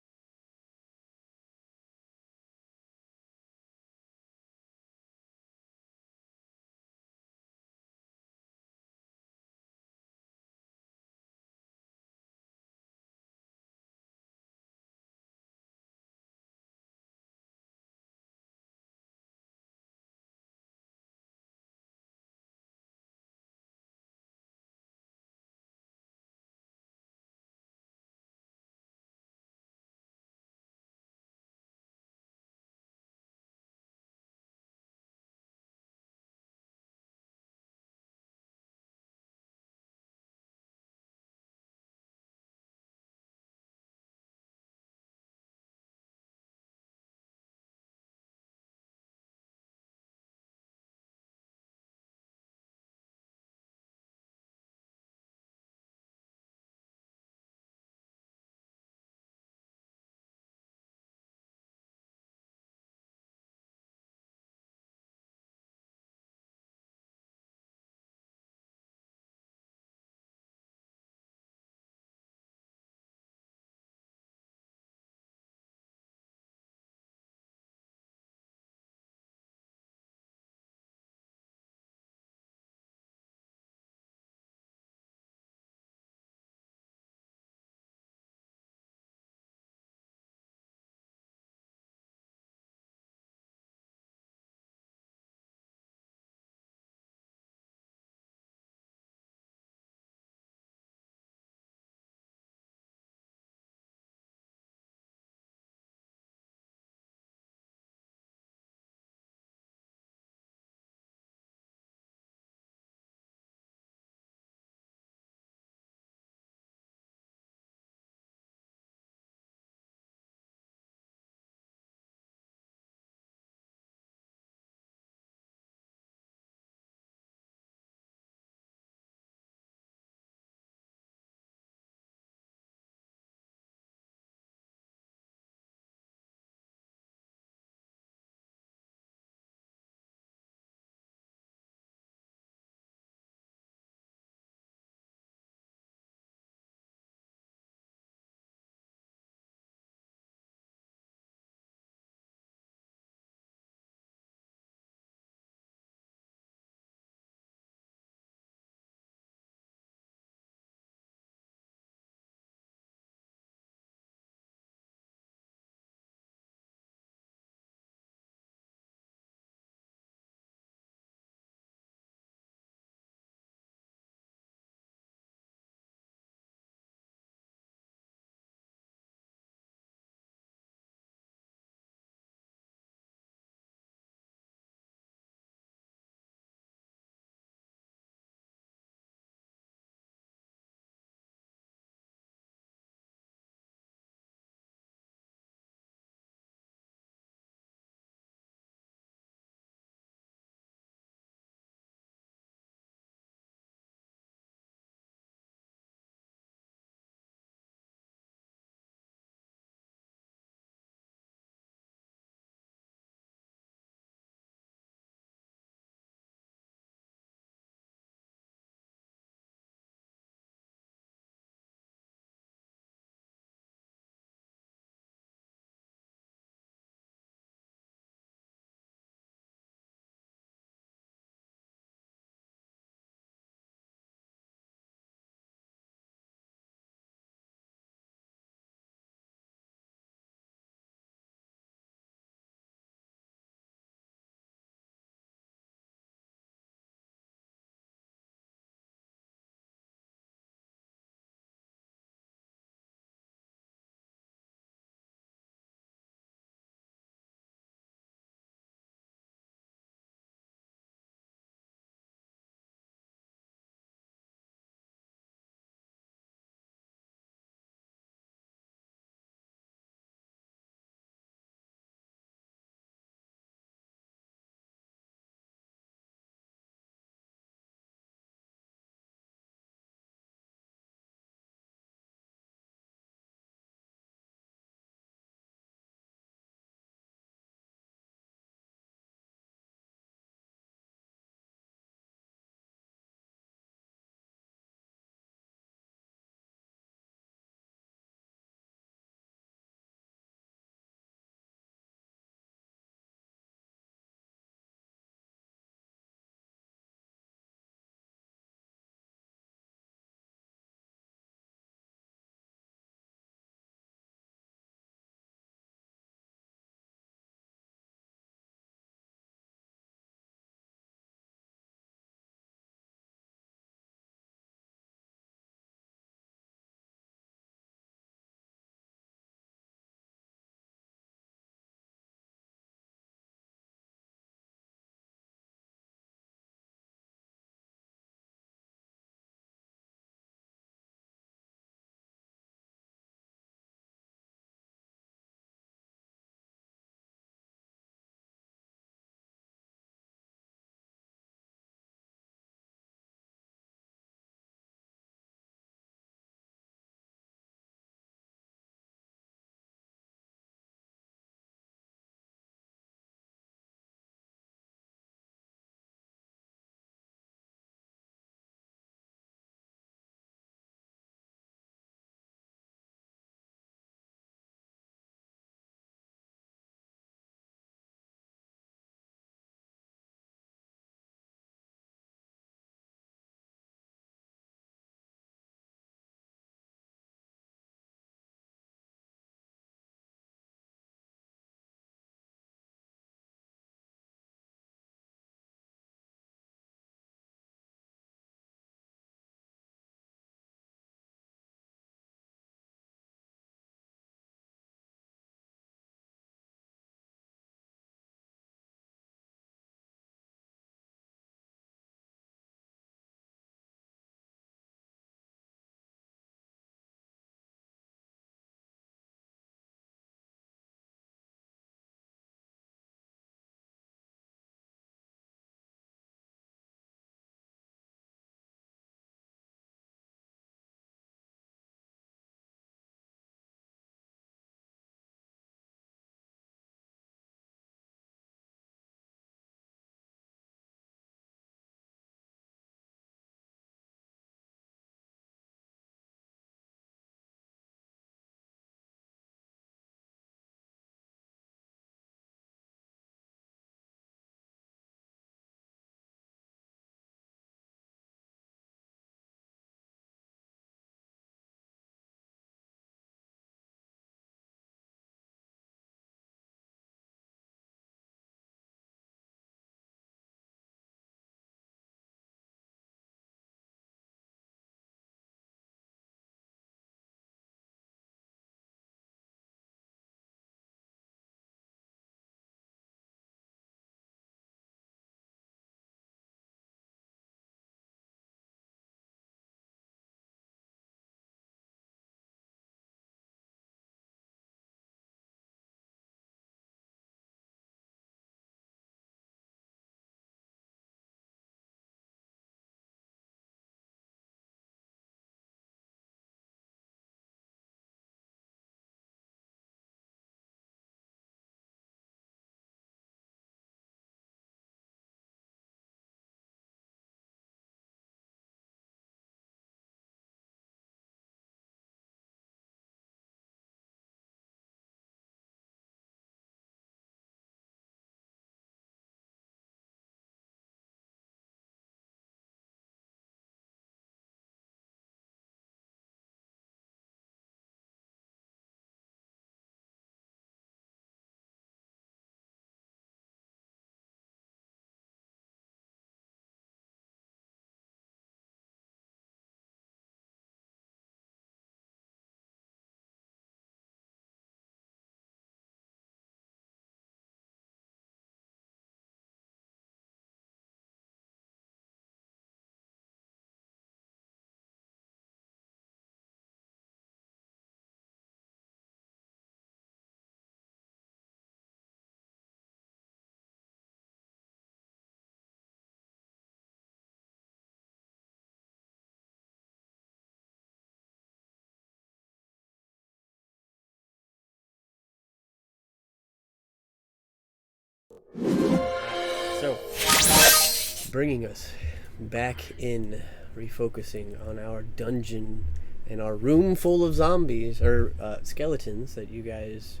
bringing us back in, refocusing on our dungeon and our room full of zombies, or skeletons, that you guys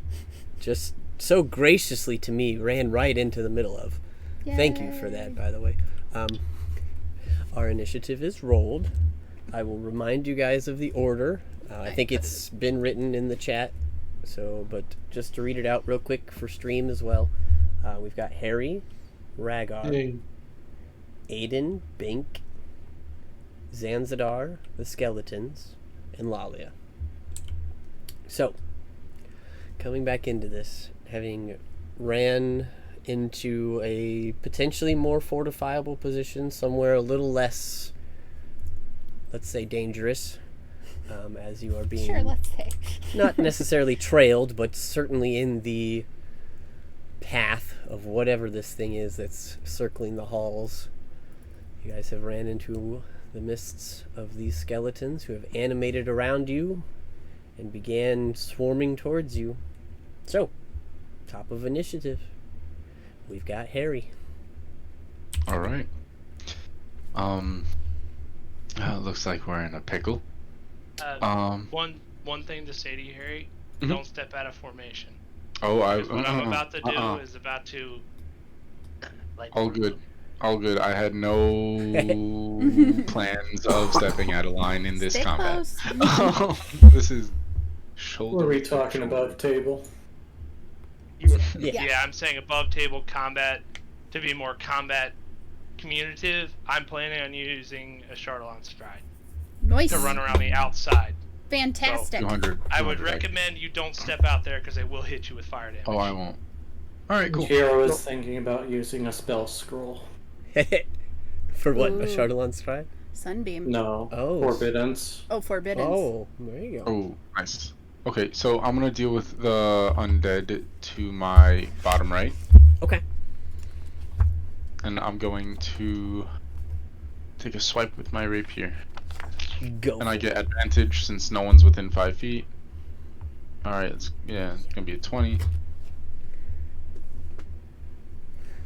just so graciously to me ran right into the middle of. Thank you for that, by the way. Our initiative is rolled. I will remind you guys of the order. I think it's been written in the chat, but just to read it out real quick for stream as well. We've got Harry, Rhaegar, Aiden, Bink, Zanzadar, the Skeletons, and Lalia. So, coming back into this, having ran into a potentially more fortifiable position, somewhere a little less, let's say, dangerous, as you are being Sure, let's say. not necessarily trailed, but certainly in the path of whatever this thing is that's circling the halls. You guys have ran into the mists of these skeletons who have animated around you and began swarming towards you. So, top of initiative, we've got Harry. All right. Looks like we're in a pickle. One thing to say to you, Harry: Mhm. don't step out of formation. Oh, Because what I'm about to do is about to. Like, all good. All good. I had no plans of stepping out of line in this Stay combat. close. This is shoulder. What are we to talking shoulder. above table? Yeah, I'm saying above table combat to be more combat communicative. I'm planning on using a Charlatan Stride Nice. to run around the outside. Fantastic. 200. I would 200. recommend you don't step out there because they will hit you with fire damage. Oh, I won't. All right, cool. Jiro was thinking about using a spell scroll. For what? Ooh. A Charlatan Stride? Sunbeam. No. Oh. Forbiddance. Oh, Forbidden. Oh, there you go. Oh, nice. Okay, so I'm gonna deal with the undead to my bottom right, Okay. and I'm going to take a swipe with my rapier. Go. And I get advantage since no one's within 5 feet. Alright, it's gonna be a 20.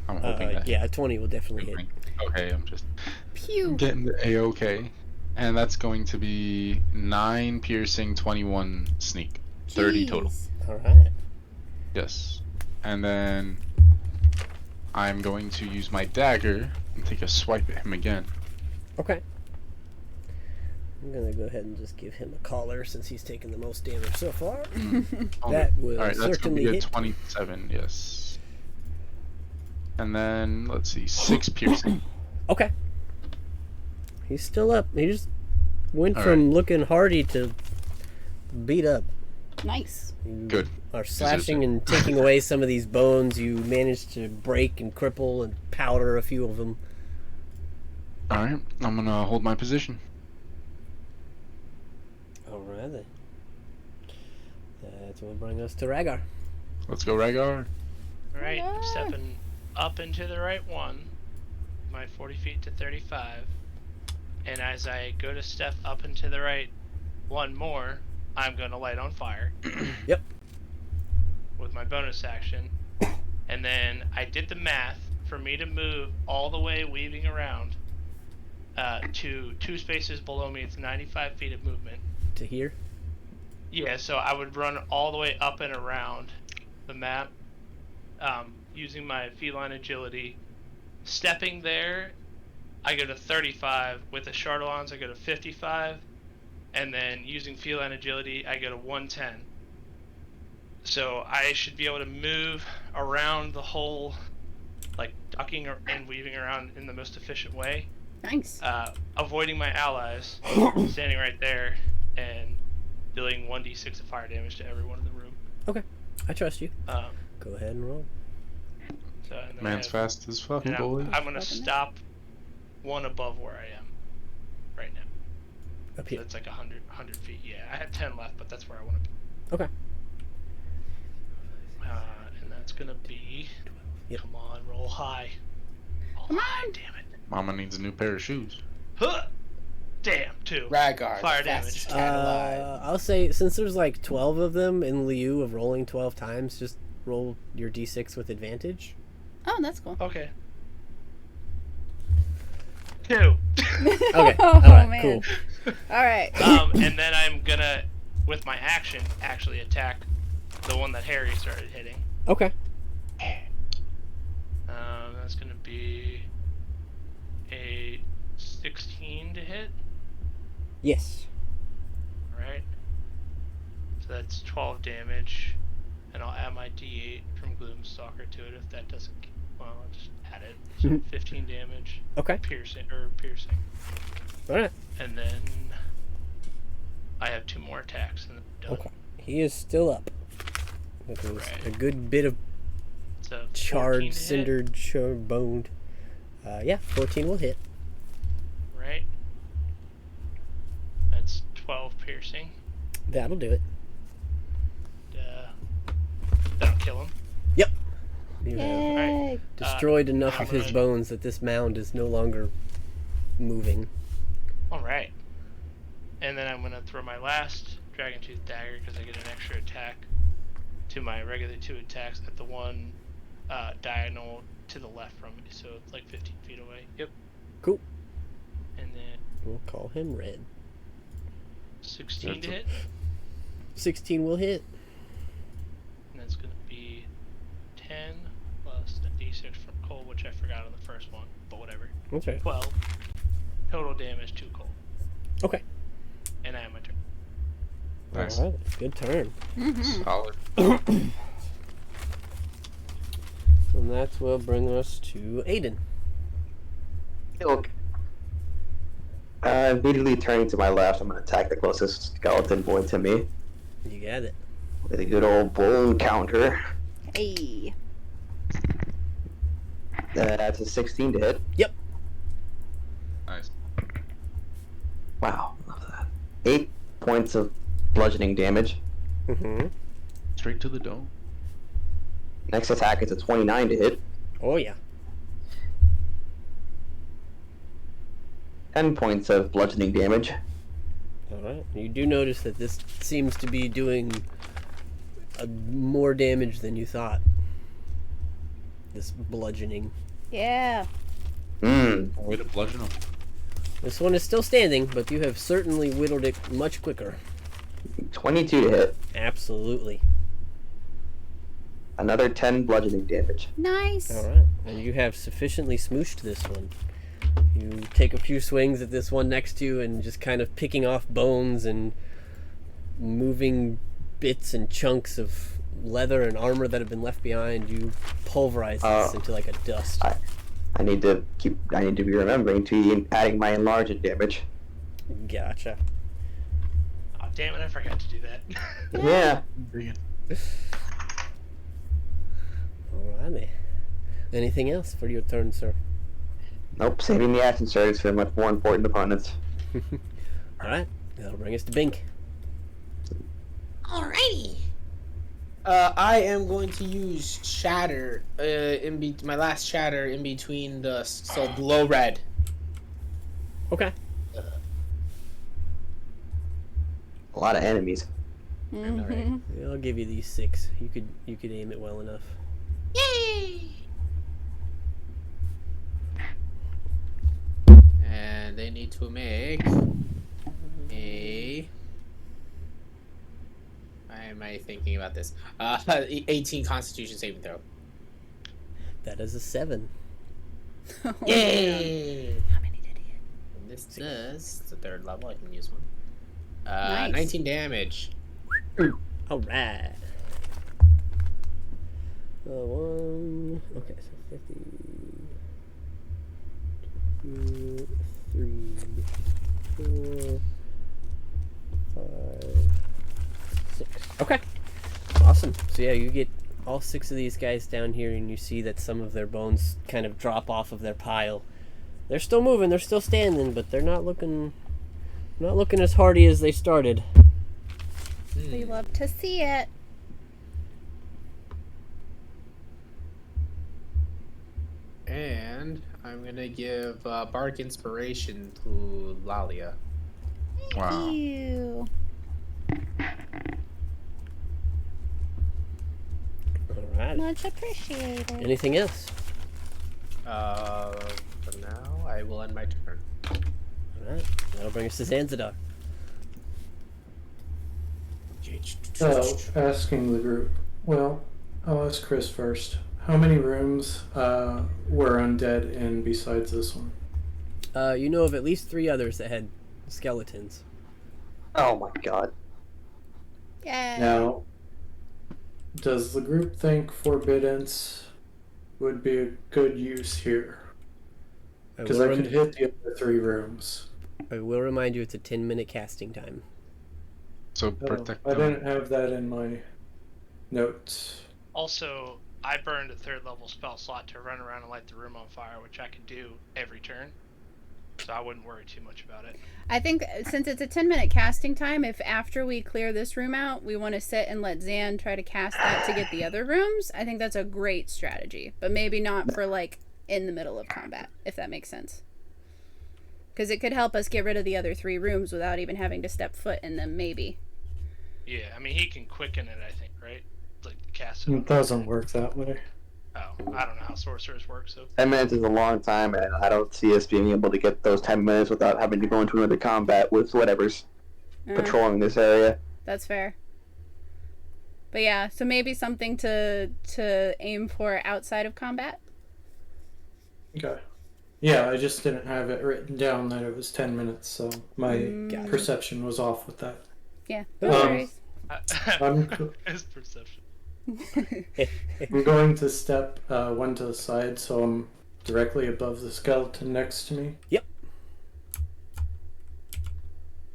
I'm hoping that. Yeah, 20 will definitely hit. Okay, I'm just Pew. getting the A-OK. And that's going to be 9 piercing, 21 sneak. 30 total. Jeez. Alright. Yes. And then I'm going to use my dagger and take a swipe at him again. Okay. I'm gonna go ahead and just give him a collar since he's taken the most damage so far. That will Alright, that's going to certainly be a hit. 27, yes. And then, let's see, 6 piercing. Okay. He's still up. He just went All from looking hardy to beat up. Nice. You Good. are slashing and taking away some of these bones. You managed to break and cripple and powder a few of them. Alright, I'm gonna hold my position. Alright then. That's what will bring us to Rhaegar. Let's go, Rhaegar. Alright, Yeah. I'm stepping up into the right one, my 40 feet to 35. And as I go to step up into the right one more, I'm going to light on fire. Yep. With my bonus action. And then I did the math for me to move all the way weaving around to 2 spaces below me. It's 95 feet of movement. To here. Yeah, so I would run all the way up and around the map, using my feline agility. Stepping there, I go to 35. With the Charlatans, I go to 55. And then using feline agility, I go to 110. So I should be able to move around the whole, like ducking and weaving around in the most efficient way. Nice. Avoiding my allies, standing right there, and dealing 1d6 of fire damage to everyone in the room. Okay. I trust you. Um, Go ahead and roll. so, and then Man's fast as fucking and boy. I'm gonna stop one above where I am right now. Up So here. it's like 100 feet. Yeah, I have 10 left, but that's where I want to be. Okay. And that's gonna be. Yep. Come on, roll high. Roll Come high, on. damn it. Mama needs a new pair of shoes. Huh! Damn, 2. Rhaegar, Fire the fastest damage. cat alive. I'll say, since there's like 12 of them in lieu of rolling 12 times, just roll your d6 with advantage. Oh, that's cool. Okay. 2. Okay. Oh, All right. man. Cool. All right. And then I'm gonna, with my action, actually attack the one that Harry started hitting. Okay. That's gonna be a 16 to hit. Yes. Right. So that's 12 damage, and I'll add my D8 from Gloomstalker to it if that doesn't. Well, I'll just add it. So 15 damage. Okay. Piercing. All right. And then I have 2 more attacks, and then I'm done. Okay. He is still up. That was Right. a good bit of So 14 charred, to hit, cindered, boned. Yeah, 14 will hit. right? That's 12 piercing. That'll do it. That'll kill him. Yep. You have Yay. destroyed enough I'm of his gonna- bones that this mound is no longer moving. Alright. And then I'm going to throw my last Dragon Tooth Dagger because I get an extra attack to my regular 2 attacks at the one diagonal to the left from me. So it's like 15 feet away. Yep. Cool. And then We'll call him Red. 16 to hit. 16 will hit. And that's going to be 10 plus a d6 from cold, which I forgot on the first one. But whatever. That's right. 12. Total damage 2 cold. Okay. And I have my turn. Nice. All right. Good turn. Solid. And that will bring us to Aiden. Look. Immediately turning to my left, I'm going to attack the closest skeleton boy to me You got it. with a good old bone counter. Hey. That's a 16 to hit. Nice. Wow, love that. 8 points of bludgeoning damage. Mm-hmm. Straight to the dome. Next attack is a 29 to hit. Oh, yeah. 10 points of bludgeoning damage. All right. You do notice that this seems to be doing more damage than you thought. This bludgeoning. Yeah. Way to bludgeon him. This one is still standing, but you have certainly whittled it much quicker. 22 to hit. Absolutely. Another 10 bludgeoning damage. Nice. All right. And you have sufficiently smooshed this one. You take a few swings at this one next to you and just kind of picking off bones and moving bits and chunks of leather and armor that have been left behind. You pulverize this into like a dust. I need to be remembering to be adding my enlarged damage. Gotcha. Oh, damn it, I forgot to do that. Yeah. Alrighty. Anything else for your turn, sir? Nope, saving the action surge for much more important opponents. Alright. That'll bring us to Bink. Alrighty. I am going to use Shatter, my last Shatter in between so below red. Okay. A lot of enemies. Mhm. Yeah, I'll give you these 6. You could aim it well enough. Yay! And they need to make a... Why am I thinking about this? 18 Constitution saving throw. That is a 7. Oh, Yay! How many did he hit? And this does, it's the 3rd level, I can use one. Nice. 19 damage. Alright. Okay, so 50. 2, 3, 4, 5, 6. Okay. Awesome. So yeah, you get all 6 of these guys down here and you see that some of their bones kind of drop off of their pile. They're still moving, they're still standing, but they're not looking as hardy as they started. We love to see it. And I'm gonna give Bark Inspiration to Lalia. Wow. Ew. Alright. Much appreciated. Anything else? For now, I will end my turn. Alright, that'll bring us to Zanzibar. So, asking the group. Well, I'll ask Chris first. How many rooms were undead in besides this one? You know of at least 3 others that had skeletons. Oh my god. Yeah. Now, does the group think forbiddance would be a good use here? Because I could hit the other 3 rooms. I will remind you it's a 10-minute casting time. So Oh, protect I them. didn't have that in my notes. Also, I burned a 3rd level spell slot to run around and light the room on fire, which I could do every turn. So I wouldn't worry too much about it. I think since it's a 10-minute casting time, if after we clear this room out, we want to sit and let Zan try to cast that to get the other rooms, I think that's a great strategy. But maybe not for, like, in the middle of combat, if that makes sense. Because it could help us get rid of the other 3 rooms without even having to step foot in them, maybe. Yeah, I mean, he can quicken it, I think, right? Like, cast it. It doesn't work that way. Oh, I don't know how sorcerers work, so. 10 minutes is a long time, and I don't see us being able to get those 10 minutes without having to go into another combat with whatever's patrolling this area. That's fair. But yeah, so maybe something to aim for outside of combat. Okay. Yeah, I just didn't have it written down that it was 10 minutes, so my perception was off with that. Yeah, no worries. His perception. I'm going to step 1 to the side, so I'm directly above the skeleton next to me. Yep.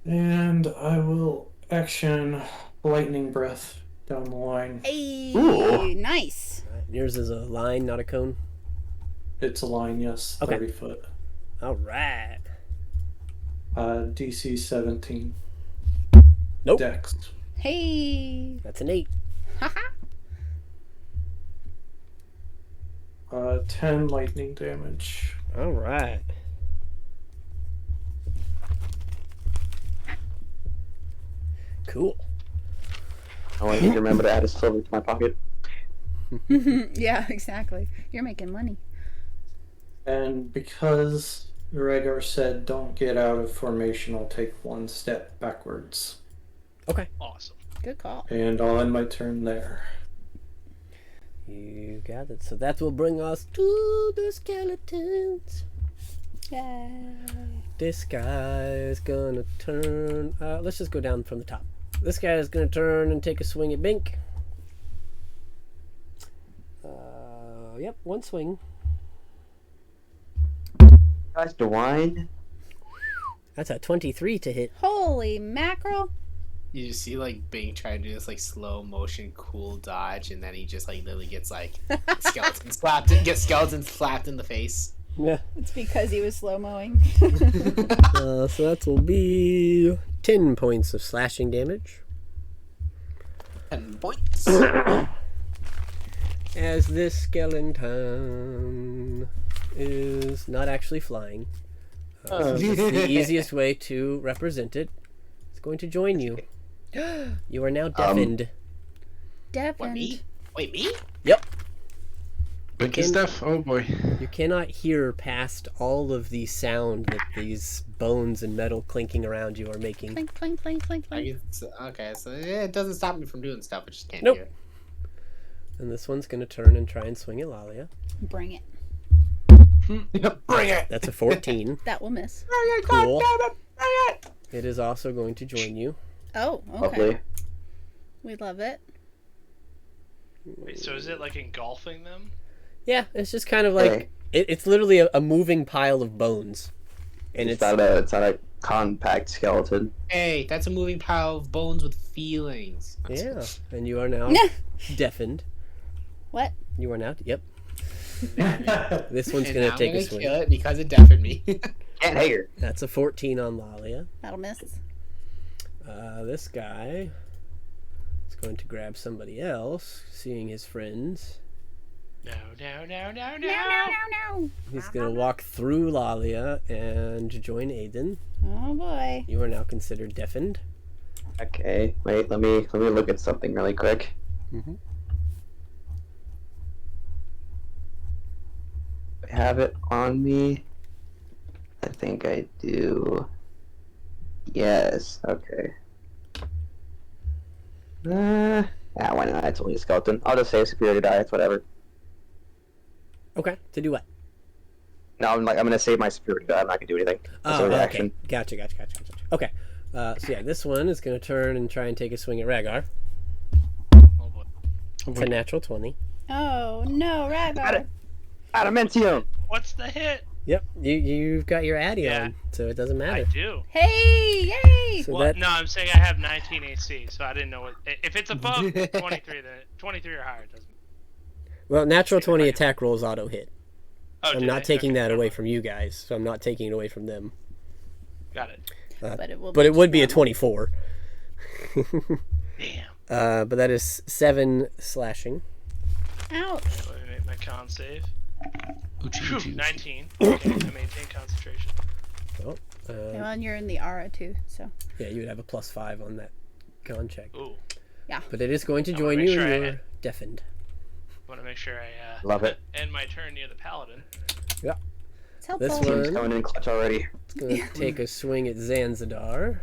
And I will action lightning breath down the line. Hey, Ooh. nice. Yours is a line, not a cone. It's a line, yes, Okay. 30 foot. Alright. DC 17. Nope. Dex. Hey. That's an 8. Haha. 10 lightning damage. Alright. Cool. I want you to remember to add a silver to my pocket. Yeah, exactly. You're making money. And because Rhaegar said don't get out of formation, I'll take 1 step backwards. Okay. Awesome. Good call. And I'll end my turn there. You got it. So that will bring us to the skeletons. Yeah. This guy is gonna turn. Let's just go down from the top. This guy is gonna turn and take a swing at Bink. Yep, 1 swing. Guys, DeWine. That's a 23 to hit. Holy mackerel. You just see like Bing try to do this like slow motion cool dodge, and then he just like literally gets like skeleton slapped in the face. Yeah. It's because he was slow mowing. So that will be 10 points of slashing damage. 10 points. As this skeleton is not actually flying. So it's the easiest way to represent it. It's going to join you. You are now deafened. What, Deafened. me? Wait, me? Yep. Blink is deaf? Oh boy. You cannot hear past all of the sound that these bones and metal clinking around you are making. Clink, clink, clink, clink, I clink. guess, okay, so it doesn't stop me from doing stuff. I just can't Nope. hear it. And this one's going to turn and try and swing at Lalia. Bring it. Bring it! That's a 14. That will miss. Cool. It is also going to join you. Oh, okay. Lovely. We love it. Wait, so is it like engulfing them? Yeah, it's just kind of like Okay. it's literally a moving pile of bones, and It's not a compact skeleton. Hey, that's a moving pile of bones with feelings. yeah. And you are now deafened. What? You are now. Yep. This one's And gonna now take I'm a gonna swing. kill it because it deafened me. Can't hear. That's a 14 on Lalia. That'll miss. This guy is going to grab somebody else, seeing his friends. No, no, no, no, no. No, no, no, no. He's gonna walk through Lalia and join Aiden. Oh boy. You are now considered deafened. Okay, wait. Let me look at something really quick. Mm-hmm. I have it on me. I think I do. Yes. Okay. Why not? It's only a skeleton. I'll just save superior to die. It's whatever. Okay. To do what? No, I'm gonna save my superior to die. I'm not gonna do anything. That's Oh, a okay. reaction. Gotcha. Okay. So yeah, this one is going to turn and try and take a swing at Rhaegar. Oh boy. It's a natural 20. Oh no, Rhaegar. Adamantium. What's the hit? Yep. You've got your Addy Yeah. on, so it doesn't I matter. do. Hey, yay! So Well, that, no, I'm saying I have 19 AC, so I didn't know what. If it's above 23, then 23 or higher, it doesn't. well, natural 20 attack rolls auto hit. Oh, I'm do not they? taking Okay, that never away mind. from you guys, so I'm not taking it away from them. Got it. But it will. But it would be a normal. 24. Damn. But that is 7 slashing. Ouch. Let me make my con save. Oochie, Phew, oochie, oochie. 19. Okay, I maintain concentration. Well, Well, and you're in the aura too, so. yeah, you would have a +5 on that con check. Ooh. But it is going to I wanna join make you, sure I and you're had- deafened. Want to make sure I Love it. end my turn near the paladin. It's helpful. This Team's one, coming in clutch already. it's going to take a swing at Zanzadar.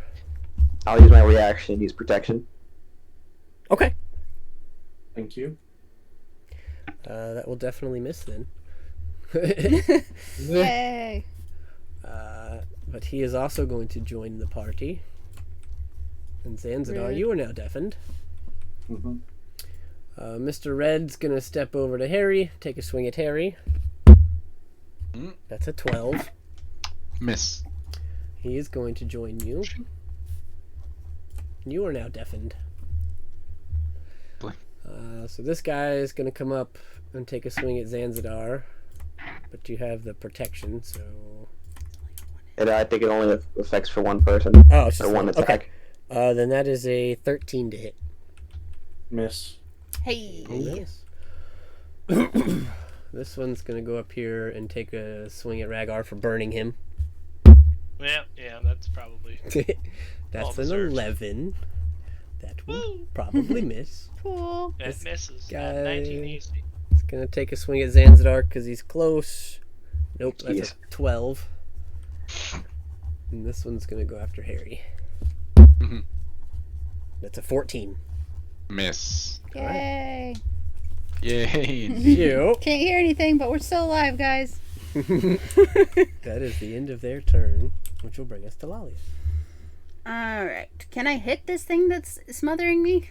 I'll use my reaction and use protection. Okay. Thank you. That will definitely miss then. Yay. But he is also going to join the party. And Zanzadar, Rude. you are now deafened. Mm-hmm. Mr. Red's going to step over to Harry, take a swing at Harry. Mm. That's a 12. Miss. He is going to join you. You are now deafened. Boy. So this guy is going to come up and take a swing at Zanzadar. But you have the protection, so... I think it only affects for one person. Oh, it's Or just one okay. attack. Then that is a 13 to hit. Miss. Hey. Yes. This one's going to go up here and take a swing at Rhaegar for burning him. Yeah, that's probably. That's an deserved. 11. That will Woo! probably miss. Cool. It This misses. guy- At 19 AC. He's going to take a swing at Zanzadar because he's close. Nope, that's Jeez. a 12. And this one's going to go after Harry. Mhm. That's a 14. Miss. Yay. Yay. You. Can't hear anything, but we're still alive, guys. That is the end of their turn, which will bring us to Lolly. Alright. Can I hit this thing that's smothering me?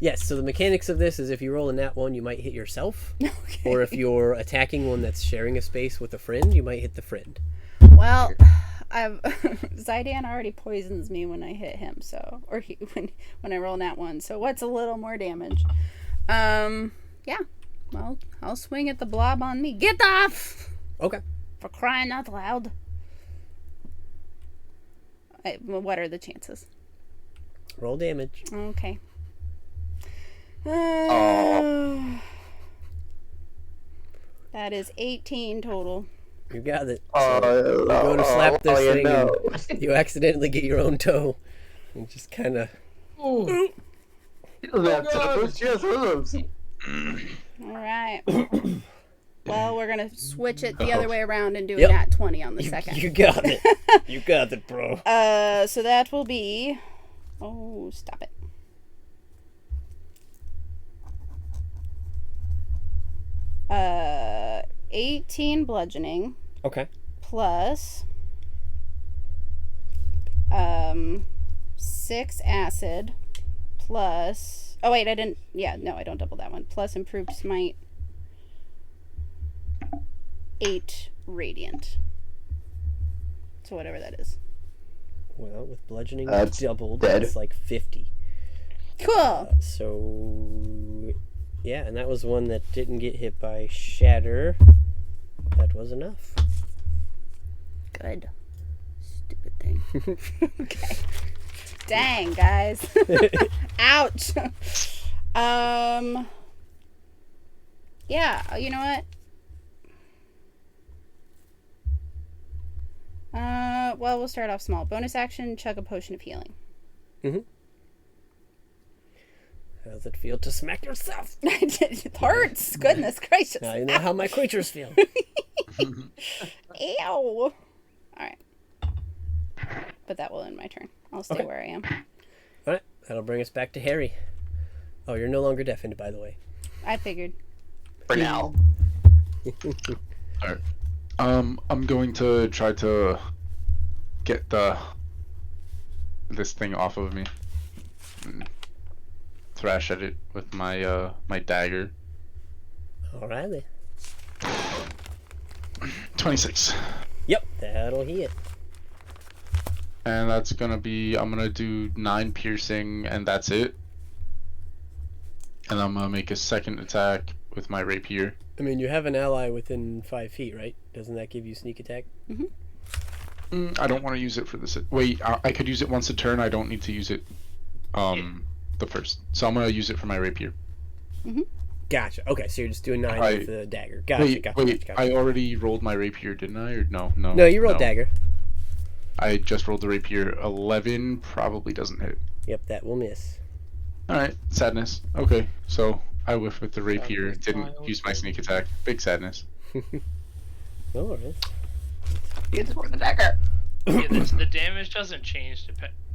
Yes, so the mechanics of this is if you roll a nat 1, you might hit yourself. Okay. Or if you're attacking one that's sharing a space with a friend, you might hit the friend. Well, Zydan already poisons me when I hit him, so when I roll that one. So what's a little more damage? Yeah. Well, I'll swing at the blob on me. Get off! Okay. For crying out loud. What are the chances? Roll damage. Okay. That is 18 total. You got it. Oh, So you go to slap this you thing know. and you accidentally get your own toe. And just kind of... He doesn't have toes, she has hooves. Alright. Well, we're going to switch it the other way around and do Yep. a nat 20 on the second. You got it. You got it, bro. So that will be... Oh, stop it. Uh, 18 bludgeoning Okay. plus 6 acid plus... Oh, wait, I didn't... Yeah, no, I don't double that one. Plus improved smite. 8 radiant. So whatever that is. Well, with bludgeoning That's doubled, dead. that's like 50. Cool. So... Yeah, and that was one that didn't get hit by Shatter. That was enough. Good. Stupid thing. Okay. Dang, guys. Ouch. Yeah, you know what? Well, we'll start off small. Bonus action, chug a potion of healing. How does it feel to smack yourself? It hurts. Goodness gracious. Now you know how my creatures feel. Ew. Alright. But that will end my turn. I'll stay Okay. where I am. All right, that'll bring us back to Harry. Oh, you're no longer deafened, by the way. I figured. For now. Alright. I'm going to try to get this thing off of me. And thrash at it with my my dagger. Alrighty. 26. Yep, that'll hit. And that's gonna be, I'm gonna do 9 piercing and that's it. And I'm gonna make a second attack with my rapier. I mean, you have an ally within 5 feet, right? Doesn't that give you sneak attack? I don't want to use it for this. Wait, I could use it once a turn. I don't need to use it the first. So I'm gonna use it for my rapier. Gotcha. Okay, so you're just doing 9 with the dagger. Gotcha, Wait, gotcha. I already rolled my rapier, didn't I? Or no? No, you rolled dagger. I just rolled the rapier. 11 probably doesn't hit. Yep, that will miss. Alright, sadness. Okay, so I whiffed with the rapier, didn't use my sneak attack. Big sadness. No worries. It's for the dagger. Yeah, the damage doesn't change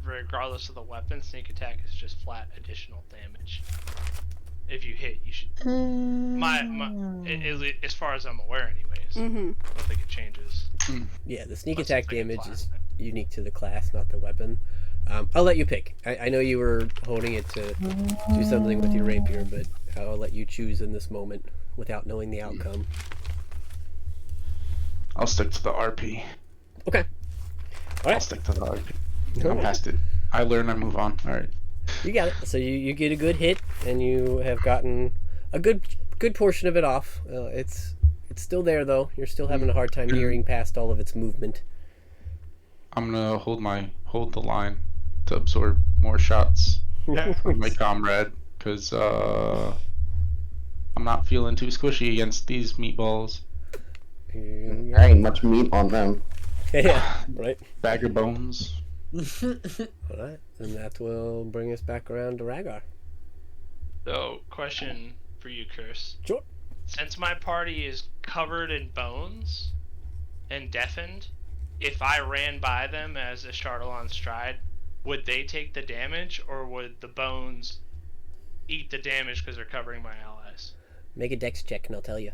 regardless of the weapon. Sneak attack is just flat additional damage. If you hit, you should. As far as I'm aware, anyways. I don't think it changes. Yeah, the sneak Unless attack it's like a damage class is thing. unique to the class, not the weapon. I'll let you pick. I know you were holding it to do something with your rapier, but I'll let you choose in this moment without knowing the outcome. I'll stick to the RP. Okay. I'll Alright, stick to the RP. I'm Alright. past it. I learn, I move on. Alright. you got it. So you get a good hit, and you have gotten a good portion of it off. It's still there, though. You're still having a hard time hearing past all of its movement. I'm gonna hold the line to absorb more shots from my comrade, because I'm not feeling too squishy against these meatballs. There ain't much meat on them. Yeah, right. Bag of bones. Alright, and that will bring us back around to Rhaegar. So, question for you, Curse. Sure. Since my party is covered in bones and deafened, if I ran by them as a Chardalon stride, would they take the damage, or would the bones eat the damage because they're covering my allies? Make a dex check, and I'll tell you.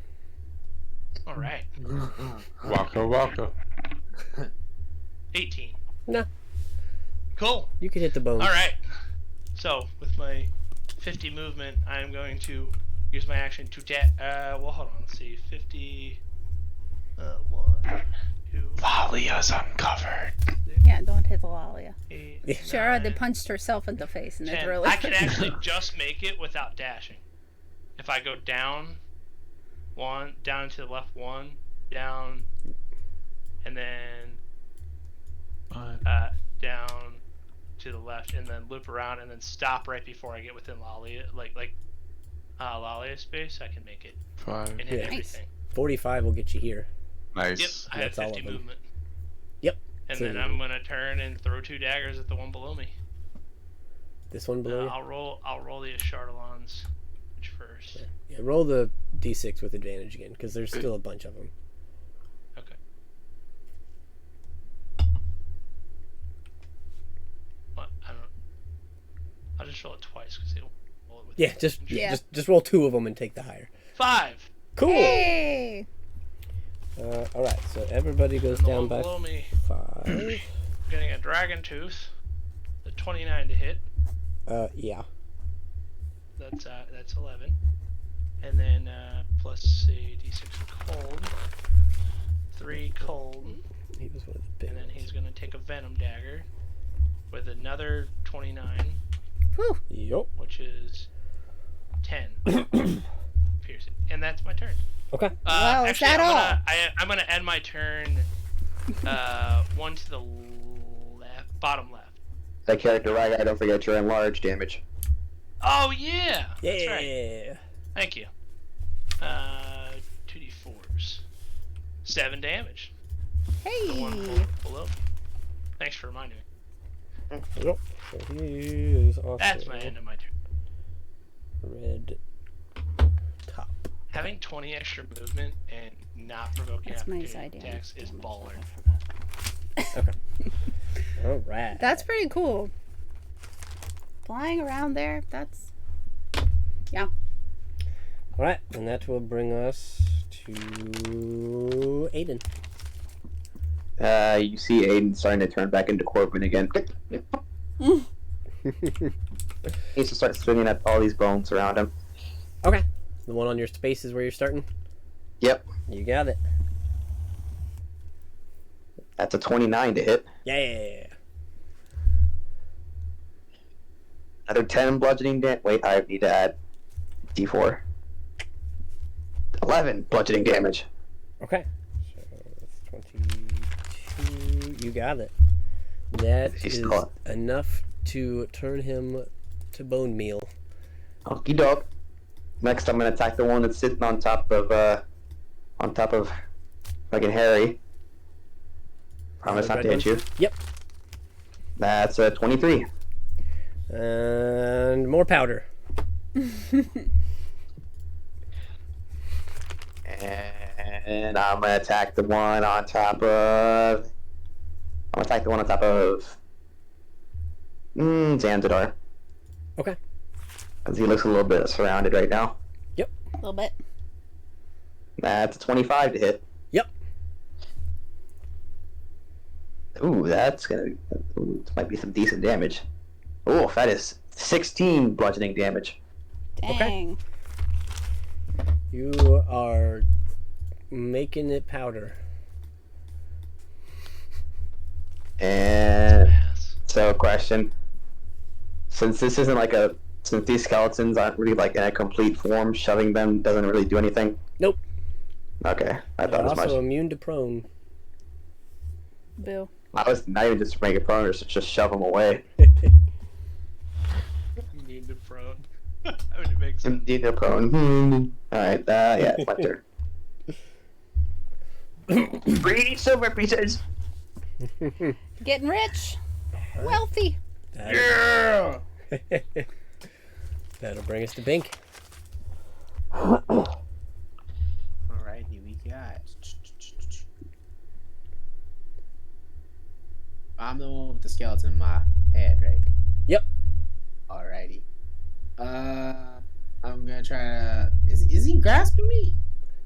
All right, Waka waka. 18. No, Cool. you can hit the bones. All right. So with my 50 movement, I'm going to use my action to well, hold on. Let's see. 50. 1, 2. Lalia's uncovered. Yeah, don't hit the Lalia. 8, She already 9, punched herself in the face, and it's 10. really. I can actually just make it without dashing. If I go down, down to the left, down, and then down to the left, and then loop around, and then stop right before I get within Lalia, Lalia space. I can make it 5. and hit Yeah. everything. 45 will get you here. Nice. Yep, I have That's all 50 of them. movement. Yep. And So then I'm gonna turn and throw 2 daggers at the one below me. This one below you? I'll roll the Chardalons first. Yeah, roll the d6 with advantage again, because there's still a bunch of them. Okay. What? I'll just roll it twice because they roll it with Yeah, just roll 2 of them and take the higher. 5. Cool. Hey! All right, so everybody goes And the down one by below me 5. getting a Dragon Tooth. The 29 to hit. Yeah. That's 11. And then plus a d6 cold. 3 cold. He was one of the big And then ones. he's gonna take a Venom Dagger with another 29, Whew. Yup. which is 10 piercing. And that's my turn. Okay. Wow, is actually, that I'm gonna end my turn 1 to the left, bottom left. That character, right? I don't forget you're enlarged damage. Oh yeah, Yeah. that's right. Thank you. 2d4s, 7 damage. The one Hey! below. Thanks for reminding me. Yep. So he is also That's my end of my turn. red top. Having 20 extra movement and not provoking That's my opportunity Zydan attacks is damage that baller. I forgot. All right. That's pretty cool. Flying around there, that's... Yeah. All right, and that will bring us to Aiden. You see Aiden starting to turn back into Corbin again. He needs to start swinging at all these bones around him. Okay. The one on your space is where you're starting? Yep. You got it. That's a 29 to hit. Yeah. Another 10 bludgeoning damage. Wait, I need to add D4. 11 bludgeoning damage. Okay. So that's 22. You got it. That He's is not. enough to turn him to bone meal. Okie doke. Next, I'm gonna attack the one that's sitting on top of fucking Harry. Promise not to hit you. Yep. That's a 23. And more powder. And I'm gonna attack the one on top of. Zanzidar. Okay. Because he looks a little bit surrounded right now. A little bit. That's a 25 to hit. Yep. Ooh, this might be some decent damage. Ooh, that is 16 bludgeoning damage. Dang. You are making it powder. And Yes. so, question: since these skeletons aren't really like in a complete form, shoving them doesn't really do anything. Nope. Okay, I They're thought as also much. immune to prone. Boo. I was not even just make it prone, or just shove them away. Immune to prone. I mean, it makes sense. Indeed, they're prone. All right, yeah, it's my turn. 3 silver pieces. Getting rich. Wealthy. Yeah. That'll bring us to Bink. Alrighty, we got. I'm the one with the skeleton in my head, right? Yep. Alrighty. I'm gonna try to. Is he grasping me?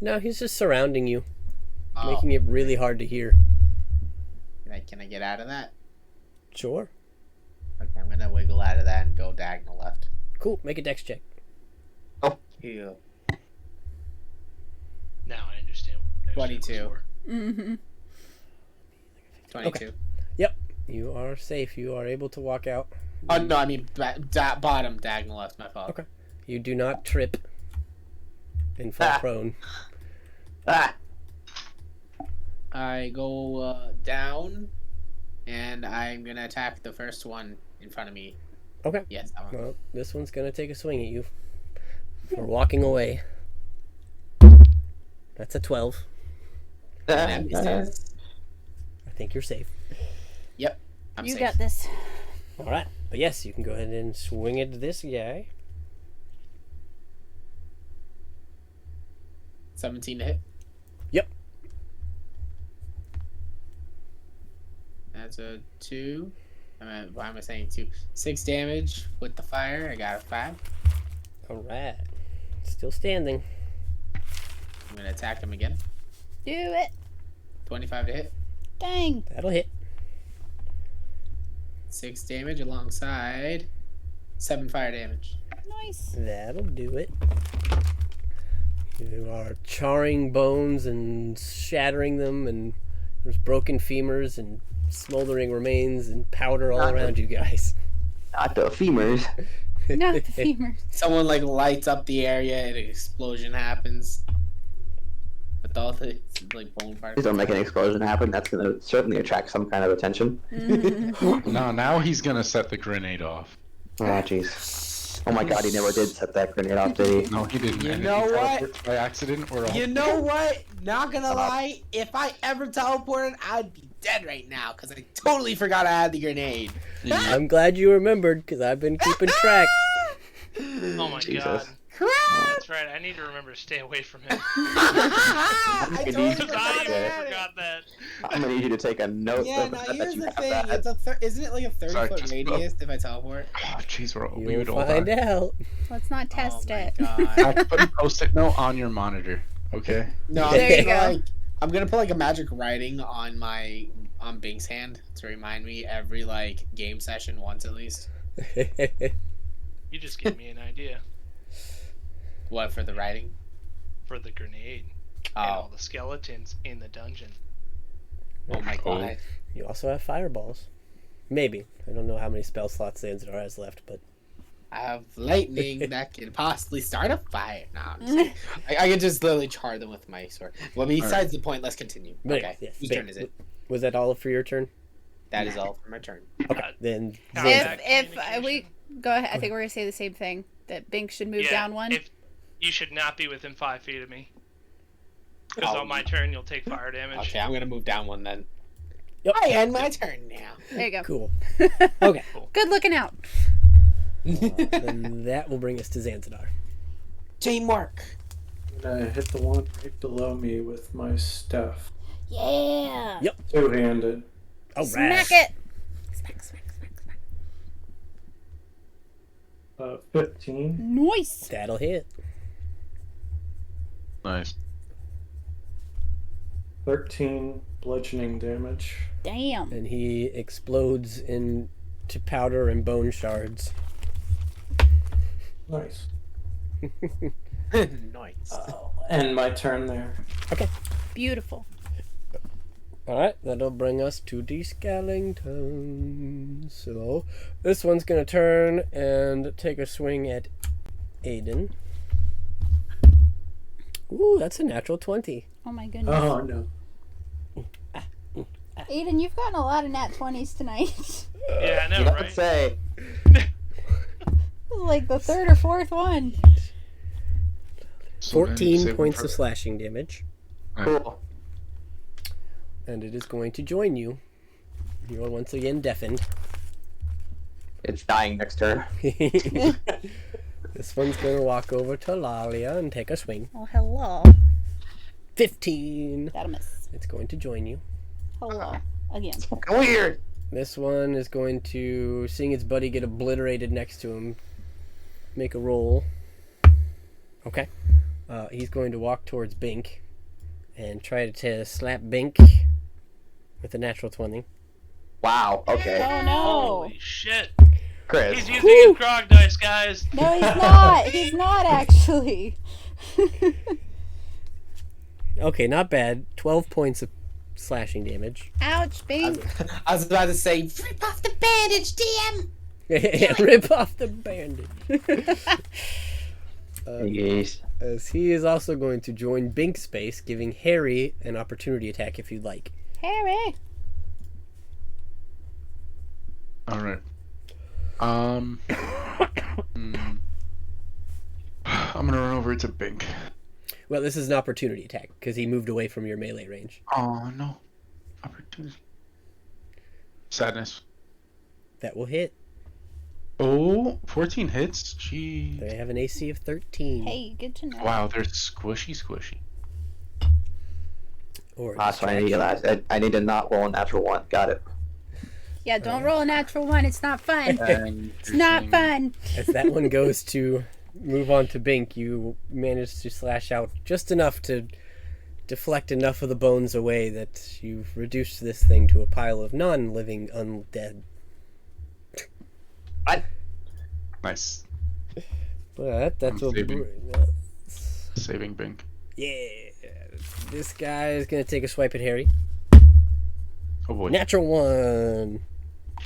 No, he's just surrounding you, Oh, making it really hard to hear. Can I get out of that? Sure. Okay, I'm gonna wiggle out of that and go diagonal left. Cool. Make a dex check. Yeah. Now I understand. What 22. Mm-hmm. 22. You are safe. You are able to walk out. Oh no, I mean bottom diagonal left. My fault. Okay. You do not trip and fall prone. Ah, I go down, and I'm gonna attack the first one in front of me. Okay. Yes, that one. Well, this one's gonna take a swing at you for walking away. That's a 12. That misses. I think you're safe. I'm You safe. got this. All right. But yes, you can go ahead and swing at this guy. 17 to hit. Yep. That's a 2. Why am I saying 2? 6 damage with the fire. I got a 5. All right. Still standing. I'm gonna attack him again. Do it. 25 to hit. Dang. That'll hit. 6 damage alongside 7 fire damage. Nice. That'll do it. You are charring bones and shattering them, and there's broken femurs and smoldering remains and powder all around you guys. not the femurs. Not the femurs. Someone like lights up the area and an explosion happens. With all the like bone Please particles. don't make an explosion happen. That's gonna certainly attract some kind of attention. No, now he's gonna set the grenade off. Oh jeez. Oh my god, he never did set that grenade off, did he? No, he didn't. You And if know he what? teleports by accident or You know what? Not gonna lie, if I ever teleported, I'd be dead right now because I totally forgot I had the grenade. I'm glad you remembered, because I've been keeping track. Oh my Jesus. god. That's right. I need to remember to stay away from him. I totally Because forgot I about it. forgot that. I'm gonna need you to take a note. Yeah, of now that here's you the have thing. that. It's isn't it like a 30-foot just- radius if I teleport? Oh, jeez, we You'll would all find die. out. Let's not test oh my it. God. Zach, put a post-it note on your monitor, okay? No, There you go. I'm gonna put like a magic writing on Bink's hand to remind me every like game session once at least. You just gave me an idea What for the writing? for the grenade and all Oh, the skeletons in the dungeon. oh my Oh. God. You also have fireballs. Maybe. I don't know how many spell slots Zanzibar has left, but I have lightning that can possibly start a fire. No, I'm just kidding. I could just literally char them with my sword. Well, besides the point, let's continue. But Okay, yes, whose Bink, turn is it? Was that all for your turn? That is all for my turn. Okay, then How Zanzibar. back If we communication. go ahead, I think we're gonna say the same thing. That Bink should move Yeah, down one. If you should not be within 5 feet of me. Because Oh. on my turn, you'll take fire damage. Okay, I'm gonna move down one then. Yep. I end my turn now. There you go. Cool. Okay. Good looking out. Then that will bring us to Zanzibar. Teamwork. I'm gonna hit the one right below me with my staff. Yeah. Yep. Two-handed. All right. Smack it. Smack, smack, smack, smack. 15. Nice. That'll hit. Nice. 13 bludgeoning damage. Damn. And he explodes into powder and bone shards. Nice. Nice. And my turn there. Beautiful. Alright, that'll bring us to the Skellington. So, this one's gonna turn and take a swing at Aiden. Ooh, that's a natural 20. Oh my goodness. Oh no. Aiden, you've gotten a lot of nat 20s tonight. Yeah, I know, You don't right? say. This is like the third or fourth one. So then 14 save points for- of slashing damage. Cool. And it is going to join you. You are once again deafened. It's dying next turn. This one's gonna walk over to Lalia and take a swing. Oh, hello. 15. That'll miss. It's going to join you. Hello. Again. Fucking weird. This one is going to, seeing its buddy get obliterated next to him, make a roll. Okay. He's going to walk towards Bink and try to slap Bink with a natural 20. Wow. Okay. Oh no. Holy shit. Chris. He's using his grog dice, guys. No, he's not. He's not actually. Okay, not bad. 12 points of slashing damage. Ouch, Bink. I was about to say, rip off the bandage, DM. Rip off the bandage. Yes. As he is also going to join Bink's space, giving Harry an opportunity attack if you'd like. Harry. Alright. I'm gonna run over to Bink. Well, this is an opportunity attack because he moved away from your melee range. Oh no. Opportunity. Sadness. That will hit. Oh, 14 hits? Gee. They have an AC of 13. Hey, good to know. Wow, they're squishy. Or That's what I need. I need to not roll a natural one. Got it. Yeah, don't roll a natural one. It's not fun. And It's not fun. As that one goes to move on to Bink, you manage to slash out just enough to deflect enough of the bones away that you've reduced this thing to a pile of non-living undead. Nice. But that's I'm a saving. Saving Bink. yeah. This guy is gonna take a swipe at Harry. Oh boy. Natural 1.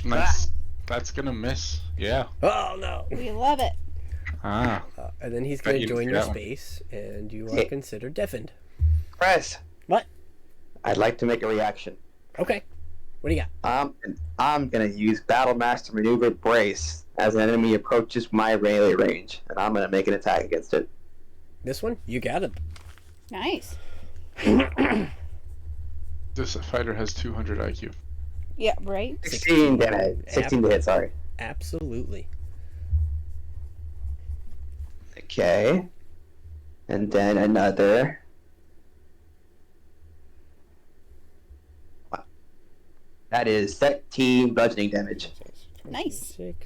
Nice. That's gonna miss. Yeah. Oh no. We love it. Ah. And then he's Bet gonna you didn't join see your that one. space, and you are Yeah. considered deafened. Chris. What? I'd like to make a reaction. Okay. What do you got? I'm gonna use Battle Master Maneuver Brace as an enemy approaches my melee range, and I'm gonna make an attack against it. This one? You got it. Nice. This fighter has 200 IQ. Yeah, right? 16 damage. 16 to hit. Sorry. Absolutely. Okay. And then another. Wow. That is 13 bludgeoning damage. Nice. 26.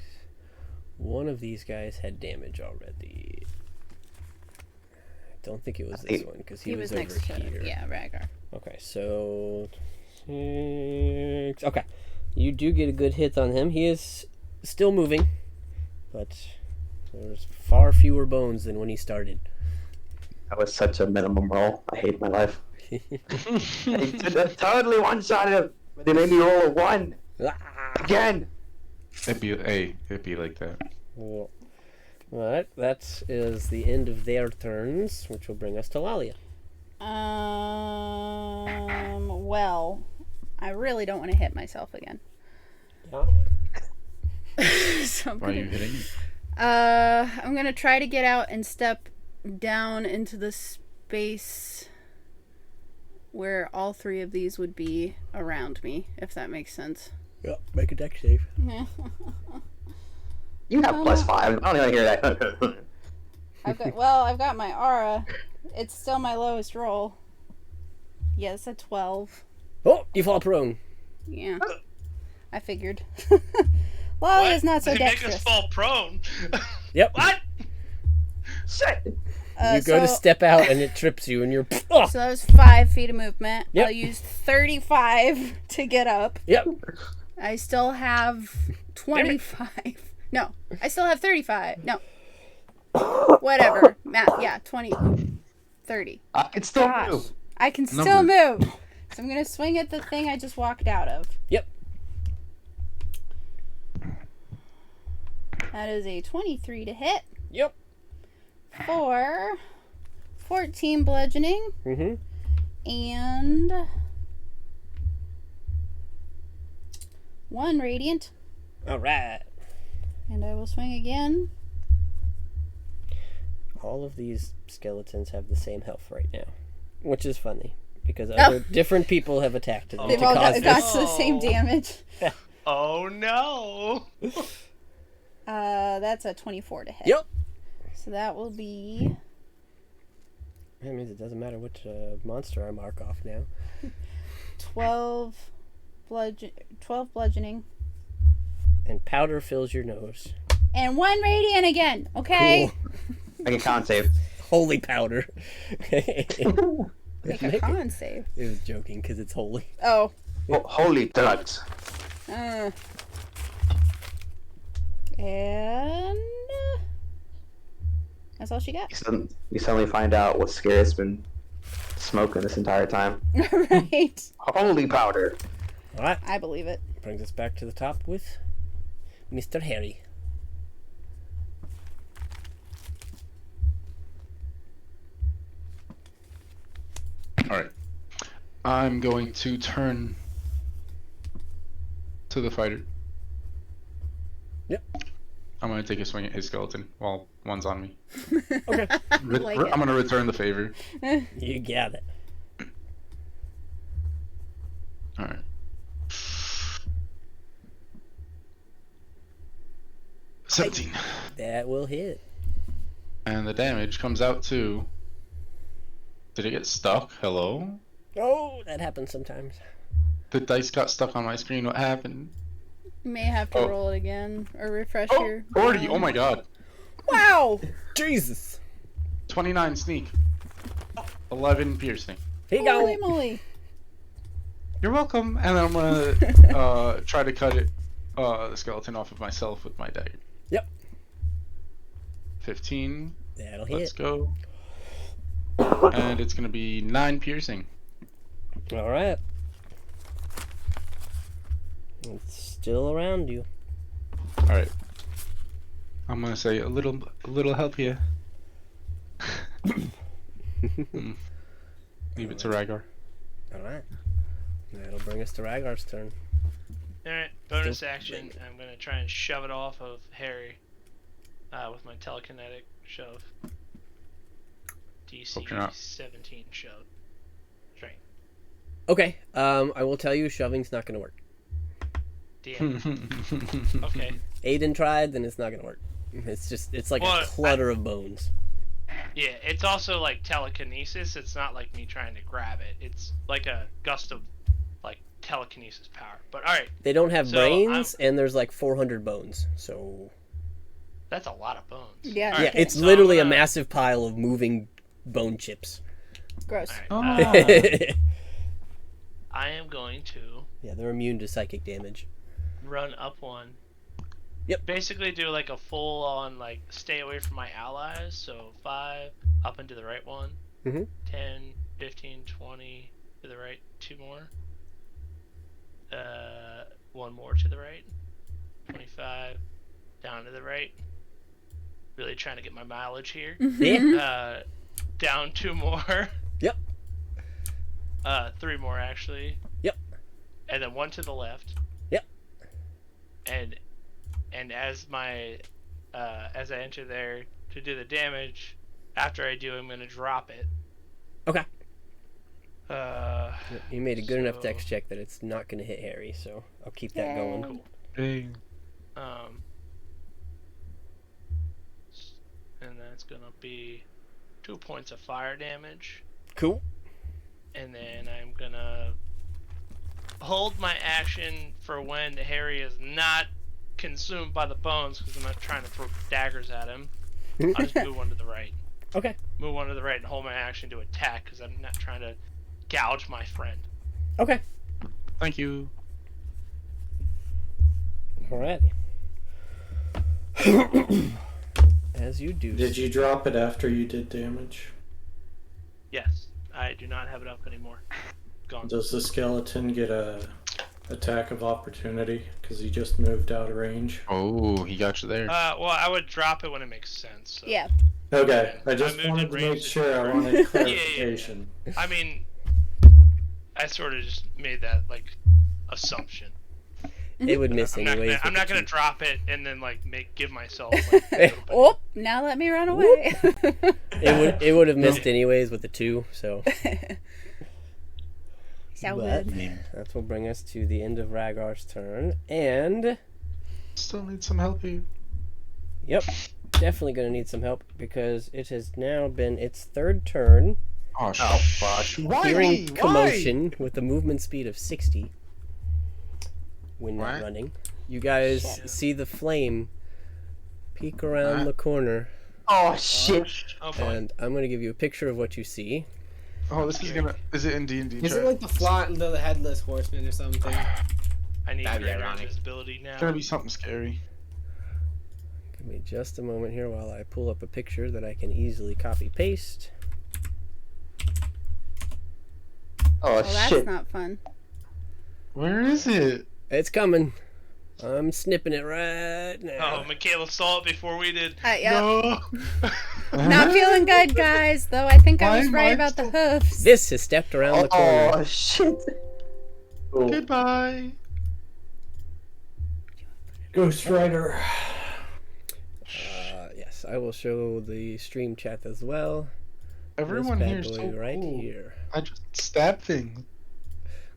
One of these guys had damage already. I don't think it was this one because he was over next to here. yeah, Rhaegar. Okay, so 6. Okay, you do get a good hit on him. He is still moving, but there's far fewer bones than when he started. That was such a minimum roll. I hate my life. I totally one-shot him, but they made me roll a 1 again. It'd be like that. Well, alright, that is the end of their turns, which will bring us to Lalia. Well, I really don't want to hit myself again. Yeah. So I'm Why are you gonna, hitting? I'm gonna try to get out and step down into the space where all 3 of these would be around me, if that makes sense. Yeah, make a deck save. You have +5. I don't want to hear that. I've got my aura. It's still my lowest roll. Yes, a 12. Oh, you fall prone. Yeah, I figured. Lolly is not so They make us dexterous. fall prone. Yep. What? Shit. You go to so- step out and it trips you and you're... Oh! So that was 5 feet of movement. Yep. I'll use 35 to get up. Yep. I still have 25. No, I still have 35. No. Whatever. Matt, yeah, 20. 30. I can still Gosh. move. I can still move. So I'm going to swing at the thing I just walked out of. Yep. That is a 23 to hit Yep. for 14 bludgeoning Mm-hmm. and 1 radiant. Alright. And I will swing again. All of these skeletons have the same health right now, which is funny because other different people have attacked them They've to all cause got this. the same damage. Oh no! That's a 24 to hit. Yep. So that will be That means it doesn't matter which monster I mark off now. 12 bludgeoning. And powder fills your nose. And 1 radiant again, okay? Cool. Make a con save. Holy powder. Make a con save. It was joking because it's holy. Oh. Holy drugs. And that's all she got. You suddenly find out what Scare's been smoking this entire time. Right. Holy powder. Alright. I believe it. Brings us back to the top with Mr. Harry. Alright. I'm going to turn to the fighter. Yep. I'm going to take a swing at his skeleton while one's on me. Okay. Like it. I'm going to return the favor. You got it. Alright. $17. That will hit. And the damage comes out to... Did it get stuck? Hello? Oh, that happens sometimes. The dice got stuck on my screen. What happened? You may have to Oh. roll it again or refresh Oh, your. 40! Oh my god. Wow! Jesus. 29 sneak. 11 piercing. Here you Holy go. moly! You're welcome. And then I'm gonna try to cut it, the skeleton off of myself with my dagger. Yep. 15. That'll Let's hit. go. And it's gonna be 9 piercing. Alright. It's still around you. Alright. I'm gonna say a little help here. Leave it to Rhaegar. Alright. That'll bring us to Rhaegar's turn. Alright, bonus Still action. ringing. I'm gonna try and shove it off of Harry with my telekinetic shove. Hope you're not- DC 17 shove. Strength. Okay, I will tell you shoving's not gonna work. Damn. Okay. Aiden tried, then it's not gonna work. It's like Well, a clutter of bones. Yeah, it's also like telekinesis. It's not like me trying to grab it. It's like a gust of like telekinesis power. But all right, They don't have So, brains, and there's like 400 bones. So that's a lot of bones. Yeah. All yeah, right, it's so I'm literally a gonna- massive pile of moving bone chips. Gross. all right, Yeah, I am going to they're immune to psychic damage. run up one. Yep. Basically do like a full on like stay away from my allies. So 5 up and to the right one. Mhm. 10, 15, 20 to the right. 2 more. 1 more to the right. 25 down to the right. Really trying to get my mileage here. Yeah. Down 2 more. Yep. 3 more actually. Yep. And then 1 to the left. Yep. And as my as I enter there to do the damage, after I do, I'm gonna drop it. Okay. Uh, You made a good enough So- dex check that it's not going to hit Harry, so I'll keep that going. Dang. And that's gonna be 2 points of fire damage, Cool. and then I'm gonna hold my action for when Harry is not consumed by the bones, because I'm not trying to throw daggers at him. I'll just move 1 to the right. Okay. Move 1 to the right and hold my action to attack, because I'm not trying to gouge my friend. Okay. Thank you. Alrighty. As you do. Did you drop it after you did damage? Yes, I do not have it up anymore. Gone. Does the skeleton get a attack of opportunity because he just moved out of range? Oh, he got you there. Well, I would drop it when it makes sense. So. Yeah. Okay, I just moved wanted in to range make is sure. I different. wanted Yeah, yeah. clarification. I mean, I sort of just made that like assumption. It would miss I'm not anyways. gonna, I'm with not the gonna two. drop it and then like give myself. Like, a little bit. Oh, now let me run away. It would have missed anyways with the 2, so. So But good. that will bring us to the end of Ragar's turn, and Still need some help here. yep, definitely gonna need some help because it has now been its 3rd turn. Oh, fuck. Hearing commotion with a movement speed of 60 when not What? running. You guys see the flame peek around What? the corner, Oh shit! Oh boy. and I'm going to give you a picture of what you see. Oh, this is gonna. Is it in D&D? Is it like the headless horseman or something? I need That'd be greater ironic. invisibility now. It's gonna be something scary. Give me just a moment here while I pull up a picture that I can easily copy paste. Oh Well, that's shit! not fun. Where is it? It's coming. I'm snipping it right now. Oh, Michaela saw it before we did. Yep. No. Not feeling good, guys. Though I think I was Why right am I about the hoofs. This has stepped around the corner. Oh shit! Cool. Goodbye. Ghost Rider. Yes, I will show the stream chat as well. Everyone This here bad is boy so right cool. here. I just stab things.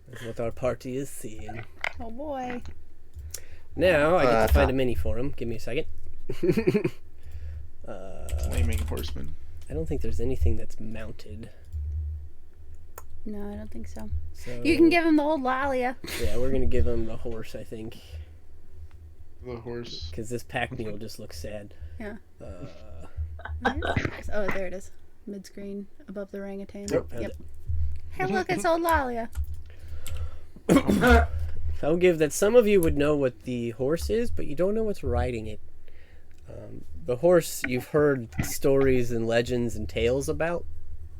That's what our party is seeing. Oh boy. Now I get to find a mini for him. Give me a second. Flaming horseman. I don't think there's anything that's mounted. No, I don't think so. So You can give him the old Lalia. Yeah, we're gonna give him the horse, I think, The horse. because this pack mule just looks sad. Yeah. Oh, there it is. Mid screen above the orangutan. Yep, found Yep. Hey, look, it's old Lalia. I'll give that some of you would know what the horse is, but you don't know what's riding it. The horse you've heard stories and legends and tales about.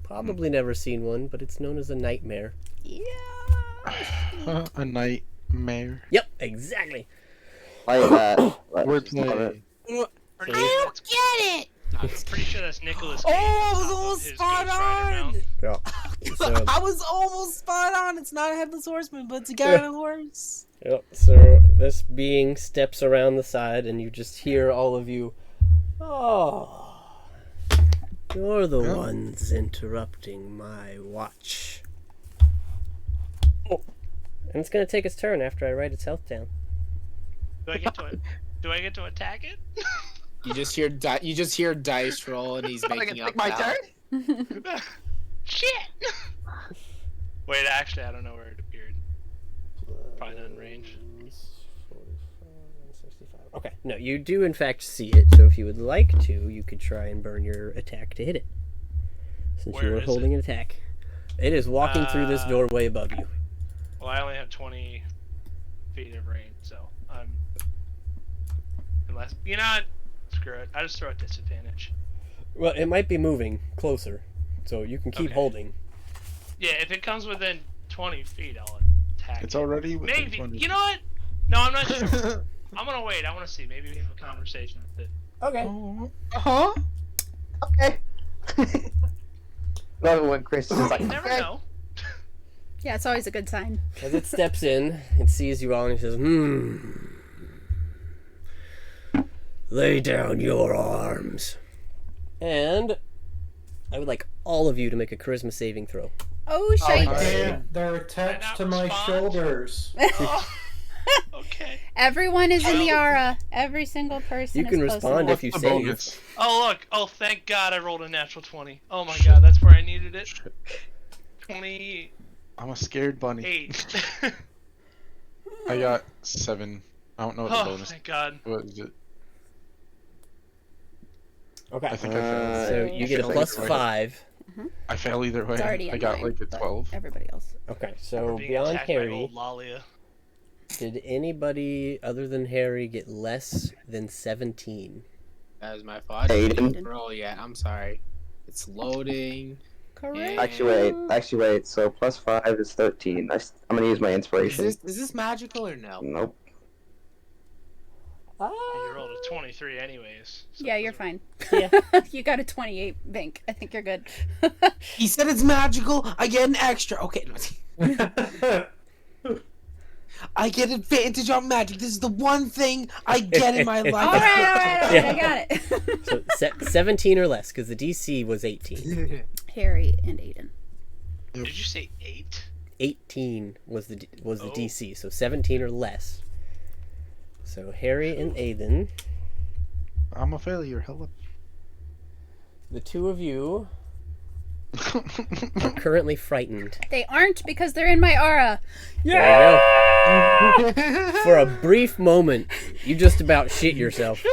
Probably never seen one, but it's known as a nightmare. Yeah. A nightmare. Yep, exactly. Like that. Wordplay. Pretty I sure don't that's, get it. pretty sure that's Nicholas. Oh, Cage I on was top of almost his spot Ghost Rider on. mount. Yeah. So, I was almost spot on. It's not a headless horseman, but it's a guy on a horse. yep, so this being steps around the side, and you just hear all of you. Oh, you're the ones interrupting my watch. Oh, and it's gonna take its turn after I write its health down. Do I get to attack it? You just hear dice roll, and he's I making can up take my now. turn. Shit! Wait, actually, I don't know where it appeared. Probably not in range. 45 and 65. Okay, no, you do in fact see it, so if you would like to, you could try and burn your attack to hit it. Since you Where were is holding an attack. It is walking through this doorway above you. Well, I only have 20 feet of range, so I'm... Unless... You know what? Screw it. I just throw a disadvantage. Well, it might be moving closer, so you can keep Okay. holding. Yeah, if it comes within 20 feet, I'll attack It's it. already within Maybe. 20. You know what? No, I'm not sure. I'm gonna wait. I want to see. Maybe we have a conversation with it. Okay. Uh-huh. Okay. Love it when Chris is like, You never okay. know. Yeah, it's always a good sign. As it steps in, it sees you all and it says, lay down your arms. And I would like all of you to make a charisma saving throw. Oh, shite. Damn, they're attached to my shoulders. Oh, okay. Everyone is in the aura. Every single person You is can close respond enough. if you What's the save. bonus? Oh, look. Oh, thank God I rolled a natural 20. Oh my God, that's where I needed it. 28. I'm a scared bunny. I got 7. I don't know what the Oh, bonus thank God. What is it? Okay. I think I failed. So you get a failed plus either way. 5. I fail either way. It's already I at got 9, like a but 12. Everybody else. Okay, We're so being beyond attacked by Harry, old Lalia. did anybody other than Harry get less than 17? That was my fault. Aiden. Roll yet. I'm sorry. It's loading. Correct. Actually wait. So plus 5 is 13. I'm gonna use my Is inspiration. this magical or no? Nope. You rolled a 23 anyways. So Yeah, it you're doesn't- fine. You got a 28, Vink. I think you're good. He said it's magical. I get an extra. Okay. I get advantage on magic. This is the one thing I get in my life. All right, Yeah. I got it. So 17 or less, because the DC was 18. Harry and Aiden. Did you say 8? 18 was the Oh. DC, so 17 or less. So Harry and Aiden, I'm a failure. Hello. the two of you are currently frightened. They aren't because they're in my aura. There you go. For a brief moment, you just about shit yourself.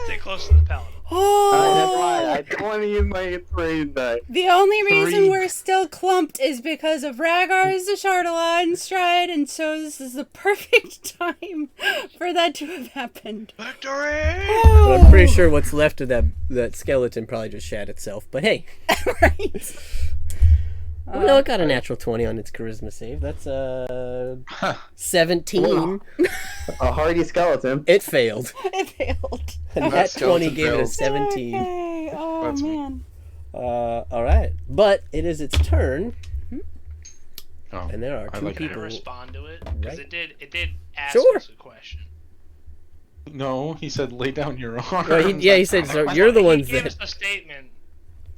Stay close to the paladin. Never mind. I don't want to use my inspiration die. The only reason 3. we're still clumped is because of Rhaegar's Shardalon stride, and so this is the perfect time for that to have happened. Victory! But I'm pretty sure what's left of that skeleton probably just shat itself. But hey, Right. well, no, it got a natural 20 on its charisma save. That's 17. A hardy skeleton. It failed. It failed. And That that 20 skeleton gave it a failed. 17. Okay. Oh, That's me. man. All right, but it is its turn, Oh, and there are I two like Can I people. respond to it? Because Right. it did ask Sure. us a question. no, he said lay down your arms. Well, he said so. You're the ones He gave that. us a statement,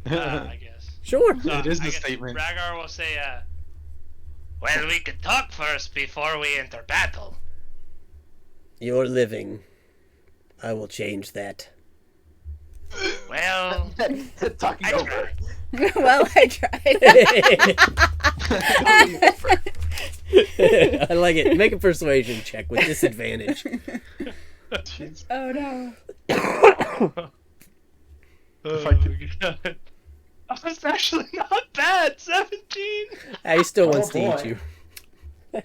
I guess. Sure. So It is I the guess statement. Rhaegar will say, well, we could talk first before we enter battle. You're living. I will change that. Well, Talking I over. tried. Well, I tried. I like it. Make a persuasion check with disadvantage. Jeez. Oh, no. If I could- God. That's actually not bad. 17. He still wants Oh, to boy. eat you.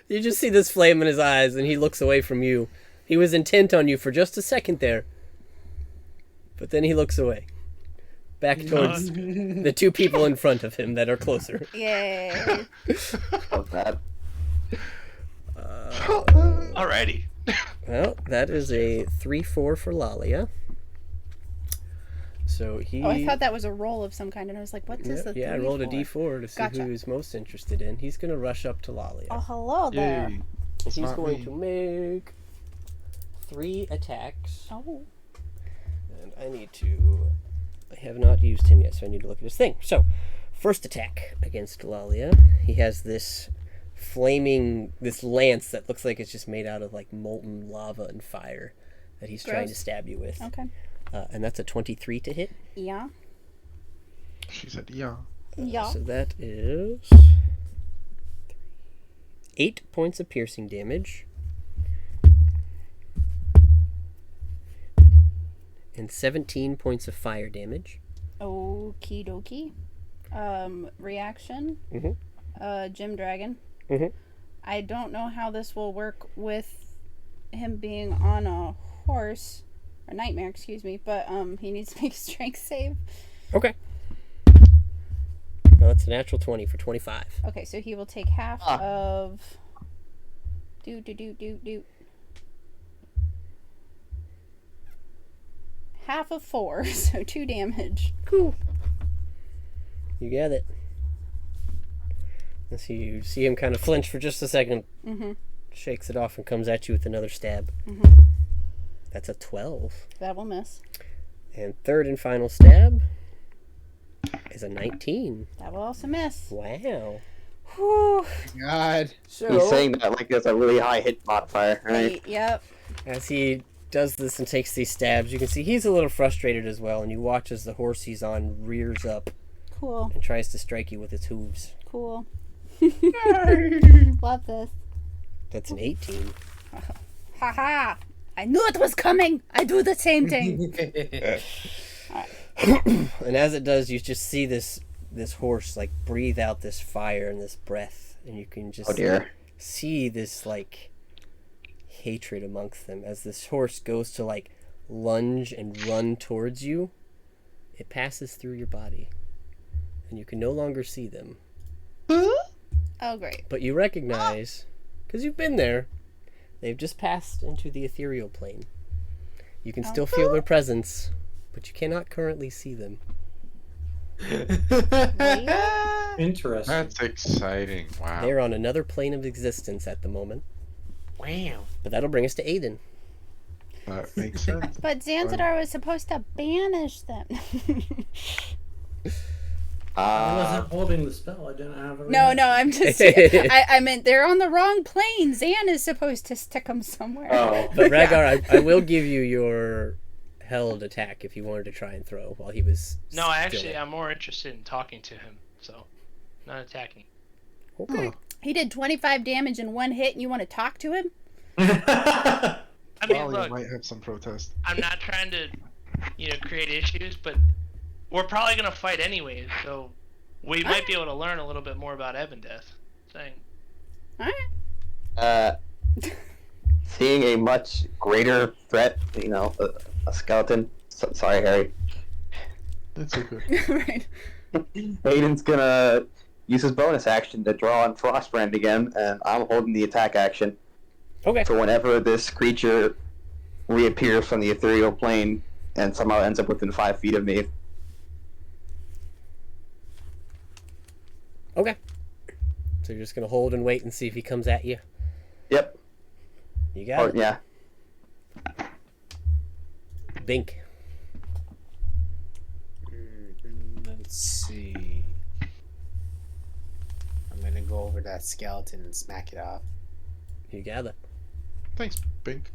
You just see this flame in his eyes, and he looks away from you. He was intent on you for just a second there, but then he looks away, back towards the two people in front of him that are closer. Yay. Love that. Alrighty. Well, that is a 3-4 for Lalia. So he. Oh, I thought that was a roll of some kind, and I was like, what's this? Yeah, I rolled a d4 to see Gotcha. who he's most interested in. He's going to rush up to Lalia. Oh, hello there. Yay. It's He's not going me. to make 3 attacks. Oh. And I need to. I have not used him yet, so I need to look at his thing. So, first attack against Lalia. He has this flaming. This lance that looks like it's just made out of like molten lava and fire. that he's trying to Gross. stab you with. Okay. And that's a 23 to hit. Yeah. She said, yeah. Yeah. So that is 8 points of piercing damage. And 17 points of fire damage. Okie dokie. Reaction. Gym Dragon. Mhm. I don't know how this will work with him being on a horse, or nightmare, excuse me, but he needs to make a strength save. Okay. Well, that's a natural 20 for 25. Okay, so he will take half of half of 4, so 2 damage. Cool. You got it. And so you see him kind of flinch for just a second, shakes it off, and comes at you with another stab. That's a 12. That will miss. And third and final stab is a 19. That will also miss. Wow. Whew. God. He's saying that like there's a really high hit modifier, right? Yep. As he does this and takes these stabs, you can see he's a little frustrated as well, and you watch as the horse he's on rears up Cool. and tries to strike you with its hooves. Cool. Love this. That's an 18. Haha! I knew it was coming! I do the same thing! And as it does, you just see this horse like breathe out this fire and this breath, and you can just see this like hatred amongst them as this horse goes to like lunge and run towards you. It passes through your body, and you can no longer see them. Oh, great. But you recognize, because you've been there, they've just passed into the ethereal plane. You can still feel their presence, but you cannot currently see them. Interesting. That's exciting. Wow. They're on another plane of existence at the moment. Wow. But that'll bring us to Aiden. That makes sense. But Zanzibar was supposed to banish them. I wasn't holding the spell. I didn't have a No, I'm just. I meant they're on the wrong plane. Zan is supposed to stick them somewhere. Oh. But Rhaegar, I will give you your held attack if you wanted to try and throw while he was. No, actually, I'm more interested in talking to him, so not attacking. Okay. He did 25 damage in one hit, and you want to talk to him? I mean, Well, look, you might have some protest. I'm not trying to, create issues, but we're probably gonna fight anyways, so we might be able to learn a little bit more about Ebondeth. Saying. Seeing a much greater threat, a skeleton. Sorry, Harry. That's okay. Right. Aiden's gonna use his bonus action to draw on Frostbrand again, and I'm holding the attack action. Okay. For whenever this creature reappears from the ethereal plane and somehow ends up within 5 feet of me. Okay. So you're just gonna hold and wait and see if he comes at you. Yep. You got it. Yeah. Bink. Let's see. I'm gonna go over that skeleton and smack it off. You got it. Thanks, Bink.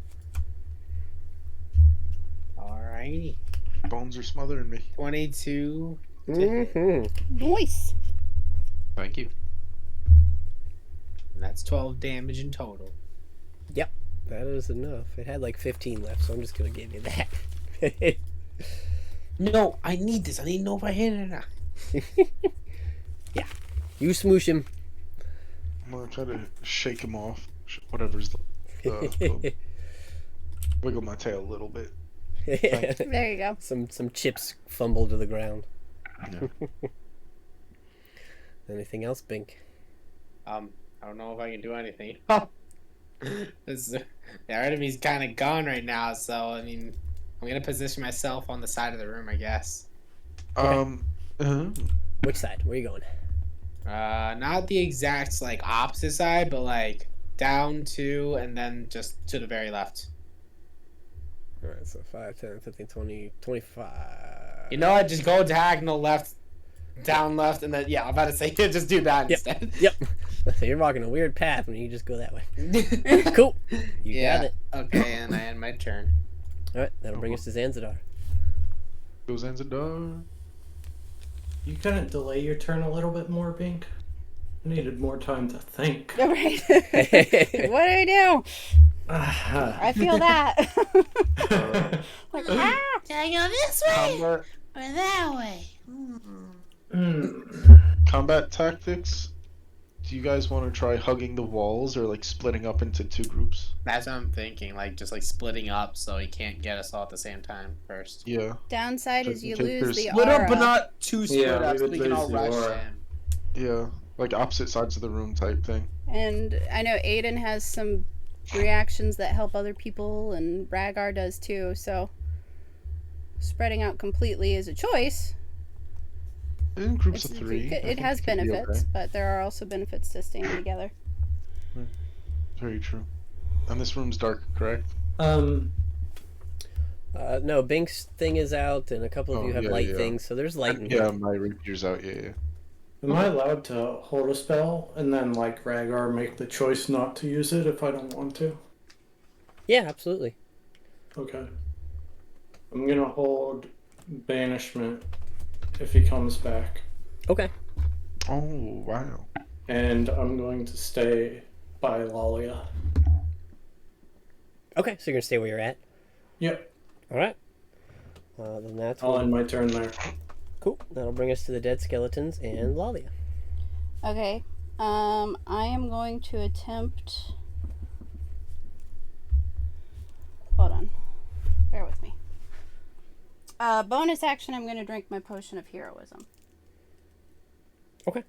Alrighty. Bones are smothering me. 22. Nice. Thank you. And that's 12 damage in total. Yep. That is enough. It had like 15 left, so I'm just gonna give you that. No, I need this. I need to know if I hit it or not. Yeah. You smoosh him. I'm gonna try to shake him off. Whatever's the wiggle my tail a little bit. There you go. Some chips fumble to the ground. Yeah. Anything else, Bink? I don't know if I can do anything. The enemy's kind of gone right now, so I mean, I'm gonna position myself on the side of the room, I guess. Which side? Where are you going? Not the exact opposite side, but down to and then just to the very left. Alright, so 5, 10, 15, 20, 25. You know what? Just go diagonal left, down left, and then I'm about to say just do that instead. Yep. So you're walking a weird path when you just go that way. Cool. You got it. Okay, and I end my turn. Alright, that'll bring us to Zanzibar. Go Zanzibar. You couldn't delay your turn a little bit more, Bink? I needed more time to think. All right. What do I do? I feel that. Like, Should I go this way Combat, or that way? combat tactics. Do you guys want to try hugging the walls or like splitting up into 2 groups? That's what I'm thinking. Like just like splitting up so he can't get us all at the same time first. Yeah. Downside is you Because lose there's- the Split aura. up, but not too split Yeah, up, we so would we can all lose the rush aura. him. Yeah. Like opposite sides of the room type thing. And I know Aiden has some reactions that help other people, and Rhaegar does too, so spreading out completely is a choice. In groups It's- of 3. I It think has could be benefits, okay. but there are also benefits to staying together. Very true. And this room's dark, correct? No, Bink's thing is out, and a couple of Oh, you have yeah, light yeah. things, so there's light in Yeah, here. my rapier's out. Yeah. Am I allowed to hold a spell and then, like Rhaegar, make the choice not to use it if I don't want to? Yeah, absolutely. Okay. I'm gonna hold banishment if he comes back. Okay. Oh wow. And I'm going to stay by Lalia. Okay, so you're gonna stay where you're at. Yep. All right. Then that's I'll end my turn there. cool. That'll bring us to the dead skeletons and Lalia. Okay. I am going to attempt. Hold on. Bear with me. Bonus action, I'm going to drink my potion of heroism. Okay.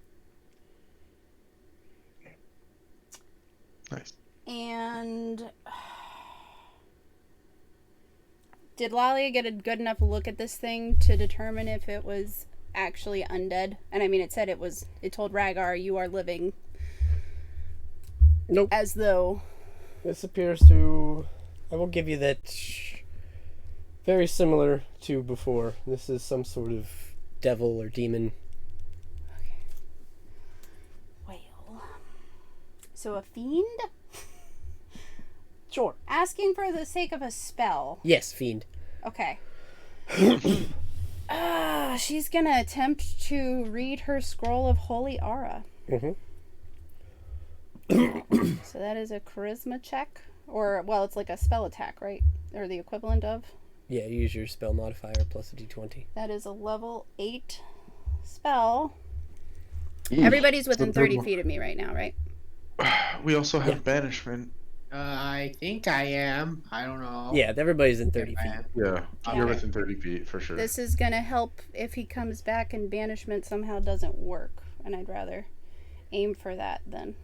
Nice. And did Lalia get a good enough look at this thing to determine if it was actually undead? And I mean, it said it was. It told Rhaegar, "You are living." Nope. As though. This appears to. I will give you that. Very similar to before. This is some sort of devil or demon. Well. So a fiend? Sure. Asking for the sake of a spell. Yes, fiend. Okay. She's gonna attempt to read her scroll of holy aura. Mm-hmm. So that is a charisma check. Or, well, it's like a spell attack, right? Or the equivalent of. Yeah, you use your spell modifier plus a d20. That is a level 8 spell. Eesh. Everybody's within good 30 one. feet of me right now, right? We also have Yeah. banishment. I think I am. I don't know. Yeah, everybody's in 30 If I feet. am. Yeah, Okay. you're within 30 feet for sure. This is gonna help if he comes back and banishment somehow doesn't work. And I'd rather aim for that then.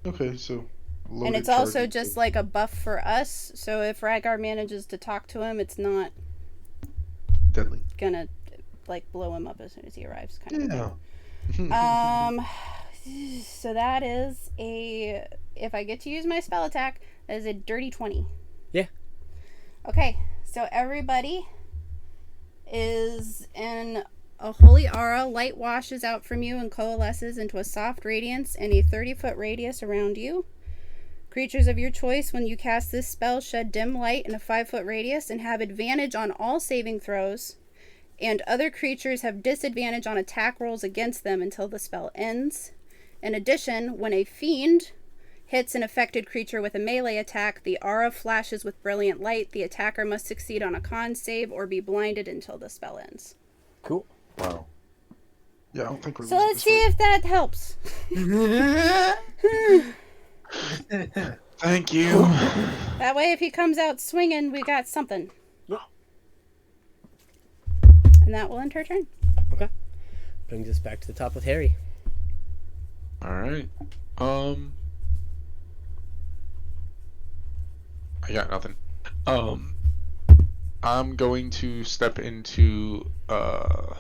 Okay, so. And loaded it's also charges. just like a buff for us, so if Rhaegar manages to talk to him, it's not deadly. gonna like blow him up as soon as he arrives, kind of Yeah. thing. So that is a, if I get to use my spell attack, that is a dirty 20. Yeah. Okay, so everybody is in a holy aura. Light washes out from you and coalesces into a soft radiance in a 30-foot radius around you. Creatures of your choice, when you cast this spell, shed dim light in a 5-foot radius and have advantage on all saving throws, and other creatures have disadvantage on attack rolls against them until the spell ends. In addition, when a fiend hits an affected creature with a melee attack, the aura flashes with brilliant light. The attacker must succeed on a con save or be blinded until the spell ends. Cool. Wow. Yeah, I don't think we're So losing let's this see fight. if that helps. Thank you. That way, if he comes out swinging, we got something. Yeah. And that will end her turn. Brings us back to the top with Harry. Alright. I got nothing. I'm going to step into the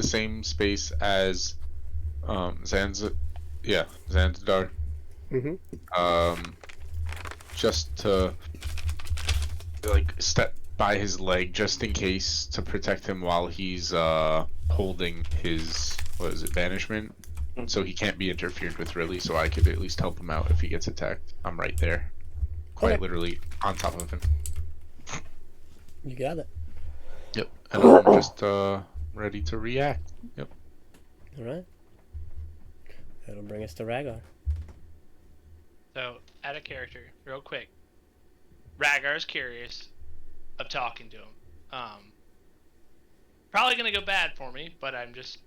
same space as Zanzibar. Mm-hmm. Just to like step by his leg just in case to protect him while he's holding his banishment. So he can't be interfered with really, so I could at least help him out if he gets attacked. I'm right there. Quite Okay. literally on top of him. You got it. Yep. And I'm just ready to react. Yep. All right. That'll bring us to Rhaegar. So, add a character, real quick. Rhaegar's curious of talking to him. Probably gonna go bad for me, but I'm just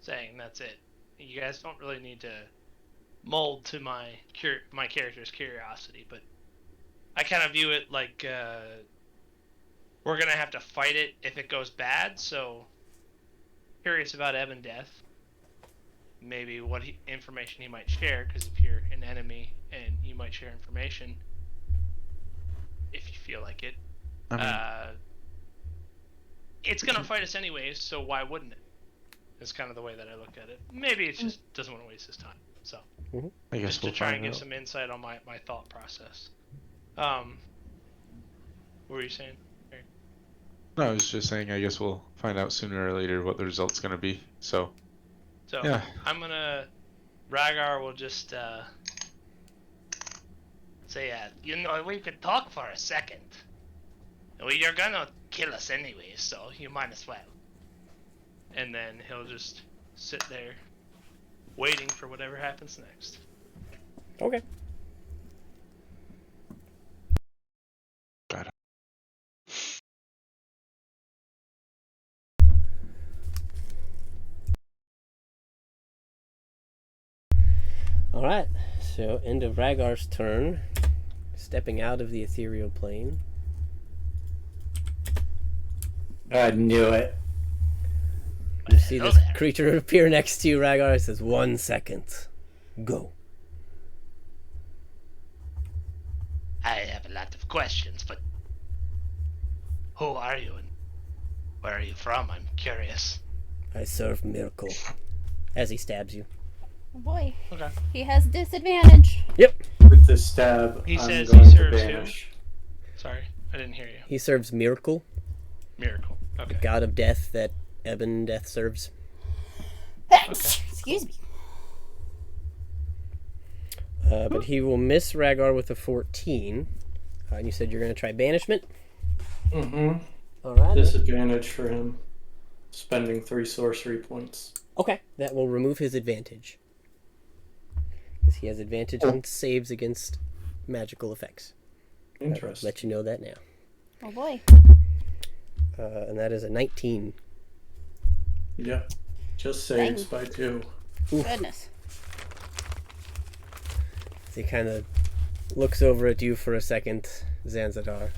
saying that's it. You guys don't really need to mold to my character's curiosity, but I kind of view it like we're gonna have to fight it if it goes bad. So, curious about Ebon Death. Maybe what information he might share, because if you're an enemy and you might share information, if you feel like it, it's gonna fight us anyways. So why wouldn't it? That's kind of the way that I look at it. Maybe it just doesn't want to waste his time. So I guess just we'll to try and find give out. some insight on my thought process. What were you saying? No, I was just saying. I guess we'll find out sooner or later what the result's gonna be. So yeah. I'm gonna. Rhaegar will just say, you know, we could talk for a second. Well, you're gonna kill us anyway, so you might as well. And then he'll just sit there, waiting for whatever happens next. Okay. Got it. All right. So, end of Rhaegar's turn. Stepping out of the ethereal plane. I knew it. You see Hello this there. creature appear next to you, Rhaegar. It says, 1 second. Go. I have a lot of questions, but who are you and where are you from? I'm curious. I serve Miracle. As he stabs you. Oh boy. Okay. He has disadvantage. With the stab, He I'm says going he to serves who? banish. Sorry, I didn't hear you. He serves Miracle, Miracle. Okay. god of death that Ebon Death serves. Excuse me. But he will miss Rhaegar with a 14. And you said you're going to try banishment? Mm-hmm. All right. Disadvantage for him. Spending 3 sorcery points. Okay, that will remove his advantage. Because he has advantage on saves against magical effects. Interesting. Let you know that now. Oh boy. And that is a 19. Yep. Just saves by 2. Goodness. So he kind of looks over at you for a second, Zanzadar.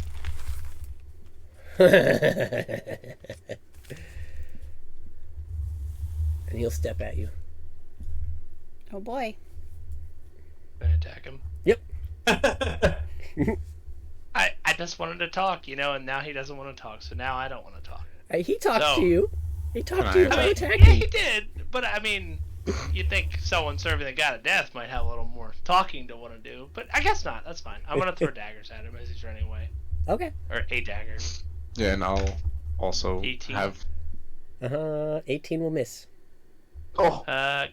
And he'll step at you. Oh boy. Gonna attack him. Yep. I just wanted to talk, you know, and now he doesn't want to talk, so now I don't want to talk. He talked So- to you. He talked to I you about Yeah, attacking. he did, but I mean, you'd think someone serving the god of death might have a little more talking to want to do, but I guess not. That's fine. I'm gonna throw daggers at him as he's running away, Okay. or a dagger. Yeah, and I'll also 18. have. 18 will miss. Oh,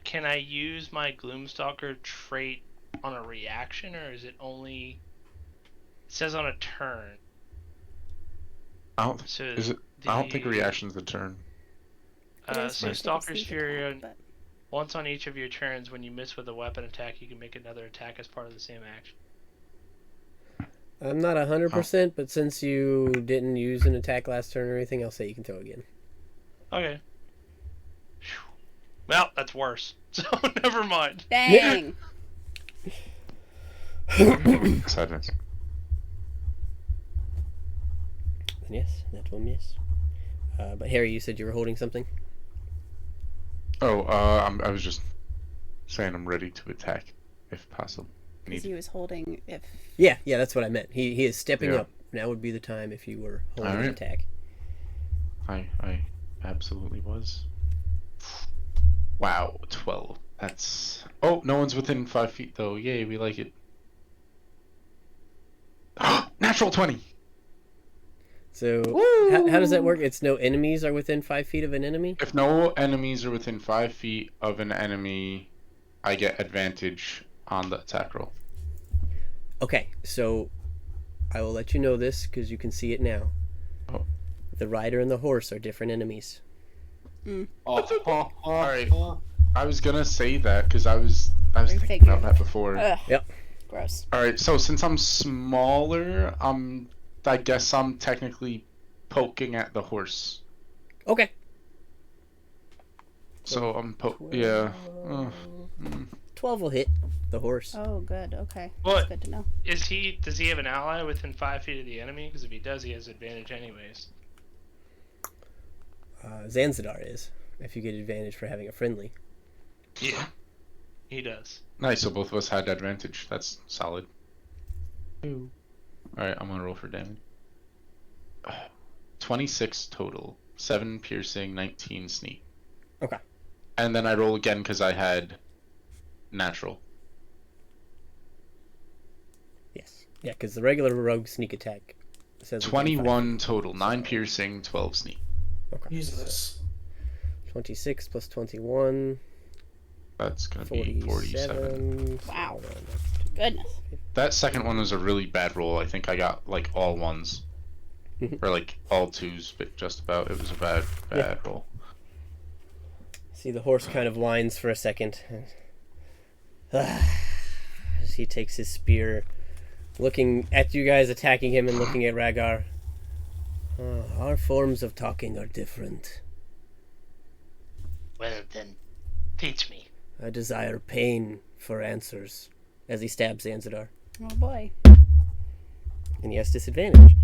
Can I use my Gloomstalker trait on a reaction, or is it only? It says on a turn. I don't. So Is it? I don't think a reaction's a turn. It is So for Stalker's sneak Fury. attack, but- Once on each of your turns, when you miss with a weapon attack, you can make another attack as part of the same action. I'm not 100%, but since you didn't use an attack last turn or anything, I'll say you can throw again. Okay. Phew. Well, that's worse. So never mind. Dang. Sadness. And yes, that will miss. But Harry, you said you were holding something? Oh, I was just saying I'm ready to attack, if possible. Because he was holding if Yeah, that's what I meant. He is stepping Yeah. up. Now would be the time if you were holding an Alright. attack. I absolutely was. Wow, 12. That's. Oh, no one's within 5 feet though. Yay, we like it. Natural 20. So, how does that work? It's no enemies are within 5 feet of an enemy? If no enemies are within 5 feet of an enemy, I get advantage on the attack roll. Okay, so I will let you know this because you can see it now. Oh. The rider and the horse are different enemies. Alright. I was gonna say that because I was thinking Figured. about that before. Ugh. Yep. Gross. Alright, so since I'm smaller, I guess I'm technically poking at the horse. Okay. So I'm yeah. 12 will hit the horse. Oh, good. Okay. What? That's good to know. Does he have an ally within 5 feet of the enemy? Because if he does, he has advantage anyways. Zanzidar is, if you get advantage for having a friendly. Yeah. He does. Nice, so both of us had advantage. That's solid. Alright, I'm gonna roll for damage. 26 total. 7 piercing, 19 sneak. Okay. And then I roll again because I had natural. Yes. Yeah, because the regular rogue sneak attack says 21 total. 9 piercing, 12 sneak. Okay. Jesus. 26 plus 21. That's gonna be 47. Wow. Goodness. That second one was a really bad roll. I think I got like all ones. Or like all twos, but just about. It was a bad roll. See, the horse kind of whines for a second. As he takes his spear, looking at you guys, attacking him, and looking at Rhaegar. Our forms of talking are different. Well, then, teach me. I desire pain for answers. As he stabs Zanzidar. Oh boy. And he has disadvantage.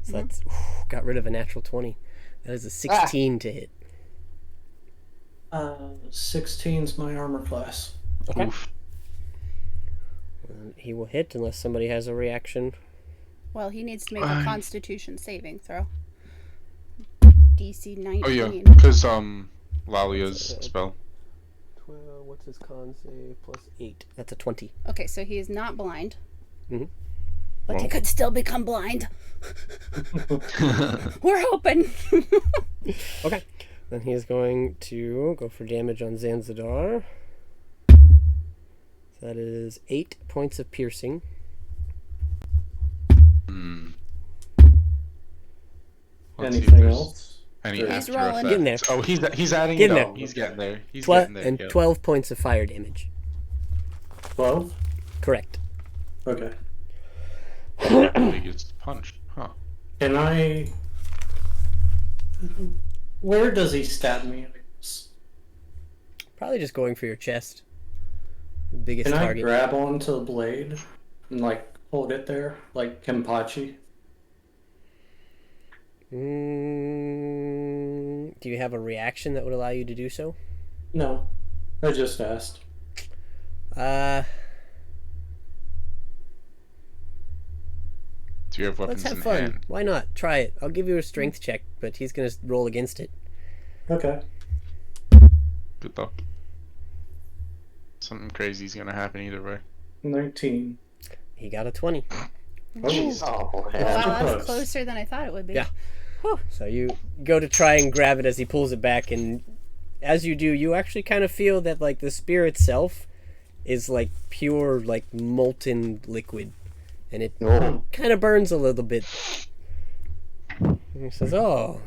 So that's got rid of a natural 20. That is a 16 to hit. 16's my armor class. Okay. He will hit unless somebody has a reaction. Well, he needs to make a Constitution saving throw. DC 19. Oh yeah, because Lalia's spell. 12, what's his con save? Plus 8. That's a 20. Okay, so he is not blind. Mm-hmm. But he could still become blind. We're hoping. Okay. Then he is going to go for damage on Zanzidar. That is 8 points of piercing. Anything else? Any He's after rolling. effects? Getting there. Oh, he's adding Getting it there. up. He's getting there. He's 12 getting there. and yeah. 12 points of fire damage. 12? Correct. Okay. Biggest punch, huh? Can I... Where does he stab me? Probably just going for your chest. The biggest Can I target. grab onto the blade and, like, hold it there? Like Kenpachi? Do you have a reaction that would allow you to do so? No. I just asked. Do you have weapons Let's have in fun. hand? Why not? Try it. I'll give you a strength check, but he's going to roll against it. Okay. Good luck. Something crazy's gonna happen either way. 19. He got a 20. Oh, Wow, that's closer than I thought it would be. Yeah. So you go to try and grab it as he pulls it back, and as you do, you actually kind of feel that like the spear itself is like pure, like molten liquid, and it kind of burns a little bit. And he says, "Oh,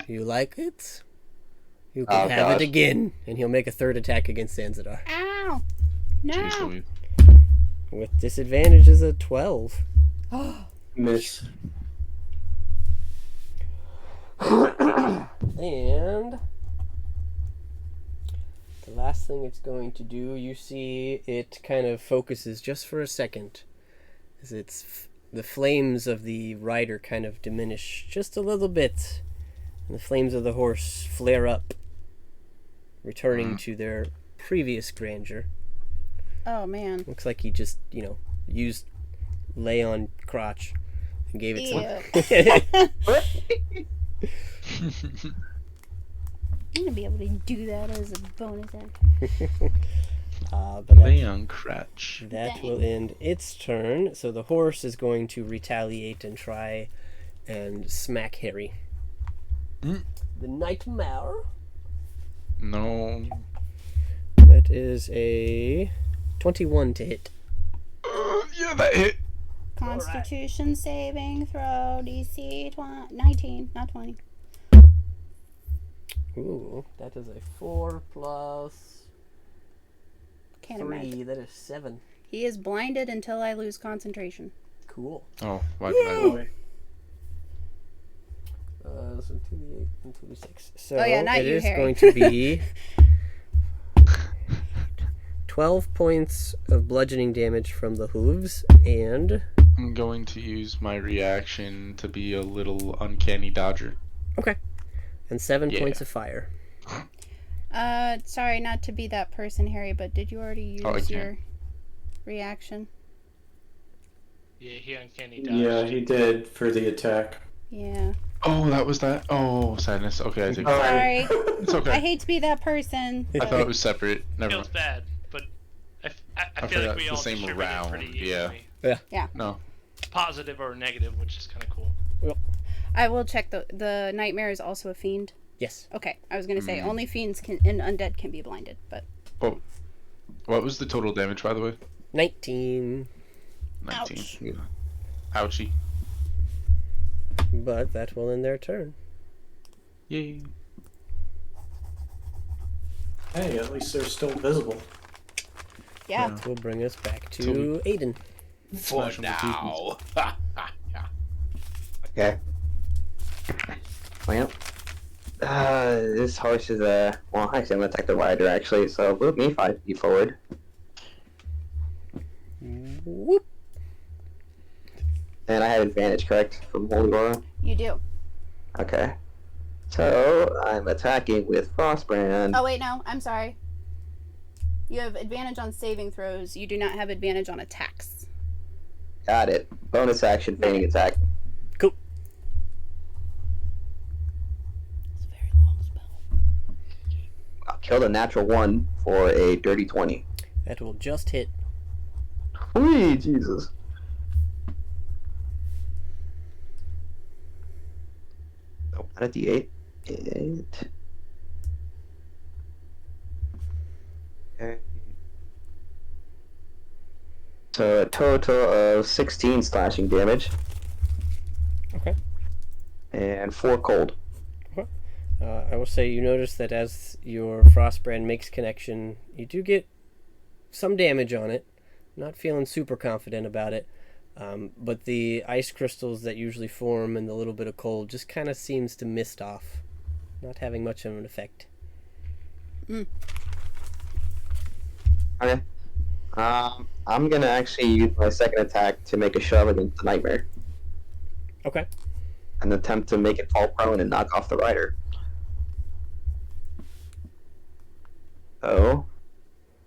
you like it? You can have it again." And he'll make a third attack against Zanzidar. Ow! No! Jeez Louise. With disadvantage is a 12. Miss. And the last thing it's going to do, you see it kind of focuses just for a second as the flames of the rider kind of diminish just a little bit, and the flames of the horse flare up, returning to their previous grandeur. Oh, man. Looks like he just, used lay on crotch and gave it some. I'm gonna be able to do that as a bonus action. But Lay on crutch. that will end its turn. So the horse is going to retaliate and try and smack Harry. The Nightmare. No. That is a 21 to hit. Yeah, that hit. Constitution saving throw DC 19, not 20. Ooh, that is a 4 plus Can't 3. imagine. That is 7. He is blinded until I lose concentration. Cool. Oh, why did I roll? So 2d8 and 2d6. So Oh, yeah, not it you, is Harry. going to be 12 points of bludgeoning damage from the hooves, and I'm going to use my reaction to be a little uncanny dodger. okay, and 7 Yeah. points of fire. Sorry not to be that person, Harry, but did you already use Oh, I can't. your reaction? Yeah, he uncanny dodged. Yeah, he did for the attack. Yeah. Oh, that was that. Oh, sadness. Okay, I take it. Sorry. It's okay. I hate to be that person. I thought it was separate. Never Feels mind. bad, but I I feel like forgot we it's all the same distributed round, pretty yeah. evenly. Yeah. No. Positive or negative, which is kind of cool. I will check the nightmare is also a fiend. Yes. Okay, I was gonna say Mm. only fiends and undead can be blinded, but Oh, what was the total damage, by the way? 19. 19. Ouch. Yeah. Ouchie. But that will end their turn. Yay. Hey, at least they're still visible. yeah. That will bring us back So to Aiden. For Smash 'em with now. Okay. Well, this horse is well, actually, I'm gonna attack the rider actually. So move me 5 feet forward. Whoop. And I have advantage, correct, from Holy Aura? You do. Okay. So I'm attacking with Frostbrand. Oh wait, no, I'm sorry. You have advantage on saving throws. You do not have advantage on attacks. Got it. Bonus action, feigning attack. Cool. It's a very long spell. I'll kill the natural 1 for a dirty 20. That will just hit. Whee, Jesus. Oh, not a D8. 8. Okay. So a total of 16 slashing damage. Okay. And 4 cold. I will say you notice that as your Frostbrand makes connection, you do get some damage on it. Not feeling super confident about it. But the ice crystals that usually form and the little bit of cold just kind of seems to mist off. Not having much of an effect. Okay. I'm gonna actually use my second attack to make a shove against the nightmare. Okay. And attempt to make it fall prone and knock off the rider. So,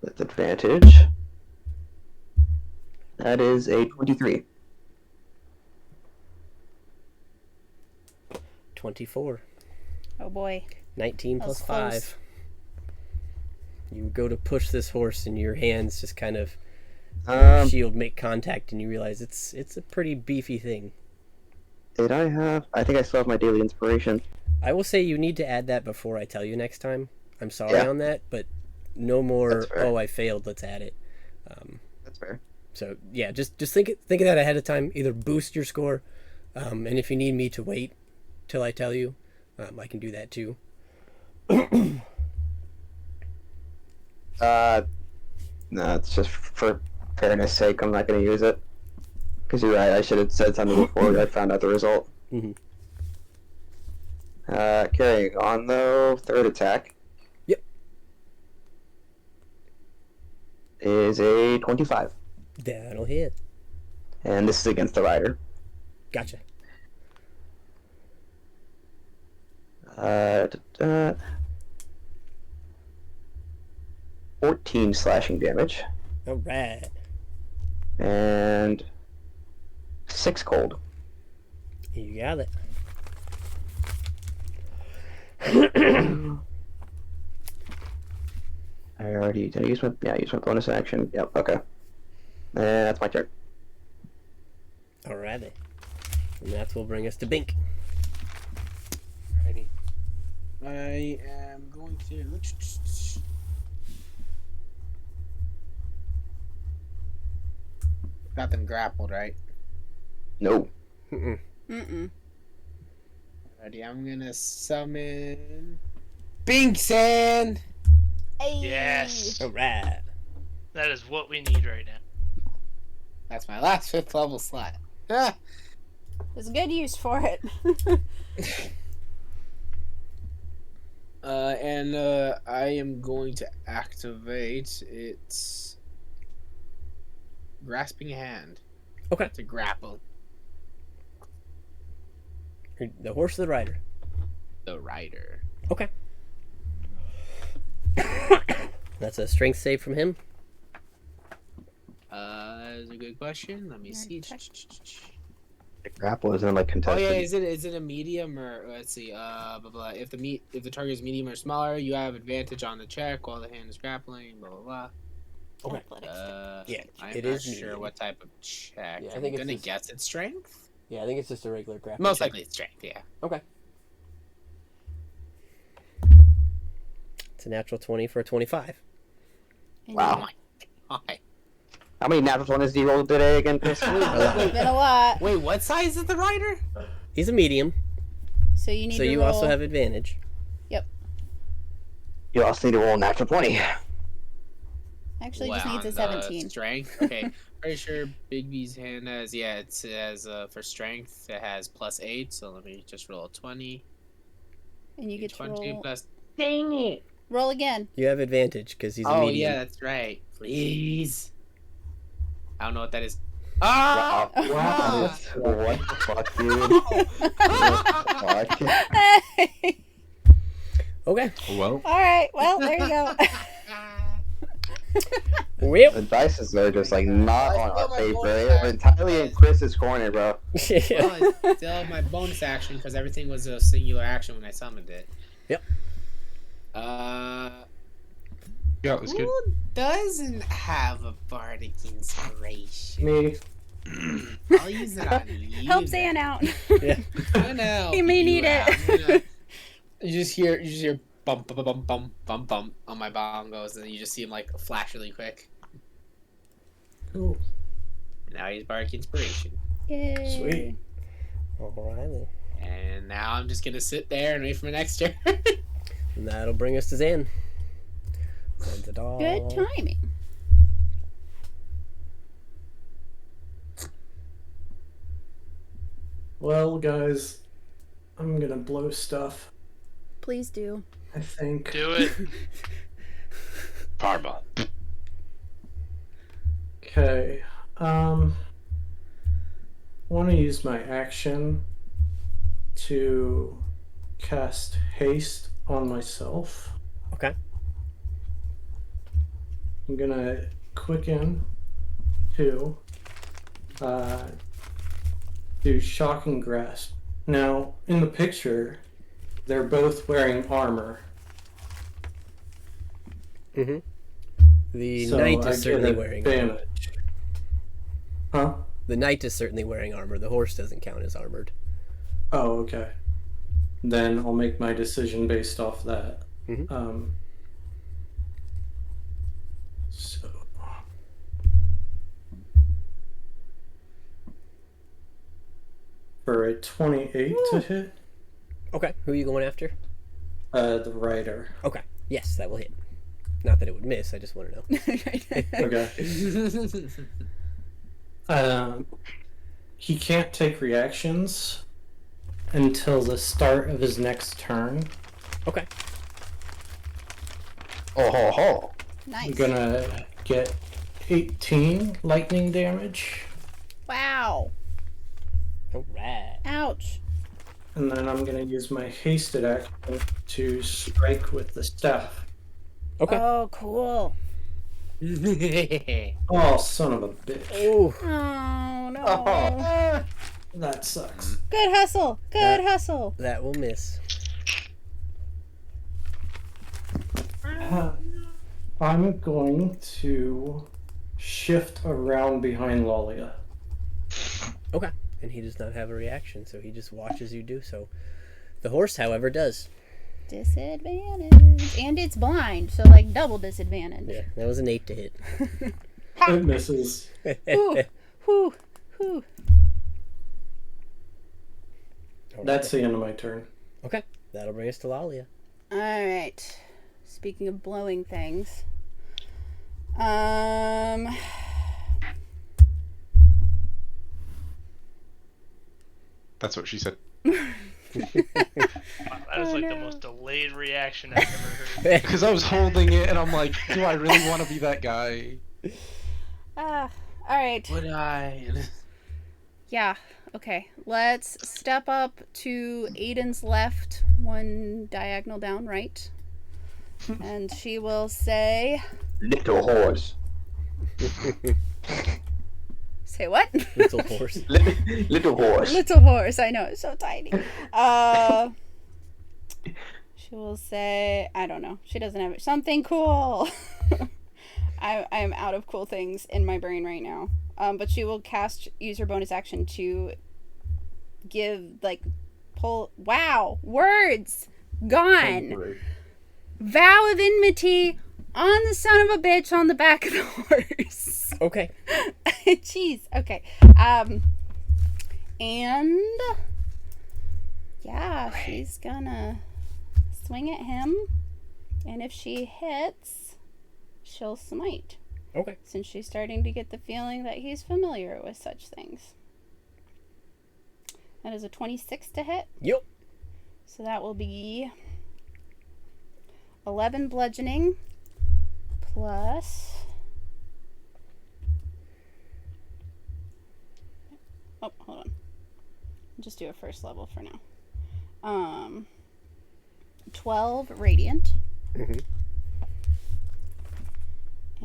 with advantage, that is a 23. 24. Oh boy. 19 That plus was close. 5. You go to push this horse and your hands just kind of shield make contact and you realize it's a pretty beefy thing. Did I have? I think I still have my daily inspiration. I will say you need to add that before I tell you next time. I'm sorry Yeah. on that, but no more, That's fair. oh, I failed, let's add it. That's fair. So, yeah, just think of that ahead of time. Either boost your score, and if you need me to wait till I tell you, I can do that too. No, it's just for fairness sake, I'm not going to use it. Because you're right, I should have said something before I found out the result. Mhm. Carrying on though, third attack. Yep. Is a 25. That'll hit. And this is against the rider. Gotcha. 14 slashing damage. Alright. And 6 cold. You got it. Did I use my, yeah, I used my bonus action. Yep, okay. And that's my turn. Alrighty. And that will bring us to Bink. Alrighty. I am going to. Got them grappled, right? No. Mm-mm. Mm-mm. Alrighty, I'm gonna summon Binksan. Hey. Yes. All right. That is what we need right now. That's my last 5th level slot. Ah. There's good use for it. And I am going to activate its grasping hand. Okay. To grapple The horse or the rider? the rider. Okay. That's a strength save from him. That's a good question. Let me see. The grapple isn't like Oh contested. yeah, is it a medium or let's see, blah, blah. If the target is medium or smaller, you have advantage on the check while the hand is grappling. Blah blah blah. Okay. Yeah, I'm it not is sure medium. what type of check. Yeah, I I'm think it's gonna just- guess it's strength. Yeah, I think it's just a regular grapple. Most check. likely it's strength. Yeah. Okay. It's a natural 20 for a 25. Wow. Okay. How many natural 20s do you roll today again, Chris? It's been a lot. Wait, what size is the rider? He's a medium, So you need so to you roll. also have advantage. Yep. You also need to roll a natural 20. Actually, just Wow, needs a the 17. Strength. Okay. Pretty sure Big B's hand has it has for strength it has +8. So let me just roll a 20. And you get to 20 roll. plus. Dang it. Roll again. You have advantage because he's a Oh medium. yeah, that's right. Please. I don't know what that is. Ah! Wow. What the fuck, dude? What the fuck? Okay. Well, Alright, well, there you go. Well, The dice are just like not on our my favor. bonus They're action. entirely in Chris's corner, bro. yeah. Well, it's still my bonus action because everything was a singular action when I summoned it. Yep. yeah, it was good. Who doesn't have a bardic inspiration? Me. I'll use it on you. Help then. Zan out. I know. He may need it. You just hear bump bump bump bump bump bump on my bongos, and you just see him like flash really quick. Cool. Now he's bardic inspiration, Yay. Sweet. Alrighty. and now I'm just gonna sit there and wait for my next turn. And that'll bring us to Zan. Sends it all. Good timing. Well, guys, I'm gonna blow stuff. Please do. I think. Do it. Fireball. Okay. Want to use my action to cast haste on myself. Okay. I'm gonna quicken to do shocking grasp. Now, in the picture, they're both wearing armor. Mm-hmm. The So knight I is certainly get wearing armor. advantage. Huh? The knight is certainly wearing armor. The horse doesn't count as armored. Oh, okay. Then I'll make my decision based off that. Mhm. So. For a 28 to hit, Okay. Who are you going after? the rider. Okay. Yes, that will hit. Not that it would miss. I just want to know. Okay. He can't take reactions until the start of his next turn. Okay. Oh ho ho. I'm Nice. gonna get 18 lightning damage, Wow. Alright. Ouch. and then I'm gonna use my hasted action to strike with the staff. Okay. Oh, cool. Oh, son of a bitch. Ooh. Oh, no. Oh. That sucks. Good hustle. Good hustle. That will miss. I'm going to shift around behind Lalia. Okay. And he does not have a reaction, so he just watches you do so. The horse, however, does. Disadvantage. And it's blind, so like double disadvantage. Yeah, that was an 8 to hit. It misses. Whew. Whew. Whew. That's the end of my turn. Okay, that'll bring us to Lalia. All right. Speaking of blowing things, That's what she said. Wow, that is like the most delayed reaction I've ever heard. Because I was holding it and I'm like, do I really want to be that guy? all right. Would I? Yeah. Okay. Let's step up to Aiden's left, one diagonal down, right, and she will say, Little horse. "Say what?" Little horse. Little horse. Little horse. I know, it's so tiny. She will say, I don't know. She doesn't have it. Something cool. I am out of cool things in my brain right now. But she will use her bonus action to wow, words gone. Vow of enmity on the son of a bitch on the back of the horse. Okay. Jeez. Okay. And yeah, she's gonna swing at him, and if she hits, she'll smite. Okay. Since she's starting to get the feeling that he's familiar with such things. That is a 26 to hit. Yep. So that will be 11 bludgeoning plus... Oh, hold on. I'll just do a first level for now. 12 radiant. Mm-hmm.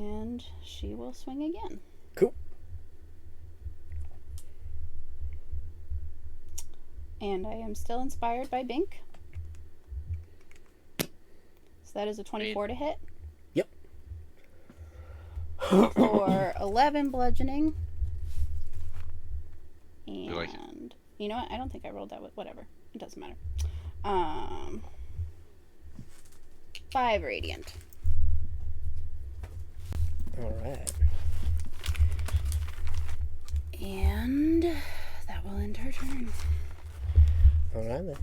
And she will swing again. Cool. And I am still inspired by Bink. So that is a 24 to hit. Yep. For 11 bludgeoning. And like it. you know what? I don't think I rolled that with whatever. It doesn't matter. 5 radiant. All right. And that will end her turn. All right then.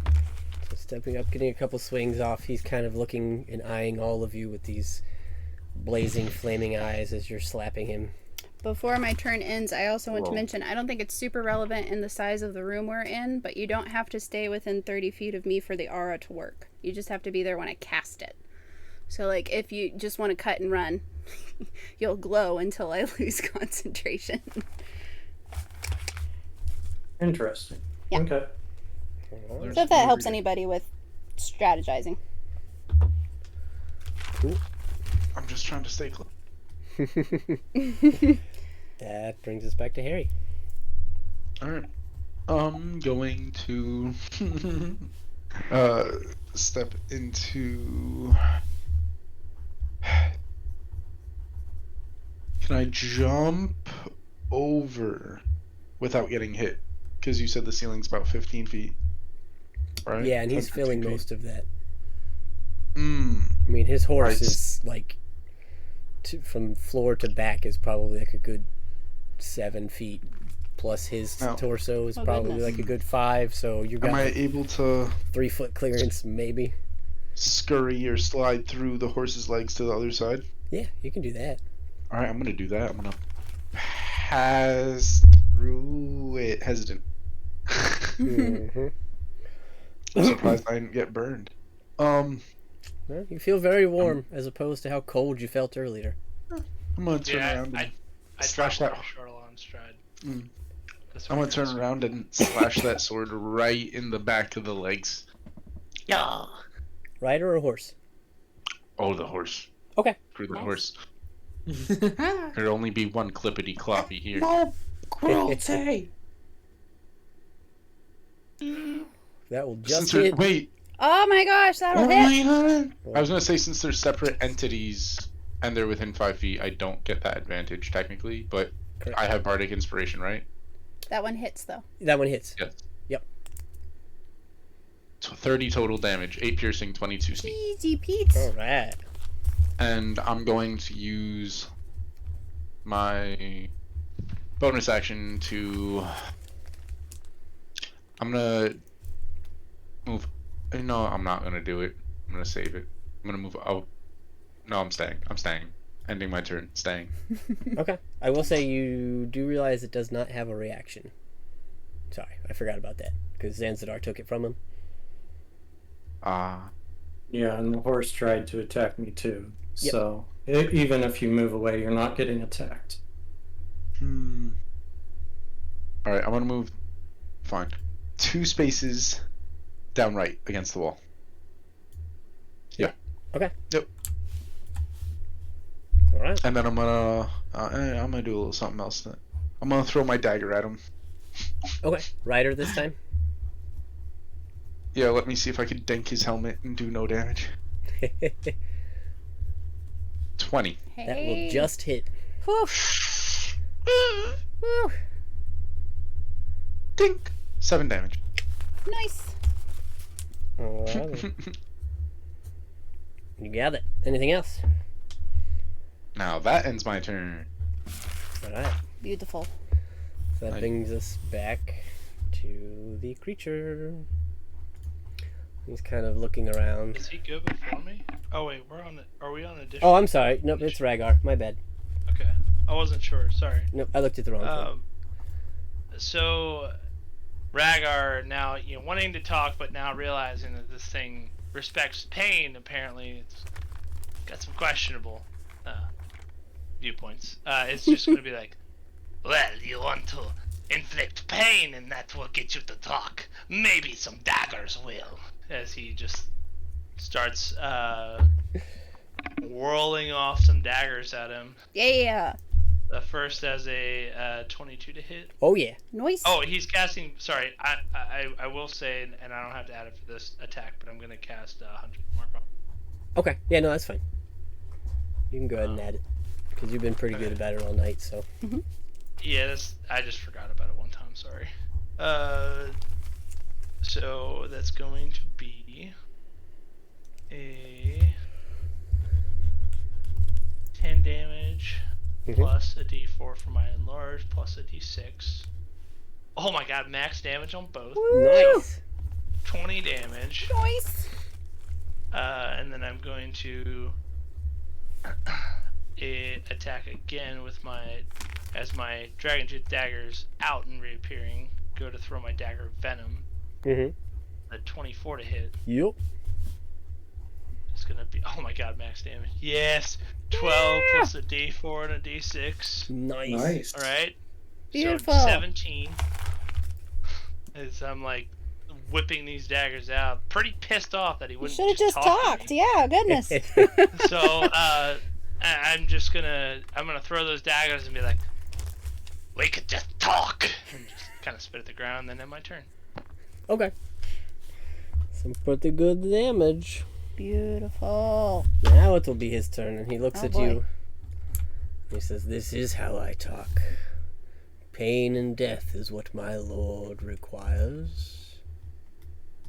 So stepping up, getting a couple swings off. He's kind of looking and eyeing all of you with these blazing, flaming eyes as you're slapping him. Before my turn ends, I also want to mention, I don't think it's super relevant in the size of the room we're in, but you don't have to stay within 30 feet of me for the aura to work. You just have to be there when I cast it. So, like, if you just want to cut and run, you'll glow until I lose concentration. Interesting. Yeah. Okay. So if that helps anybody with strategizing. Cool. I'm just trying to stay close. That brings us back to Harry. Alright. I'm going to step into... Can I jump over without getting hit? Because you said the ceiling's about 15 feet. Right? Yeah, and he's 15 filling feet. most of that. I I mean, his horse Right. is like... from floor to back is probably like a good 7 feet. Plus his Now- torso is Oh, probably goodness. like a good 5. So you got Am I like able to 3 foot clearance, maybe. scurry or slide through the horse's legs to the other side? Yeah, you can do that. Alright, I'm gonna do that. I'm gonna pass through it. Hesitant. Mm-hmm. I'm surprised I didn't get burned. Well, you feel very warm as opposed to how cold you felt earlier. I'm gonna turn Yeah, around and I slash dropped that. my short along stride. Mm. This I'm one gonna turn hurts. around and slash that sword right in the back of the legs. Yeah. Rider or horse? Oh, the horse. Okay. For the Nice. horse. There'd only be one clippity cloppy here. No cruelty. That will just Since they're- hit. wait, Oh my gosh, that'll oh hit! my god! I was gonna say, since they're separate entities and they're within 5 feet, I don't get that advantage technically, but Correct. I have Bardic Inspiration, right? That one hits though. That one hits. Yes. Yep. So 30 total damage, 8 piercing, 22 sneak. Easy Pete. All right. And I'm going to use my bonus action to... I'm gonna No, I'm not gonna do it. I'm gonna save it. I'm gonna move. Oh, no, I'm staying. I'm staying. Ending my turn. Staying. Okay. I will say you do realize it does not have a reaction. Sorry, I forgot about that because Zanzibar took it from him. Ah. Yeah, and the horse tried to attack me too. Yep. So even if you move away, you're not getting attacked. All right, I'm gonna move. Fine. 2 spaces down right against the wall. Yeah. Okay. Yep. All right. And then I'm gonna do a little something else. Then I'm gonna throw my dagger at him. Okay. Ryder this time. Yeah, let me see if I can dink his helmet and do no damage. 20. That will just hit. Whew. Whew. Dink. 7 damage. Nice. All right. You got it. Anything else? Now that ends my turn. All right. Beautiful. So that brings us back to the creature. He's kind of looking around. Is he good before me? Oh wait, are we on addition? Oh, I'm sorry. Nope, it's Rhaegar. My bad. Okay, I wasn't sure. Sorry. Nope, I looked at the wrong thing. So Rhaegar now, wanting to talk, but now realizing that this thing respects pain. Apparently, it's got some questionable viewpoints. It's just going to be like, well, you want to inflict pain, and that will get you to talk. Maybe some daggers will. As he just starts whirling off some daggers at him. Yeah. The first has a 22 to hit. Oh yeah. Nice. Oh, he's casting. Sorry, I will say, and I don't have to add it for this attack, but I'm gonna cast 100 mark on. Okay. Yeah, no, that's fine. You can go ahead and add it because you've been pretty good about it all night. So. Yeah, I just forgot about it one time. Sorry. So that's going to be a 10 damage plus a D4 for my enlarge plus a D6. Oh my god, max damage on both. Nice. 20 damage. Nice. And then I'm going to attack again with as my Dragon Tooth dagger's out and reappearing. Go to throw my dagger of venom. A 24 to hit. Yep. It's gonna be, oh my god, max damage. Yes, 12 plus a D4 and a D6. Nice. All right. Beautiful. So 17. As I'm like whipping these daggers out, pretty pissed off that he You wouldn't. should have just talk to talked. me. Yeah, goodness. So I'm gonna throw those daggers and be like, we could just talk, and just kind of spit at the ground. Then end my turn. Okay. Some pretty good damage. Beautiful. Now it will be his turn, and he looks Oh, at boy. you. He says, "This is how I talk. Pain and death is what my lord requires.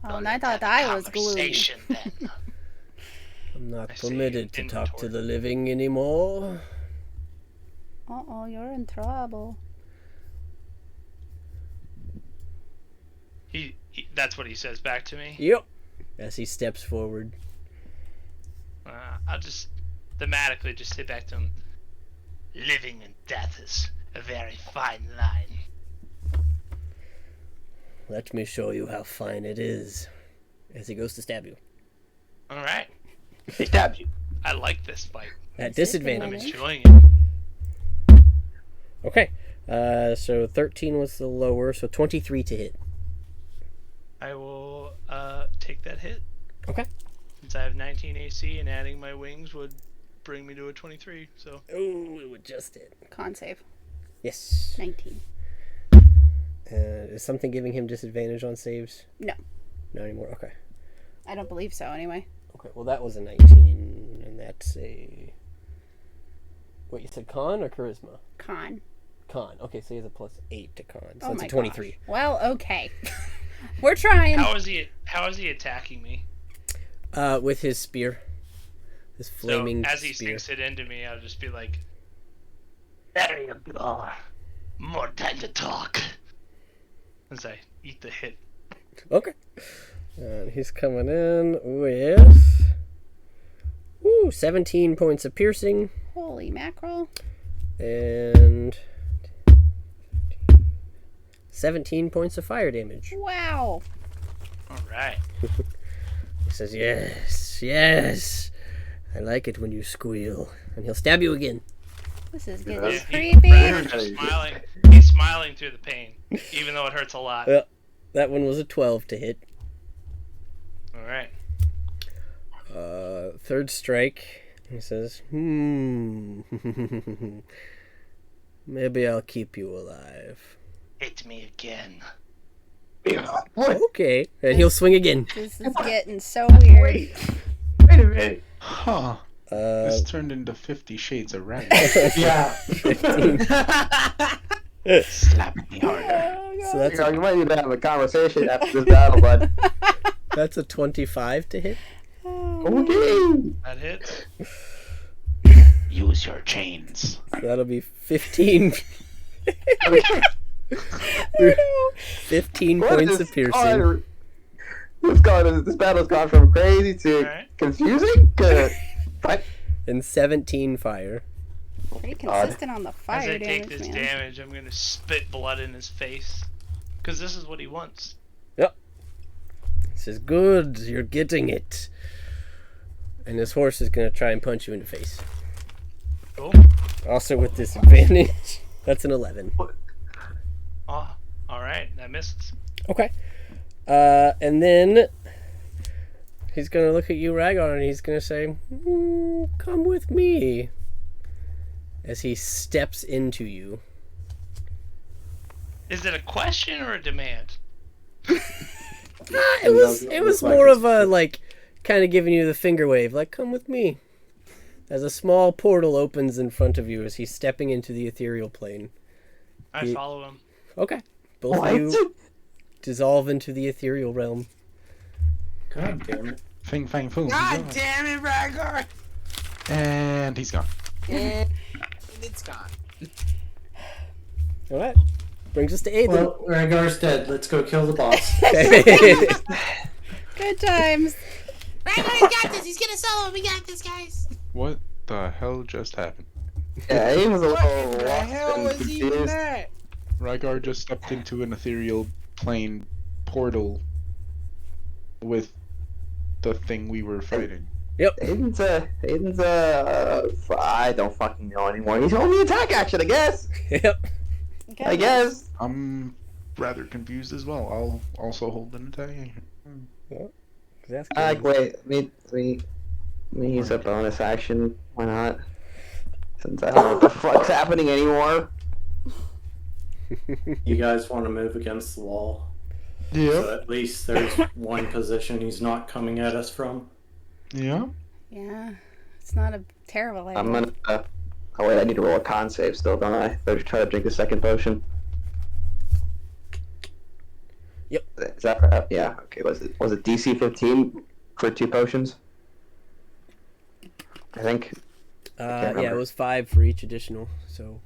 Oh, and I thought I was glue. Conversation, then. I'm not I see. permitted to talk to Inventory. the living anymore." Uh-oh, you're in trouble. He that's what he says back to me. Yep. As he steps forward. I'll just thematically just say back to him, living and death is a very fine line. Let me show you how fine it is. As he goes to stab you. All right. He stabs you. I like this fight. At I'm disadvantage. enjoying it. Okay. So 13 was the lower, so 23 to hit. I will take that hit. Okay. Since I have 19 AC and adding my wings would bring me to a 23. So. Oh, it would just hit. Con save. Yes. 19. Is something giving him disadvantage on saves? No. Not anymore. Okay. I don't believe so, anyway. Okay, well that was a 19, and that's a... What, you said con or charisma? Con. Con. Okay, so he has a plus 8 to con, so Oh it's my a 23. gosh. Well, okay. We're trying. How is he attacking me? With his spear. His flaming so as he spear. sinks it into me, I'll just be like, there you go. More time to talk. As I eat the hit. Okay. And he's coming in with 17 points of piercing Holy mackerel. and 17 points of fire damage. Wow. All right. He says, "Yes, yes. I like it when you squeal." And he'll stab you again. This is getting Yeah, creepy. Raggar's smiling. He's smiling through the pain, even though it hurts a lot. Yeah. That one was a 12 to hit. All right. Third strike. He says, maybe I'll keep you alive. Hit me again. Okay. And he'll swing again. This is getting so weird. Wait a minute. Huh. This turned into 50 Shades of Red. Yeah. 15. Slap me harder. So that's You might need to have a conversation after this battle, bud. that's a 25 to hit. Okay. That hits. Use your chains. So that'll be 15. 15 What points is of piercing. going- What's going on? This battle's gone from crazy to Alright. confusing to what? And 17 fire. Pretty consistent on the As fire I take damage, this man. damage, I'm gonna spit blood in his face, because this is what he wants. He says, "Good, you're getting it." And his horse is going to try and punch you in the face. Cool. Also with disadvantage. That's an 11. Oh, all right. That misses. Okay. And then he's going to look at you, Rhaegar, and he's going to say, "Come with me." As he steps into you. Is it a question or a demand? It was more of a, like, kind of giving you the finger wave, like, "Come with me." As a small portal opens in front of you as he's stepping into the ethereal plane. I follow him. Okay. Both of you dissolve into the ethereal realm. God damn it. Fing fang foom. God damn it, Rhaegar! And he's gone. And it's gone. Alright. Brings us to Aiden. Well, Rhaegar's dead. Let's go kill the boss. Good times. Rhaegar, you got this. He's gonna solo. We got this, guys. What the hell just happened? Yeah, he was a What little in the lost hell and was even confused. that? Rygar just stepped into an ethereal plane portal with the thing we were fighting. Aiden's I don't fucking know anymore. He's holding the attack action, I guess. Yep. I guess. I'm rather confused as well. I'll also hold an attack. That's Wait, let me use a bonus action. Why not? Since I don't know what the fuck's happening anymore. You guys want to move against the wall? Yeah. So at least there's one position he's not coming at us from. Yeah. Yeah. It's not a terrible idea. I'm gonna. Oh wait, I need to roll a con save still, don't I? Better try to drink a second potion. Yep. Is that right? Yeah. Okay. Was it DC 15 for 2 potions? I think. Yeah, it remember. was 5 for each additional, so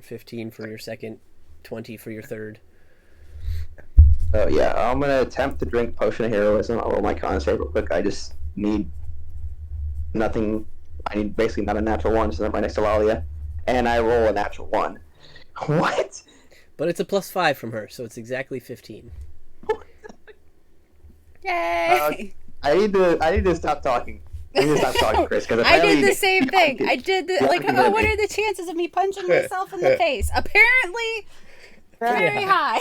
15 for your second, 20 for your third. Oh yeah, I'm gonna attempt to drink potion of heroism. I'll roll my con save real quick. I just need nothing. I need basically not a natural one, so I'm right next to Lalia, and I roll a natural 1. What? But it's a +5 from her, so it's exactly 15. Yay! I need to stop talking. I need to stop talking, Chris, because I did the same thing. I did the Yeah, like. you Oh, did what me. are the chances of me punching myself in the face? Apparently, very high.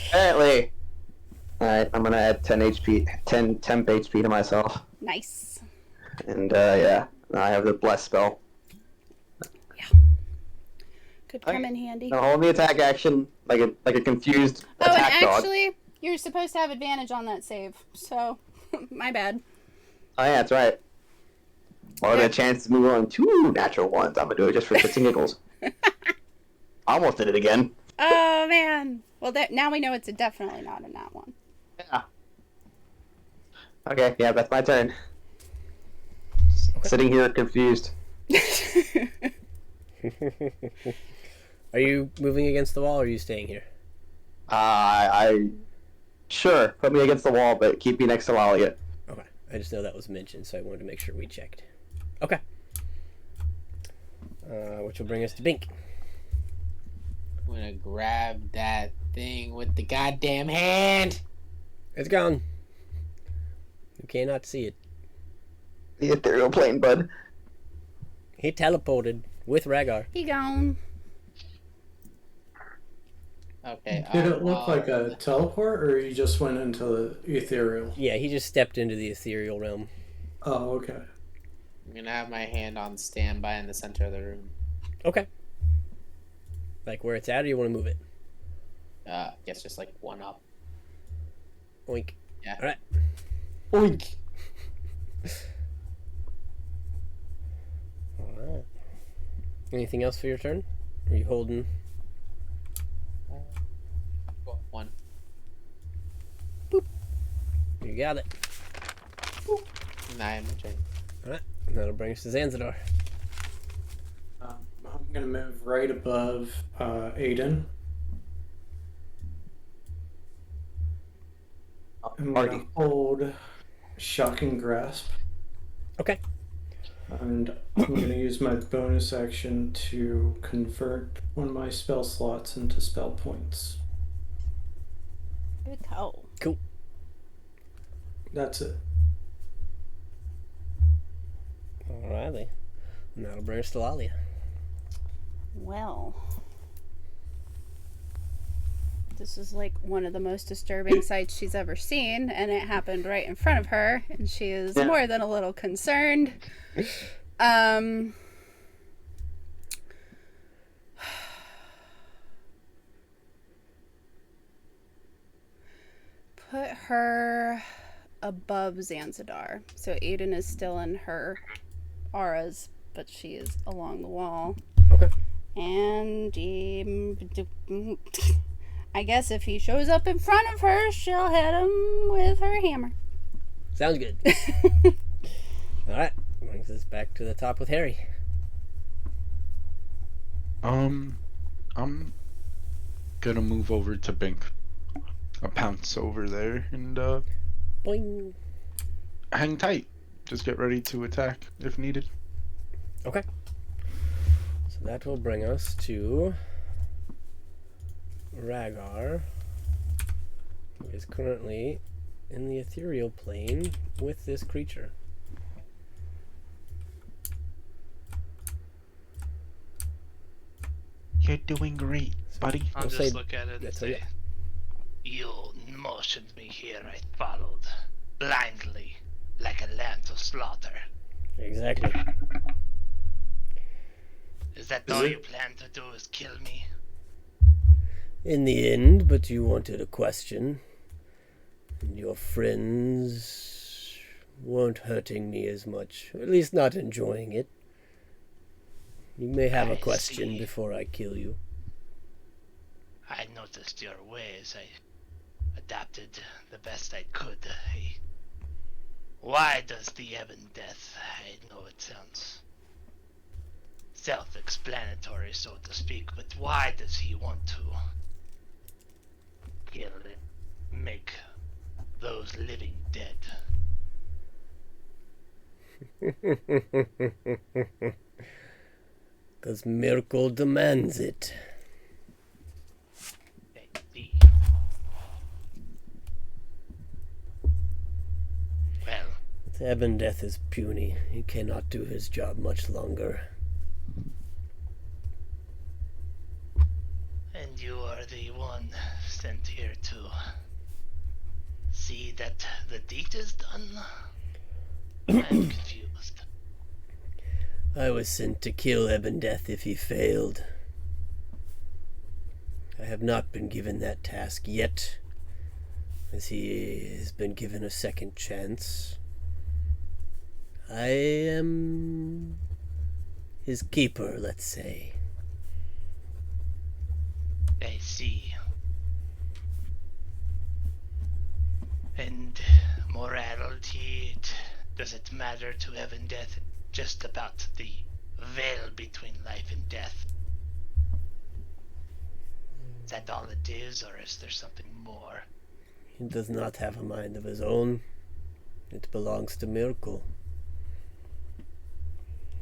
Apparently. Alright, I'm gonna add 10 HP, 10 temp HP to myself, Nice. and yeah, I have the bless spell. Could come in handy. Now hold the attack action like a confused Oh, and attack dog. actually, you're supposed to have advantage on that save. So, my bad. Oh yeah, that's right. Or the chance to move on 2 natural ones. I'm gonna do it just for shits and giggles. Almost did it again. Oh man. Well, now we know it's definitely not in that one. Yeah. Okay, yeah, that's my turn. Sitting here confused. Are you moving against the wall, or are you staying here? I Sure, put me against the wall, but keep me next to Lalia. Okay. I just know that was mentioned, so I wanted to make sure we checked. Okay. Which will bring us to Bink. I'm gonna grab that thing with the goddamn hand. It's gone. You cannot see it. The ethereal plane, bud. He teleported with Rhaegar. He gone. Okay. Did it look like a teleport, or you just went into the ethereal? Yeah, he just stepped into the ethereal realm. Oh, okay. I'm gonna have my hand on standby in the center of the room. Okay. Like where it's at, or you want to move it? I guess just like one up. Oink. Yeah. All right. Oink. All right. Anything else for your turn? Are you holding? One. You got it. Nah, I'm turn. All right. That'll bring us to Zanzibar. I'm gonna move right above Aiden. I'm gonna hold Shocking Grasp. Okay. And I'm going to use my bonus action to convert one of my spell slots into spell points. Good call. Cool. That's it. Alrighty. And that'll bring us to Lalia. Well, this is like one of the most disturbing sights she's ever seen, and it happened right in front of her, and she is more than a little concerned. Put her above Zanzibar. So Aiden is still in her auras, but she is along the wall. Okay. And I guess if he shows up in front of her, she'll hit him with her hammer. Sounds good. Alright. Brings us back to the top with Harry. I'm gonna move over to Bink. I'll pounce over there and Boing. hang tight. Just get ready to attack if needed. Okay. So that will bring us to Rhaegar, who is currently in the ethereal plane with this creature. You're doing great, buddy. I'll We'll just say look at it and that's say, it. you motioned me here, I followed. Blindly, like a lamb to slaughter. Exactly. Is that all you plan to do, is kill me? In the end, but you wanted a question. And your friends weren't hurting me as much. At least not enjoying it. You may have a I question see. before I kill you. I noticed your ways. I adapted the best I could. Why does the Ebon Death? I know it sounds self-explanatory, so to speak, but why does he want to kill it, make those living dead? Because Miracle demands it. I see. Well, Ebon Death is puny. He cannot do his job much longer. and you are the one sent here to see that the deed is done? I'm confused. I was sent to kill Ebon Death if he failed. I have not been given that task yet, as he has been given a second chance. I am his keeper, let's say. I see. And morality, does it matter to Ebon Death? Just about the veil between life and death. Is that all it is, or is there something more? He does not have a mind of his own. It belongs to Miracle.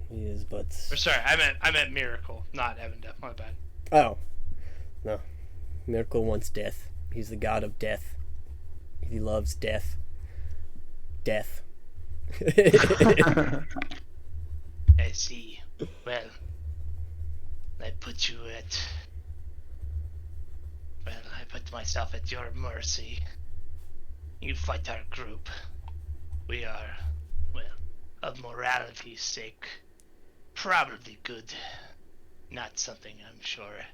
He is but... Or sorry, I meant Miracle, not Evandel. My bad. Oh. No. Miracle wants death. He's the god of death. He loves death. Death. I see. Well, I put myself at your mercy. You fight our group. We are, well, of morality's sake, probably good. Not something I'm sure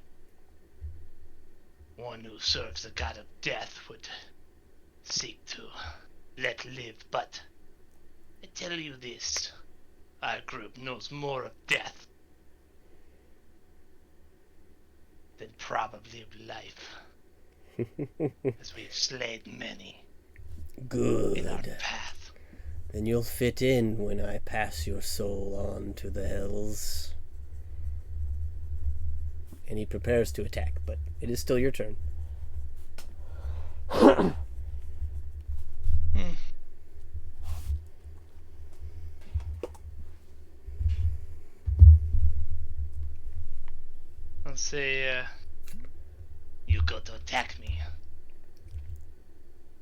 one who serves the god of death would seek to let live, but I tell you this, our group knows more of death than probably of life, as we've slayed many in our Good. path. Then you'll fit in when I pass your soul on to the hells. And he prepares to attack, but it is still your turn. Let's say, you go to attack me.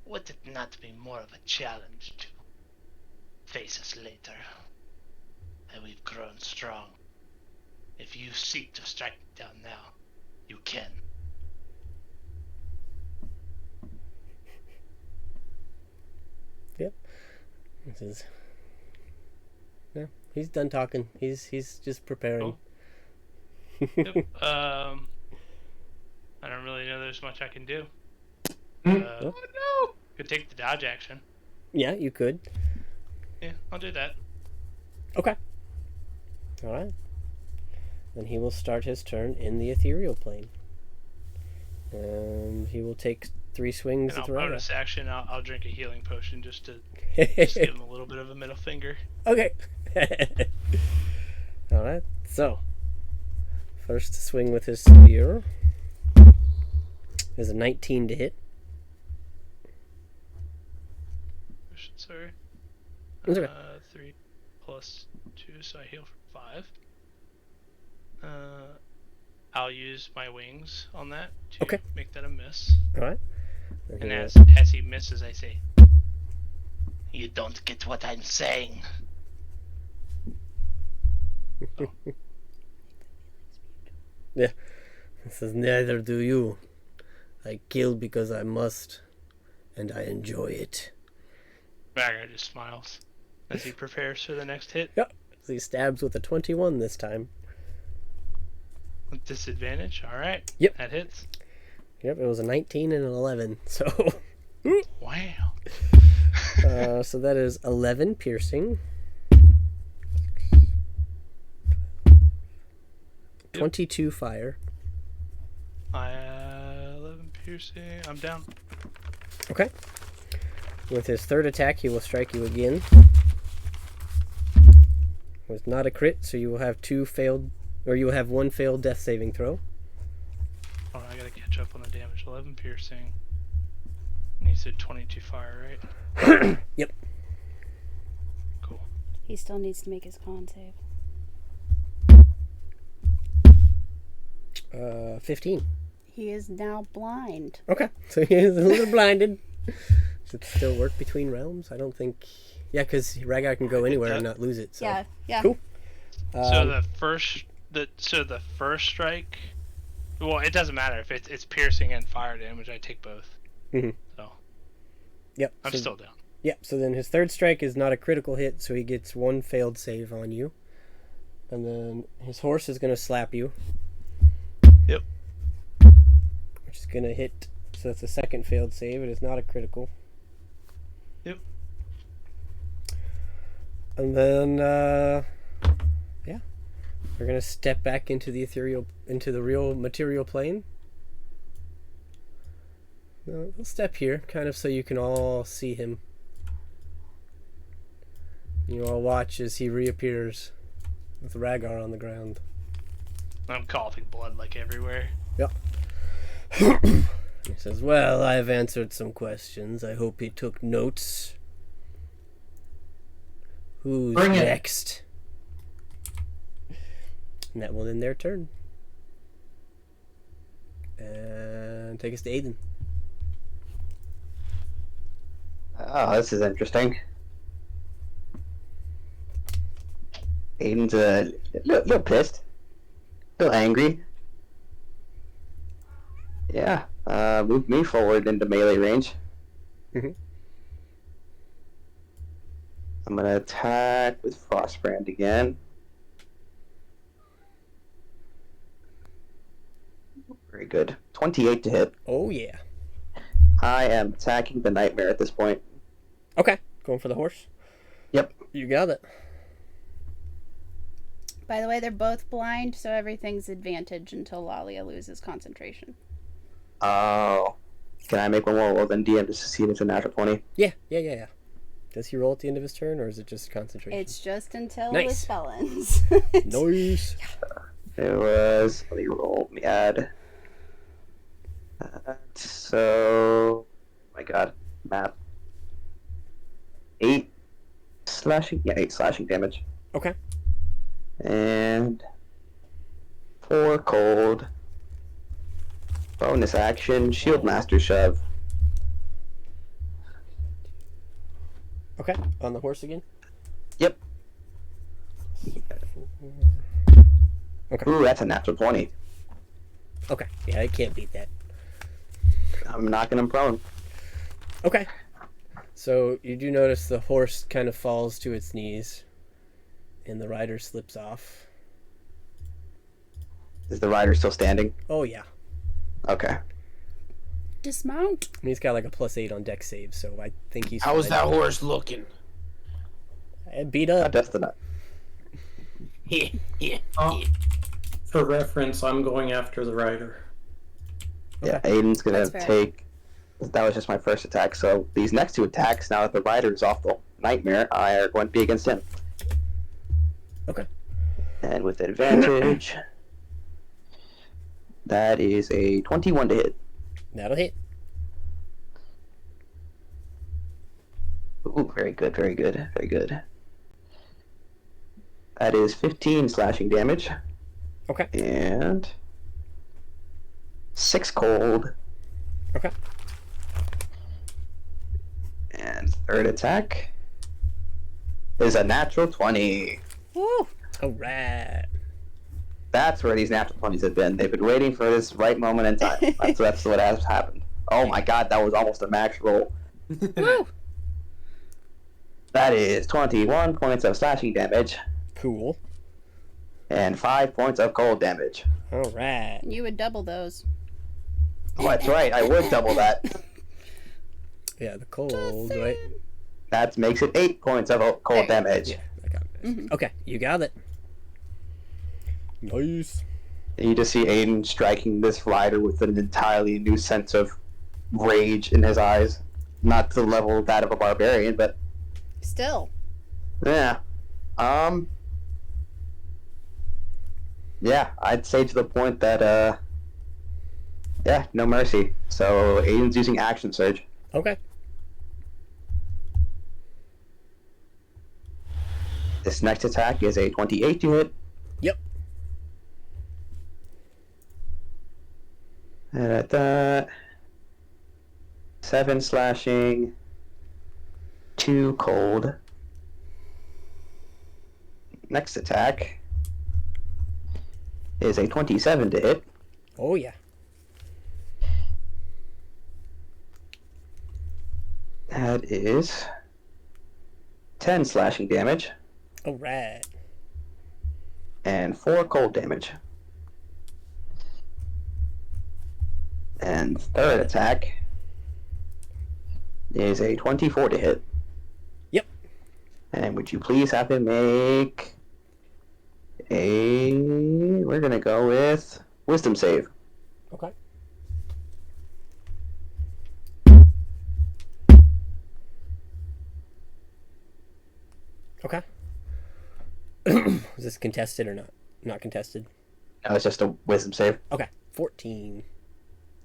Would it not be more of a challenge to face us later? And we've grown strong. If you seek to strike me down now, you can. Yep. This is... Yeah, he's done talking. He's just preparing. Cool. Yep. I don't really know there's much I can do. Oh, No! Could take the dodge action. Yeah, you could. Yeah, I'll do that. Okay. Alright. Then he will start his turn in the ethereal plane. He will take 3 swings And at I'll the bonus action. I'll drink a healing potion just to right. give him a little bit of a middle finger. Okay. Alright, so. First swing with his spear. Is a 19 to hit. Sorry. That's okay. 3 plus 2, so I heal for 5. I'll use my wings on that to Okay. make that a miss. Alright. And as he misses, I say, "You don't get what I'm saying." Yeah. He says, neither do you. I kill because I must, and I enjoy it. Ragar just smiles as he prepares for the next hit. Yep. He stabs with a 21 this time. With disadvantage, alright. Yep. That hits. Yep, it was a 19 and an 11. So, Wow. so that is 11 piercing. 22 fire. 11 piercing. I'm down. Okay. With his third attack, he will strike you again. With not a crit, so you will have 2 failed, or you will have 1 failed death saving throw. Oh, I gotta catch up on the damage. 11 piercing. And he said 22 fire, right? Yep. Cool. He still needs to make his con save. 15. He is now blind. Okay, so he is a little blinded. Does it still work between realms? I don't think... Yeah, because Ragar can go anywhere and not lose it. So. Yeah, yeah. Cool. So the first strike, well, it doesn't matter if it's piercing and fire damage. I take both. Mhm. So Yep. I'm so, still down. Yep, so then his third strike is not a critical hit, so he gets 1 failed save on you. And then his horse is going to slap you. Yep. Which is going to hit, so that's a second failed save. It is not a critical. Yep. And then, yeah. We're going to step back into the real material plane. We'll step here, kind of so you can all see him. You all watch as he reappears with Ragar on the ground. I'm coughing blood like everywhere. Yep. He says, well, I've answered some questions. I hope he took notes. Who's Bring it. next? And that will end their turn. And take us to Aiden. Oh, this is interesting. Aiden's a little pissed. A little angry. Yeah, move me forward into melee range. Mhm. I'm gonna attack with Frostbrand again. Very good. 28 to hit. Oh, yeah. I am attacking the Nightmare at this point. Okay, going for the horse. Yep. You got it. By the way, they're both blind, so everything's advantage until Lalia loses concentration. Oh. Can I make one more roll then DM just to see if it's a natural 20? Yeah. Does he roll at the end of his turn, or is it just concentration? It's just until Nice. the spell ends. Nice. It was. Let me roll. Let me add. So. My god. Map. 8 slashing. Yeah, 8 slashing damage. Okay. And 4 cold. Bonus action. Shield Master Shove. Okay, on the horse again? Yep. Okay. Ooh, that's a natural 20. Okay, yeah, I can't beat that. I'm knocking him prone. Okay. So you do notice the horse kind of falls to its knees, and the rider slips off. Is the rider still standing? Oh, yeah. Okay. Dismount. And he's got like a +8 on deck save, so I think he's How's fine. that horse looking? Beat up. That's the nut. For reference, I'm going after the rider. Yeah, Aiden's gonna That's fair. take. That was just my first attack, so these next 2 attacks, now that the rider is off the Nightmare, are going to be against him. Okay. And with advantage, that is a 21 to hit. That'll hit. Ooh, very good, very good, very good. That is 15 slashing damage. Okay. And 6 cold. Okay. And third attack is a natural 20. Woo! Alright. That's where these natural 20s have been. They've been waiting for this right moment in time. That's what has happened. Oh my god, that was almost a max roll. Woo! That is 21 points of slashing damage Cool. and 5 points of cold damage. Alright. You would double those. Oh, that's right, I would double that. Yeah, the cold, right? That makes it 8 points of cold damage. Yeah, I got it. Okay, you got it. Nice. And you just see Aiden striking this rider with an entirely new sense of rage in his eyes. Not to the level of that of a barbarian, but Still. yeah. Yeah, I'd say to the point that, yeah, no mercy. So Aiden's using Action Surge. Okay. This next attack is a 28 to hit. Yep. And at that, 7 slashing, 2 cold. Next attack is a 27 to hit. Oh, yeah. That is 10 slashing damage Alright. and 4 cold damage. And third attack is a 24 to hit. Yep. And would you please have him make a... We're gonna go with Wisdom save. Okay. Okay. Is this contested or not? Not contested. No, it's just a Wisdom save. Okay. 14.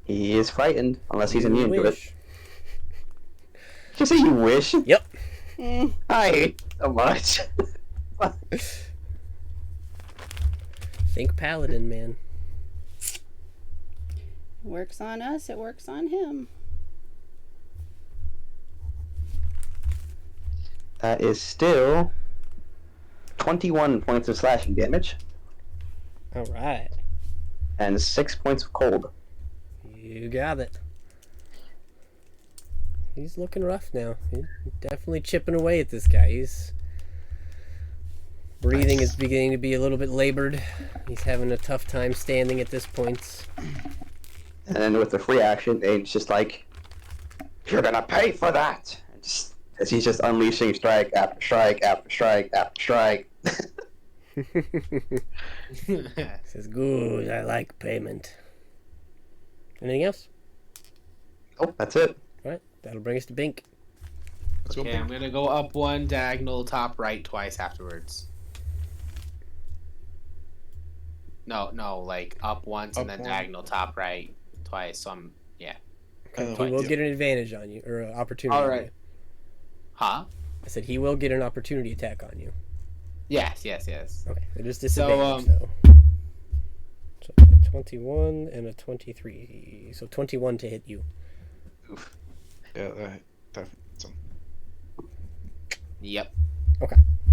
He is frightened, unless he's You immune to it. wish. Did you say you wish? Yep. I hate so much. Think paladin, man. Works on us, it works on him. That is still 21 points of slashing damage All right. and 6 points of cold. You got it. He's looking rough now. He's definitely chipping away at this guy. He's breathing is beginning to be a little bit labored. He's having a tough time standing at this point. And then with the free action, it's just like, you're gonna pay for that! And just, as he's just unleashing strike after strike after strike after strike. Says, good, I like payment. Anything else? Oh, that's it. Alright, that'll bring us to Bink. Let's go. Okay, I'm gonna go up one diagonal top right twice afterwards. No, like up once and Up then one. diagonal top right twice. So I'm Okay, he will get an advantage on you, or an opportunity. All on right. you. Huh? I said he will get an opportunity attack on you. Yes. Okay, it is So, disadvantage though. So 21 and a 23. So 21 to hit you. Oof. Yeah, that some. Yep.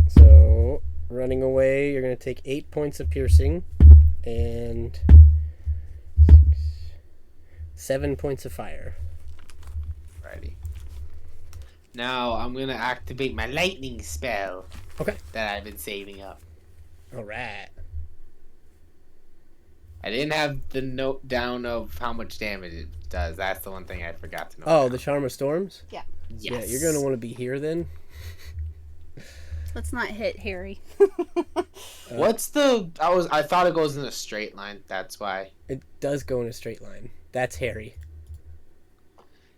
So running away, you're gonna take 8 points of piercing and 7 points of fire. Righty. Now I'm gonna activate my lightning spell. Okay. That I've been saving up. All right. I didn't have the note down of how much damage it does. That's the one thing I forgot to know. Oh, the Charm of Storms? Yes. Yeah, you're gonna want to be here then. Let's not hit Harry. What's the? I thought it goes in a straight line. That's why. It does go in a straight line. That's Harry.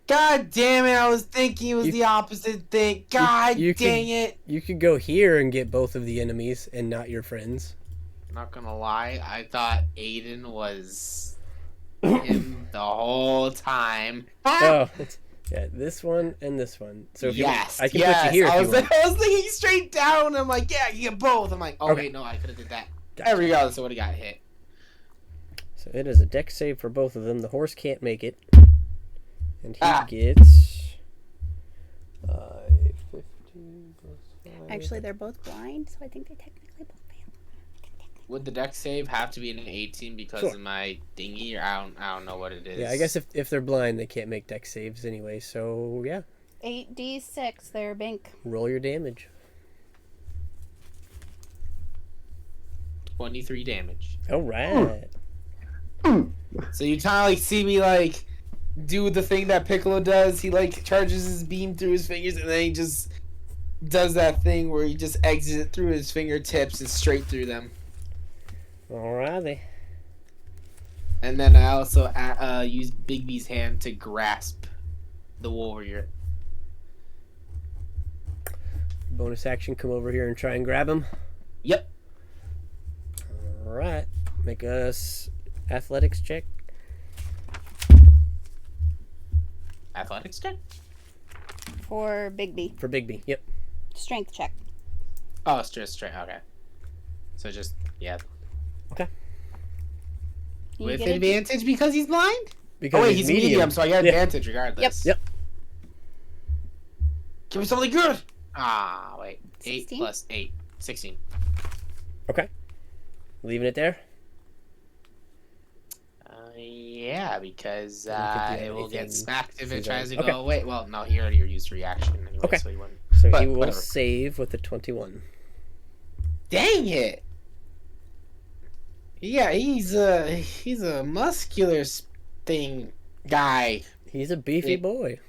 God damn it! I was thinking it was You- the opposite thing. God you dang could- it! You could go here and get both of the enemies and not your friends. Not gonna lie, I thought Aiden was him the whole time. Oh, yeah, this one and this one. So if Yes, I can yes. put you here if I you was, want. I was thinking straight down. I'm like, yeah, you get both. I'm like, oh Okay. wait, no, I could have did that. Gotcha. There we go. So what got hit? So it is a dex save for both of them. The horse can't make it, and he Ah. gets 15 plus 5. Actually, they're both blind, so I think they technically both fail. Would the dex save have to be an 18 because Sure. of my thingy? Or I don't know what it is. Yeah, I guess if they're blind, they can't make dex saves anyway. So yeah, 8d6 there, Bink. roll your damage. 23 damage. All right. So you kind of like see me like do the thing that Piccolo does. He like charges his beam through his fingers, and then he just does that thing where he just exits it through his fingertips and straight through them. Alrighty. And then I also use Bigby's hand to grasp the warrior. Bonus action, come over here and try and grab him. Yep. Alright. Make us athletics check. Athletics check? For Bigby. For Bigby. Yep. Strength check. Oh, it's just straight. Okay. So just, yeah. You With get a- advantage because he's blind? Because Oh, wait, he's medium, so I get Yeah. advantage regardless. Yep. Give me something good! Ah, wait. 8 16? plus 8. 16. Leaving it there. Yeah, because I don't think you it have will get anything smacked if it to tries to say. Okay. go. Wait, well, no, he already used reaction anyway, Okay. so he wouldn't. So But he will whatever. save with the 21. Dang it! Yeah, he's a muscular thing guy. He's a beefy Yeah. boy.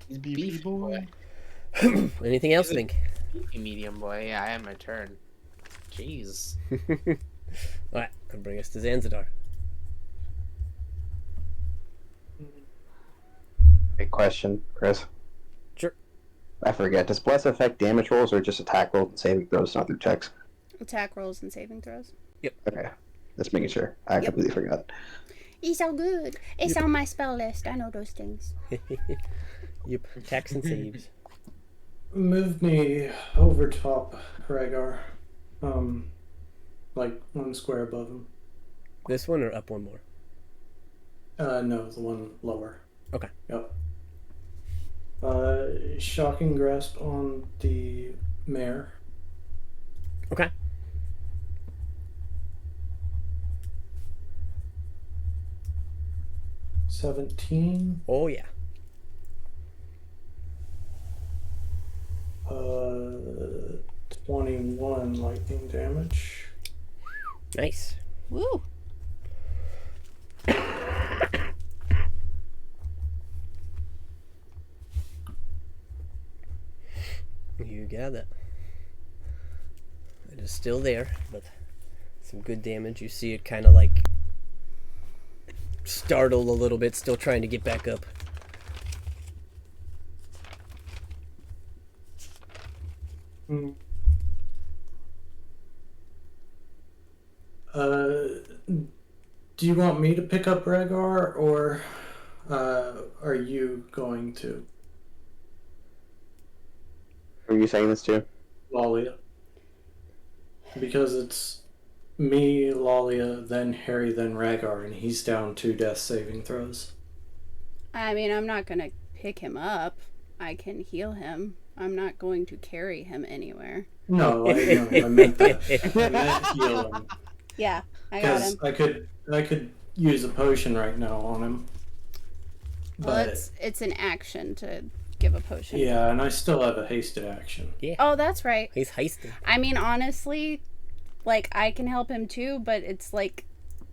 He's beefy boy. Anything else, He's a- Link? Beefy medium boy. Yeah, I have my turn. Jeez. Alright, that'll bring us to Zanzidar. Big question, Chris. Sure. I forget. Does Bless affect damage rolls or just attack rolls and saving throws, not through checks? Attack rolls and saving throws. Okay. Just making sure. I completely forgot. It's all good. It's on my spell list. I know those things. Yep, attacks and saves. Move me over top Rhaegar. Like 1 square above him. This one or up one more? No, the one lower. Okay. Yep. Shocking grasp on the mare. Okay. $17. Oh yeah. 21 lightning damage. Nice. Woo. You got it. It is still there, but some good damage. You see it kind of like startled a little bit, still trying to get back up. Do you want me to pick up Rhaegar, or are you going to? Who are you saying this to? Lalia. Because it's me, Lalia, then Harry, then Rhaegar, and he's down 2 death saving throws. I mean, I'm not going to pick him up. I can heal him. I'm not going to carry him anywhere. No, I meant that. I meant heal him. Yeah, I got him. Because I could use a potion right now on him. Well, it's an action to give a potion. Yeah, and I still have a hasted action. Yeah. Oh, that's right. He's heisting. I mean, honestly, like, I can help him too, but it's like,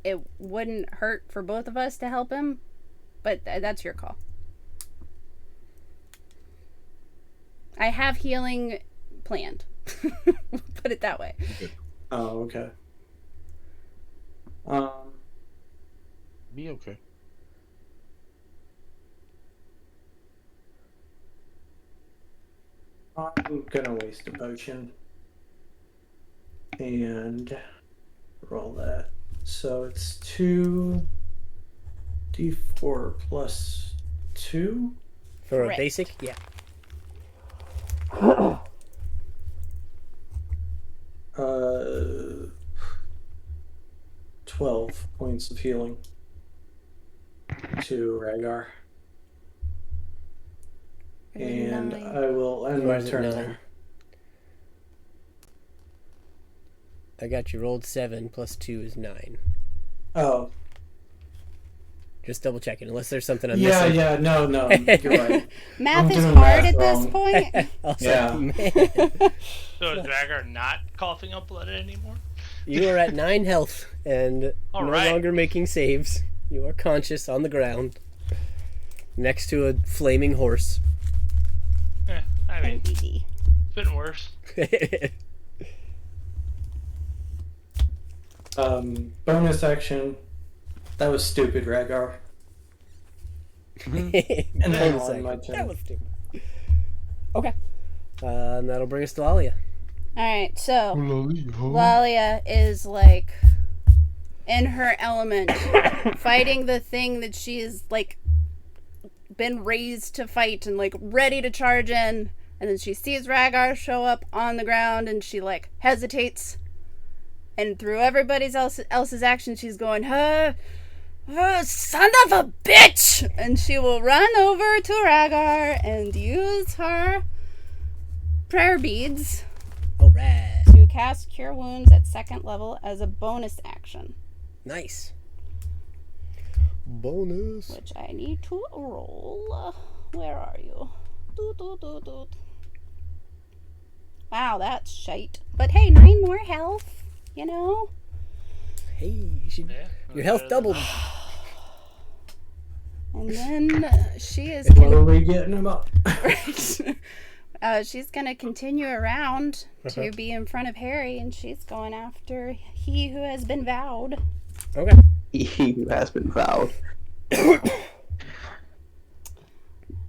it wouldn't hurt for both of us to help him. But that's your call. I have healing planned. Put it that way. Oh, okay. Be okay. I'm gonna waste a potion. And roll that. So it's 2d4 plus 2? For Correct. a basic? Yeah. 12 points of healing to Rhaegar. And 9. I will end Why my is it turn 9? there. I got you rolled 7 plus 2 is 9. Oh, Just double checking, unless there's something I'm yeah, missing. yeah, no, you're right. Math I'm is doing hard math at this wrong. point. I was Yeah. like, man, So is Rhaegar not coughing up blood anymore? you are at 9 health and All no right. longer making saves. You are conscious on the ground, next to a flaming horse. I mean, NBD. it's been worse. Bonus action. That was stupid, Rhaegar. And then Bonus on my action. turn. That was stupid. Okay. And that'll bring us to Alia. Alright, so Lalia is like in her element, fighting the thing that she's like been raised to fight and like ready to charge in. And then she sees Rhaegar show up on the ground and she like hesitates. And through everybody's else's action, she's going, son of a bitch! And she will run over to Rhaegar and use her prayer beads Alright. to cast Cure Wounds at 2nd level as a bonus action, Nice. Bonus. which I need to roll. Where are you? Doot, doot, doot, doot. Wow, that's shite. But hey, 9 more health, you know? Hey, Yeah. your health doubled. And then she is Slowly getting him up. she's gonna continue around to be in front of Harry, and she's going after he who has been vowed. Okay. He who has been vowed.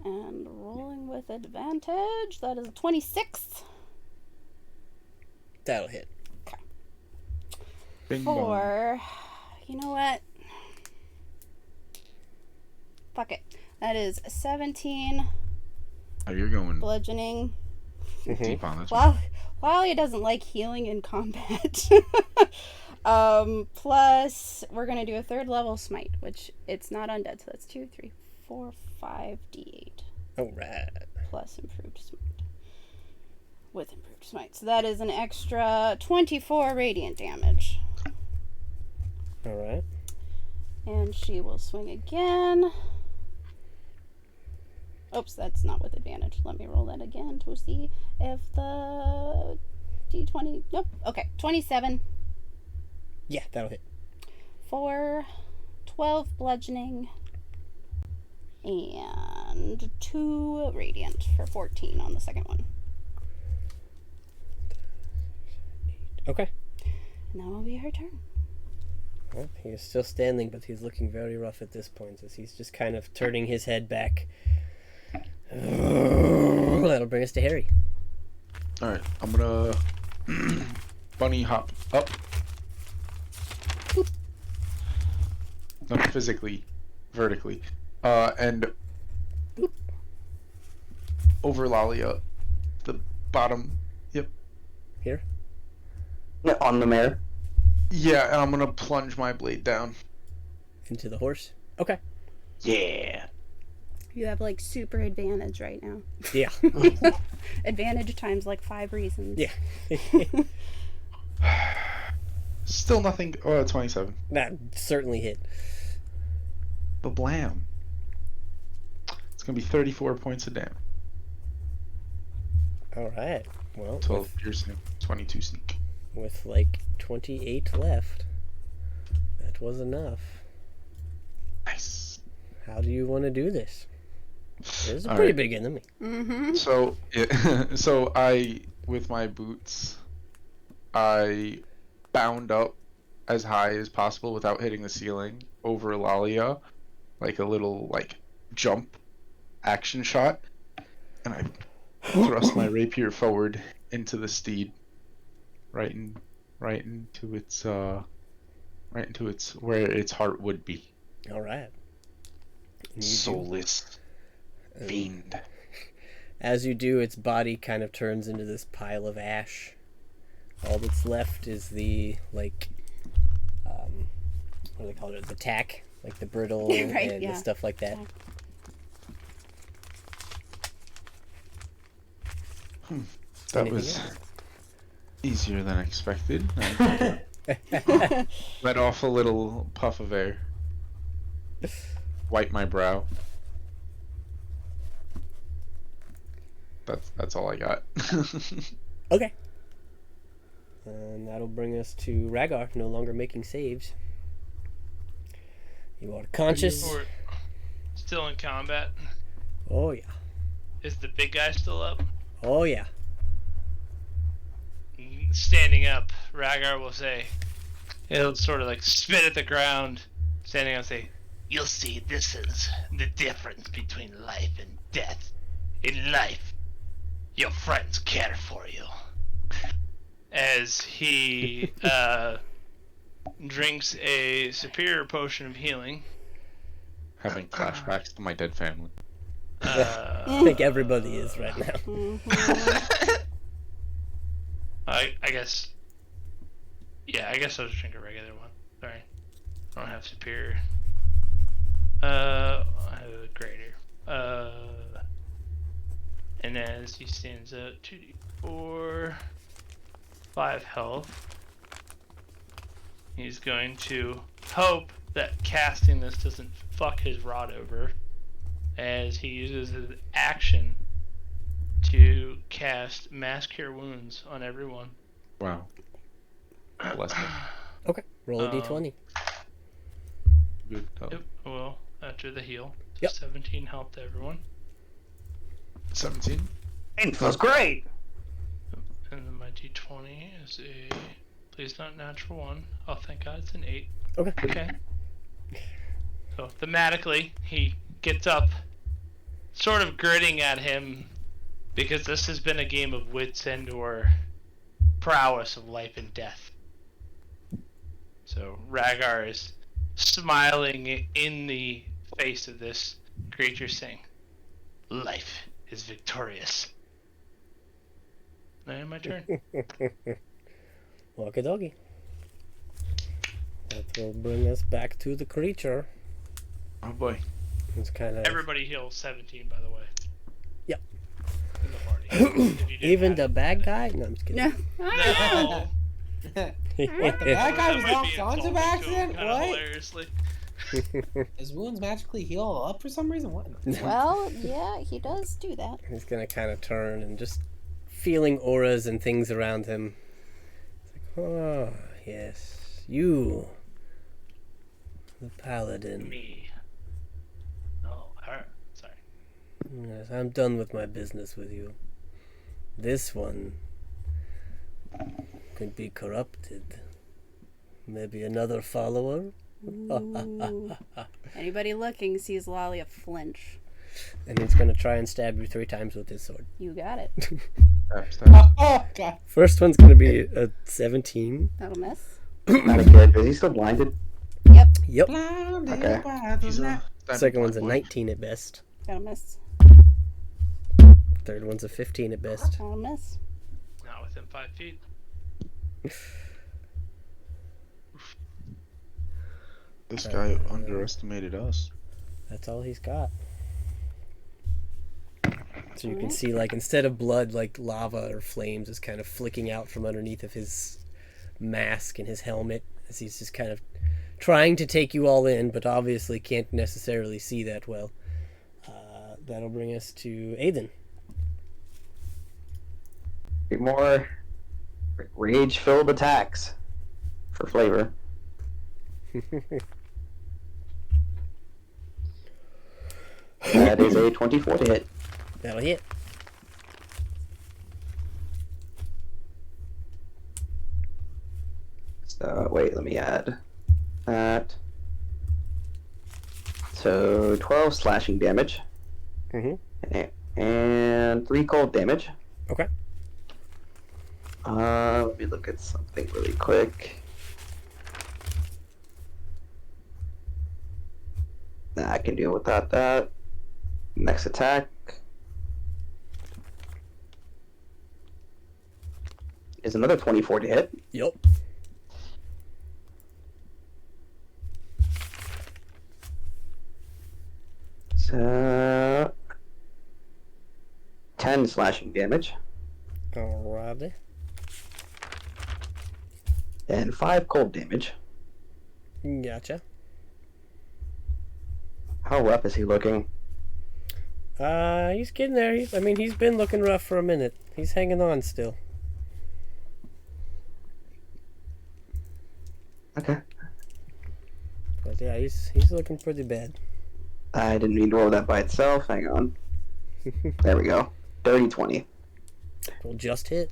And rolling with advantage, that is a 26 That'll hit. Bing bong. for, you know what? Fuck it. That is 17 Oh, you're going bludgeoning. deep on this one. Wally doesn't like healing in combat. Plus, we're going to do a 3rd level smite, which it's not undead, so that's 2, 3, 4, 5 d8. Alright. Plus improved smite. With improved smite. So that is an extra 24 radiant damage. Alright. And she will swing again. Oops, that's not with advantage. Let me roll that again to see if the d20... Nope. Okay, 27 Yeah, that'll hit. for 12 bludgeoning and 2 radiant for 14 on the second one. Okay. And that will be her turn. Well, he is still standing, but he's looking very rough at this point as he's just kind of turning his head back. That'll bring us to Harry. Alright, I'm gonna bunny hop up. Not physically, vertically. And over Lalia. The bottom. Yep. Here? Yeah, on the mare. Yeah, and I'm gonna plunge my blade down. Into the horse? Okay. Yeah. You have like super advantage right now. Yeah. Advantage times like 5 reasons. Yeah. Still nothing. Oh, 27. That certainly hit. Blam. It's gonna be 34 points of damage. Alright. Well, 12 piercing, 22 sneak. with like 28 left, that was enough. Nice. How do you want to do this? There's a All pretty right. big enemy. Mm-hmm. So, yeah, so I, with my boots, I bound up as high as possible without hitting the ceiling over Lalia, like a little like jump action shot, and I thrust my rapier forward into the steed, right into its where its heart would be. All right. You do. Soulless fiend. As you do, its body kind of turns into this pile of ash. All that's left is the, like, what do they call it? The tack, like the brittle Right, and yeah. the stuff like that. That Anything was else? easier than expected. I let off a little puff of air. Wipe my brow. That's all I got. Okay. And that'll bring us to Rhagar, no longer making saves. You are conscious. Or still in combat. Oh, yeah. Is the big guy still up? Oh, yeah. Standing up, Rhagar will say, he'll sort of like spit at the ground, standing up and say, "You'll see, this is the difference between life and death. In life, your friends care for you." As he drinks a superior potion of healing. Having flashbacks to my dead family. I think everybody is right now. I guess. Yeah, I guess I'll just drink a regular one. Sorry. I don't have superior. I have a greater. And as he stands up, 2d4, 5 health. He's going to hope that casting this doesn't fuck his rod over, as he uses his action to cast Mass Cure Wounds on everyone. Wow. Bless me. Okay. Roll a d20. Good. Yep, well, after the heal. Yep. 17 health to everyone. 17. It feels great. And then my d20 is a... Please not natural 1. Oh, thank God, it's an 8. Okay. Okay. So, thematically, he gets up, sort of gritting at him, because this has been a game of wits and or prowess of life and death. So, Rhagar is smiling in the face of this creatures sing, "Life is victorious." Now my turn. Walkie doggy. That will bring us back to the creature. Oh boy. It's kind of Everybody heals 17, by the way. Yep. In the party. If you didn't even have the it. bad guy. No, I'm just kidding. No. That guy was That might knocked be onto insulting by to him accident? kinda What? hilariously. His wounds magically heal up for some reason? What? Well, yeah, he does do that. He's gonna kind of turn and just feeling auras and things around him. It's like, oh yes, you, the paladin. Me. No, her. Sorry. Yes, I'm done with my business with you. This one could be corrupted. Maybe another follower? Ooh. Anybody looking sees Lalia flinch. And he's gonna try and stab you 3 times with his sword. You got it. Oh, God. First one's gonna be a 17. That'll miss. Not good. Is he still blinded? Yep. Yep. Okay. He's a Second one's a boy. 19 at best. That'll miss. Third one's a 15 at best. That'll miss. Not within 5 feet. This guy underestimated us. That's all he's got. So you can see, like, instead of blood, like lava or flames is kind of flicking out from underneath of his mask and his helmet as he's just kind of trying to take you all in, but obviously can't necessarily see that well. That'll bring us to Aiden. Be more rage-filled attacks for flavor. That is a 24 to hit. That'll hit. So, wait, let me add that. So, 12 slashing damage. Mm-hmm. And 3 cold damage. Okay. Let me look at something really quick. Nah, I can deal without that. Next attack is another 24 to hit. Yup. So 10 slashing damage Alrighty. and 5 cold damage. Gotcha. How rough is he looking? He's getting there. He's been looking rough for a minute. He's hanging on still. Okay. But yeah, he's looking pretty bad. I didn't mean to roll that by itself. Hang on. There we go. Dirty 20. We'll just hit.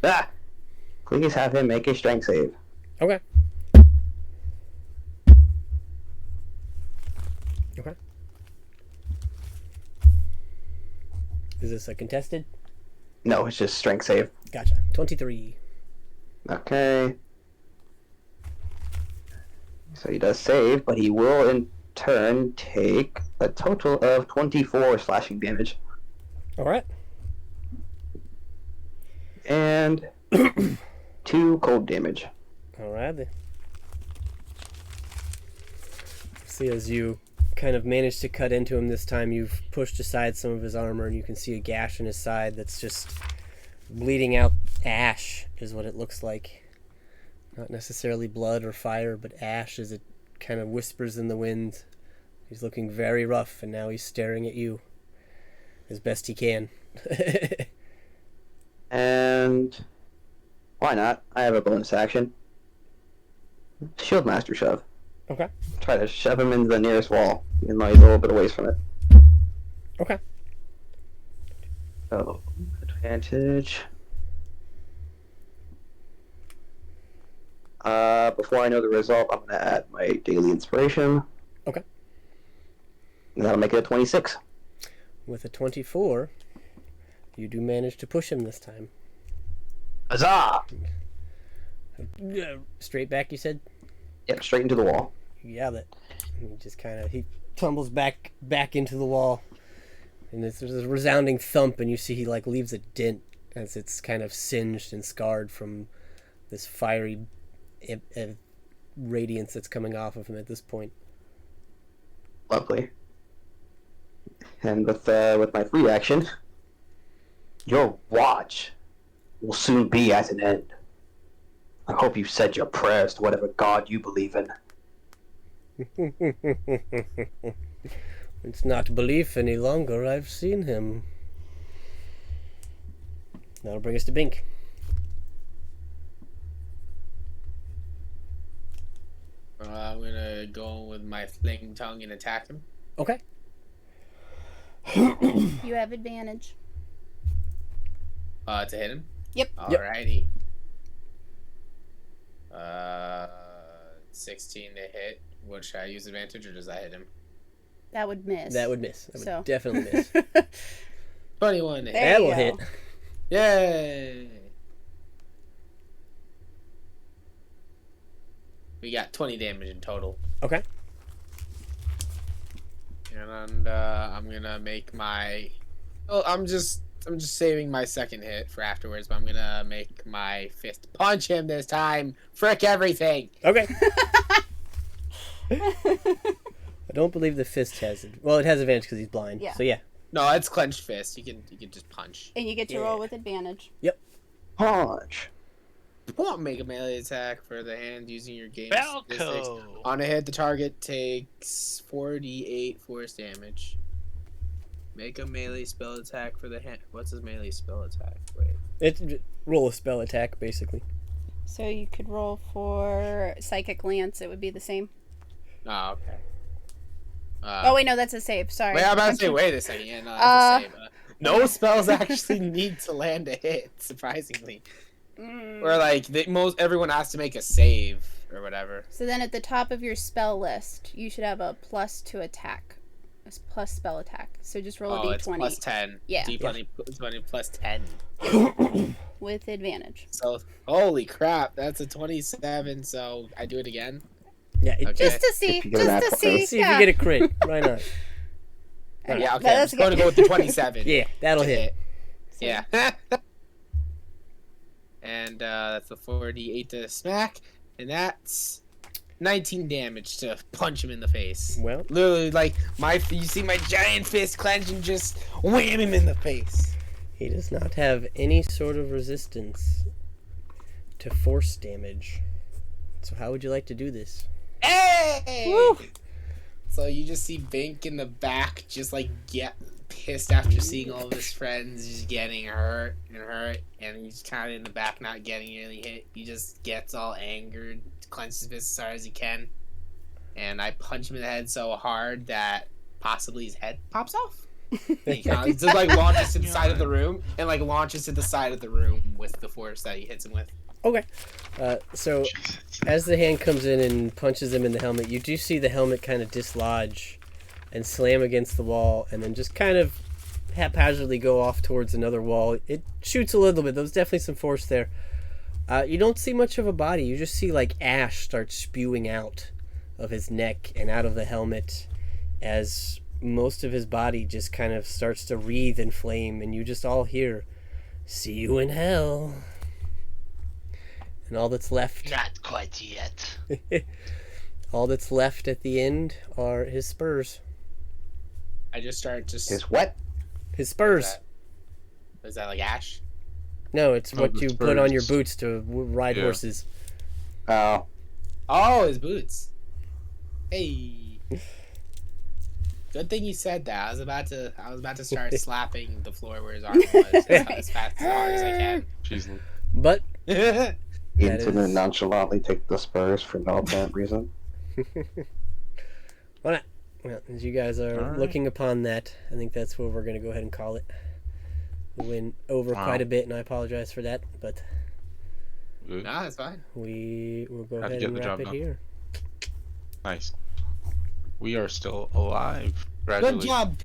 Ah! Please have him make a strength save. Okay. Okay. Is this a contested? No, it's just strength save. Gotcha. 23. Okay. So he does save, but he will in turn take a total of 24 slashing damage. Alright. And 2 cold damage. Alright then. See, as you kind of managed to cut into him this time, you've pushed aside some of his armor and you can see a gash in his side that's just bleeding out ash, is what it looks like. Not necessarily blood or fire, but ash as it kind of whispers in the wind. He's looking very rough, and now he's staring at you as best he can. And why not? I have a bonus action. Shield Master Shove. Okay. Try to shove him into the nearest wall, even though he's a little bit away from it. Okay. So, advantage. Before I know the result, I'm going to add my daily inspiration. Okay. And that'll make it a 26. With a 24, you do manage to push him this time. Huzzah! Straight back, you said? Yep, straight into the wall. You got it. And he tumbles back into the wall, and there's a resounding thump, and you see he like leaves a dent as it's kind of singed and scarred from this fiery radiance that's coming off of him at this point. Lovely. And with my free action, your watch will soon be at an end. I hope you've said your prayers to whatever god you believe in. It's not belief any longer. I've seen him. That'll bring us to Bink. I'm gonna go with my fling tongue and attack him. Okay. You have advantage. To hit him? Yep. Alrighty. 16 to hit. What, should I use advantage or does that hit him? That would miss. That would miss. That would So. definitely miss. 21 to hit. There That'll you hit. go. Yay! We got 20 damage in total. Okay. And I'm gonna make my. Oh, I'm just saving my second hit for afterwards, but I'm gonna make my fist punch him this time. Frick everything. Okay. I don't believe the fist has it. Well, it has advantage because he's blind. Yeah. So yeah. No, it's clenched fist. You can just punch. And you get to Yeah. roll with advantage. Punch. Make a melee attack for the hand using your game statistics. Balco. On a hit, the target takes 4d8 force damage. Make a melee spell attack for the hand. What's his melee spell attack? Wait. It's roll a spell attack basically. So you could roll for Psychic Lance. It would be the same. Oh, okay. Oh, wait, no, that's a save. Sorry. Wait, I'm about to say, wait a second. Yeah, no, that's a save. No spells actually need to land a hit, surprisingly. Or like everyone has to make a save or whatever. So then at the top of your spell list, you should have a plus to attack. A plus spell attack. So just roll a d20. It's plus 10. Yeah. D20 plus 10. With advantage. So, holy crap, that's a 27, so I do it again? Yeah. Okay. Just to see. If you get an Just to attack- see. Let's see if you get a crit. Why not? Yeah, okay, I'm That's just going to good. go with the 27. Yeah, that'll to hit. Yeah. And that's the 4d8 to smack, and that's 19 damage to punch him in the face. Well, Literally, like, you see my giant fist clench and just wham him in the face. he does not have any sort of resistance to force damage. So how would you like to do this? Hey! Woo! So you just see Bink in the back just like get pissed after seeing all of his friends just getting hurt, and he's kind of in the back not getting really hit. He just gets all angered, clenches his fist as hard as he can, and I punch him in the head so hard that possibly his head pops off. And he kinda just like launches to the side of the room, and like launches to the side of the room with the force that he hits him with. Okay. So as the hand comes in and punches him in the helmet, you do see the helmet kind of dislodge and slam against the wall, and then just kind of haphazardly go off towards another wall. It shoots a little bit. There's definitely some force there. You don't see much of a body. You just see like ash start spewing out of his neck and out of the helmet as most of his body just kind of starts to wreathe in flame, and you just all hear, "See you in hell." And all that's left, Not quite yet. all that's left at the end are his spurs. I just start just. Is what? His spurs. Is that like ash? No, it's Oh, what the you put on your spurs. boots to ride Yeah. horses. Oh. Oh, his boots. Hey. Good thing you said that. I was about to start slapping the floor where his arm was as fast as hard as I can. Jeez. But That Into is- nonchalantly take the spurs for no apparent reason. well, as you guys are Alright. looking upon that, I think that's where we're going to go ahead and call it. We went over Wow. quite a bit, and I apologize for that, but Good. Nah, it's fine. we will go Had to ahead get and the wrap job it done. here. Nice. We are still alive. Good Congratulations. job,